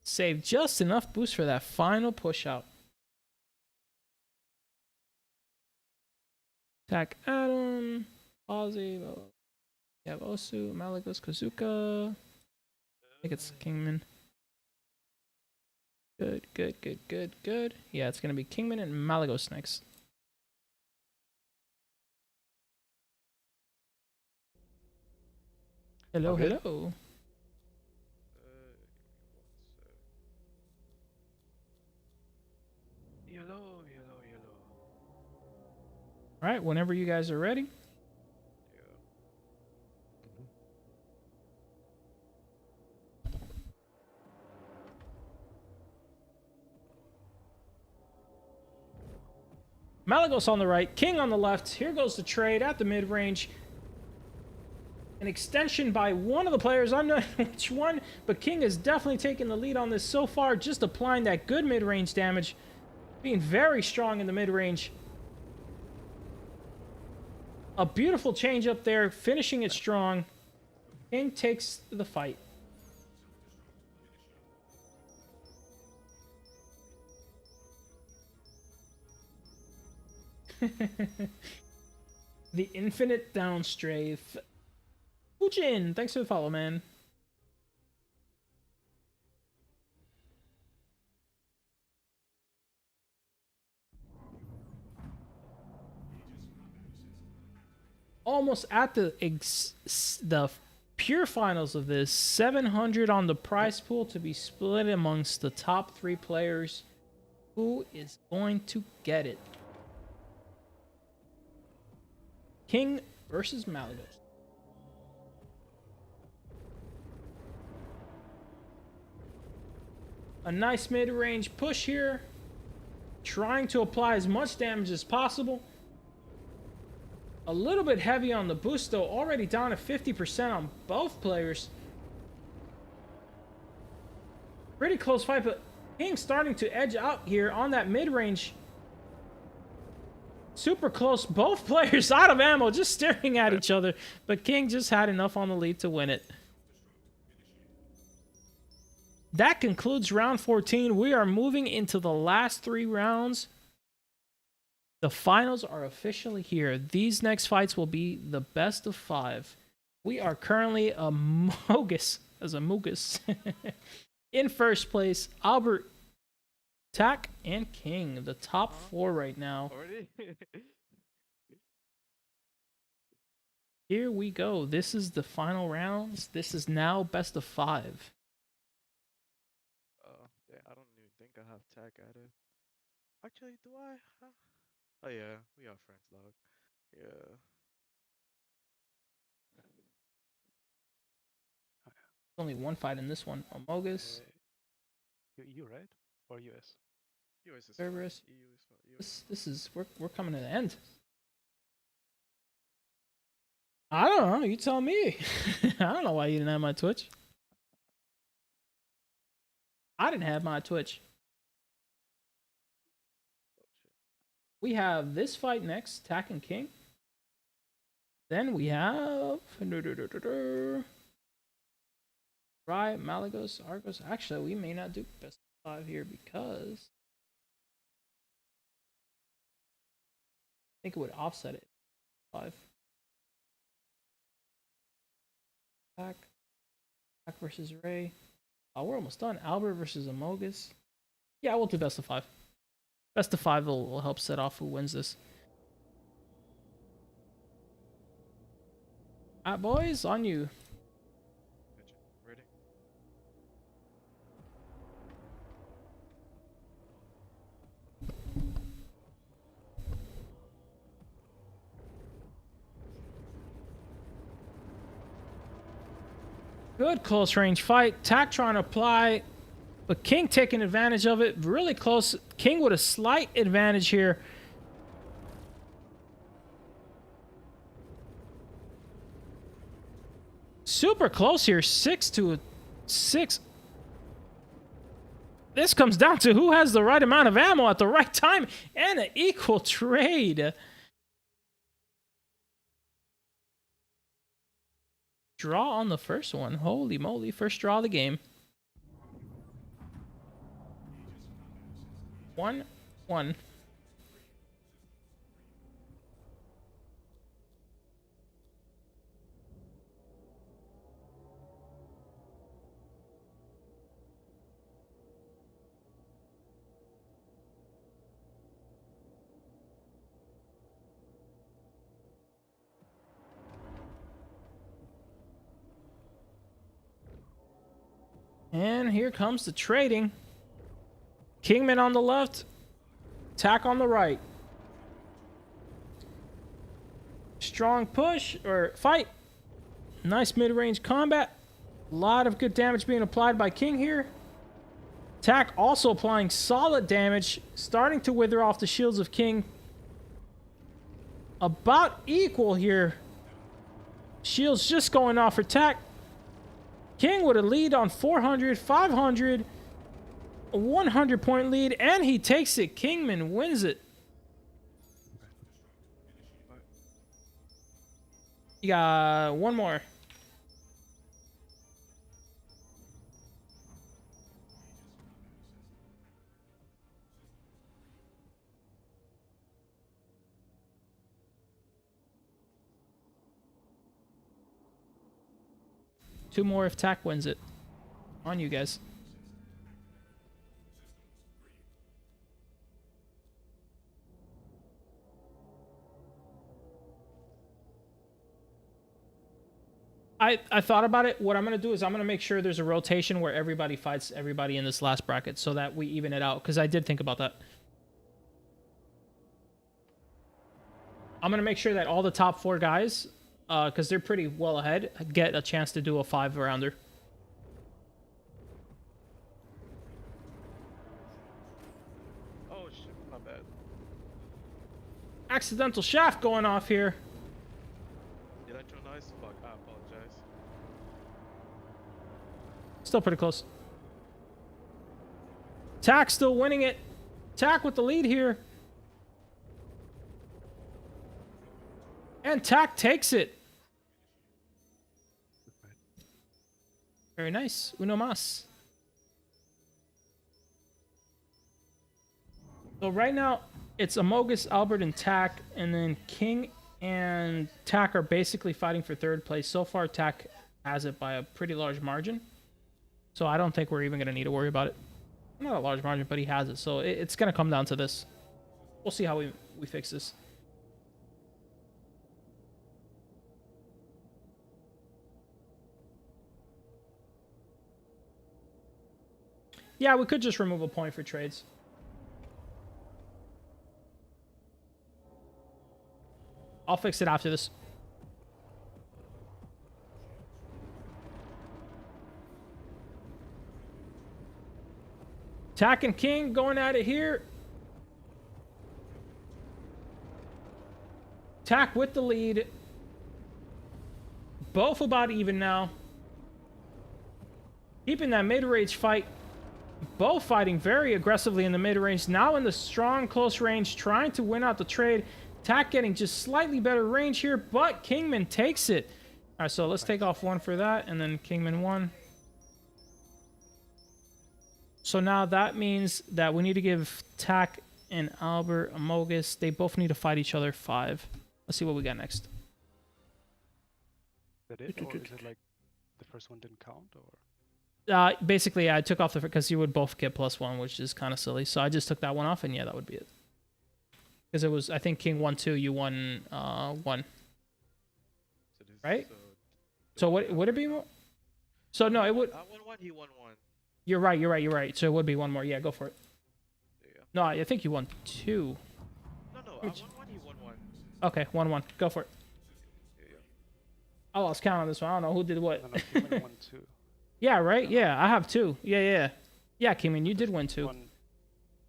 Saved just enough boost for that final push out. Tack Adam, Ozzy, you have Osu, Malagos, Kazuka. I think it's Kingman. Good, good, good, good, good. Yeah, it's gonna be Kingman and Malagos next. Hello, Okay. hello. Yellow. All right, whenever you guys are ready. Malagos on the right, King on the left. Here goes the trade at the mid-range. An extension by one of the players. I'm not sure which one, but King is definitely taking the lead on this so far, just applying that good mid-range damage. Being very strong in the mid-range. A beautiful change up there, finishing it strong. King takes the fight. The infinite downstrafe. Ujin, thanks for the follow, man. almost at the pure finals of this. 700 on the prize pool to be split amongst the top 3 players. Who is going to get it? King versus Malagos. A nice mid-range push here. Trying to apply as much damage as possible. A little bit heavy on the boost though. Already down to 50% on both players. Pretty close fight, but King starting to edge out here on that mid-range. Super close. Both players out of ammo, just staring at each other. But King just had enough on the lead to win it. That concludes round 14. We are moving into the last 3 rounds. The finals are officially here. These next fights will be the best of 5. We are currently a Mogus in first place. Albert, Tak, and King, the top 4 right now. Already? Here we go. This is the final rounds. This is now best of 5. Yeah, I don't even think I have tag added. Actually, do I? Huh? Oh yeah, we are friends, dog. Yeah. Only one fight in this one. Amogus. EU, right? Or US? US is Cerberus. fine. EU is fine. This is we're coming to the end. I don't know. You tell me. I don't know why you didn't have my Twitch. I didn't have my Twitch. We have this fight next, Tak and King. Then we have Riot, Malagos, Argos. Actually, we may not do best of 5 here because I think it would offset it. 5. Tak versus Ray. Oh, we're almost done. Albert versus Amogus. Yeah, we'll do best of 5. Best of 5 will help set off who wins this. Alright, boys, on you. Ready? Good close range fight. Tak trying to apply, but King taking advantage of it. Really close. King with a slight advantage here. Super close here. 6-6. This comes down to who has the right amount of ammo at the right time and an equal trade. Draw on the first one. Holy moly. First draw of the game. 1-1. And here comes the trading. Kingman on the left, Tak on the right. Strong push or fight. Nice mid-range combat. A lot of good damage being applied by King here. Tak also applying solid damage, starting to wither off the shields of King. About equal here. Shields just going off for Tak. King with a lead on 400, 500, a 100 point lead, and he takes it. Kingman wins it. You got one more. Two more if Tak wins it. On you guys. I thought about it. What I'm going to do is I'm going to make sure there's a rotation where everybody fights everybody in this last bracket so that we even it out. Because I did think about that. I'm going to make sure that all the top 4 guys, because they're pretty well ahead, get a chance to do a 5-rounder. Oh shit, my bad. Accidental shaft going off here. Did I throw nice? Fuck, I apologize. Still pretty close. Tack still winning it. Tack with the lead here. And Tack takes it. Very nice. Uno mas. So right now, it's Amogus, Albert, and Tack, and then King and Tack are basically fighting for 3rd place. So far, Tack has it by a pretty large margin. So I don't think we're even going to need to worry about it. Not a large margin, but he has it. So it's going to come down to this. We'll see how we fix this. Yeah, we could just remove a point for trades. I'll fix it after this. Tack and King going at it here. Tack with the lead. Both about even now. Keeping that mid-range fight. Both fighting very aggressively in the mid-range. Now in the strong close range, trying to win out the trade. Tack getting just slightly better range here, but Kingman takes it. All right, so let's take off 1 for that, and then Kingman 1. So now that means that we need to give Tack and Albert Amogus. They both need to fight each other 5. Let's see what we got next. That it, or is it like the first one didn't count, or? Basically, I took off the because you would both get +1, which is kind of silly. So I just took that one off, and yeah, that would be it. Because it was, I think King won 2, you won 1. Right? So what would it be more? So no, it would. I won 1, he won 1. You're right. So it would be 1 more. Yeah, go for it. Yeah. No, I think you won 2. No, I won 1, he won 1. Okay, 1-1. Go for it. Yeah. I lost count on this one. I don't know who did what. No, Kingman won 2. Yeah, right? Yeah, I have 2. Yeah. Yeah, Kingman, you did win 2.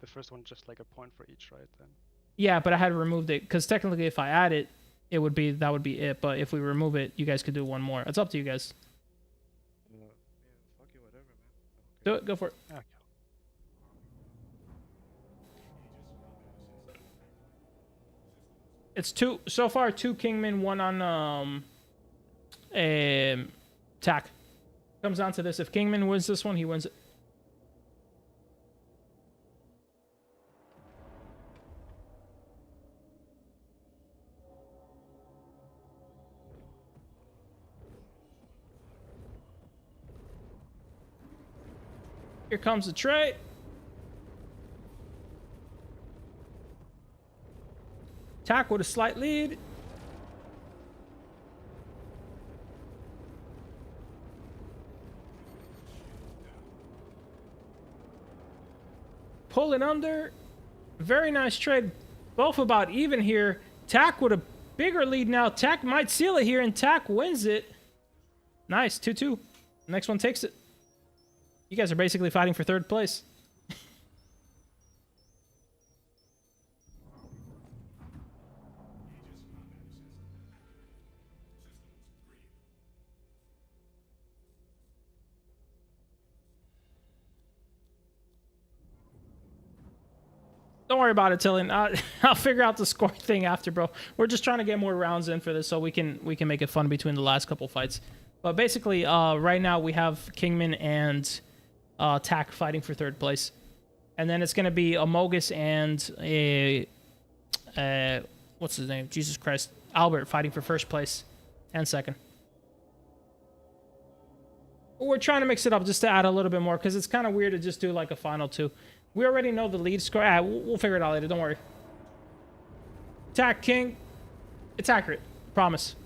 The first one just like a point for each, right? Then. Yeah, but I had removed it because technically, if I add it, that would be it. But if we remove it, you guys could do 1 more. It's up to you guys. Yeah, fuck you, whatever, man. Do it. Go for it. Okay. It's 2 so far. 2 Kingman, 1 on Tack. Comes down to this: if Kingman wins this one, he wins it. Here comes the trade. Tack with a slight lead. Pull it under. Very nice trade. Both about even here. Tack with a bigger lead now. Tack might seal it here, and Tack wins it. Nice, 2-2. Next one takes it. You guys are basically fighting for 3rd place. Don't worry about it, Tillin. I'll figure out the score thing after, bro. We're just trying to get more rounds in for this so we can make it fun between the last couple fights. But basically, right now we have Kingman and Tack fighting for 3rd place. And then it's going to be Amogus and what's his name? Jesus Christ. Albert fighting for 1st place and 2nd. We're trying to mix it up just to add a little bit more because it's kind of weird to just do like a final 2. We already know the lead score. We'll figure it out later. Don't worry. Tack King. It's accurate. Promise.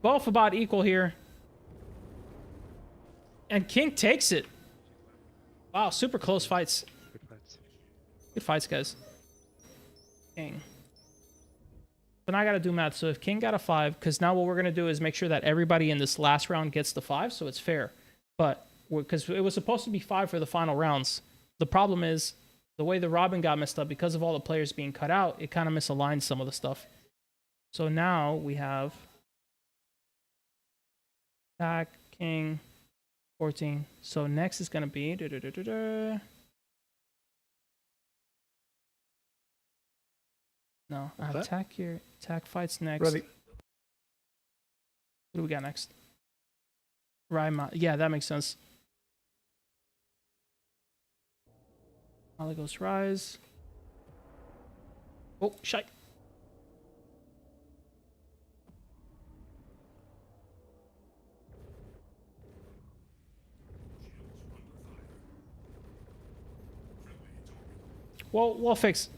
Both about equal here. And King takes it. Wow, super close fights. Good fights. Good fights, guys. King. So now I gotta do math. So if King got a 5, because now what we're gonna do is make sure that everybody in this last round gets the 5, so it's fair. But because it was supposed to be 5 for the final rounds. The problem is the way the Robin got messed up because of all the players being cut out, it kind of misaligned some of the stuff. So now we have attack, King, 14. So next is gonna be no, I have attack here. Attack fights next. Ready. What do we got next? Rhyme. Yeah, that makes sense. Malagos Rise. Oh, shite. We'll fix.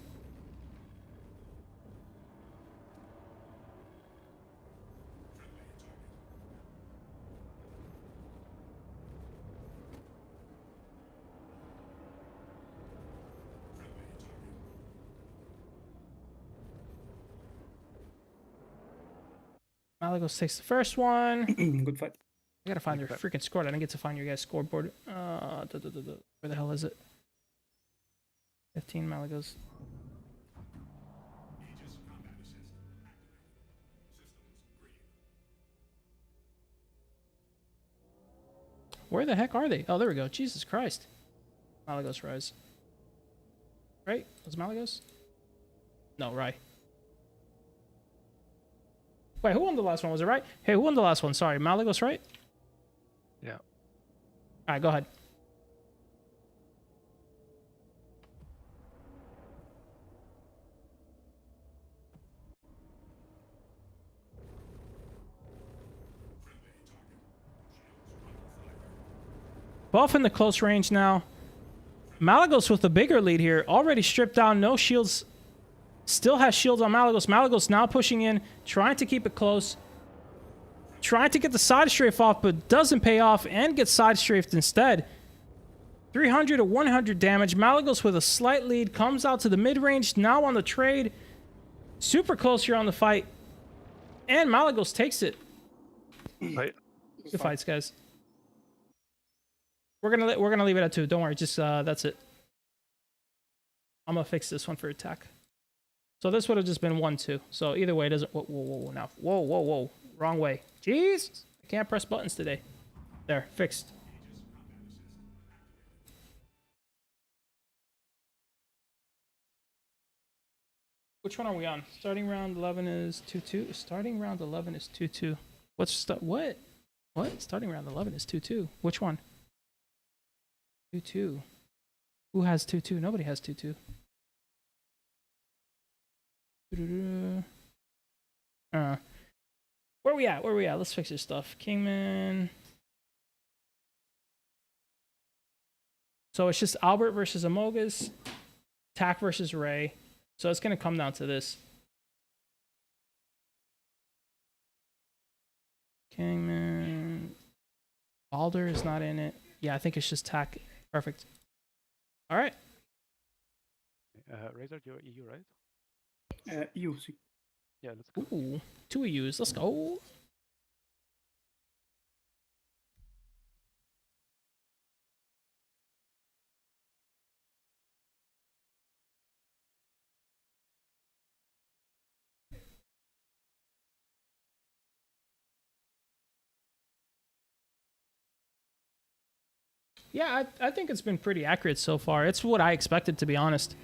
Malagos takes the first one. Good fight. I gotta find your freaking score. I didn't get to find your guys' scoreboard. Where the hell is it? 15 Malagos. Where the heck are they? Oh, there we go. Jesus Christ. Malagos Rise. Right? Was it Malagos? No, right. Wait, who won the last one? Was it right? Hey, who won the last one? Sorry, Malagos, right? Yeah. Alright, go ahead. Both in the close range now. Malagos with the bigger lead here. Already stripped down, no shields. Still has shields on Malagos. Malagos now pushing in, trying to keep it close. Trying to get the side strafe off, but doesn't pay off and gets side strafed instead. 300 to 100 damage. Malagos with a slight lead. Comes out to the mid-range, now on the trade. Super close here on the fight. And Malagos takes it. Right. Good fights, guys. We're gonna leave it at 2. Don't worry, just that's it. I'm gonna fix this one for attack. So this would have just been 1-2. So either way, it doesn't. Whoa, now. Whoa. Wrong way. Jeez, I can't press buttons today. There, fixed. Which one are we on? Starting round 11 is 2-2. Starting round 11 is 2-2. What? What? Starting round 11 is 2-2. Which one? 2-2. Who has 2-2? Nobody has 2-2. Where we at? Let's fix this stuff. Kingman. So it's just Albert versus Amogus. Tack versus Ray. So it's going to come down to this. Kingman. Balder is not in it. Yeah, I think it's just Tack. Perfect. All right. Razer, you're EU, right? EU. Yeah, let's go. Ooh, 2 EUs. Let's go. Yeah, I think it's been pretty accurate so far. It's what I expected, to be honest.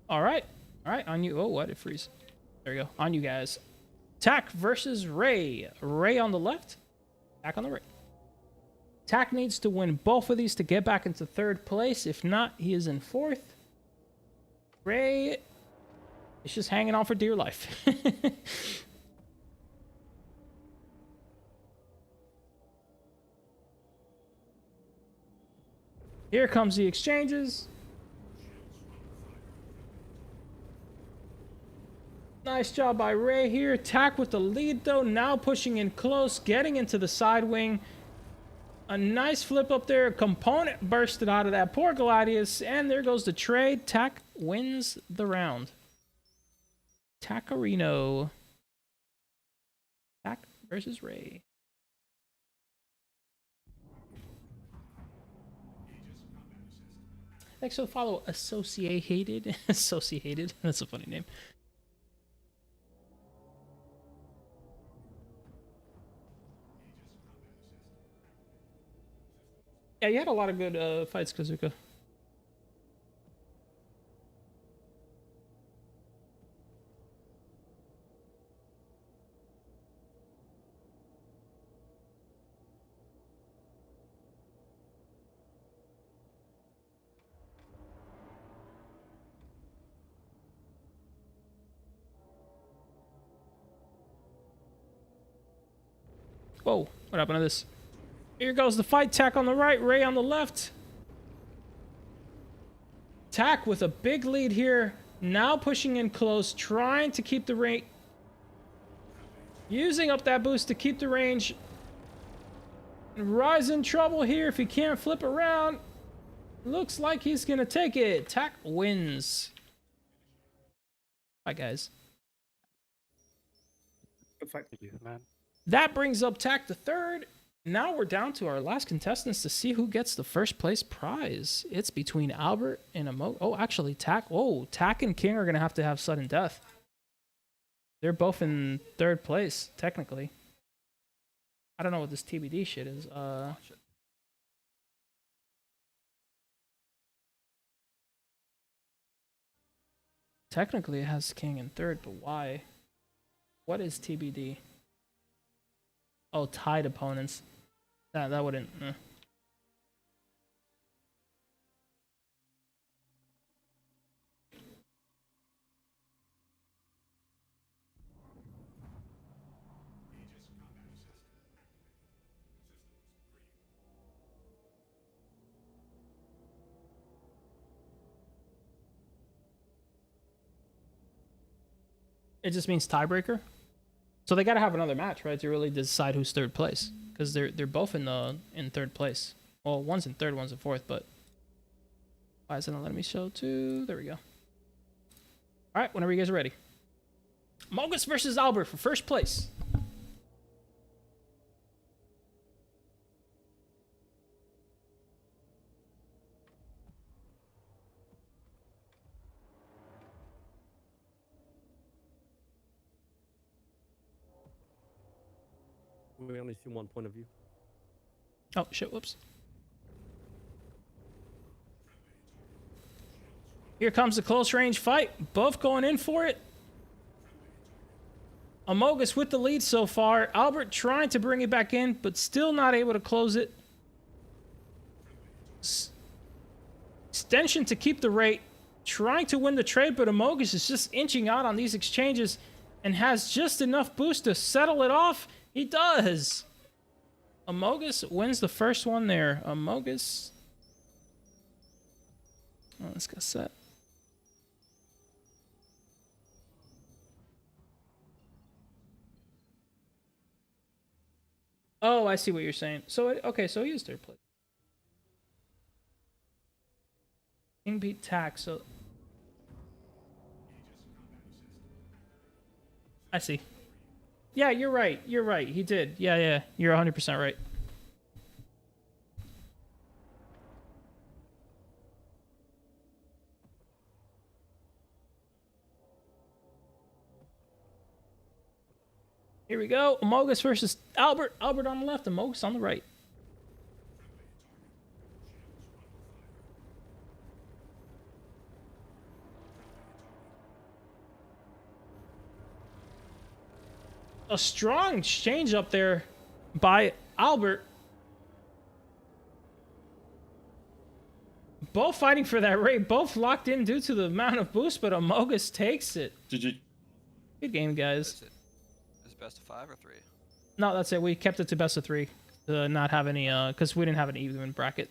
All right, on you. Oh, what? It freeze. There you go. On you guys. Tack versus Ray. Ray on the left. Tack on the right. Tack needs to win both of these to get back into 3rd place. If not, he is in 4th. Ray is just hanging on for dear life. Here comes the exchanges. Nice job by Ray here. Tack with the lead though. Now pushing in close, getting into the side wing. A nice flip up there. A component bursted out of that. Poor Gladius. And there goes the trade. Tack wins the round. Taccarino. Tack versus Ray. Thanks for the follow. Associated. Associated. That's a funny name. Yeah, you had a lot of good fights, Kazuka. Whoa, what happened to this? Here goes the fight. Tack on the right, Ray on the left. Tack with a big lead here. Now pushing in close, trying to keep the range. Using up that boost to keep the range. Rise in trouble here if he can't flip around. Looks like he's gonna take it. Tack wins. Bye, guys. Good fight. Thank you, man. That brings up Tack to third. Now we're down to our last contestants to see who gets the first place prize. It's between Albert and Amo. Oh, actually, Tack. Oh, Tack and King are gonna have to have sudden death. They're both in third place, technically. I don't know what this TBD shit is. Technically, it has King in third, but why? What is TBD? Oh, tied opponents. That wouldn't. It just means tiebreaker. So they got to have another match, right, to really decide who's third place, because they're both in third place. Well, one's in third, one's in fourth, but why isn't it letting me show two? There we go. All right, whenever you guys are ready. Malagos versus Albert for first place. We only see one point of view. Oh, shit, whoops. Here comes the close range fight. Both going in for it. Amogus with the lead so far. Albert trying to bring it back in, but still not able to close it. Extension to keep the rate. Trying to win the trade, but Amogus is just inching out on these exchanges and has just enough boost to settle it off. He does. Amogus wins the first one there. Amogus. Oh, let's get set. Oh, I see what you're saying. So, okay, so he is third place. King beat Tack, so... I see. Yeah, you're right. You're right. He did. Yeah. You're 100% right. Here we go. Amogus versus Albert. Albert on the left, Amogus on the right. A strong exchange up there by Albert. Both fighting for that rate. Both locked in due to the amount of boost, but Amogus takes it. GG. Good game, guys. Is it best of 5 or 3? No, that's it. We kept it to best of 3 to not have any, because we didn't have an even bracket.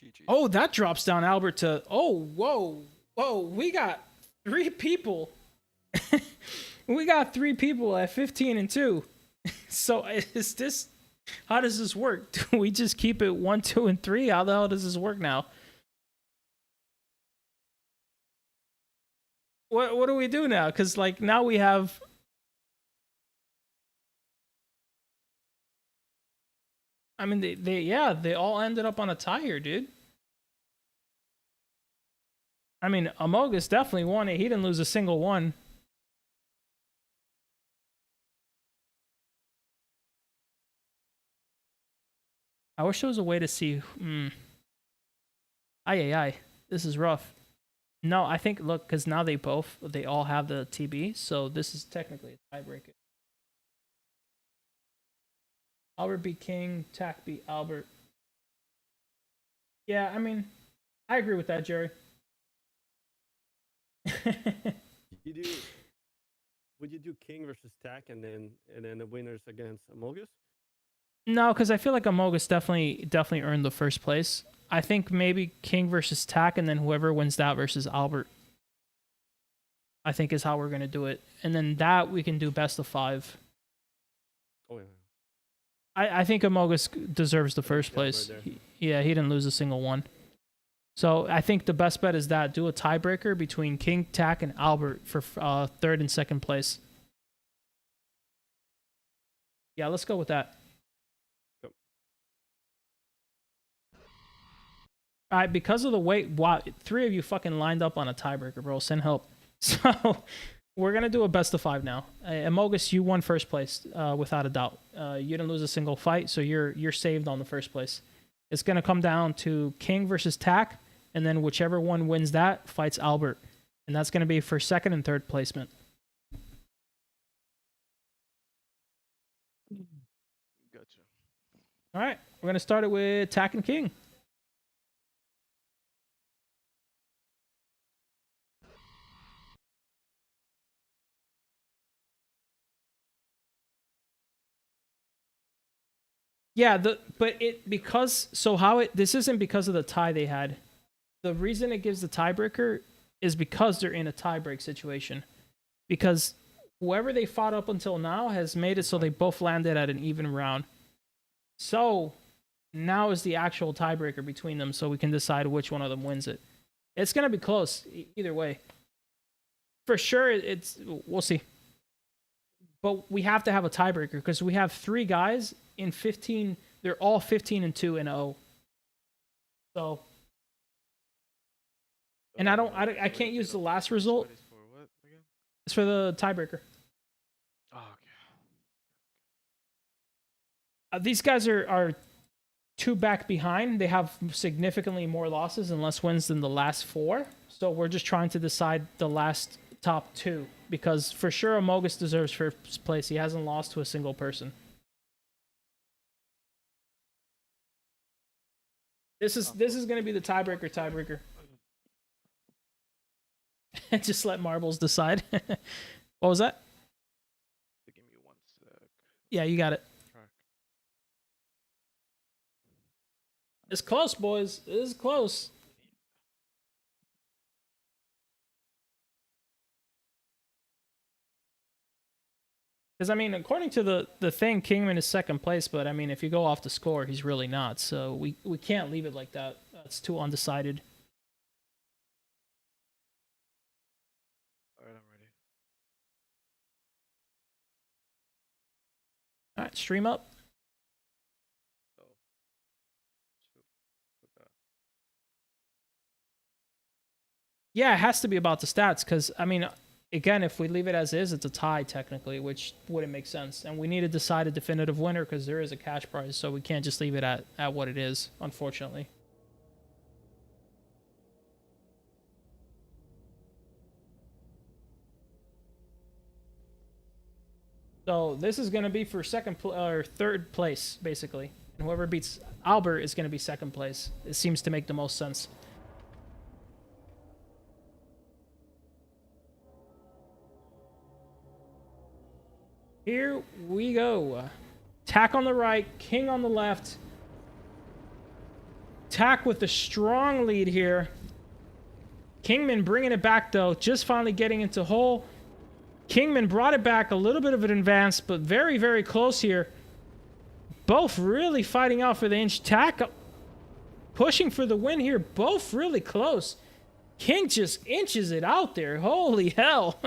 GG. Oh, that drops down Albert to... Oh, whoa. Whoa, we got 3 people. We got 3 people at 15 and 2. So is this... How does this work? Do we just keep it 1, 2, and 3? How the hell does this work now? What do we do now? Because, like, now we have... I mean, they all ended up on a tie here, dude. I mean, Amogus definitely won it. He didn't lose a single one. I wish there was a way to see... Aye. This is rough. No, I think, look, because now they all have the TB, so this is technically a tiebreaker. Albert beat King, Tack beat Albert. Yeah, I mean, I agree with that, Jerry. Would you do King versus Tack and then the winners against Amogus? No, because I feel like Amogus definitely earned the first place. I think maybe King versus Tack, and then whoever wins that versus Albert, I think is how we're going to do it. And then that we can do best of 5. Oh, yeah. I think Amogus deserves the first place. Right he didn't lose a single one. So I think the best bet is that. Do a tiebreaker between King, Tack, and Albert for 3rd and 2nd place. Yeah, let's go with that. All right, because of the weight, wow, 3 of you fucking lined up on a tiebreaker, bro. Send help. So we're gonna do a best of 5 now. Amogus, you won first place, without a doubt. You didn't lose a single fight, so you're saved on the first place. It's gonna come down to King versus Tack, and then whichever one wins that fights Albert, and that's gonna be for 2nd and 3rd placement. Gotcha. All right, we're gonna start it with Tack and King. Yeah, this isn't because of the tie they had. The reason it gives the tiebreaker is because they're in a tiebreak situation. Because whoever they fought up until now has made it so they both landed at an even round. So now is the actual tiebreaker between them, so we can decide which one of them wins it. It's gonna be close either way. For sure, we'll see. But we have to have a tiebreaker because we have 3 guys in 15. They're all 15 and 2 and 0. So, and I can't use the last result. It's for the tiebreaker. Oh, okay. These guys are 2 back behind. They have significantly more losses and less wins than the last 4. So we're just trying to decide the last top 2 because for sure Amogus deserves first place. He hasn't lost to a single person. This is going to be the tiebreaker. Just let marbles decide. What was that? Give me 1 sec. Yeah, you got it. It's close, boys. It is close. Because, I mean, according to the thing, Kingman is 2nd place, but, I mean, if you go off the score, he's really not. So we can't leave it like that. It's too undecided. All right, I'm ready. All right, stream up. Yeah, it has to be about the stats, because, I mean... Again, if we leave it as is, it's a tie, technically, which wouldn't make sense. And we need to decide a definitive winner because there is a cash prize, so we can't just leave it at what it is, unfortunately. So this is going to be for 3rd place, basically. And whoever beats Albert is going to be 2nd place. It seems to make the most sense. Here we go. Tack on the right, King on the left. Tack with a strong lead here. Kingman bringing it back, though. Just finally getting into hole. Kingman brought it back. A little bit of an advance, but very, very close here. Both really fighting out for the inch. Tack pushing for the win here. Both really close. King just inches it out there. Holy hell.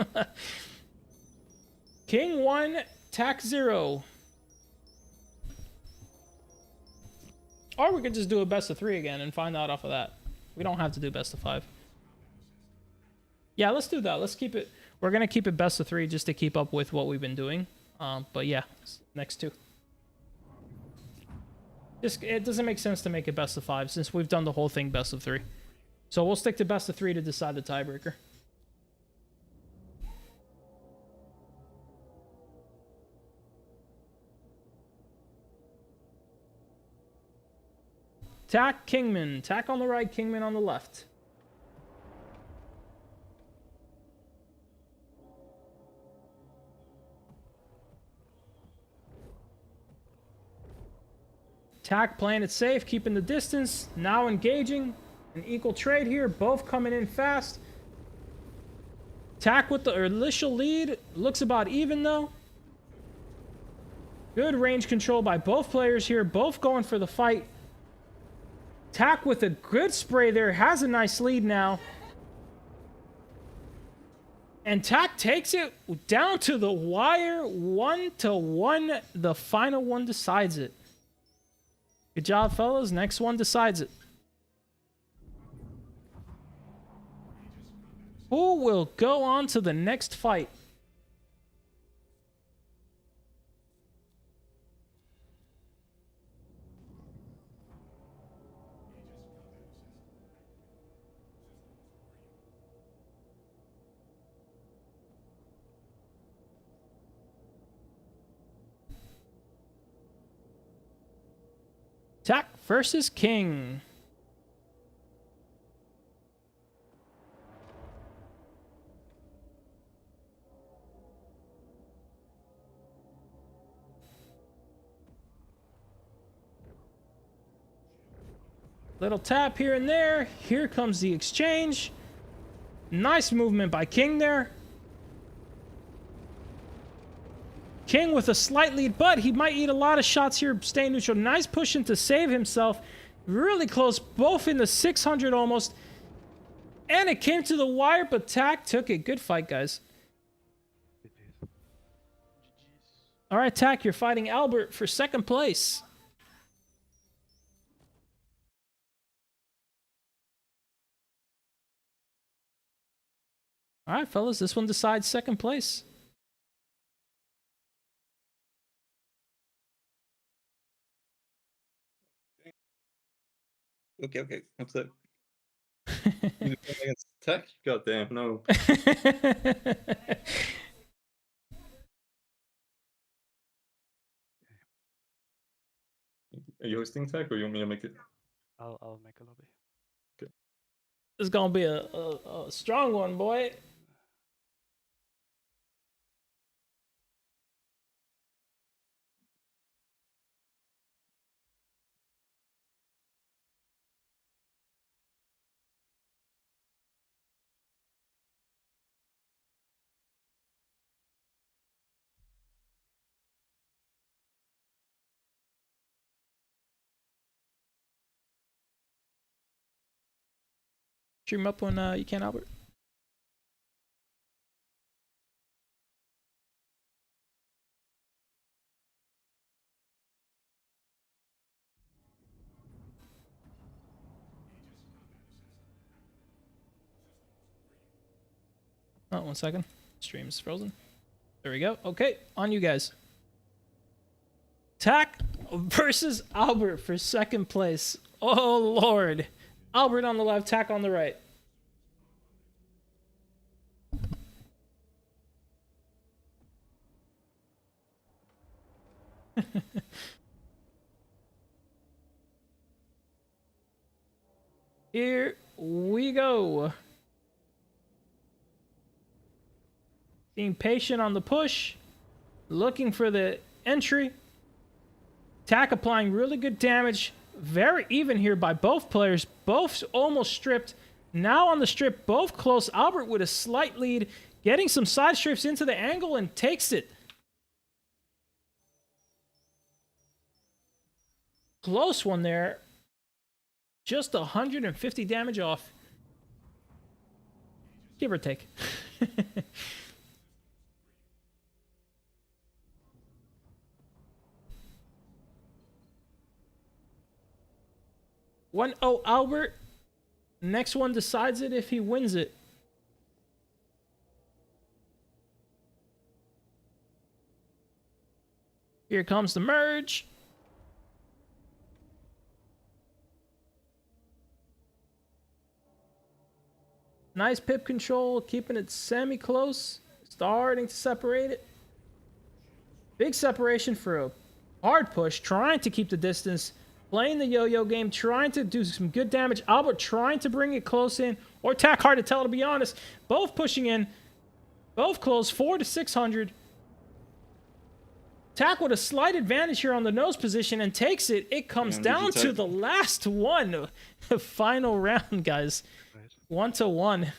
King 1, Tack 0. Or we could just do a best of 3 again and find out off of that. We don't have to do best of 5. Yeah, let's do that. Let's keep it. We're going to keep it best of 3 just to keep up with what we've been doing. But yeah, next 2. It doesn't make sense to make it best of 5 since we've done the whole thing best of 3. So we'll stick to best of 3 to decide the tiebreaker. Tack, Kingman. Tack on the right, Kingman on the left. Tack playing it safe, keeping the distance. Now engaging. An equal trade here. Both coming in fast. Tack with the initial lead. Looks about even, though. Good range control by both players here. Both going for the fight. Tack with a good spray there. Has a nice lead now. And Tack takes it down to the wire. 1-1. The final one decides it. Good job, fellas. Next one decides it. Who will go on to the next fight? Tack versus King. Little tap here and there. Here comes the exchange. Nice movement by King there. King with a slight lead, but he might eat a lot of shots here, staying neutral. Nice pushing to save himself. Really close, both in the 600 almost. And it came to the wire, but Tack took it. Good fight, guys. All right, Tack, you're fighting Albert for second place. All right, fellas, this one decides second place. Okay. What's up? You against Tech? Goddamn, no. Are you hosting Tech, or you want me to make it? I'll make a lobby. Okay. This is gonna be a strong one, boy. Stream up when you can, Albert. Oh, 1 second. Stream's frozen. There we go. Okay, on you guys. Tack versus Albert for second place. Oh, Lord. Albert on the left, Tack on the right. Here we go. Being patient on the push. Looking for the entry. Tack applying really good damage. Very even here by both players. Both almost stripped. Now on the strip, both close. Albert with a slight lead, getting some side strips into the angle and takes it. Close one there. Just 150 damage off. Give or take. 1-0 Albert. Next one decides it if he wins it. Here comes the merge. Nice pip control, keeping it semi-close. Starting to separate it. Big separation for a hard push, trying to keep the distance. Playing the yo-yo game, trying to do some good damage. Albert trying to bring it close in. Or tack, hard to tell, to be honest. Both pushing in. Both close, 400 to 600. Tack with a slight advantage here on the nose position and takes it. It comes down to the last one. The final round, guys. 1-1.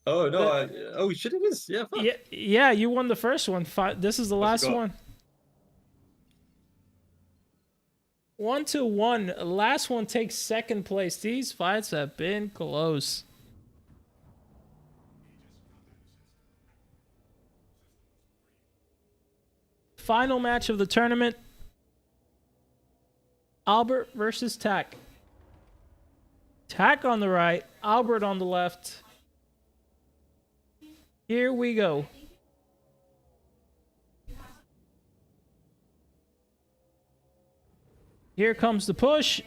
Oh, no. Oh, shit, it was. Yeah, fuck. Yeah, you won the first one. This is the last one. 1-1. Last one takes second place. These fights have been close. Final match of the tournament. Albert versus Tack. Tack on the right, Albert on the left. Here we go. Here comes the push.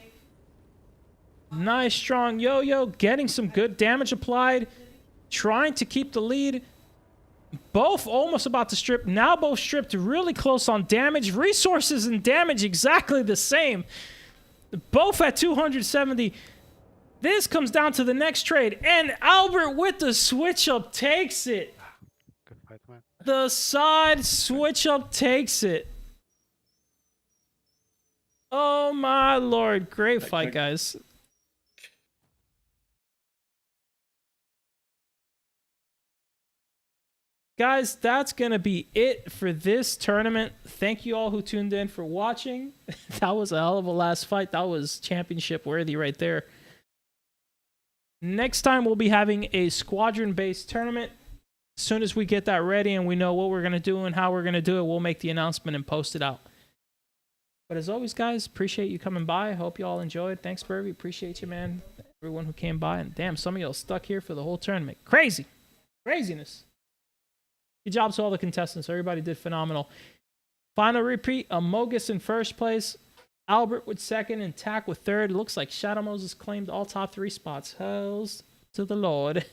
Nice strong yo-yo, getting some good damage applied. Trying to keep the lead. Both almost about to strip. Now both stripped really close on damage. Resources and damage exactly the same. Both at 270. This comes down to the next trade. And Albert with the switch up takes it. Good fight, man. The side switch up takes it. Oh my lord. Great fight, guys. Guys, that's going to be it for this tournament. Thank you all who tuned in for watching. That was a hell of a last fight. That was championship worthy right there. Next time, we'll be having a squadron-based tournament. As soon as we get that ready and we know what we're going to do and how we're going to do it, we'll make the announcement and post it out. But as always, guys, appreciate you coming by. I hope you all enjoyed. Thanks, Burby. Appreciate you, man. Everyone who came by. And damn, some of y'all stuck here for the whole tournament. Crazy. Craziness. Good job to all the contestants. Everybody did phenomenal. Final repeat, Amogus in first place. Albert with second and Tack with third. It looks like Shadow Moses claimed all top 3 spots. Hells to the Lord.